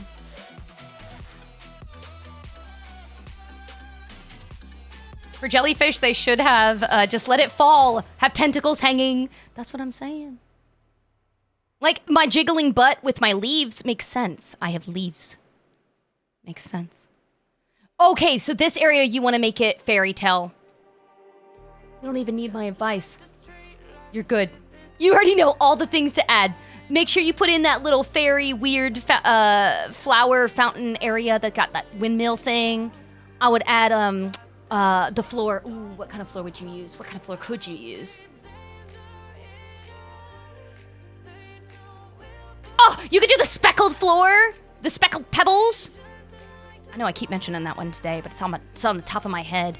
For jellyfish, they should have just let it fall. Have tentacles hanging. That's what I'm saying. Like, my jiggling butt with my leaves makes sense. I have leaves. Makes sense. Okay, so this area, you want to make it fairy tale. You don't even need my advice. You're good. You already know all the things to add. Make sure you put in that little fairy weird flower fountain area that got that windmill thing. I would add the floor. Ooh, what kind of floor would you use? What kind of floor could you use? Oh, you could do the speckled floor, the speckled pebbles. I know I keep mentioning that one today, but it's on the top of my head.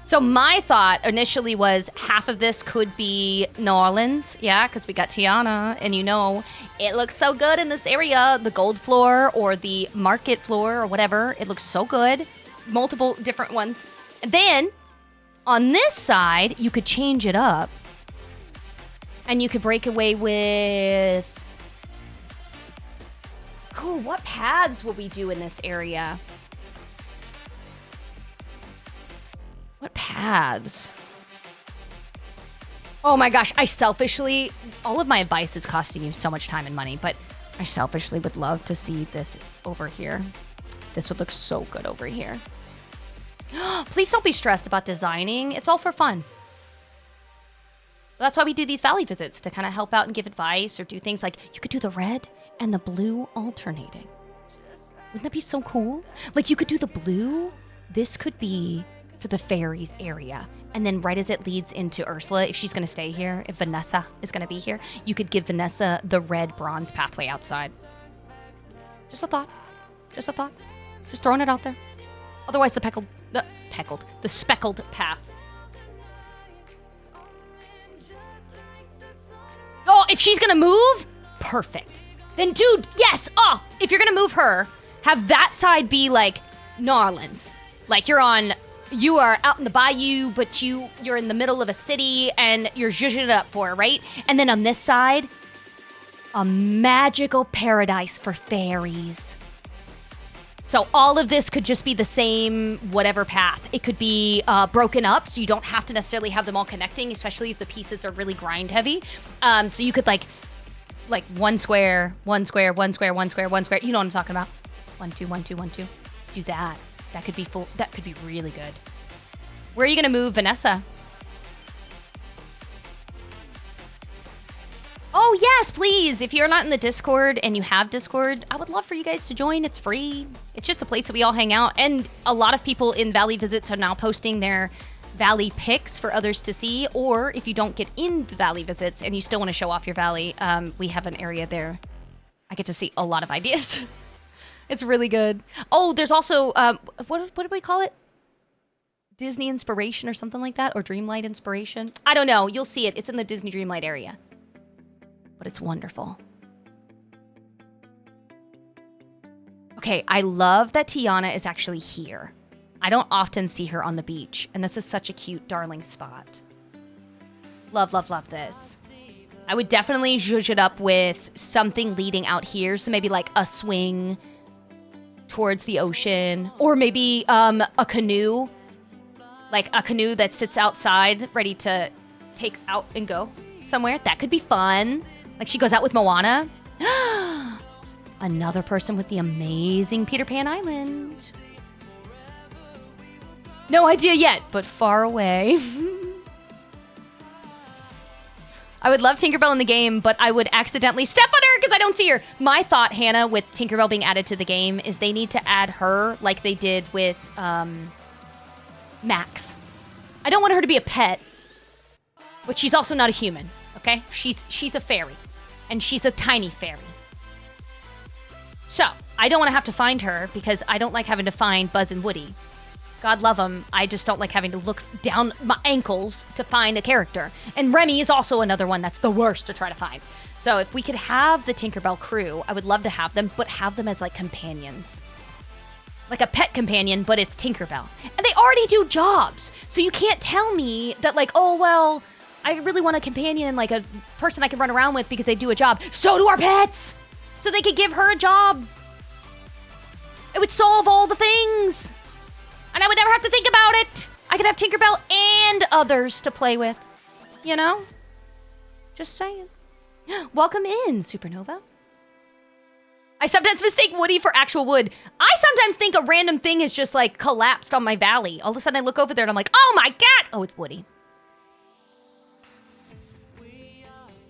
So my thought initially was half of this could be New Orleans, yeah, because we got Tiana, and you know, it looks so good in this area, the gold floor or the market floor or whatever. It looks so good. Multiple different ones. And then on this side, you could change it up, and you could break away with. Cool, what paths will we do in this area? What paths? Oh my gosh, I selfishly, all of my advice is costing you so much time and money, but I selfishly would love to see this over here. This would look so good over here. Please don't be stressed about designing. It's all for fun. That's why we do these valley visits, to kind of help out and give advice or do things like you could do the red and the blue alternating. Wouldn't that be so cool? Like you could do the blue. This could be for the fairies area. And then right as it leads into Ursula, if she's going to stay here, if Vanessa is going to be here, you could give Vanessa the red bronze pathway outside. Just a thought. Just a thought. Just throwing it out there. Otherwise, the speckled path. Oh, if she's going to move, perfect. Then, dude, yes. Oh, if you're going to move her, have that side be like New Orleans. Like you are out in the bayou, but you're in the middle of a city and you're zhuzhing it up for her, right? And then on this side, a magical paradise for fairies. So all of this could just be the same whatever path. It could be broken up, so you don't have to necessarily have them all connecting, especially if the pieces are really grind heavy. So you could like one square, one square, one square, one square, one square. You know what I'm talking about? 1, 2, 1, 2, 1, 2. Do that. That could be full. That could be really good. Where are you gonna move Vanessa? Oh yes, please. If you're not in the Discord and you have Discord, I would love for you guys to join. It's free. It's just a place that we all hang out. And a lot of people in Valley Visits are now posting their Valley pics for others to see. Or if you don't get into Valley Visits and you still want to show off your Valley, we have an area there. I get to see a lot of ideas. It's really good. Oh, there's also, what do we call it? Disney Inspiration or something like that? Or Dreamlight Inspiration? I don't know. You'll see it. It's in the Disney Dreamlight area. But it's wonderful. Okay, I love that Tiana is actually here. I don't often see her on the beach, and this is such a cute, darling spot. Love, love, love this. I would definitely zhuzh it up with something leading out here, so maybe like a swing towards the ocean, or maybe a canoe, like a canoe that sits outside ready to take out and go somewhere. That could be fun. Like she goes out with Moana. Another person with the amazing Peter Pan Island. No idea yet, but far away. I would love Tinkerbell in the game, but I would accidentally step on her because I don't see her. My thought, Hannah, with Tinkerbell being added to the game is they need to add her like they did with Max. I don't want her to be a pet, but she's also not a human, okay? She's a fairy, and she's a tiny fairy. So, I don't want to have to find her because I don't like having to find Buzz and Woody. God love them. I just don't like having to look down my ankles to find a character. And Remy is also another one that's the worst to try to find. So if we could have the Tinkerbell crew, I would love to have them, but have them as like companions. Like a pet companion, but it's Tinkerbell. And they already do jobs. So you can't tell me that like, oh, well, I really want a companion, like a person I can run around with because they do a job. So do our pets! So they could give her a job. It would solve all the things. And I would never have to think about it. I could have Tinkerbell and others to play with. You know? Just saying. Welcome in, Supernova. I sometimes mistake Woody for actual wood. I sometimes think a random thing is just like collapsed on my valley. All of a sudden I look over there and I'm like, oh my God. Oh, it's Woody.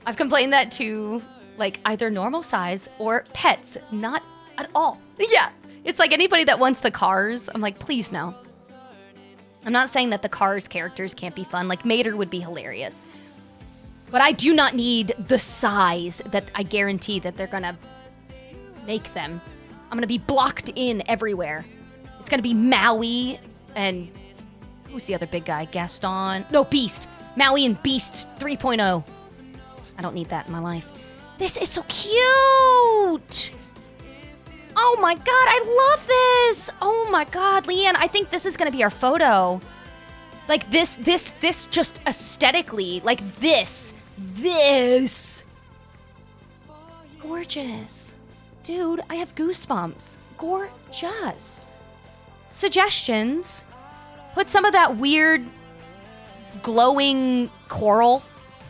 I've complained that to like either normal size or pets, not at all. Yeah, it's like anybody that wants the cars, I'm like, please no. I'm not saying that the Cars characters can't be fun. Like Mater would be hilarious. But I do not need the size that I guarantee that they're gonna make them. I'm gonna be blocked in everywhere. It's gonna be Maui and who's the other big guy? Gaston? No, Beast. Maui and Beast 3.0. I don't need that in my life. This is so cute. Oh my God, I love this. Oh my God, Leanne, I think this is gonna be our photo. Like this just aesthetically, like this. Gorgeous. Dude, I have goosebumps. Gorgeous. Suggestions. Put some of that weird glowing coral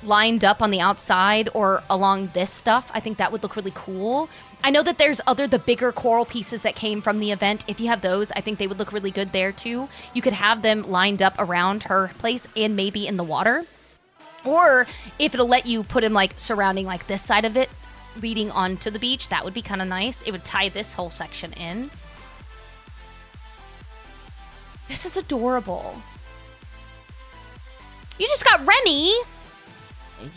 lined up on the outside or along this stuff. I think that would look really cool. I know that there's the bigger coral pieces that came from the event. If you have those, I think they would look really good there too. You could have them lined up around her place and maybe in the water. Or if it'll let you put them like surrounding like this side of it, leading onto the beach, that would be kind of nice. It would tie this whole section in. This is adorable. You just got Remy.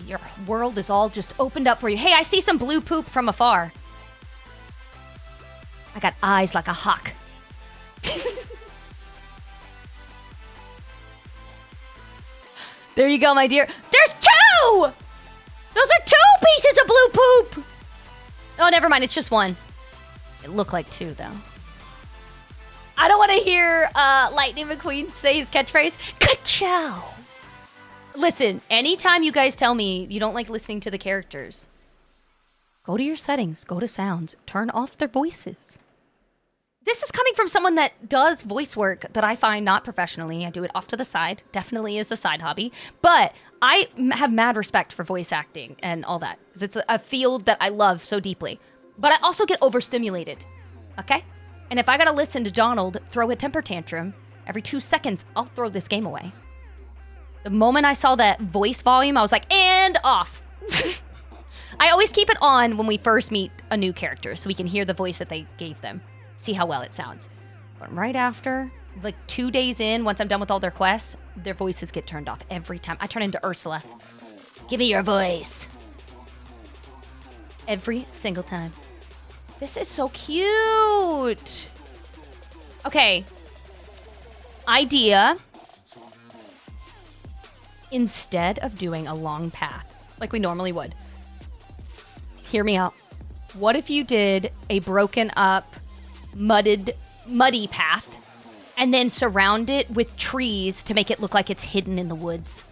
Your world is all just opened up for you. Hey, I see some blue poop from afar. I got eyes like a hawk. There you go, my dear. There's two! Those are two pieces of blue poop! Oh, never mind. It's just one. It looked like two, though. I don't want to hear Lightning McQueen say his catchphrase. Ka-chow! Listen, anytime you guys tell me you don't like listening to the characters, go to your settings, go to sounds, turn off their voices. This is coming from someone that does voice work that I find not professionally. I do it off to the side, definitely is a side hobby, but I have mad respect for voice acting and all that, because it's a field that I love so deeply. But I also get overstimulated, okay? And if I gotta listen to Donald throw a temper tantrum every 2 seconds, I'll throw this game away. The moment I saw that voice volume, I was like, and off. I always keep it on when we first meet a new character so we can hear the voice that they gave them. See how well it sounds. But right after, like 2 days in, once I'm done with all their quests, their voices get turned off every time. I turn into Ursula. Give me your voice. Every single time. This is so cute. Okay. Idea. Instead of doing a long path, like we normally would, hear me out. What if you did a broken up, muddy path, and then surround it with trees to make it look like it's hidden in the woods?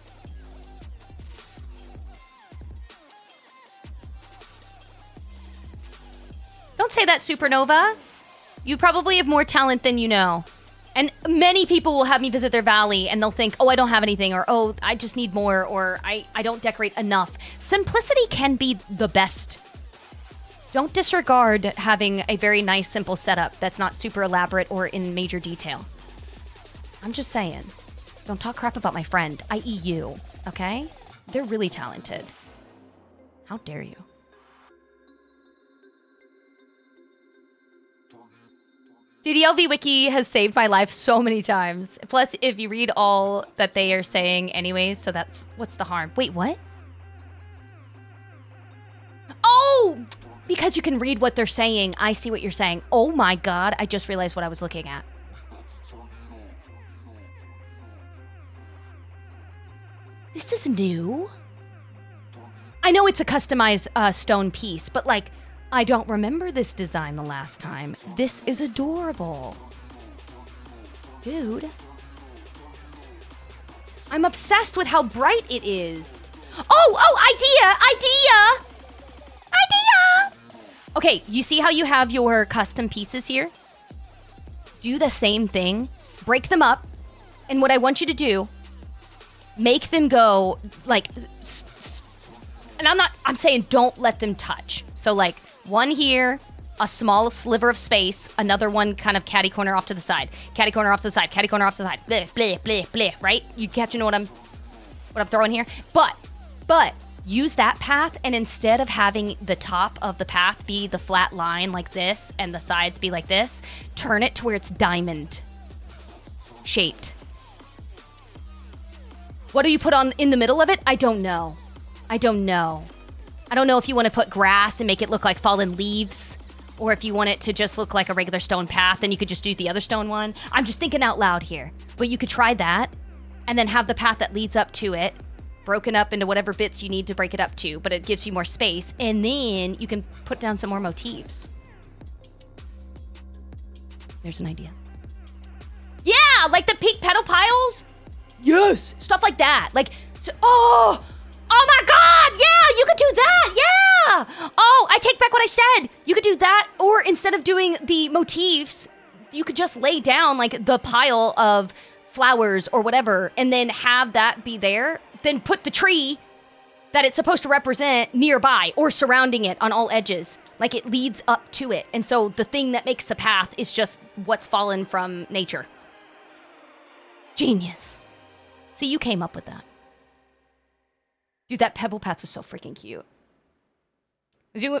Don't say that, Supernova. You probably have more talent than you know. And many people will have me visit their valley and they'll think, oh, I don't have anything, or oh, I just need more, or I don't decorate enough. Simplicity can be the best. Don't disregard having a very nice, simple setup that's not super elaborate or in major detail. I'm just saying. Don't talk crap about my friend, i.e. you, okay? They're really talented. How dare you? DDLV Wiki has saved my life so many times. Plus, if you read all that they are saying anyways, so that's... What's the harm? Wait, what? Oh! Because you can read what they're saying. I see what you're saying. Oh my god, I just realized what I was looking at. This is new. I know it's a customized stone piece, but like... I don't remember this design the last time. This is adorable. Dude. I'm obsessed with how bright it is. Oh, idea! Okay, you see how you have your custom pieces here? Do the same thing. Break them up. And what I want you to do, make them go like... And I'm saying don't let them touch. So like... One here, a small sliver of space, another one kind of catty corner off to the side, catty corner off to the side, catty corner off to the side, bleh, bleh, bleh, bleh, right? You catching what I'm throwing here? But use that path, and instead of having the top of the path be the flat line like this and the sides be like this, turn it to where it's diamond shaped. What do you put on in the middle of it? I don't know. I don't know if you want to put grass and make it look like fallen leaves, or if you want it to just look like a regular stone path, then you could just do the other stone one. I'm just thinking out loud here. But you could try that, and then have the path that leads up to it broken up into whatever bits you need to break it up to, but it gives you more space, and then you can put down some more motifs. There's an idea. Yeah, like the pink petal piles. Yes, stuff like that. Like, so, oh my God, yeah, you could do that, yeah. Oh, I take back what I said. You could do that, or instead of doing the motifs, you could just lay down like the pile of flowers or whatever, and then have that be there. Then put the tree that it's supposed to represent nearby or surrounding it on all edges. Like it leads up to it. And so the thing that makes the path is just what's fallen from nature. Genius. See, you came up with that. Dude, that pebble path was so freaking cute.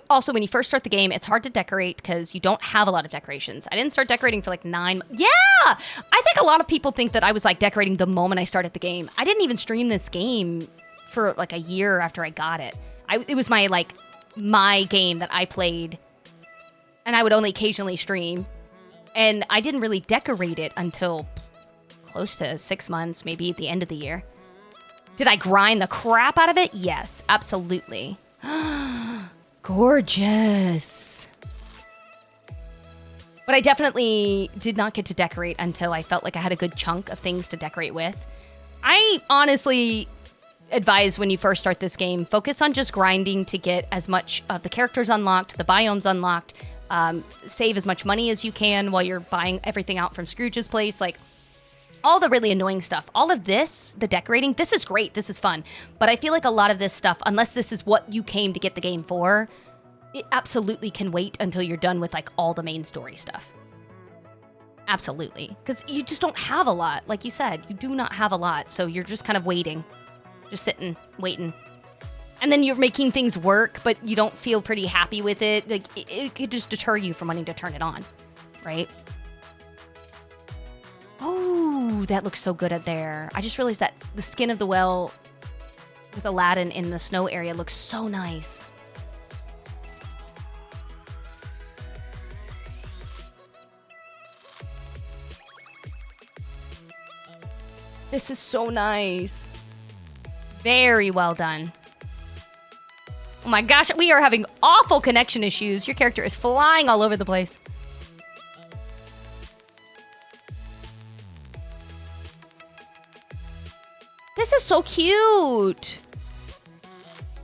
Also, when you first start the game, it's hard to decorate because you don't have a lot of decorations. I didn't start decorating for like 9... Yeah! I think a lot of people think that I was like decorating the moment I started the game. I didn't even stream this game for like a year after I got it. It was my game that I played, and I would only occasionally stream. And I didn't really decorate it until close to 6 months, maybe at the end of the year. Did I grind the crap out of it? Yes, absolutely. Gorgeous. But I definitely did not get to decorate until I felt like I had a good chunk of things to decorate with. I honestly advise when you first start this game, focus on just grinding to get as much of the characters unlocked, the biomes unlocked, save as much money as you can while you're buying everything out from Scrooge's place. Like, all the really annoying stuff. All of this, the decorating, this is great. This is fun. But I feel like a lot of this stuff, unless this is what you came to get the game for, it absolutely can wait until you're done with like all the main story stuff. Absolutely. Because you just don't have a lot. Like you said, you do not have a lot. So you're just kind of waiting. Just sitting, waiting. And then you're making things work, but you don't feel pretty happy with it. Like it could just deter you from wanting to turn it on. Right? Oh, that looks so good up there. I just realized that the skin of the well with Aladdin in the snow area looks so nice. This is so nice. Very well done. Oh my gosh, we are having awful connection issues. Your character is flying all over the place. This is so cute.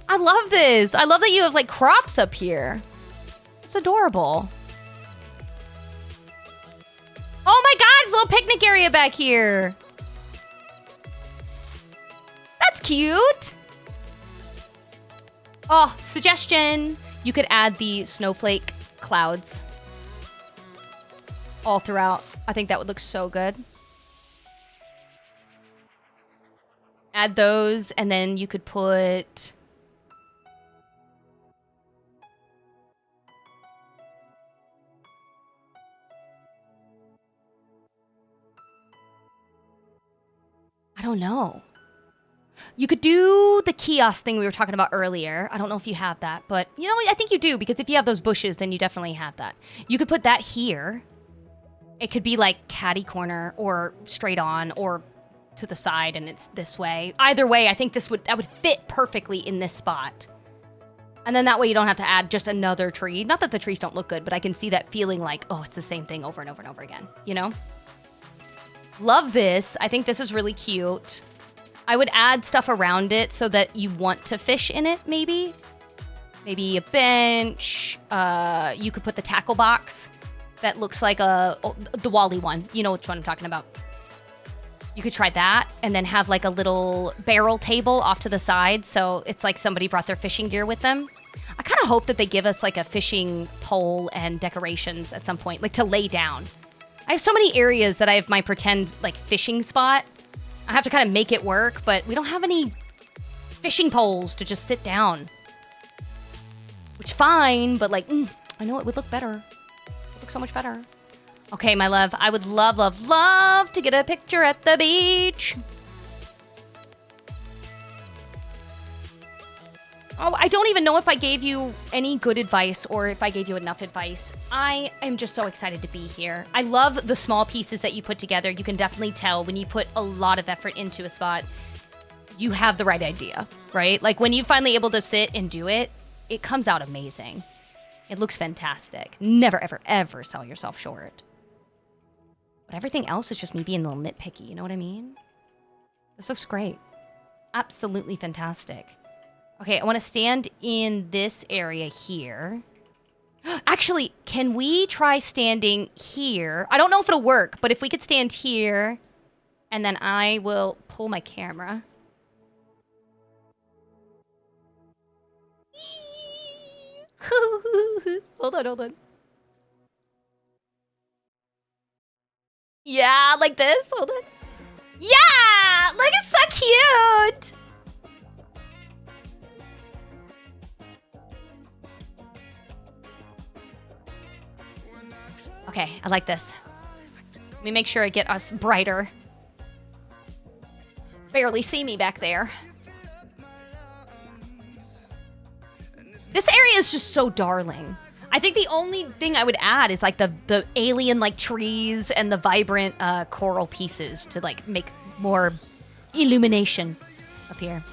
I love this. I love that you have like crops up here. It's adorable. Oh my God, it's a little picnic area back here. That's cute. Oh, suggestion. You could add the snowflake clouds all throughout. I think that would look so good. Add those, and then you could put... I don't know. You could do the kiosk thing we were talking about earlier. I don't know if you have that, but you know what? I think you do, because if you have those bushes, then you definitely have that. You could put that here. It could be like catty corner or straight on or to the side, and it's this way. Either way, I think that would fit perfectly in this spot. And then that way you don't have to add just another tree. Not that the trees don't look good, but I can see that feeling like, oh, it's the same thing over and over and over again, you know? Love this. I think this is really cute. I would add stuff around it so that you want to fish in it, maybe. Maybe a bench. You could put the tackle box that looks like the Wally one. You know which one I'm talking about. You could try that, and then have like a little barrel table off to the side, so it's like somebody brought their fishing gear with them. I kind of hope that they give us like a fishing pole and decorations at some point, like to lay down. I have so many areas that I have my pretend like fishing spot. I have to kind of make it work, but we don't have any fishing poles to just sit down. Which fine, but like, I know it would look better. It would look so much better. Okay, my love, I would love, love, love to get a picture at the beach. Oh, I don't even know if I gave you any good advice or if I gave you enough advice. I am just so excited to be here. I love the small pieces that you put together. You can definitely tell when you put a lot of effort into a spot, you have the right idea, right? Like when you're finally able to sit and do it, it comes out amazing. It looks fantastic. Never, ever, ever sell yourself short. But everything else is just me being a little nitpicky, you know what I mean? This looks great. Absolutely fantastic. Okay, I want to stand in this area here. Actually, can we try standing here? I don't know if it'll work, but if we could stand here, and then I will pull my camera. Hold on. Yeah, like this. Hold on. Yeah! Look, it's so cute! Okay, I like this. Let me make sure I get us brighter. Barely see me back there. This area is just so darling. I think the only thing I would add is like the alien like trees and the vibrant coral pieces to like make more illumination up here.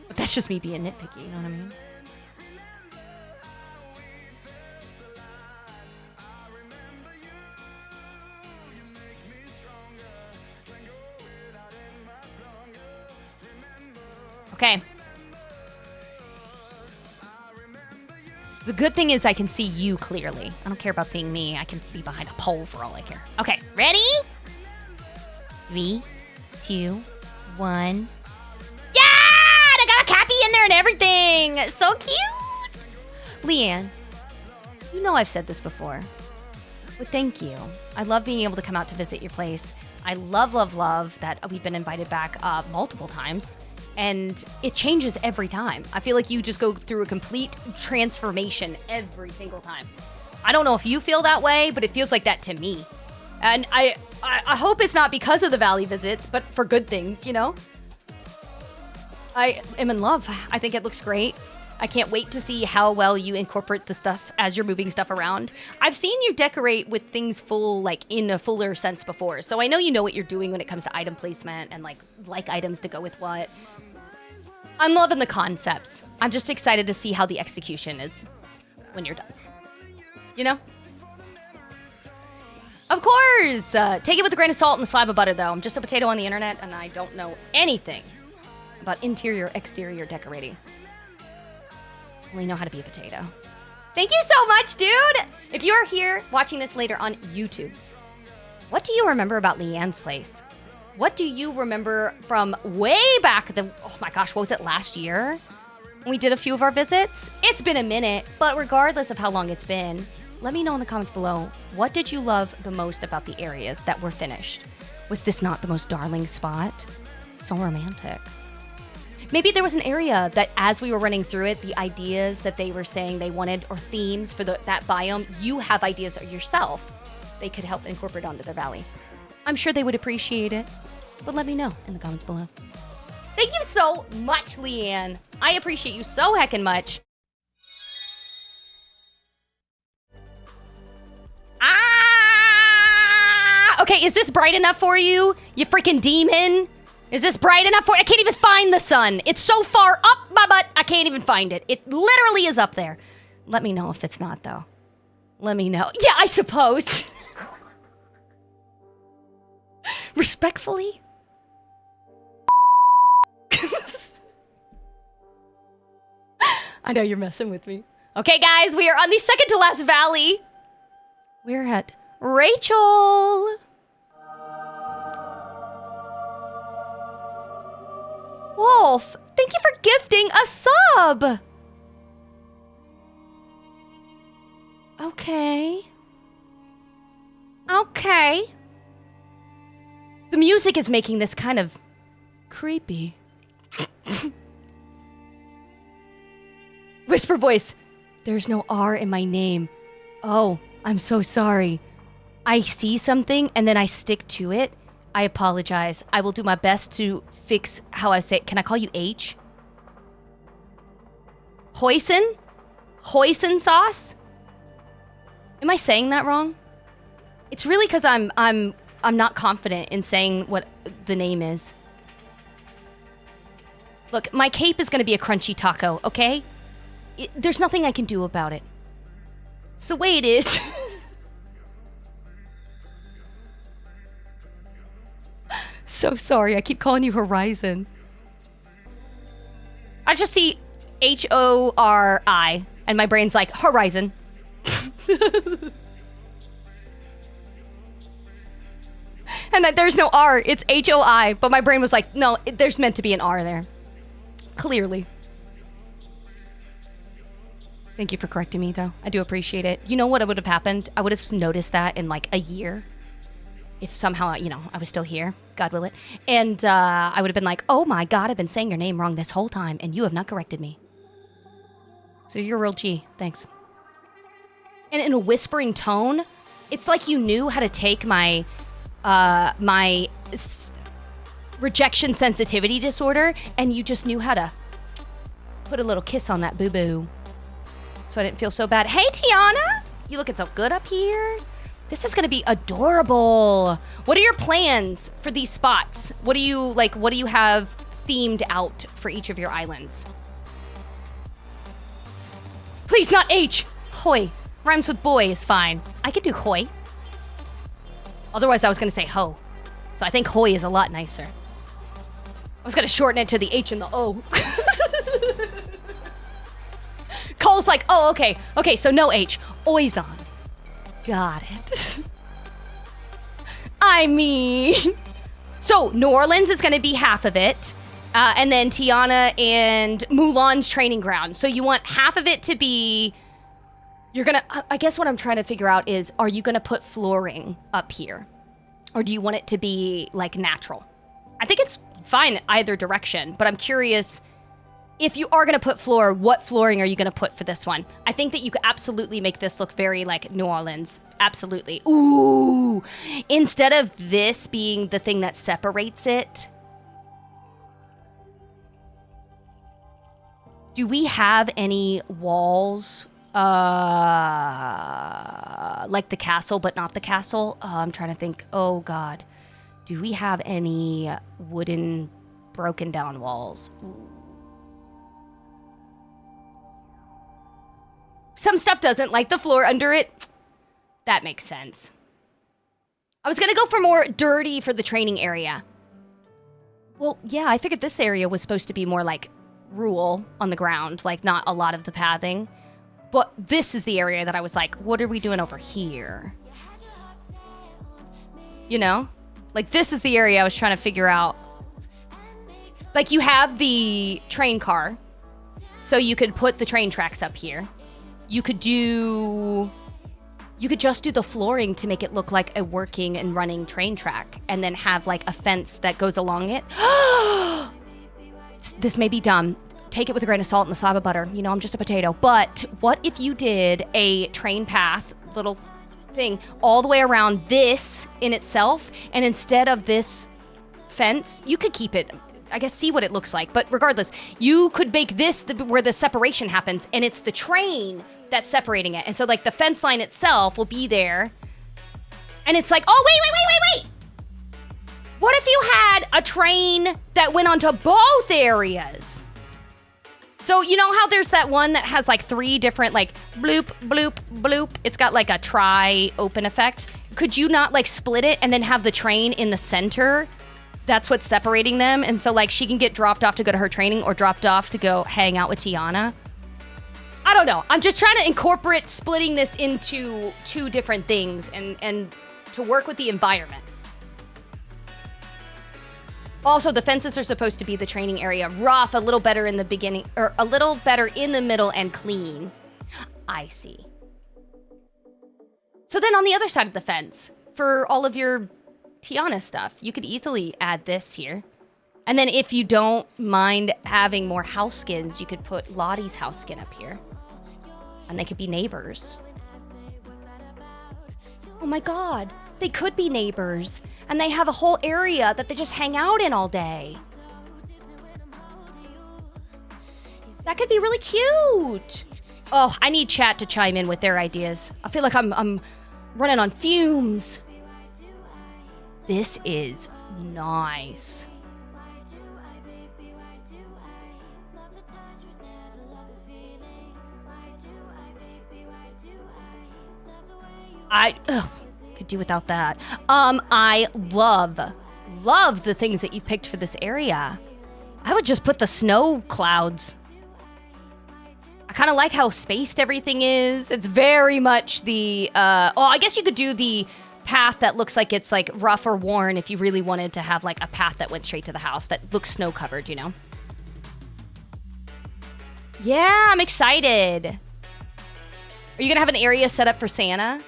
But that's just me being nitpicky, you know what I mean? Okay. The good thing is I can see you clearly. I don't care about seeing me. I can be behind a pole for all I care. Okay, ready? 3, 2, 1. Yeah! I got a cappy in there and everything. So cute. Leanne, you know I've said this before, but thank you. I love being able to come out to visit your place. I love, love, love that we've been invited back multiple times. And it changes every time. I feel like you just go through a complete transformation every single time. I don't know if you feel that way, but it feels like that to me. And I hope it's not because of the Valley visits, but for good things, you know? I am in love. I think it looks great. I can't wait to see how well you incorporate the stuff as you're moving stuff around. I've seen you decorate with things full, like in a fuller sense before. So I know you know what you're doing when it comes to item placement and like items to go with what. I'm loving the concepts. I'm just excited to see how the execution is when you're done. You know? Of course! Take it with a grain of salt and a slab of butter, though. I'm just a potato on the internet, and I don't know anything about interior, exterior decorating. Only know how to be a potato. Thank you so much, dude! If you are here watching this later on YouTube, what do you remember about Leanne's place? What do you remember from way back? Oh my gosh, what was it, last year? When we did a few of our visits? It's been a minute, but regardless of how long it's been, let me know in the comments below, what did you love the most about the areas that were finished? Was this not the most darling spot? So romantic. Maybe there was an area that as we were running through it, the ideas that they were saying they wanted or themes for that biome, you have ideas yourself they could help incorporate onto their valley. I'm sure they would appreciate it, but let me know in the comments below. Thank you so much, Leanne. I appreciate you so heckin' much. Okay, is this bright enough for you? You freaking demon? Is this bright enough for you? I can't even find the sun. It's so far up my butt, I can't even find it. It literally is up there. Let me know if it's not, though. Let me know. Yeah, I suppose. Respectfully? I know you're messing with me. Okay, guys, we are on the second to last valley. We're at Rachel. Whoa. Ralph, thank you for gifting a sub. Okay. Okay. The music is making this kind of creepy. Whisper voice. There's no R in my name. Oh, I'm so sorry. I see something and then I stick to it. I apologize. I will do my best to fix how I say it. Can I call you H? Hoisin? Hoisin sauce? Am I saying that wrong? It's really because I'm not confident in saying what the name is. Look, my cape is going to be a crunchy taco, okay? There's nothing I can do about it. It's the way it is. So sorry, I keep calling you Horizon. I just see H-O-R-I, and my brain's like, Horizon. And there's no R, it's H-O-I, but my brain was like, no, there's meant to be an R there. Clearly. Thank you for correcting me, though. I do appreciate it. You know what would have happened? I would have noticed that in like a year. If somehow, you know, I was still here, God will it. And I would have been like, oh my God, I've been saying your name wrong this whole time, and you have not corrected me. So you're a real G. Thanks. And in a whispering tone, it's like you knew how to take my rejection sensitivity disorder, and you just knew how to put a little kiss on that boo-boo. So I didn't feel so bad. Hey, Tiana! You looking so good up here. This is gonna be adorable. What are your plans for these spots? What do you have themed out for each of your islands? Please, not H. Hoy. Rhymes with boy is fine. I could do hoy. Otherwise, I was gonna say ho. So I think hoy is a lot nicer. I was gonna shorten it to the H and the O. Cole's like, oh, okay. Okay, so no H. Oizon. Got it. I mean... So, New Orleans is gonna be half of it. And then Tiana and Mulan's training ground. So you want half of it to be... You're gonna... I guess what I'm trying to figure out is, are you gonna put flooring up here? Or do you want it to be, like, natural? I think it's fine either direction, but I'm curious... If you are going to put floor, what flooring are you going to put for this one? I think that you could absolutely make this look very like New Orleans. Absolutely. Ooh. Instead of this being the thing that separates it. Do we have any walls? Like the castle, but not the castle? I'm trying to think. Oh, God. Do we have any wooden broken down walls? Ooh. Some stuff doesn't, like the floor under it. That makes sense. I was gonna go for more dirty for the training area. Well, yeah, I figured this area was supposed to be more like rule on the ground, like not a lot of the pathing. But this is the area that I was like, what are we doing over here? You know? Like this is the area I was trying to figure out. Like you have the train car, so you could put the train tracks up here. You could just do the flooring to make it look like a working and running train track and then have like a fence that goes along it. This may be dumb. Take it with a grain of salt and the slab of butter. You know, I'm just a potato. But what if you did a train path, little thing, all the way around this in itself, and instead of this fence, you could keep it, I guess, see what it looks like. But regardless, you could make this where the separation happens, and it's the train that's separating it. And so, like, the fence line itself will be there. And it's like, oh, wait. What if you had a train that went onto both areas? So, you know how there's that one that has, like, 3 different, like, bloop, bloop, bloop? It's got, like, a tri-open effect. Could you not, like, split it and then have the train in the center? That's what's separating them. And so, like, she can get dropped off to go to her training or dropped off to go hang out with Tiana. I don't know. I'm just trying to incorporate splitting this into 2 different things and to work with the environment. Also, the fences are supposed to be the training area. Rough, a little better in the beginning, or a little better in the middle and clean. I see. So then on the other side of the fence, for all of your Tiana stuff, you could easily add this here. And then if you don't mind having more house skins, you could put Lottie's house skin up here. And they could be neighbors. Oh my god, they could be neighbors. And they have a whole area that they just hang out in all day. That could be really cute. Oh, I need chat to chime in with their ideas. I feel like I'm running on fumes. This is nice. Could do without that. I love the things that you picked for this area. I would just put the snow clouds. I kind of like how spaced everything is. It's very much the, I guess you could do the path that looks like it's like rough or worn if you really wanted to have like a path that went straight to the house that looks snow covered, you know? Yeah, I'm excited. Are you gonna have an area set up for Santa?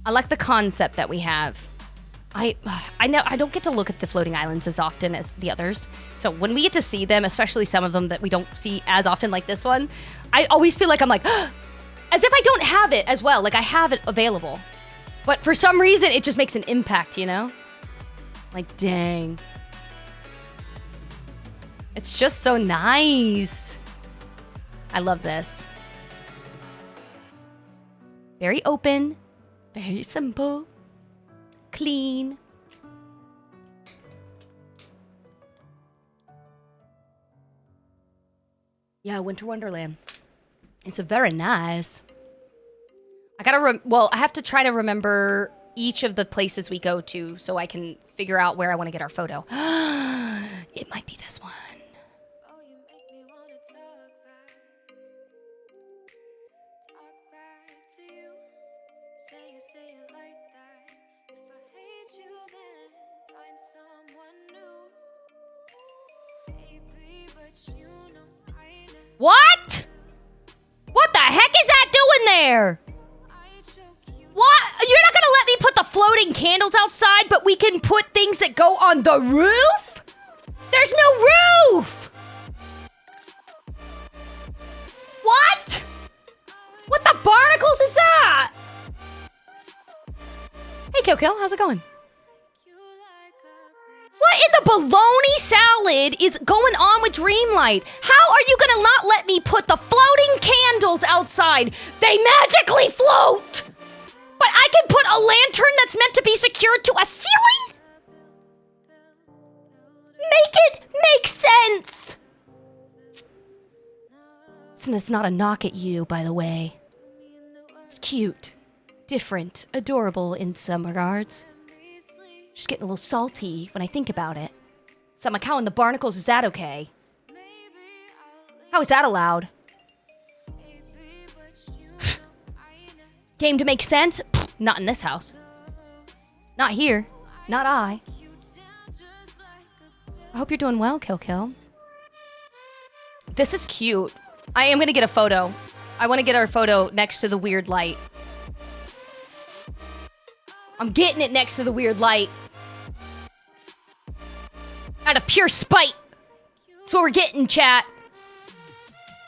I like the concept that we have. I know I don't get to look at the floating islands as often as the others. So when we get to see them, especially some of them that we don't see as often like this one, I always feel like I'm like, as if I don't have it as well. Like I have it available. But for some reason, it just makes an impact, you know? Like, dang. It's just so nice. I love this. Very open. Very simple. Clean. Yeah, Winter Wonderland. It's a very nice. I gotta, I have to try to remember each of the places we go to so I can figure out where I want to get our photo. It might be this one. What? What the heck is that doing there? What? You're not gonna let me put the floating candles outside, but we can put things that go on the roof? There's no roof! What? What the barnacles is that? Hey, Kill, how's it going? What in the bologna salad is going on with Dreamlight? How are you gonna not let me put the floating candles outside? They magically float! But I can put a lantern that's meant to be secured to a ceiling? Make it make sense! It's not a knock at you, by the way. It's cute, different, adorable in some regards. Just getting a little salty when I think about it. So I'm like, how in the barnacles is that okay? How is that allowed? Game to make sense? Not in this house. Not here. Not I. I hope you're doing well, Kill. This is cute. I am gonna get a photo. I want to get our photo next to the weird light. I'm getting it next to the weird light. Out of pure spite. That's what we're getting, chat.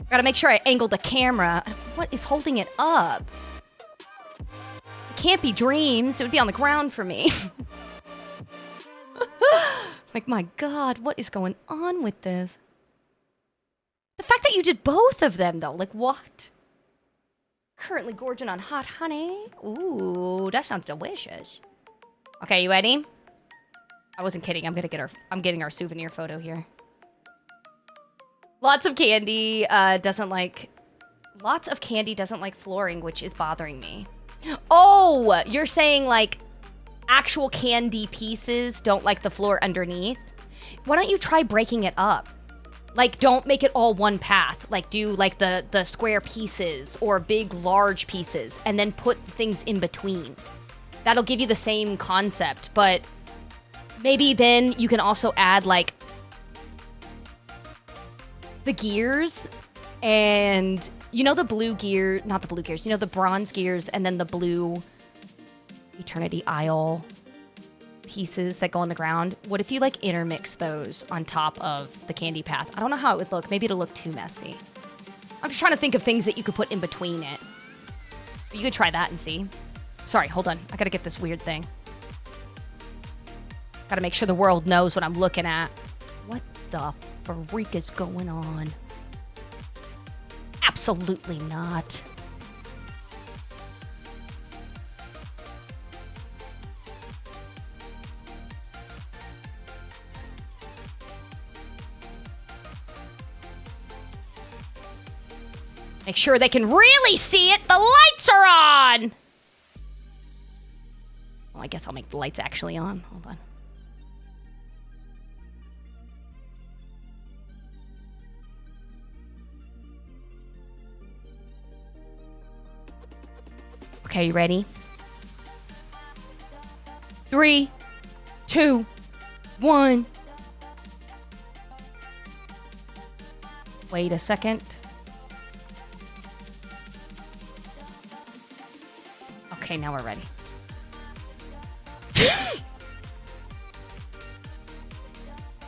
Gotta make sure I angle the camera. What is holding it up? It can't be dreams. It would be on the ground for me. Like, my God, what is going on with this? The fact that you did both of them, though. Like, what? Currently gorging on hot honey. Ooh, that sounds delicious. Okay, you ready? I wasn't kidding. I'm getting our souvenir photo here. Lots of candy doesn't like flooring, which is bothering me. Oh, you're saying like actual candy pieces don't like the floor underneath? Why don't you try breaking it up? Like, don't make it all one path. Like, do like the square pieces or big, large pieces and then put things in between. That'll give you the same concept, but maybe then you can also add like the gears and you know the blue gear, not the blue gears, you know the bronze gears and then the blue Eternity Isle pieces that go on the ground. What if you like intermix those on top of the candy path? I don't know how it would look. Maybe it'll look too messy. I'm just trying to think of things that you could put in between it. But you could try that and see. Sorry, hold on. I gotta get this weird thing. Gotta make sure the world knows what I'm looking at. What the freak is going on? Absolutely not. Make sure they can really see it. The lights are on. Well, I guess I'll make the lights actually on. Hold on. Okay, you ready? 3, 2, 1. Wait a second. Okay, now we're ready.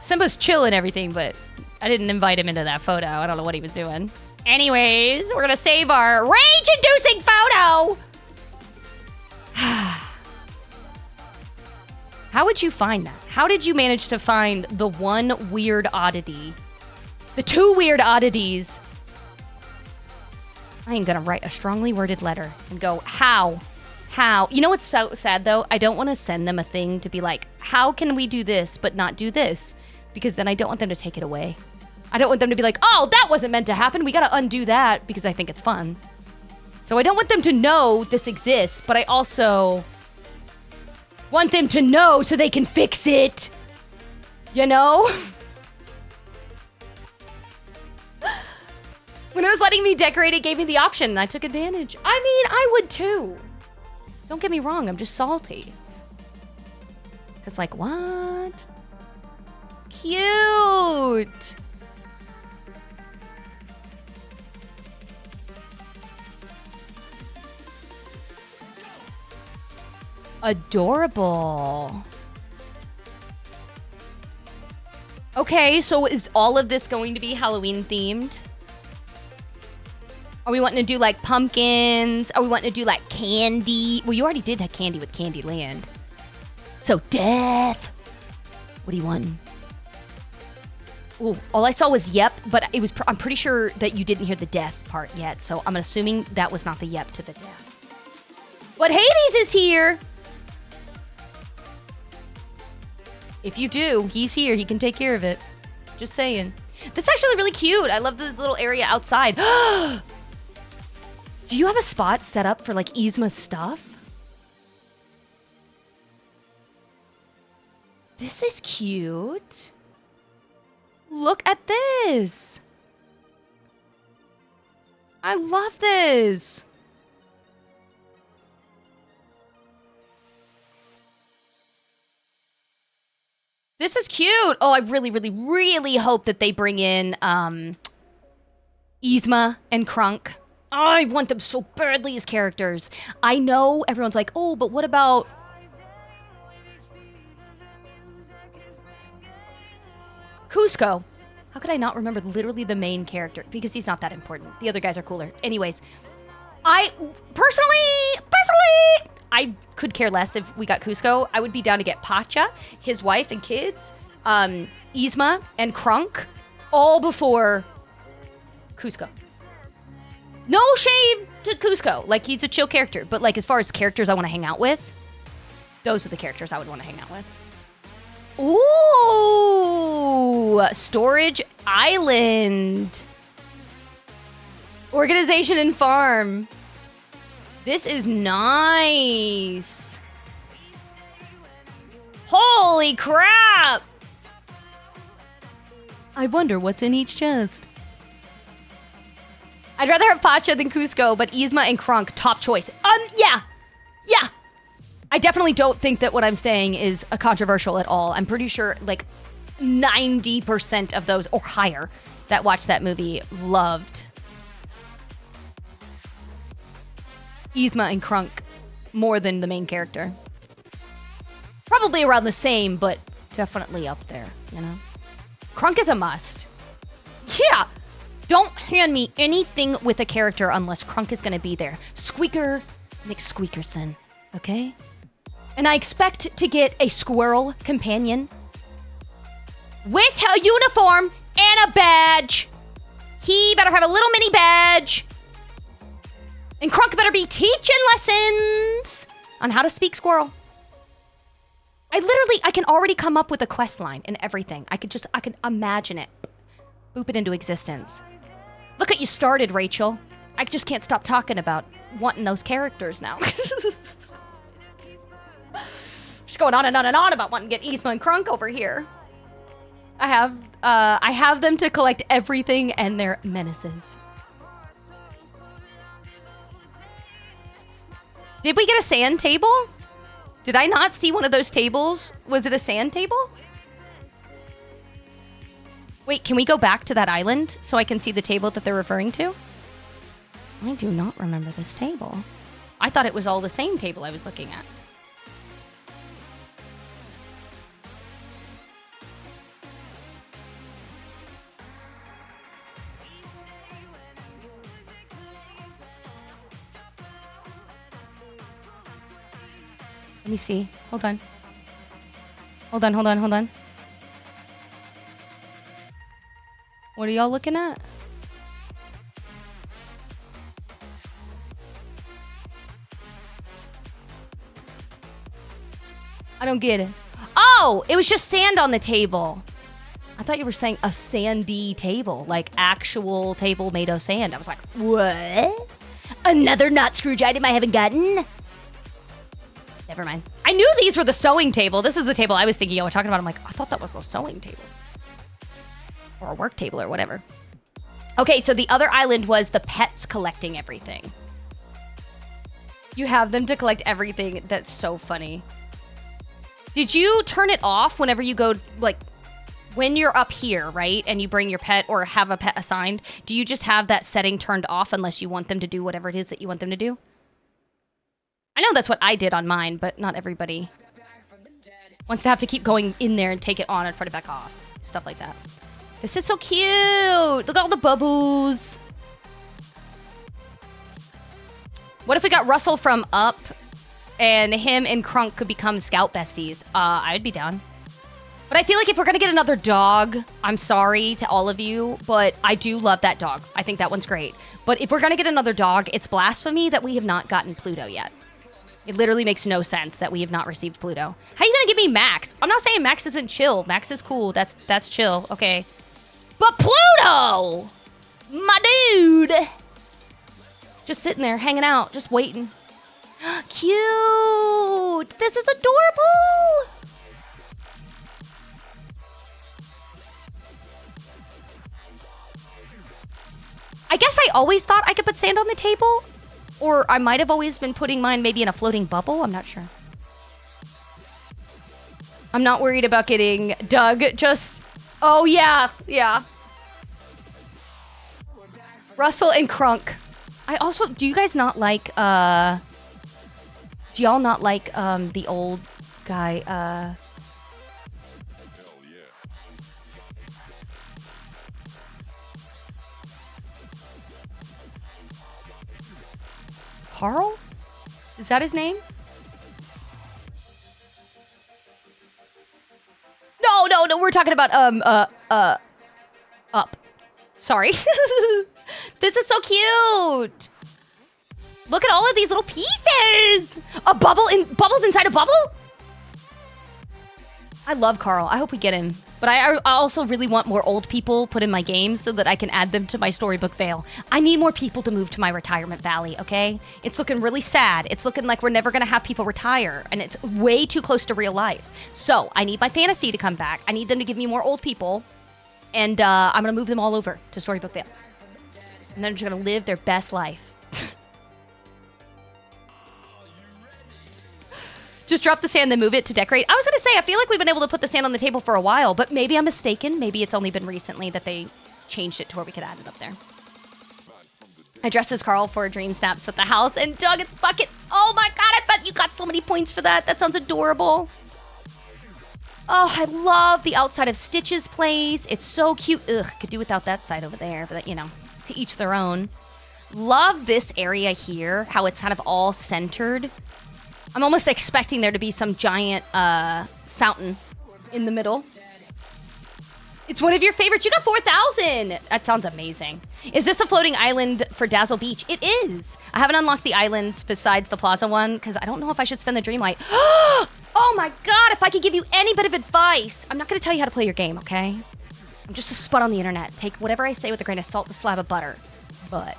Simba's chill and everything, but I didn't invite him into that photo. I don't know what he was doing. Anyways, we're gonna save our rage-inducing photo! How would you find that? How did you manage to find the one weird oddity? The two weird oddities. I ain't gonna write a strongly worded letter and go, how? How? You know what's so sad though? I don't want to send them a thing to be like, how can we do this but not do this? Because then I don't want them to take it away. I don't want them to be like, oh, that wasn't meant to happen. We gotta undo that because I think it's fun. So I don't want them to know this exists, but I also want them to know so they can fix it. You know? When it was letting me decorate, it gave me the option and I took advantage. I mean, I would too. Don't get me wrong, I'm just salty. Cause like, what? Cute. Adorable. Okay, so is all of this going to be Halloween themed? Are we wanting to do like pumpkins? Are we wanting to do like candy? Well, you already did have candy with Candyland. So death. What do you want? Oh, all I saw was yep, but it was. I'm pretty sure that you didn't hear the death part yet. So I'm assuming that was not the yep to the death. But Hades is here. If you do, he's here. He can take care of it. Just saying. That's actually really cute. I love the little area outside. Do you have a spot set up for like Yzma's stuff? This is cute. Look at this. I love this. This is cute. Oh, I really, really, really hope that they bring in Yzma and Krunk. I want them so badly as characters. I know everyone's like, oh, but what about... Kuzco. How could I not remember literally the main character? Because he's not that important. The other guys are cooler. Anyways, I personally, I could care less if we got Kuzco. I would be down to get Pacha, his wife and kids, Yzma and Krunk, all before Kuzco. No shade to Kuzco. Like, he's a chill character. But, like, as far as characters I want to hang out with, those are the characters I would want to hang out with. Ooh! Storage Island. Organization and farm. This is nice. Holy crap! I wonder what's in each chest. I'd rather have Pacha than Kuzco, but Yzma and Krunk, top choice. Yeah. I definitely don't think that what I'm saying is controversial at all. I'm pretty sure like 90% of those or higher that watched that movie loved Yzma and Krunk more than the main character. Probably around the same, but definitely up there, you know? Krunk is a must. Yeah! Don't hand me anything with a character unless Krunk is gonna be there. Squeaker McSqueakerson, okay? And I expect to get a squirrel companion with a uniform and a badge. He better have a little mini badge. And Krunk better be teaching lessons on how to speak squirrel. I can already come up with a quest line and everything. I can imagine it. Boop it into existence. Look at you started, Rachel. I just can't stop talking about wanting those characters now. Just going on and on and on about wanting to get Yzma and Krunk over here. I have them to collect everything and their menaces. Did we get a sand table? Did I not see one of those tables? Was it a sand table? Wait, can we go back to that island so I can see the table that they're referring to? I do not remember this table. I thought it was all the same table I was looking at. Let me see. Hold on. Hold on. What are y'all looking at? I don't get it. Oh, it was just sand on the table. I thought you were saying a sandy table, like actual table made of sand. I was like, what? Another not Scrooge item I haven't gotten? Never mind. I knew these were the sewing table. This is the table I was thinking of talking about. I'm like, I thought that was a sewing table. Or a work table or whatever. Okay, so the other island was the pets collecting everything. You have them to collect everything. That's so funny. Did you turn it off whenever you go, like, when you're up here, right? And you bring your pet or have a pet assigned, do you just have that setting turned off unless you want them to do whatever it is that you want them to do? I know that's what I did on mine, but not everybody wants to have to keep going in there and take it on and put it back off. Stuff like that. This is so cute. Look at all the bubbles. What if we got Russell from Up and him and Krunk could become scout besties? I'd be down. But I feel like if we're going to get another dog, I'm sorry to all of you, but I do love that dog. I think that one's great. But if we're going to get another dog, it's blasphemy that we have not gotten Pluto yet. It literally makes no sense that we have not received Pluto. How are you gonna give me Max? I'm not saying Max isn't chill. Max is cool. That's chill. Okay. But Pluto! My dude! Just sitting there, hanging out, just waiting. Cute! This is adorable! I guess I always thought I could put sand on the table. Or I might have always been putting mine maybe in a floating bubble. I'm not sure. I'm not worried about getting Doug. Just, oh yeah. Russell and Krunk. I also, do you guys not like, do y'all not like the old guy, Carl? Is that his name? No, we're talking about, Up. Sorry. This is so cute. Look at all of these little pieces. Bubbles inside a bubble? I love Carl. I hope we get him. But I also really want more old people put in my game so that I can add them to my storybook Vale. I need more people to move to my retirement valley, okay? It's looking really sad. It's looking like we're never gonna have people retire, and it's way too close to real life. So I need my fantasy to come back. I need them to give me more old people, and I'm gonna move them all over to storybook Vale. And they're just gonna live their best life. Just drop the sand, then move it to decorate. I was gonna say, I feel like we've been able to put the sand on the table for a while, but maybe I'm mistaken. Maybe it's only been recently that they changed it to where we could add it up there. I dressed as Carl for Dream Snaps with the house and dug its bucket. Oh my god, I bet you got so many points for that. That sounds adorable. Oh, I love the outside of Stitch's place. It's so cute. Ugh, could do without that side over there, but you know, to each their own. Love this area here, how it's kind of all centered. I'm almost expecting there to be some giant fountain in the middle. It's one of your favorites. You got 4,000. That sounds amazing. Is this a floating island for Dazzle Beach? It is. I haven't unlocked the islands besides the Plaza one because I don't know if I should spend the Dreamlight. Oh my god, if I could give you any bit of advice. I'm not going to tell you how to play your game, okay? I'm just a spud on the internet. Take whatever I say with a grain of salt and a slab of butter. But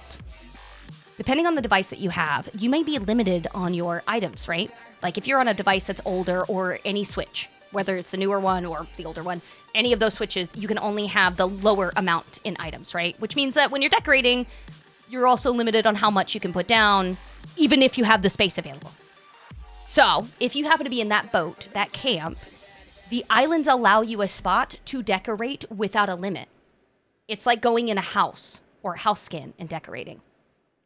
depending on the device that you have, you may be limited on your items, right? Like if you're on a device that's older or any Switch, whether it's the newer one or the older one, any of those Switches, you can only have the lower amount in items, right? Which means that when you're decorating, you're also limited on how much you can put down, even if you have the space available. So if you happen to be in that boat, that camp, the islands allow you a spot to decorate without a limit. It's like going in a house or a house skin and decorating.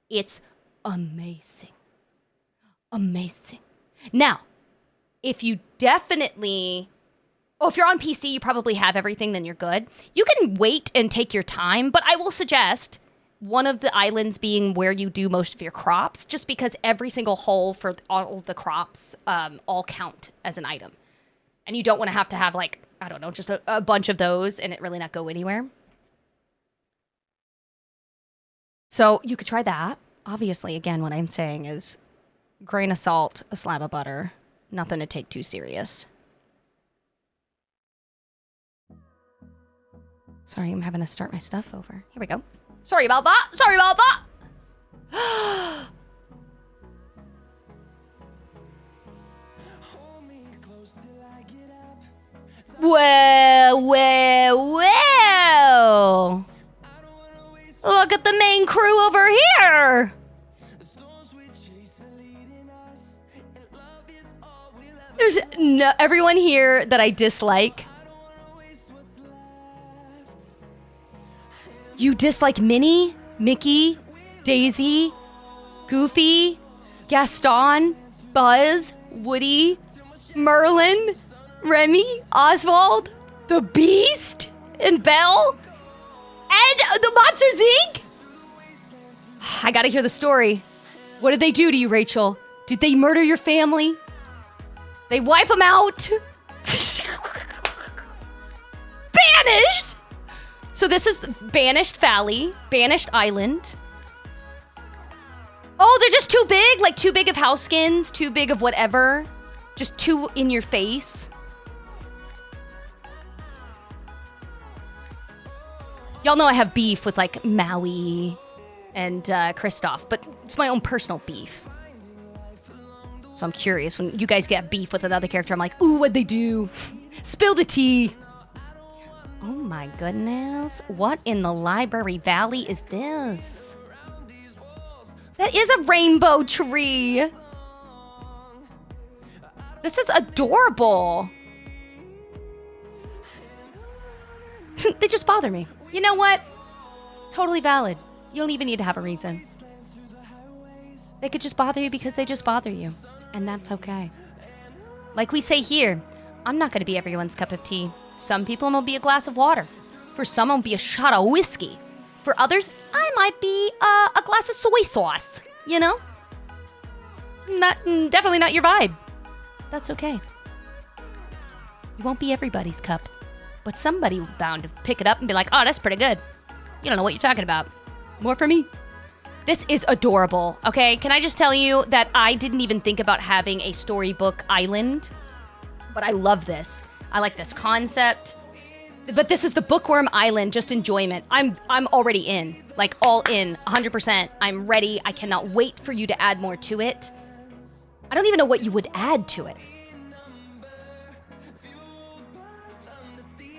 It's amazing. Amazing. Now, if you definitely... Oh, if you're on PC, you probably have everything, then you're good. You can wait and take your time, but I will suggest one of the islands being where you do most of your crops, just because every single hole for all of the crops all count as an item. And you don't want to have like, I don't know, just a bunch of those and it really not go anywhere. So you could try that. Obviously, again, what I'm saying is grain of salt, a slab of butter, nothing to take too serious. Sorry, I'm having to start my stuff over. Here we go. Sorry about that. Sorry about that. Well. Look at the main crew over here. There's no everyone here that I dislike. You dislike Minnie, Mickey, Daisy, Goofy, Gaston, Buzz, Woody, Merlin, Remy, Oswald, the Beast, and Belle, and the Monsters, Inc. I gotta hear the story. What did they do to you, Rachel? Did they murder your family? They wipe them out? Banished? So this is Banished Valley, Banished Island. Oh, they're just too big? Like too big of house skins, too big of whatever. Just too in your face. Y'all know I have beef with like Maui and Kristoff, but it's my own personal beef. So I'm curious, when you guys get beef with another character, I'm like, ooh, what'd they do? Spill the tea. Oh my goodness. What in the Library Valley is this? That is a rainbow tree. This is adorable. They just bother me. You know what? Totally valid. You don't even need to have a reason. They could just bother you because they just bother you. And that's okay. Like we say here, I'm not going to be everyone's cup of tea. Some people will be a glass of water. For some, I'll be a shot of whiskey. For others, I might be a glass of soy sauce. You know? Definitely not your vibe. That's okay. You won't be everybody's cup. But somebody bound to pick it up and be like, oh, that's pretty good. You don't know what you're talking about. More for me. This is adorable, okay? Can I just tell you that I didn't even think about having a storybook island, but I love this. I like this concept. But this is the Bookworm Island, just enjoyment. I'm already in, like all in, 100%. I'm ready. I cannot wait for you to add more to it. I don't even know what you would add to it.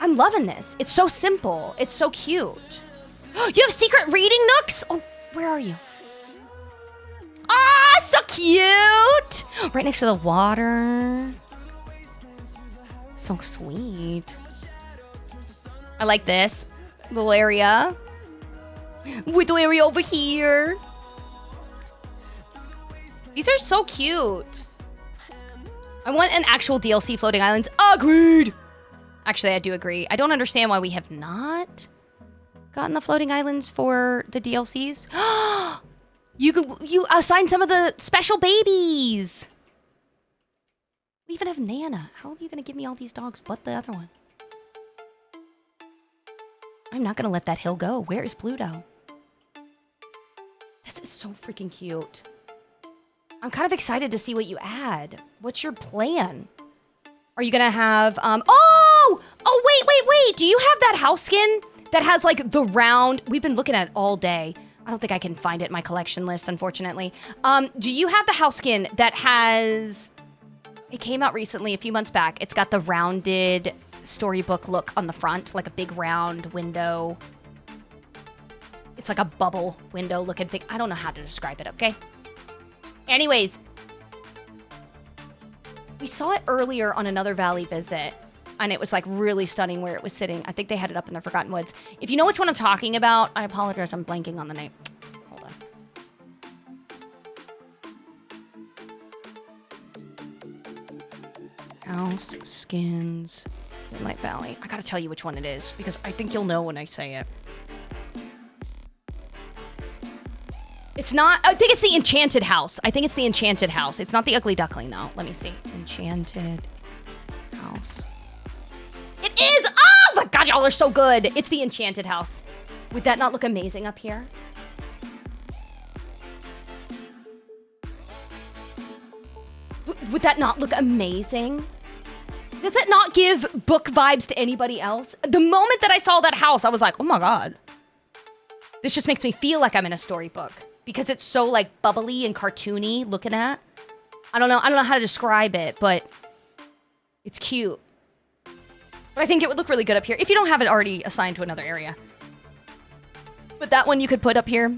I'm loving this. It's so simple. It's so cute. You have secret reading nooks? Oh, where are you? Ah, so cute! cute. Right next to the water. So sweet. I like this little area. With the area over here. These are so cute. I want an actual DLC floating islands. Agreed. Actually, I do agree. I don't understand why we have not gotten the floating islands for the DLCs. You assign some of the special babies. We even have Nana. How are you going to give me all these dogs but the other one? I'm not going to let that hill go. Where is Pluto? This is so freaking cute. I'm kind of excited to see what you add. What's your plan? Are you going to have... Oh, wait. Do you have that house skin that has, like, the round... We've been looking at it all day. I don't think I can find it in my collection list, unfortunately. Do you have the house skin that has... It came out recently, a few months back. It's got the rounded storybook look on the front, like a big round window. It's like a bubble window looking thing. I don't know how to describe it, okay? Anyways, we saw it earlier on another Valley visit, and it was like really stunning where it was sitting. I think they had it up in the Forgotten Woods. If you know which one I'm talking about, I apologize, I'm blanking on the name. Hold on. House Skins, Moonlight Valley. I gotta tell you which one it is, because I think you'll know when I say it. It's not... I think it's the Enchanted House. It's not the Ugly Duckling, though. Let me see. Enchanted House. It is! Oh my god, y'all are so good! It's the Enchanted House. Would that not look amazing up here? Would that not look amazing? Does that not give book vibes to anybody else? The moment that I saw that house, I was like, oh my god. This just makes me feel like I'm in a storybook. Because it's so, like, bubbly and cartoony looking at. I don't know how to describe it, but it's cute. But I think it would look really good up here if you don't have it already assigned to another area. But that one you could put up here,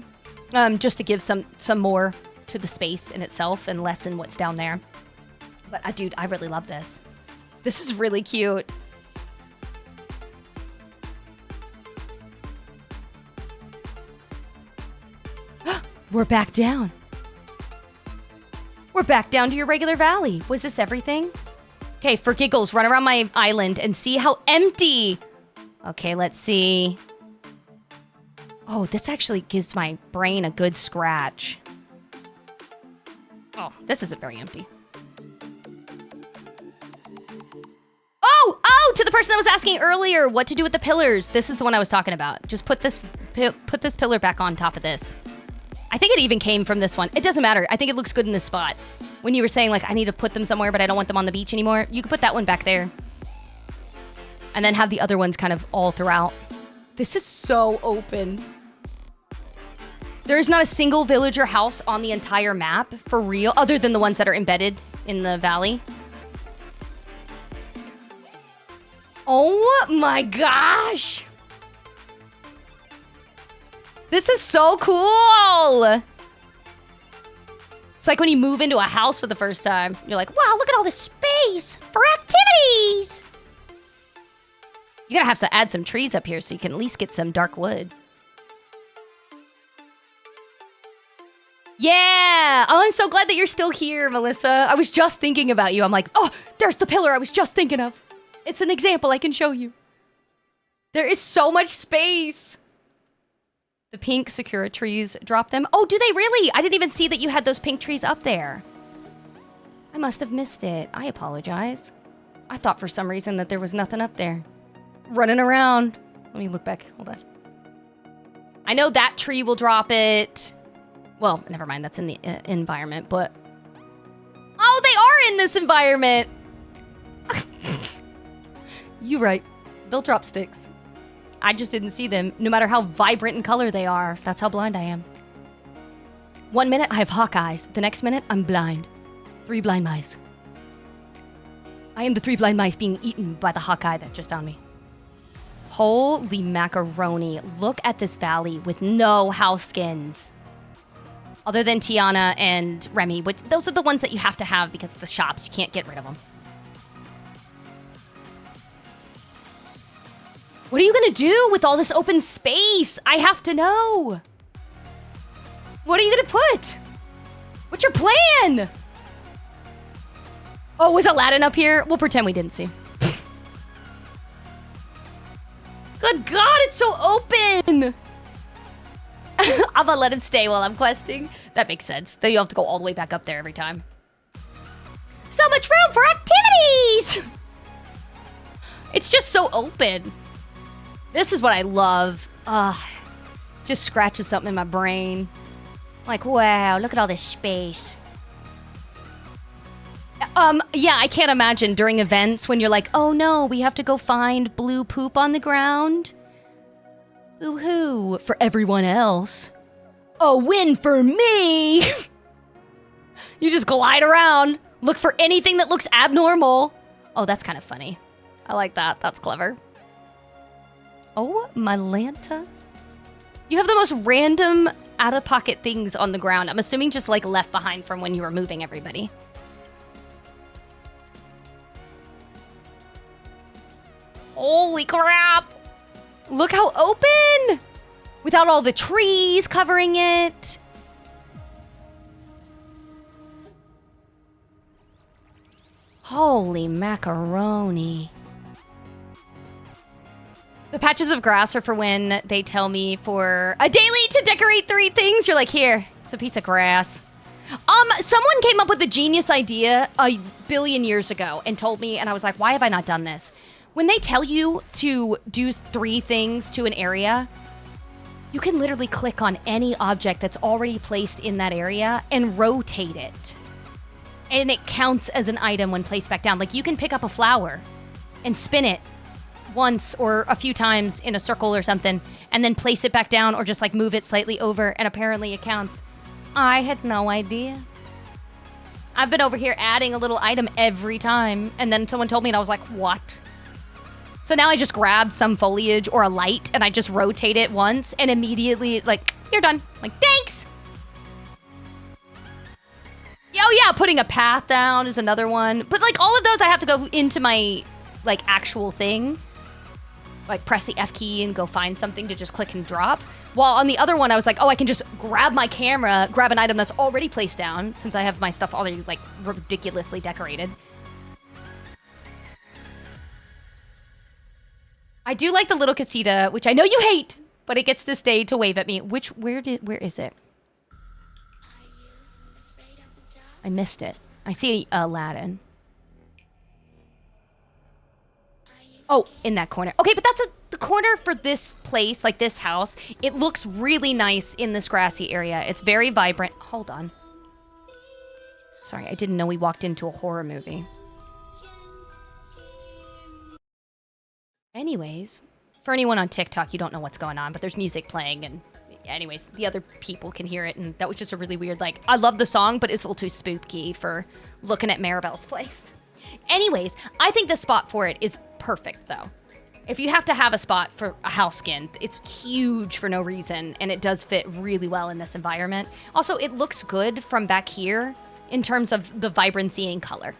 just to give some more to the space in itself and lessen what's down there. But, dude, I really love this. This is really cute. We're back down. We're back down to your regular valley. Was this everything? Okay, for giggles, run around my island and see how empty. Okay, let's see. Oh, this actually gives my brain a good scratch. Oh, this isn't very empty. Oh, to the person that was asking earlier what to do with the pillars. This is the one I was talking about. Just put this pillar back on top of this. I think it even came from this one. It doesn't matter. I think it looks good in this spot. When you were saying, like, I need to put them somewhere, but I don't want them on the beach anymore, you could put that one back there. And then have the other ones kind of all throughout. This is so open. There is not a single villager house on the entire map, for real, other than the ones that are embedded in the valley. Oh my gosh! This is so cool! It's like when you move into a house for the first time. You're like, wow, look at all this space for activities! You gotta have to add some trees up here so you can at least get some dark wood. Yeah! Oh, I'm so glad that you're still here, Melissa. I was just thinking about you. I'm like, oh, there's the pillar I was just thinking of. It's an example I can show you. There is so much space. The pink Sakura trees, drop them. Oh, do they really? I didn't even see that you had those pink trees up there. I must have missed it. I apologize. I thought for some reason that there was nothing up there. Running around. Let me look back. Hold on. I know that tree will drop it. Well, never mind. That's in the environment, but... Oh, they are in this environment! You're right. They'll drop sticks. I just didn't see them, no matter how vibrant in color they are. That's how blind I am. 1 minute, I have hawk eyes. The next minute, I'm blind. 3 blind mice. I am the 3 blind mice being eaten by the hawk eye that just found me. Holy macaroni. Look at this valley with no house skins. Other than Tiana and Remy, which those are the ones that you have to have because of the shops. You can't get rid of them. What are you gonna do with all this open space? I have to know. What are you gonna put? What's your plan? Oh, was Aladdin up here? We'll pretend we didn't see. Good God, it's so open. I'm gonna let him stay while I'm questing. That makes sense. Then you have to go all the way back up there every time. So much room for activities! It's just so open. This is what I love. Just scratches something in my brain. Like, wow, look at all this space. Yeah, I can't imagine during events when you're like, oh no, we have to go find blue poop on the ground. Boo-hoo for everyone else. A win for me! You just glide around, look for anything that looks abnormal. Oh, that's kind of funny. I like that. That's clever. Oh, my Lanta. You have the most random out-of-pocket things on the ground. I'm assuming just like left behind from when you were moving everybody. Holy crap! Look how open! Without all the trees covering it. Holy macaroni. The patches of grass are for when they tell me for a daily to decorate 3 things. You're like, here, it's a piece of grass. Someone came up with a genius idea a billion years ago and told me, and I was like, why have I not done this? When they tell you to do 3 things to an area, you can literally click on any object that's already placed in that area and rotate it. And it counts as an item when placed back down. Like, you can pick up a flower and spin it once or a few times in a circle or something, and then place it back down or just like move it slightly over, and apparently it counts. I had no idea. I've been over here adding a little item every time, and then someone told me and I was like, what? So now I just grab some foliage or a light and I just rotate it once and immediately like, you're done. Like, thanks. Oh yeah, putting a path down is another one. But like all of those I have to go into my like actual thing. Like press the F key and go find something to just click and drop. While on the other one I was like, oh, I can just grab my camera, grab an item that's already placed down since I have my stuff already like ridiculously decorated. I do like the little casita, which I know you hate, but it gets to stay to wave at me. Where is it? I missed it. I see Aladdin. Oh, in that corner. Okay, but that's the corner for this place, like this house. It looks really nice in this grassy area. It's very vibrant. Hold on. Sorry, I didn't know we walked into a horror movie. Anyways, for anyone on TikTok, you don't know what's going on, but there's music playing, and anyways, the other people can hear it, and that was just a really weird, like, I love the song, but it's a little too spooky for looking at Maribel's place. Anyways, I think the spot for it is perfect, though. If you have to have a spot for a house skin, it's huge for no reason, and it does fit really well in this environment. Also, it looks good from back here in terms of the vibrancy and color.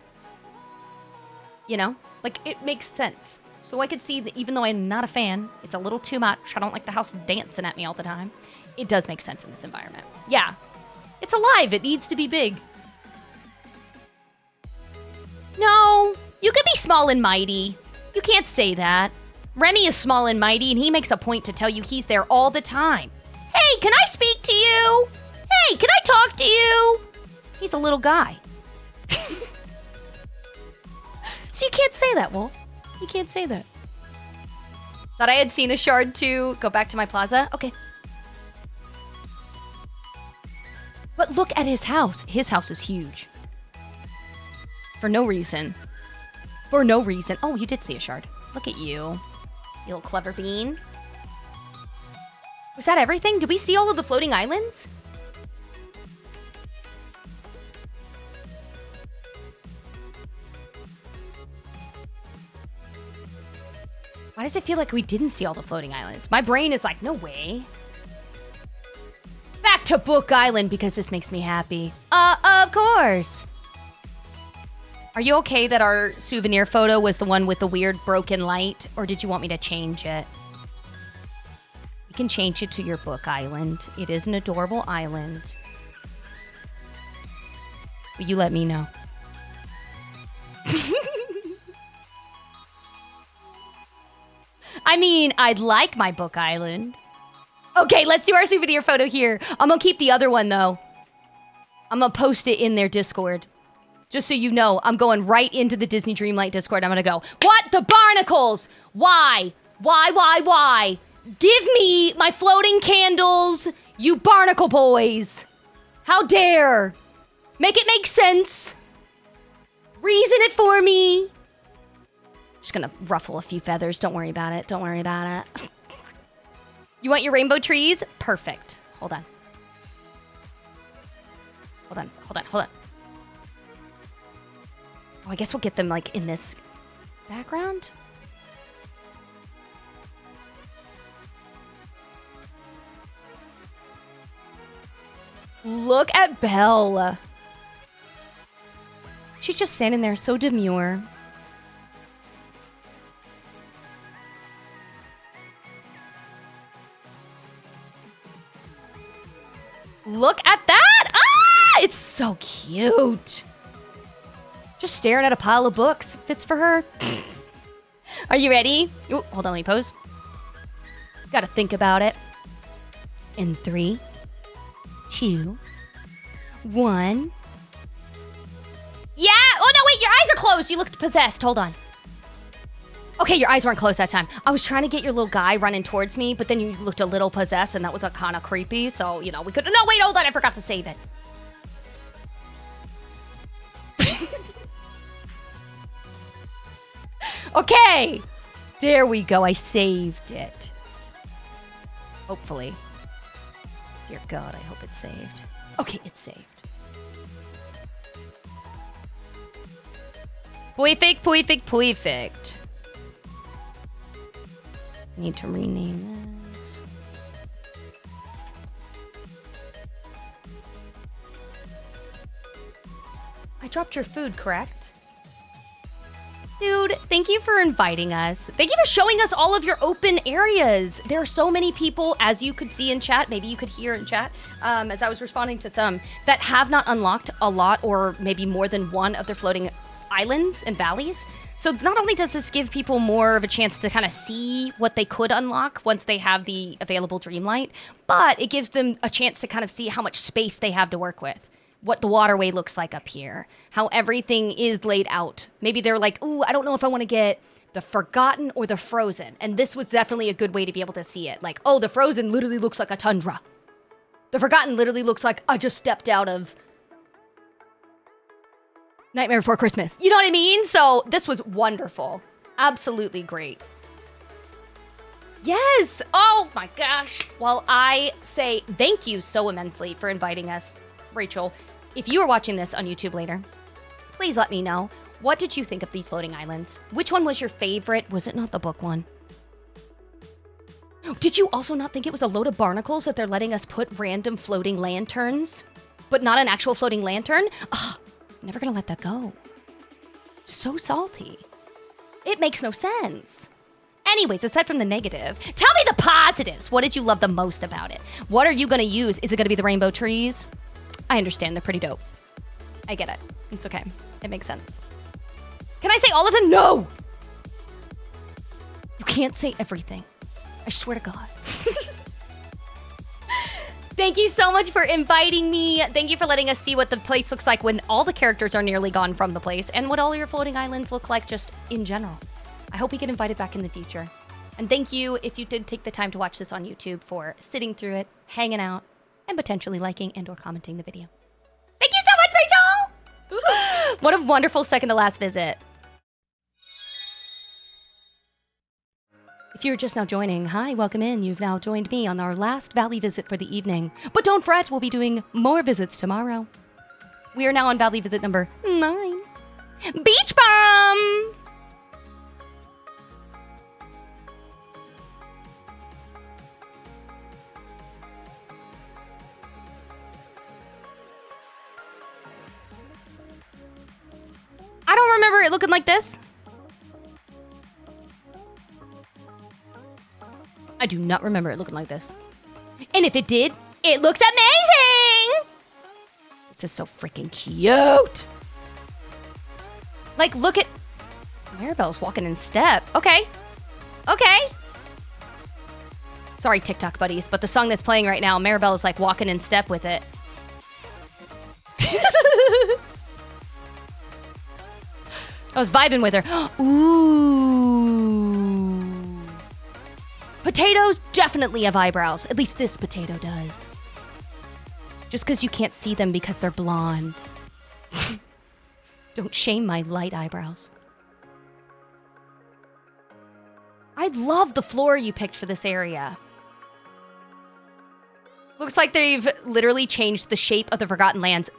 You know? Like, it makes sense. So I could see that even though I'm not a fan, it's a little too much. I don't like the house dancing at me all the time. It does make sense in this environment. Yeah. It's alive. It needs to be big. No. You can be small and mighty. You can't say that. Remy is small and mighty, and he makes a point to tell you he's there all the time. Hey, can I speak to you? Hey, can I talk to you? He's a little guy. So you can't say that, Wolf. You can't say that. Thought I had seen a shard too. Go back to my plaza. Okay. But look at his house. His house is huge. For no reason. For no reason. Oh, you did see a shard. Look at you. You little clever bean. Was that everything? Did we see all of the floating islands? Why does it feel like we didn't see all the floating islands? My brain is like, no way. Back back to Book Island because this makes me happy. Of course. Are you okay that our souvenir photo was the one with the weird broken light? Or did you want me to change it? You can change it to your Book Island. It is an adorable island. Will you let me know? I mean, I'd like my Book Island. Okay, let's do our souvenir photo here. I'm gonna keep the other one, though. I'm gonna post it in their Discord. Just so you know, I'm going right into the Disney Dreamlight Discord. I'm gonna go, what the barnacles? Why? Why? Give me my floating candles, you barnacle boys. How dare? Make it make sense. Reason it for me. Just gonna ruffle a few feathers. Don't worry about it. Don't worry about it. You want your rainbow trees? Perfect. Hold on. Oh, I guess we'll get them like in this background. Look at Belle. She's just standing there so demure. Look at that! Ah! It's so cute. Just staring at a pile of books. Fits for her. Are you ready? Ooh, hold on, let me pose. Gotta think about it. In 3, 2, 1. Yeah! Oh, no, wait, your eyes are closed. You looked possessed. Hold on. Okay, your eyes weren't closed that time. I was trying to get your little guy running towards me, but then you looked a little possessed, and that was kind of creepy. So, you know, we could... No, wait, hold on. I forgot to save it. Okay. There we go. I saved it. Hopefully. Dear God, I hope it's saved. Okay, it's saved. Perfect. Need to rename this. I dropped your food, correct? Dude, thank you for inviting us. Thank you for showing us all of your open areas. There are so many people, as you could see in chat, maybe you could hear in chat, as I was responding to some, that have not unlocked a lot or maybe more than one of their floating islands and valleys. So not only does this give people more of a chance to kind of see what they could unlock once they have the available Dreamlight, but it gives them a chance to kind of see how much space they have to work with, what the waterway looks like up here, how everything is laid out. Maybe they're like, ooh, I don't know if I want to get the Forgotten or the Frozen. And this was definitely a good way to be able to see it. Like, oh, the Frozen literally looks like a tundra. The Forgotten literally looks like I just stepped out of Nightmare Before Christmas. You know what I mean? So this was wonderful. Absolutely great. Yes. Oh my gosh. Well, I say thank you so immensely for inviting us, Rachel. If you are watching this on YouTube later, please let me know. What did you think of these floating islands? Which one was your favorite? Was it not the book one? Did you also not think it was a load of barnacles that they're letting us put random floating lanterns, but not an actual floating lantern? Ugh. Never gonna let that go. So salty. It makes no sense. Anyways, aside from the negative, tell me the positives. What did you love the most about it? What are you gonna use? Is it gonna be the rainbow trees? I understand, they're pretty dope. I get it. It's okay. It makes sense. Can I say all of them? No! You can't say everything. I swear to God. Thank you so much for inviting me. Thank you for letting us see what the place looks like when all the characters are nearly gone from the place and what all your floating islands look like just in general. I hope we get invited back in the future. And thank you, if you did take the time to watch this on YouTube, for sitting through it, hanging out, and potentially liking and or commenting the video. Thank you so much, Rachel! What a wonderful second to last visit. If you're just now joining, hi, welcome in. You've now joined me on our last Valley visit for the evening. But don't fret, we'll be doing more visits tomorrow. We are now on Valley visit number 9. Beach Bomb! I don't remember it looking like this. I do not remember it looking like this. And if it did, it looks amazing! This is so freaking cute. Like, look at... Maribel's walking in step. Okay. Okay. Sorry, TikTok buddies, but the song that's playing right now, Maribel is like walking in step with it. I was vibing with her. Ooh. Potatoes definitely have eyebrows. At least this potato does. Just because you can't see them because they're blonde. Don't shame my light eyebrows. I love the floor you picked for this area. Looks like they've literally changed the shape of the Forgotten Lands.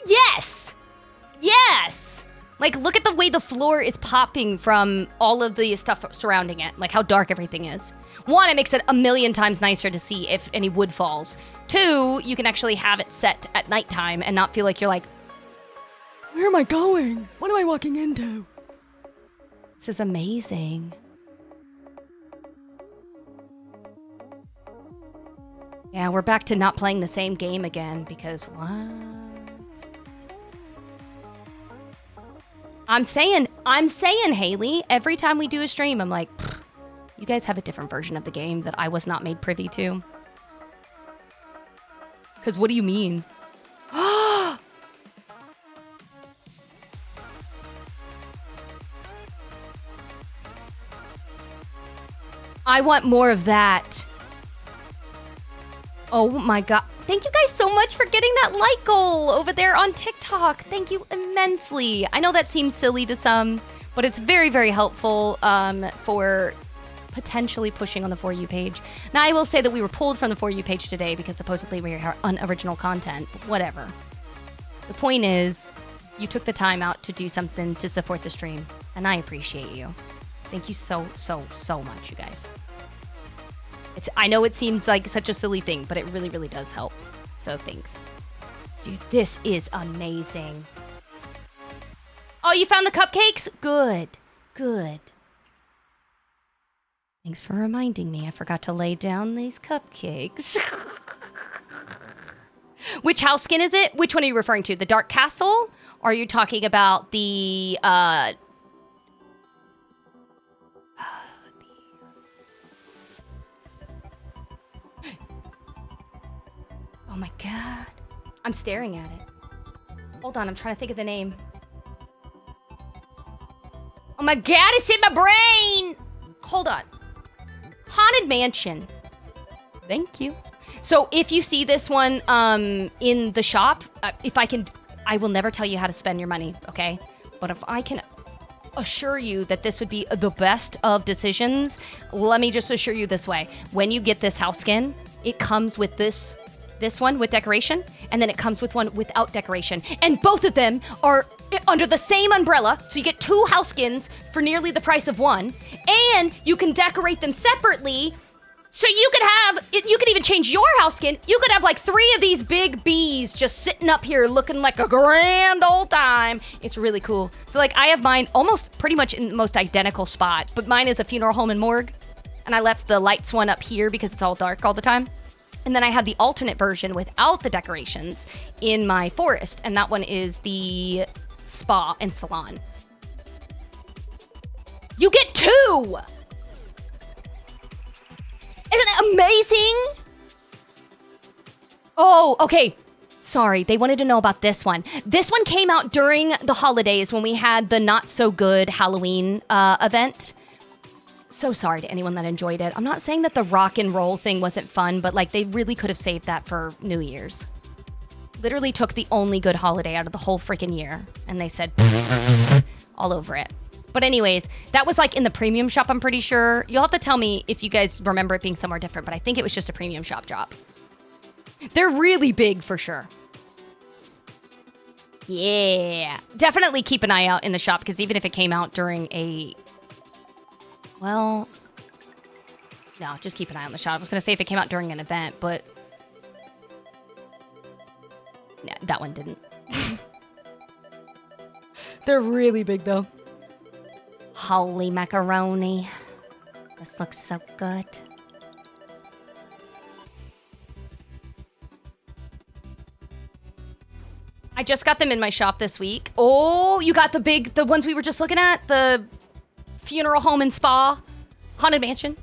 Yes! Yes! Like, look at the way the floor is popping from all of the stuff surrounding it. Like, how dark everything is. One, it makes it a million times nicer to see if any wood falls. Two, you can actually have it set at nighttime and not feel like you're like, where am I going? What am I walking into? This is amazing. Yeah, we're back to not playing the same game again because what? I'm saying, Haley, every time we do a stream, I'm like, you guys have a different version of the game that I was not made privy to. Because what do you mean? I want more of that. Oh my god. Thank you guys so much for getting that like goal over there on TikTok. Thank you immensely. I know that seems silly to some, but it's very, very helpful for potentially pushing on the For You page. Now, I will say that we were pulled from the For You page today because supposedly we are unoriginal content, but whatever. The point is, you took the time out to do something to support the stream, and I appreciate you. Thank you so, so, so much, you guys. I know it seems like such a silly thing, but it really, really does help. So thanks. Dude, this is amazing. Oh, you found the cupcakes? Good. Good. Thanks for reminding me. I forgot to lay down these cupcakes. Which house skin is it? Which one are you referring to? The Dark Castle? Or are you talking about the, Oh my god. I'm staring at it. Hold on, I'm trying to think of the name. Oh my god, it's in my brain! Hold on. Haunted Mansion. Thank you. So if you see this one in the shop, I will never tell you how to spend your money, okay? But if I can assure you that this would be the best of decisions, let me just assure you this way. When you get this house skin, it comes with this one with decoration, and then it comes with one without decoration. And both of them are under the same umbrella, so you get two house skins for nearly the price of one, and you can decorate them separately, so you could even change your house skin. You could have like 3 of these big bees just sitting up here looking like a grand old time. It's really cool. So like I have mine almost pretty much in the most identical spot, but mine is a funeral home and morgue, and I left the lights one up here because it's all dark all the time. And then I have the alternate version without the decorations in my forest. And that one is the spa and salon. You get 2! Isn't it amazing? Oh, okay. Sorry, they wanted to know about this one. This one came out during the holidays when we had the Not So Good Halloween event. So sorry to anyone that enjoyed it. I'm not saying that the rock and roll thing wasn't fun, but like they really could have saved that for New Year's. Literally took the only good holiday out of the whole freaking year, and they said all over it. But anyways, that was like in the premium shop, I'm pretty sure. You'll have to tell me if you guys remember it being somewhere different, but I think it was just a premium shop drop. They're really big for sure. Yeah. Definitely keep an eye out in the shop, because even if it came out during a... Well, no, just keep an eye on the shop. I was going to say if it came out during an event, but yeah, that one didn't. They're really big, though. Holy macaroni. This looks so good. I just got them in my shop this week. Oh, you got the ones we were just looking at? The funeral home and spa? Haunted mansion?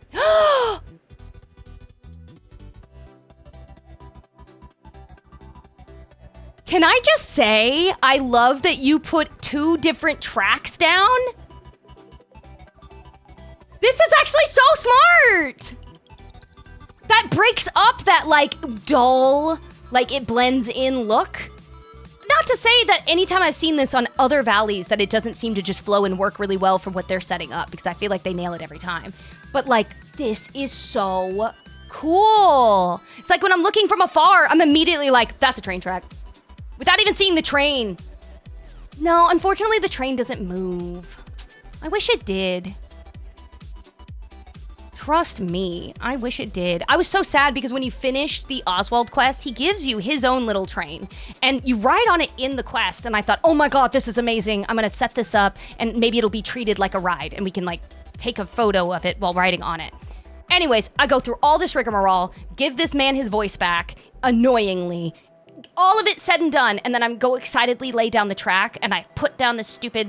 Can I just say, I love that you put 2 different tracks down? This is actually so smart! That breaks up that, like, dull, like, it blends in look. Not to say that anytime I've seen this on other valleys that it doesn't seem to just flow and work really well for what they're setting up, because I feel like they nail it every time. But, like, this is so cool. It's like when I'm looking from afar, I'm immediately like, that's a train track. Without even seeing the train. No, unfortunately, the train doesn't move. I wish it did. Trust me, I wish it did. I was so sad because when you finished the Oswald quest, he gives you his own little train. And you ride on it in the quest, and I thought, oh my god, this is amazing. I'm gonna set this up, and maybe it'll be treated like a ride, and we can, like, take a photo of it while riding on it. Anyways, I go through all this rigmarole, give this man his voice back, annoyingly, all of it said and done, and then I go excitedly lay down the track, and I put down this stupid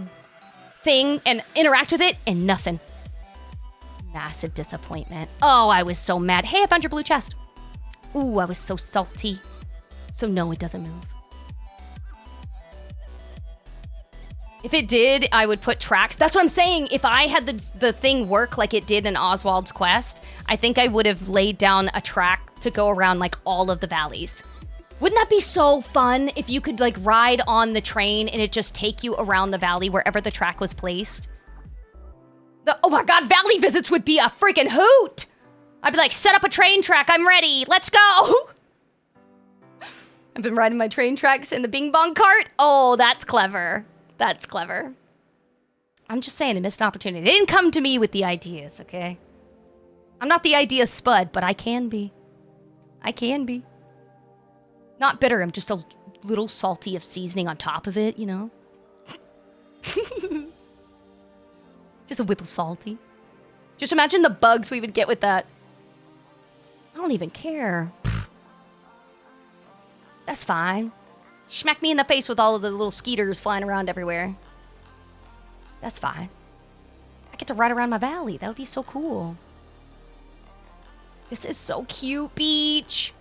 thing and interact with it, and nothing. Massive disappointment. Oh, I was so mad. Hey, I found your blue chest. Ooh, I was so salty. So no, it doesn't move. If it did, I would put tracks. That's what I'm saying. If I had the thing work like it did in Oswald's quest, I think I would have laid down a track to go around, like, all of the valleys. Wouldn't that be so fun if you could, like, ride on the train and it just take you around the valley wherever the track was placed? Oh my god, valley visits would be a freaking hoot! I'd be like, set up a train track, I'm ready, let's go! I've been riding my train tracks in the Bing Bong cart. Oh, that's clever. That's clever. I'm just saying, a missed opportunity. They didn't come to me with the ideas, okay? I'm not the idea spud, but I can be. I can be. Not bitter, I'm just a little salty of seasoning on top of it, you know? Just a little salty. Just imagine the bugs we would get with that. I don't even care. That's fine. Smack me in the face with all of the little skeeters flying around everywhere. That's fine. I get to ride around my valley. That would be so cool. This is so cute, Beach.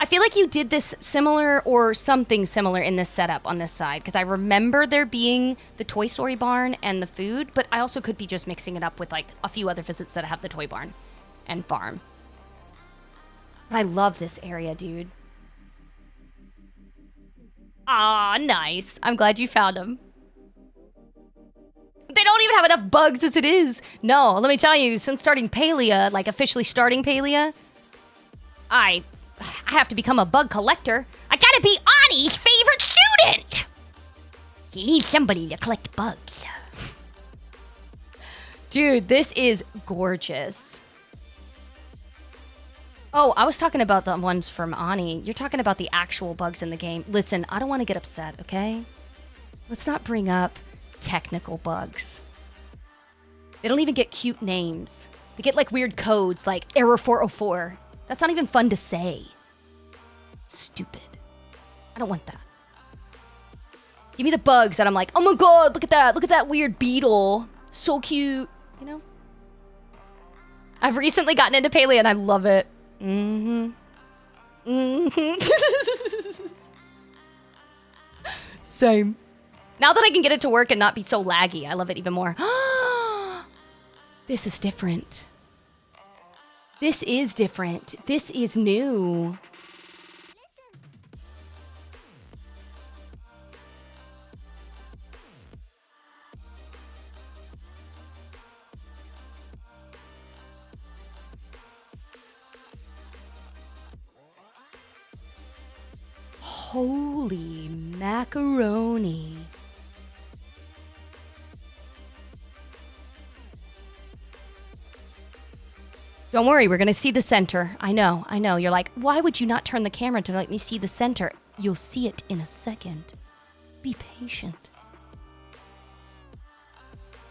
I feel like you did this similar or something similar in this setup on this side, because I remember there being the Toy Story barn and the food, but I also could be just mixing it up with, like, a few other visits that have the toy barn and farm. But I love this area, dude. Ah, nice. I'm glad you found them. They don't even have enough bugs as it is. No, let me tell you, since starting Palia, like officially starting Palia, I have to become a bug collector. I gotta be Ani's favorite student! He needs somebody to collect bugs. Dude, this is gorgeous. Oh, I was talking about the ones from Ani. You're talking about the actual bugs in the game. Listen, I don't want to get upset, okay? Let's not bring up technical bugs. They don't even get cute names. They get, like, weird codes, like Error 404. That's not even fun to say. Stupid. I don't want that. Give me the bugs that I'm like, oh my god, look at that. Look at that weird beetle. So cute. You know? I've recently gotten into Paleo and I love it. Mm-hmm. Mm-hmm. Same. Now that I can get it to work and not be so laggy, I love it even more. This is different. This is different. This is new. Holy macaroni. Don't worry, we're gonna see the center. I know. You're like, why would you not turn the camera to let me see the center? You'll see it in a second. Be patient.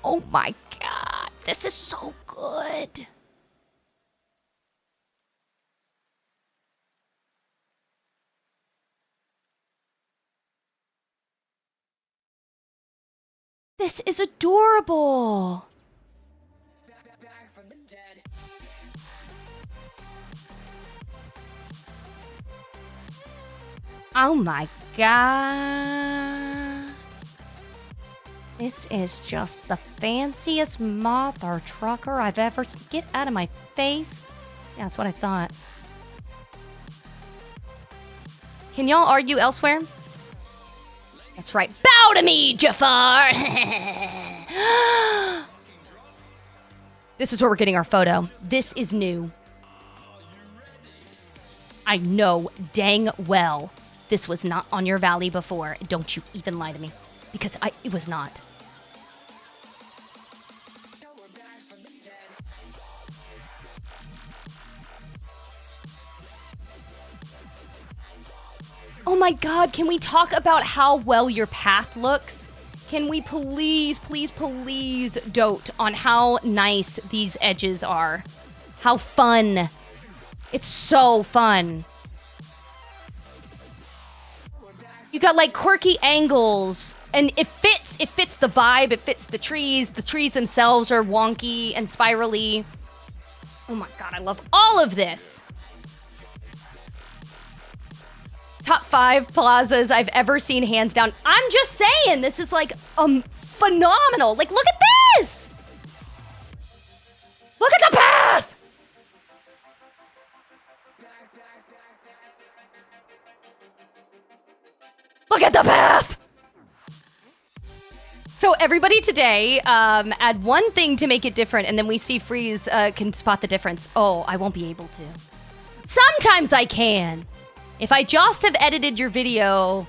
Oh my God, this is so good. This is adorable. Oh my God. This is just the fanciest mother trucker I've ever seen. Get out of my face. Yeah, that's what I thought. Can y'all argue elsewhere? That's right. Bow to me, Jafar! This is where we're getting our photo. This is new. I know dang well this was not on your valley before. Don't you even lie to me. Because it was not. Oh my God, can we talk about how well your path looks? Can we please, please, please dote on how nice these edges are? How fun. It's so fun. You got like quirky angles and it fits the vibe, it fits the trees. The trees themselves are wonky and spirally. Oh my God, I love all of this. Top 5 plazas I've ever seen, hands down. I'm just saying, this is like phenomenal. Like, look at this. Look at the path. Look at the path. So everybody today, add one thing to make it different, and then we see Freeze can spot the difference. Oh, I won't be able to. Sometimes I can. If I just have edited your video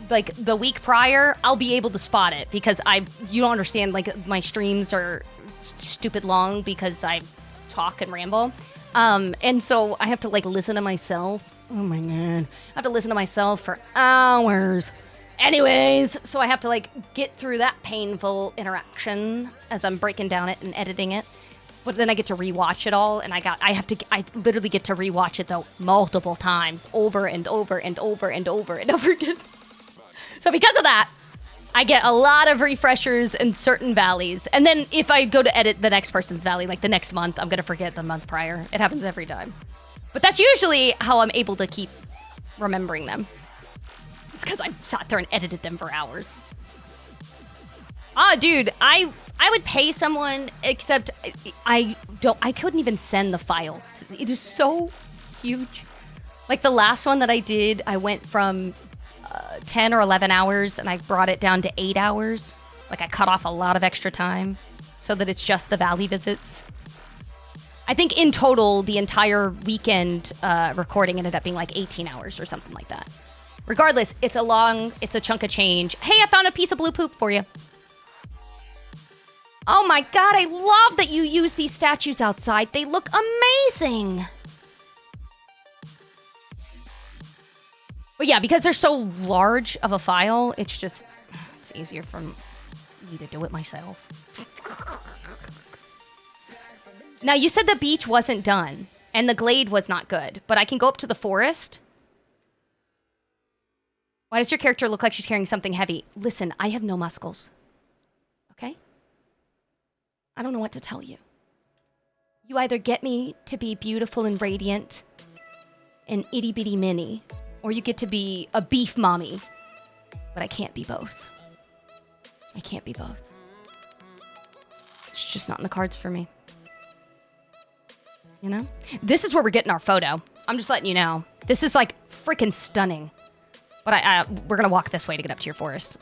like the week prior, I'll be able to spot it because you don't understand, like my streams are stupid long because I talk and ramble. And so I have to like listen to myself. Oh my God. I have to listen to myself for hours. Anyways, so I have to like get through that painful interaction as I'm breaking down it and editing it. But then I get to rewatch it all, and I literally get to rewatch it though multiple times, over and over and over and over and over again. So because of that, I get a lot of refreshers in certain valleys. And then if I go to edit the next person's valley, like the next month, I'm gonna forget the month prior. It happens every time. But that's usually how I'm able to keep remembering them. It's because I sat there and edited them for hours. Ah, dude, I would pay someone, except I couldn't even send the file. It is so huge. Like the last one that I did, I went from 10 or 11 hours and I brought it down to 8 hours. Like I cut off a lot of extra time so that it's just the valley visits. I think in total, the entire weekend recording ended up being like 18 hours or something like that. Regardless, it's a chunk of change. Hey, I found a piece of blue poop for you. Oh my God, I love that you use these statues outside. They look amazing. But yeah, because they're so large of a file, it's easier for me to do it myself. Now, you said the beach wasn't done, and the glade was not good, but I can go up to the forest. Why does your character look like she's carrying something heavy? Listen, I have no muscles. Okay? I don't know what to tell you. You either get me to be beautiful and radiant and itty bitty mini, or you get to be a beef mommy. But I can't be both. I can't be both. It's just not in the cards for me. You know? This is where we're getting our photo. I'm just letting you know. This is like freaking stunning. But we're gonna walk this way to get up to your forest.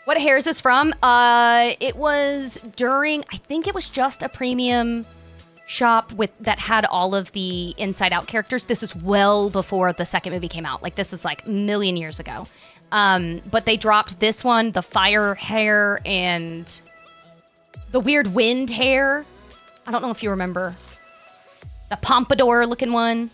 What hair is this from? It was during, I think it was just a premium shop that had all of the Inside Out characters. This was well before the second movie came out. Like this was like a million years ago. But they dropped this one, the fire hair and the weird wind hair. I don't know if you remember. The pompadour looking one.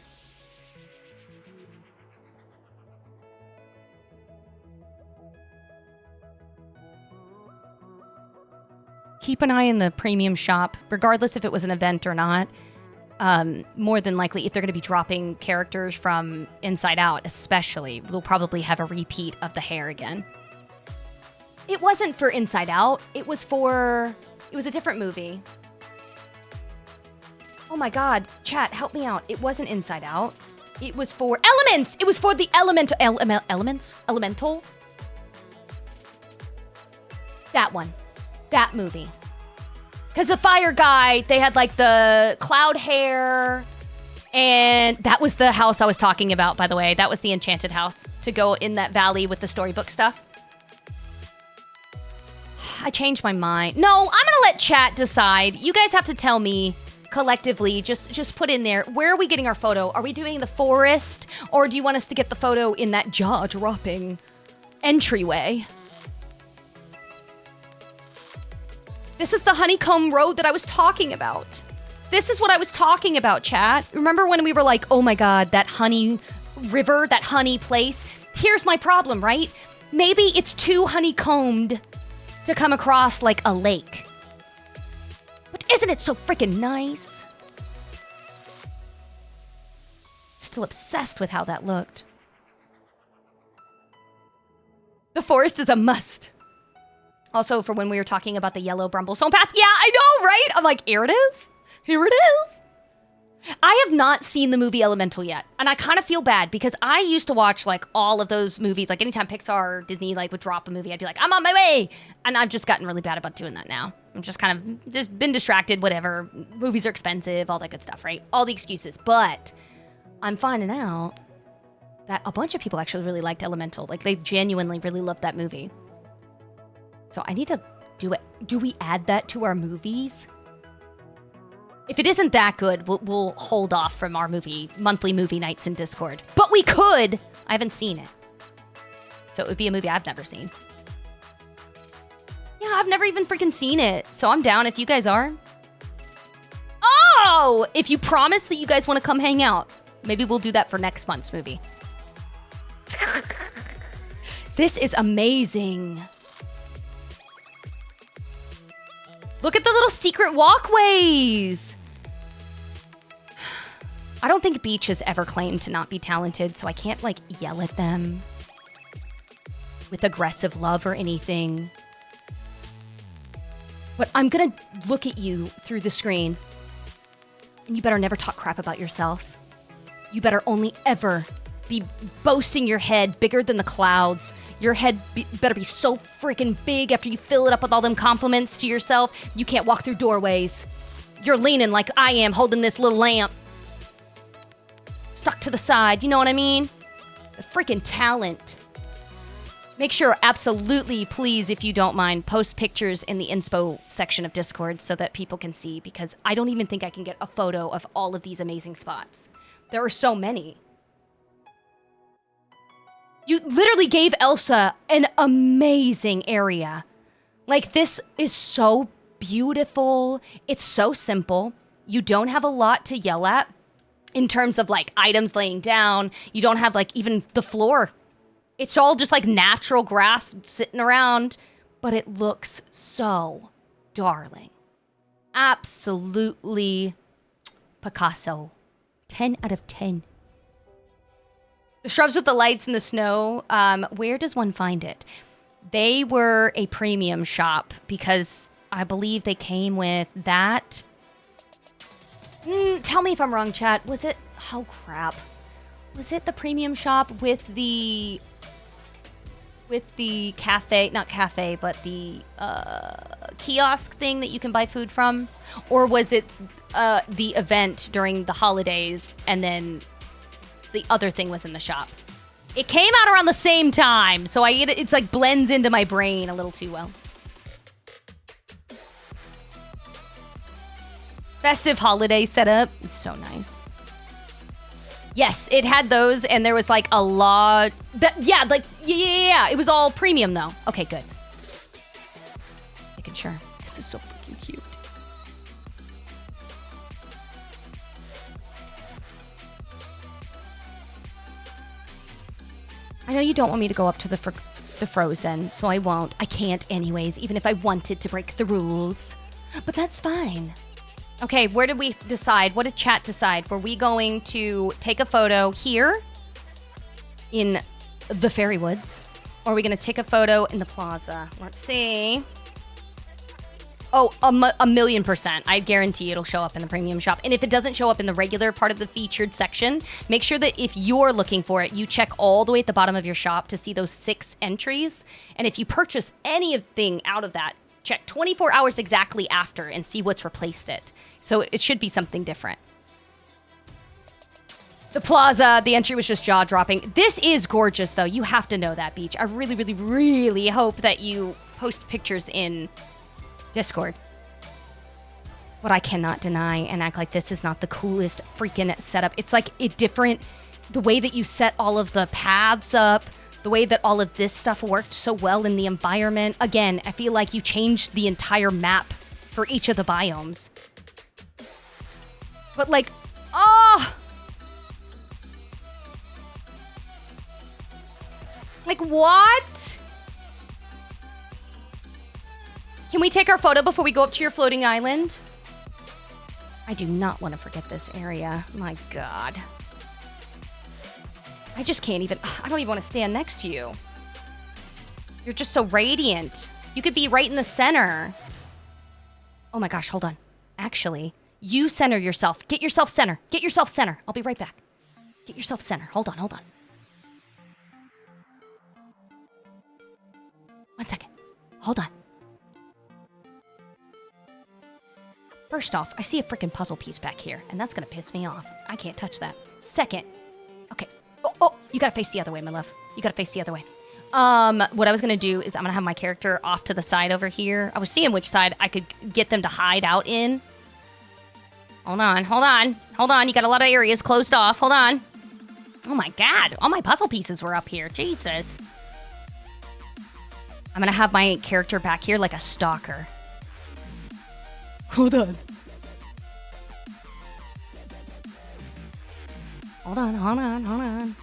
keep an eye in the premium shop, regardless if it was an event or not. More than likely, if they're going to be dropping characters from Inside Out, especially, we'll probably have a repeat of the hair again. It wasn't for Inside Out. It was a different movie. Oh my God, chat, help me out. It wasn't Inside Out. It was for Elements. It was for the Elemental. That one. That movie. Because the fire guy, they had like the cloud hair. And that was the house I was talking about, by the way. That was the enchanted house to go in that valley with the storybook stuff. I changed my mind. No, I'm going to let chat decide. You guys have to tell me collectively. Just put in there. Where are we getting our photo? Are we doing the forest? Or do you want us to get the photo in that jaw-dropping entryway? This is the honeycomb road that I was talking about. This is what I was talking about, chat. Remember when we were like, oh my God, that honey river, that honey place? Here's my problem, right? Maybe it's too honeycombed to come across like a lake. But isn't it so freaking nice? Still obsessed with how that looked. The forest is a must. Also, for when we were talking about the yellow brumblestone path. Yeah, I know, right? I'm like, here it is. Here it is. I have not seen the movie Elemental yet. And I kind of feel bad because I used to watch like all of those movies. Like anytime Pixar or Disney like would drop a movie, I'd be like, I'm on my way. And I've just gotten really bad about doing that now. I'm just kind of just been distracted, whatever. Movies are expensive, all that good stuff, right? All the excuses. But I'm finding out that a bunch of people actually really liked Elemental. Like they genuinely really loved that movie. So I need to do it. Do we add that to our movies? If it isn't that good, we'll hold off from our monthly movie nights in Discord. But we could. I haven't seen it. So it would be a movie I've never seen. Yeah, I've never even freaking seen it. So I'm down if you guys are. Oh! If you promise that you guys want to come hang out, maybe we'll do that for next month's movie. This is amazing. Look at the little secret walkways. I don't think Beach has ever claimed to not be talented, so I can't, like, yell at them with aggressive love or anything. But I'm gonna look at you through the screen, and you better never talk crap about yourself. You better only ever be boasting your head bigger than the clouds. Your head better be so freaking big after you fill it up with all them compliments to yourself, you can't walk through doorways. You're leaning like I am, holding this little lamp. Stuck to the side, you know what I mean? The freaking talent. Make sure, absolutely, please, if you don't mind, post pictures in the inspo section of Discord so that people can see, because I don't even think I can get a photo of all of these amazing spots. There are so many. You literally gave Elsa an amazing area. Like, this is so beautiful. It's so simple. You don't have a lot to yell at in terms of, like, items laying down. You don't have, like, even the floor. It's all just, like, natural grass sitting around. But it looks so darling. Absolutely Picasso. 10 out of 10. The shrubs with the lights and the snow, where does one find it? They were a premium shop because I believe they came with that. Tell me if I'm wrong, chat. Was it, oh crap. Was it the premium shop with the cafe, not cafe, but the kiosk thing that you can buy food from? Or was it the event during the holidays and then the other thing was in the shop? It came out around the same time, so it's like blends into my brain a little too well. Festive holiday setup. It's so nice. Yes, it had those, and there was like a lot. Yeah. It was all premium though. Okay, good. Making sure. This is so freaking cute. I know you don't want me to go up to the Frozen, so I won't. I can't anyways, even if I wanted to break the rules. But that's fine. Okay, where did we decide? What did chat decide? Were we going to take a photo here in the fairy woods? Or are we going to take a photo in the plaza? Let's see. Oh, a 1,000,000%. I guarantee it'll show up in the premium shop. And if it doesn't show up in the regular part of the featured section, make sure that if you're looking for it, you check all the way at the bottom of your shop to see those 6 entries. And if you purchase anything out of that, check 24 hours exactly after and see what's replaced it. So it should be something different. The plaza, the entry was just jaw-dropping. This is gorgeous, though. You have to know that, Beach. I really, really, really hope that you post pictures in Discord. What I cannot deny and act like this is not the coolest freaking setup. It's like different, the way that you set all of the paths up, the way that all of this stuff worked so well in the environment. Again, I feel like you changed the entire map for each of the biomes. But like, oh! Like, what? Can we take our photo before we go up to your floating island? I do not want to forget this area. My God. I just can't even... I don't even want to stand next to you. You're just so radiant. You could be right in the center. Oh my gosh, hold on. Actually, you center yourself. Get yourself center. Get yourself center. I'll be right back. Get yourself center. Hold on, hold on. 1 second. Hold on. First off, I see a freaking puzzle piece back here, and that's gonna piss me off. I can't touch that. Second. Okay. Oh, you gotta face the other way, my love. You gotta face the other way. What I was gonna do is I'm gonna have my character off to the side over here. I was seeing which side I could get them to hide out in. Hold on, hold on. Hold on, you got a lot of areas closed off. Hold on. Oh my God, all my puzzle pieces were up here. Jesus. I'm gonna have my character back here like a stalker. Hold on. Hold on, hold on, hold on.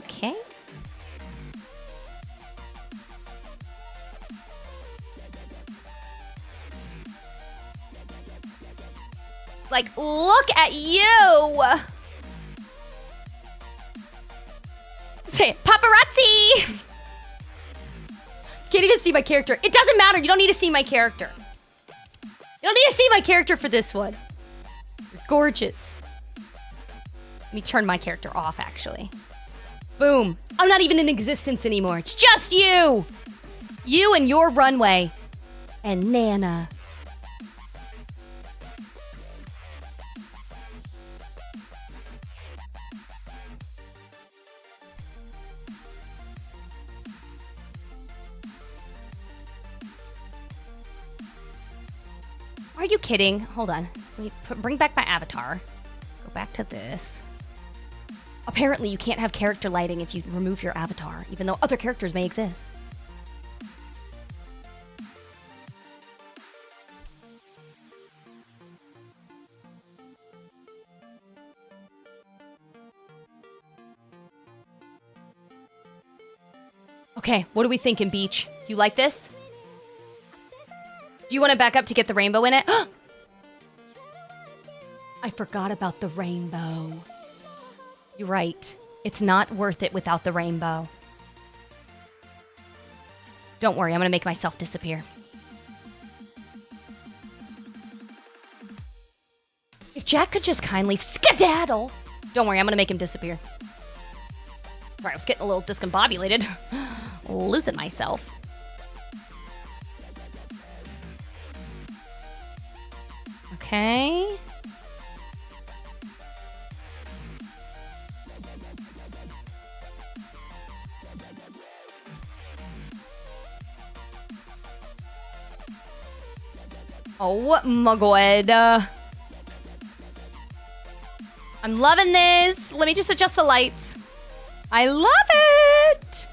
Okay. Like, look at you! Say it, paparazzi! Can't even see my character. It doesn't matter, you don't need to see my character. You don't need to see my character for this one. You're gorgeous. Let me turn my character off, actually. Boom. I'm not even in existence anymore. It's just you! You and your runway. And Nana. Are you kidding? Hold on. Let me bring back my avatar. Go back to this. Apparently, you can't have character lighting if you remove your avatar, even though other characters may exist. Okay, what are we thinking, Beach? You like this? Do you want to back up to get the rainbow in it? I forgot about the rainbow. You're right. It's not worth it without the rainbow. Don't worry, I'm going to make myself disappear. If Jack could just kindly skedaddle. Don't worry, I'm going to make him disappear. Sorry, I was getting a little discombobulated. Losing myself. Okay. Oh my God. I'm loving this. Let me just adjust the lights. I love it.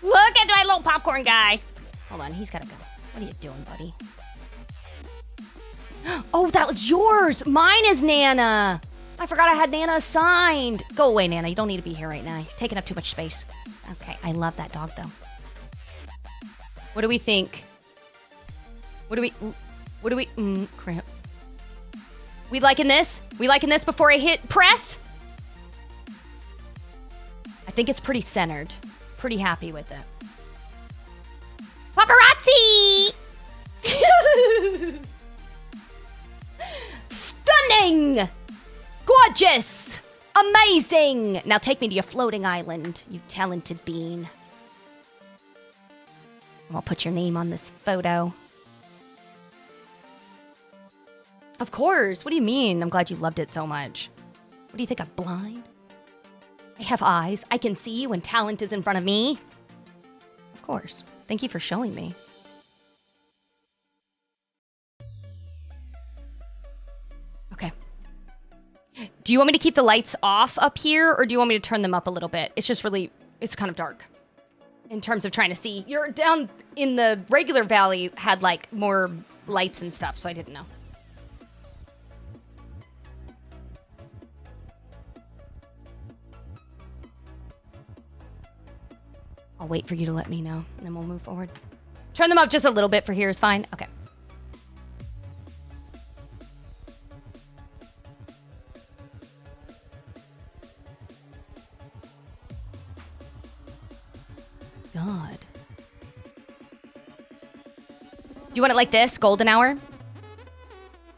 Look at my little popcorn guy. Hold on, he's gotta go. What are you doing, buddy? Oh, that was yours! Mine is Nana! I forgot I had Nana assigned. Go away, Nana. You don't need to be here right now. You're taking up too much space. Okay, I love that dog, though. What do we think? Cramp. We liking this? We liking this before I hit press? I think it's pretty centered. Pretty happy with it. Paparazzi! Stunning! Gorgeous! Amazing! Now take me to your floating island, you talented bean. I'll put your name on this photo. Of course. What do you mean? I'm glad you loved it so much. What do you think, I'm blind? I have eyes. I can see when talent is in front of me. Of course. Thank you for showing me. Okay. Do you want me to keep the lights off up here, or do you want me to turn them up a little bit? It's just really, it's kind of dark in terms of trying to see. You're down in the regular valley had like more lights and stuff, so I didn't know. I'll wait for you to let me know, and then we'll move forward. Turn them up just a little bit for here is fine. Okay. God. Do you want it like this, golden hour?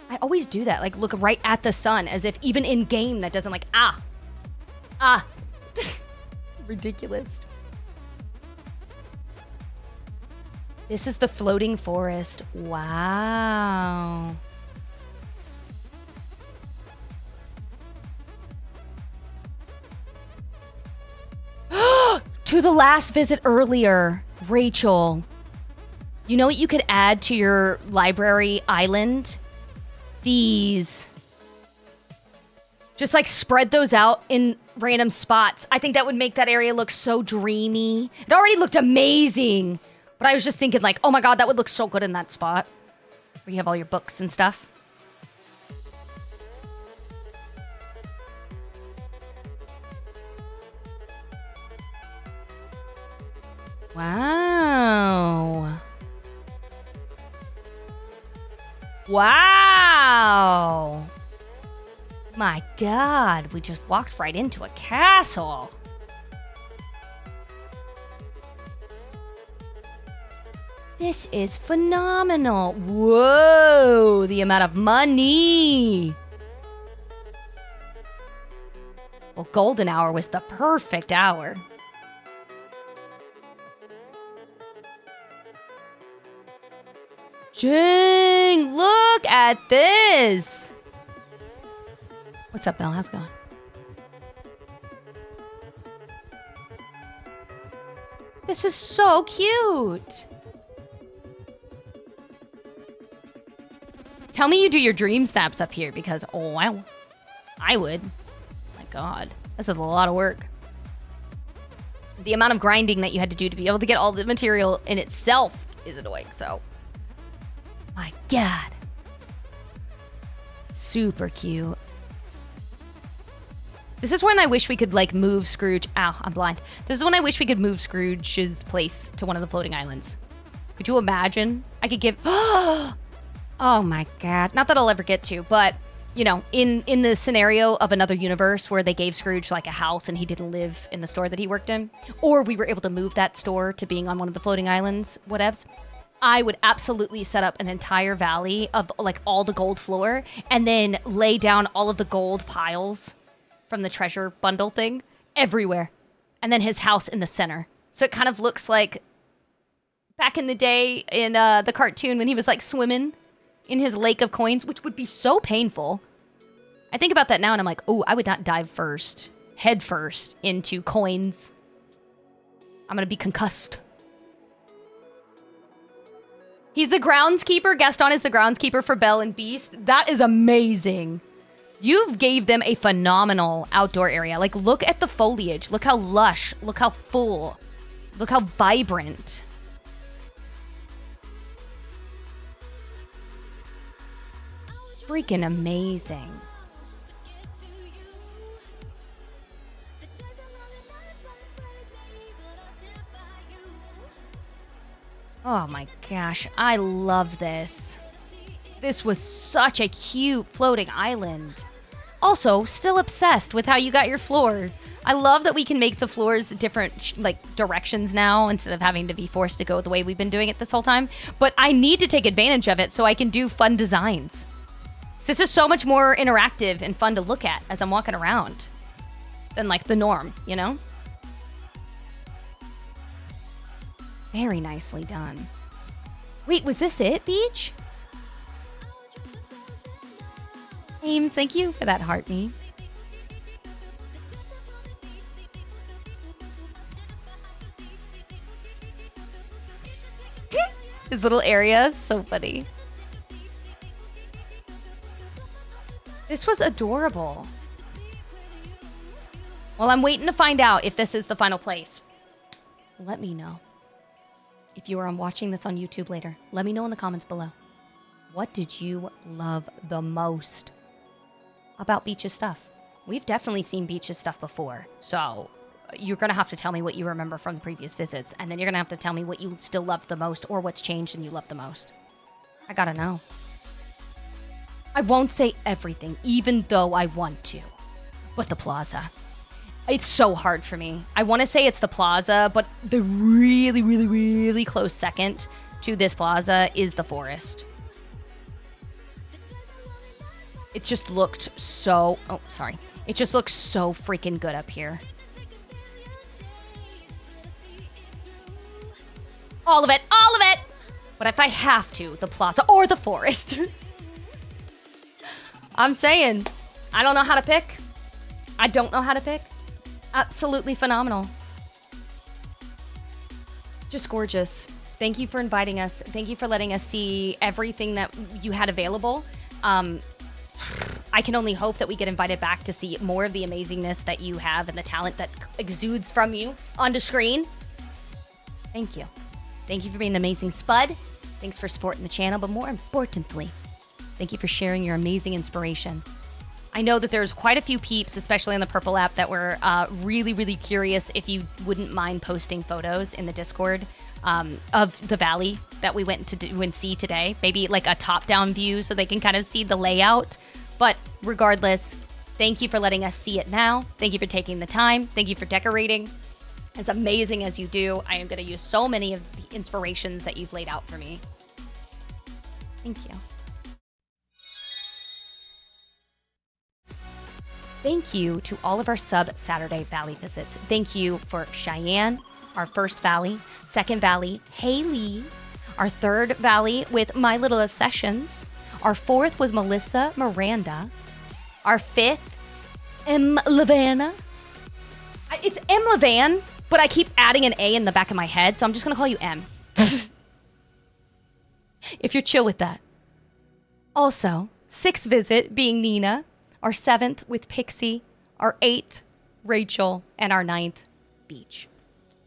I always do that, like look right at the sun, as if even in game that doesn't like, ridiculous. This is the floating forest. Wow. To the last visit earlier, Rachel. You know what you could add to your library island? These. Just like spread those out in random spots. I think that would make that area look so dreamy. It already looked amazing. But I was just thinking like, oh my God, that would look so good in that spot. Where you have all your books and stuff. Wow. Wow. My God, we just walked right into a castle. This is phenomenal. Whoa, the amount of money. Well, golden hour was the perfect hour. Dang, look at this. What's up, Belle? How's it going? This is so cute. Tell me you do your dream snaps up here because, oh, wow. I would. My God. This is a lot of work. The amount of grinding that you had to do to be able to get all the material in itself is annoying, so. My God. Super cute. This is when I wish we could, like, move Scrooge. Ow, I'm blind. This is when I wish we could move Scrooge's place to one of the floating islands. Could you imagine? I could give... Oh my God. Not that I'll ever get to, but, you know, in the scenario of another universe where they gave Scrooge like a house and he didn't live in the store that he worked in, or we were able to move that store to being on one of the floating islands, whatevs, I would absolutely set up an entire valley of like all the gold floor and then lay down all of the gold piles from the treasure bundle thing everywhere. And then his house in the center. So it kind of looks like back in the day in the cartoon when he was like swimming in his lake of coins, which would be so painful. I think about that now and I'm like, oh, I would not dive head first into coins. I'm gonna be concussed. He's the groundskeeper. Gaston is the groundskeeper for Belle and Beast. That is amazing. You gave them a phenomenal outdoor area. Like, look at the foliage. Look how lush. Look how full. Look how vibrant. freaking amazing. Oh my gosh, I love this. This was such a cute floating island. Also, still obsessed with how you got your floor. I love that we can make the floors different directions now instead of having to be forced to go the way we've been doing it this whole time. But I need to take advantage of it so I can do fun designs. This is so much more interactive and fun to look at as I'm walking around than like the norm, you know? Very nicely done. Wait, was this it, Beach? Ames, thank you for that heart me. His little area is so funny. This was adorable. Well, I'm waiting to find out if this is the final place. Let me know. If you are watching this on YouTube later, let me know in the comments below. What did you love the most about Beach's stuff? We've definitely seen Beach's stuff before, so you're going to have to tell me what you remember from the previous visits, and then you're going to have to tell me what you still loved the most or what's changed and you love the most. I gotta know. I won't say everything, even though I want to, but the plaza. It's so hard for me. I want to say it's the plaza, but the really, really, really close second to this plaza is the forest. It just looked so... Oh, sorry. It just looks so freaking good up here. All of it! All of it! But if I have to, the plaza or the forest. I'm saying, I don't know how to pick. I don't know how to pick. Absolutely phenomenal. Just gorgeous. Thank you for inviting us. Thank you for letting us see everything that you had available. I can only hope that we get invited back to see more of the amazingness that you have and the talent that exudes from you onto screen. Thank you. Thank you for being an amazing spud. Thanks for supporting the channel, but more importantly, thank you for sharing your amazing inspiration. I know that there's quite a few peeps, especially on the Purple app, that were really, really curious if you wouldn't mind posting photos in the Discord of the valley that we went to do and see today. Maybe like a top-down view so they can kind of see the layout. But regardless, thank you for letting us see it now. Thank you for taking the time. Thank you for decorating. As amazing as you do, I am going to use so many of the inspirations that you've laid out for me. Thank you. Thank you to all of our sub-Saturday Valley visits. Thank you for Cheyenne, our first Valley, second Valley, Haley, our third Valley with My Little Obsessions, our fourth was Melissa Miranda, our fifth, ℙ𝕙𝕙𝓼𝓼𝓼. It's ℙ𝕙𝕙𝓼, but I keep adding an A in the back of my head, so I'm just going to call you M. If you're chill with that. Also, sixth visit being Nina, our seventh with Pixie, our eighth, Rachel, and our ninth, Beach.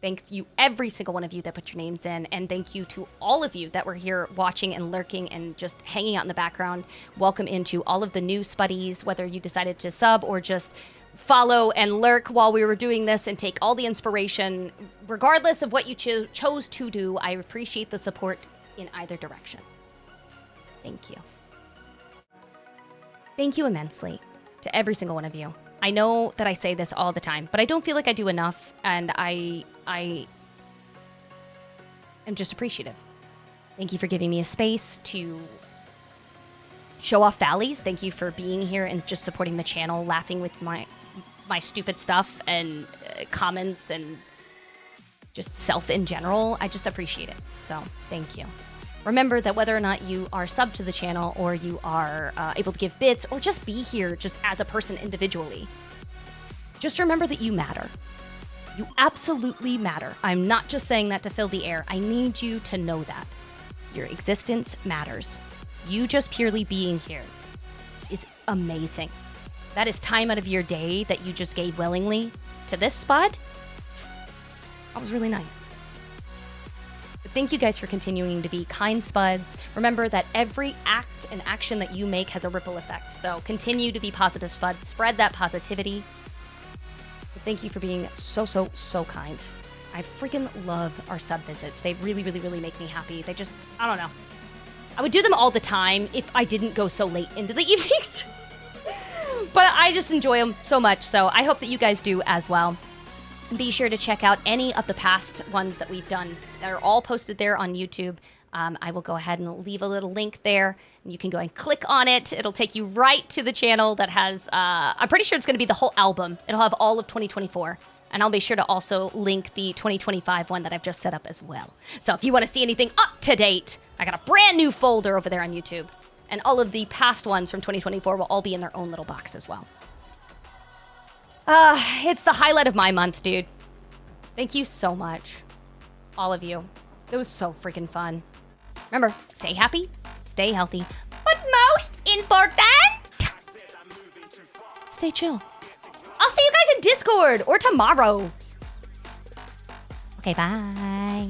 Thank you, every single one of you that put your names in, and thank you to all of you that were here watching and lurking and just hanging out in the background. Welcome into all of the new Spuddies, whether you decided to sub or just follow and lurk while we were doing this and take all the inspiration. Regardless of what you chose to do, I appreciate the support in either direction. Thank you. Thank you immensely to every single one of you. I know that I say this all the time, but I don't feel like I do enough, and I am just appreciative. Thank you for giving me a space to show off valleys. Thank you for being here and just supporting the channel, laughing with my stupid stuff and comments and just self in general. I just appreciate it. So thank you. Remember that whether or not you are subbed to the channel or you are able to give bits or just be here just as a person individually, just remember that you matter. You absolutely matter. I'm not just saying that to fill the air. I need you to know that. Your existence matters. You just purely being here is amazing. That is time out of your day that you just gave willingly to this spot. That was really nice. But thank you guys for continuing to be kind spuds. Remember that every act and action that you make has a ripple effect. So continue to be positive spuds. Spread that positivity. But thank you for being so, so, so kind. I freaking love our sub visits. They really, really, really make me happy. They just, I don't know. I would do them all the time if I didn't go so late into the evenings. But I just enjoy them so much, so I hope that you guys do as well. Be sure to check out any of the past ones that we've done. They're all posted there on YouTube. I will go ahead and leave a little link there. You can go and click on it. It'll take you right to the channel that has, I'm pretty sure it's going to be the whole album. It'll have all of 2024. And I'll be sure to also link the 2025 one that I've just set up as well. So if you want to see anything up to date, I got a brand new folder over there on YouTube. And all of the past ones from 2024 will all be in their own little box as well. It's the highlight of my month, dude. Thank you so much. All of you. It was so freaking fun. Remember, stay happy, stay healthy, but most important, stay chill. I'll see you guys in Discord or tomorrow. Okay, bye.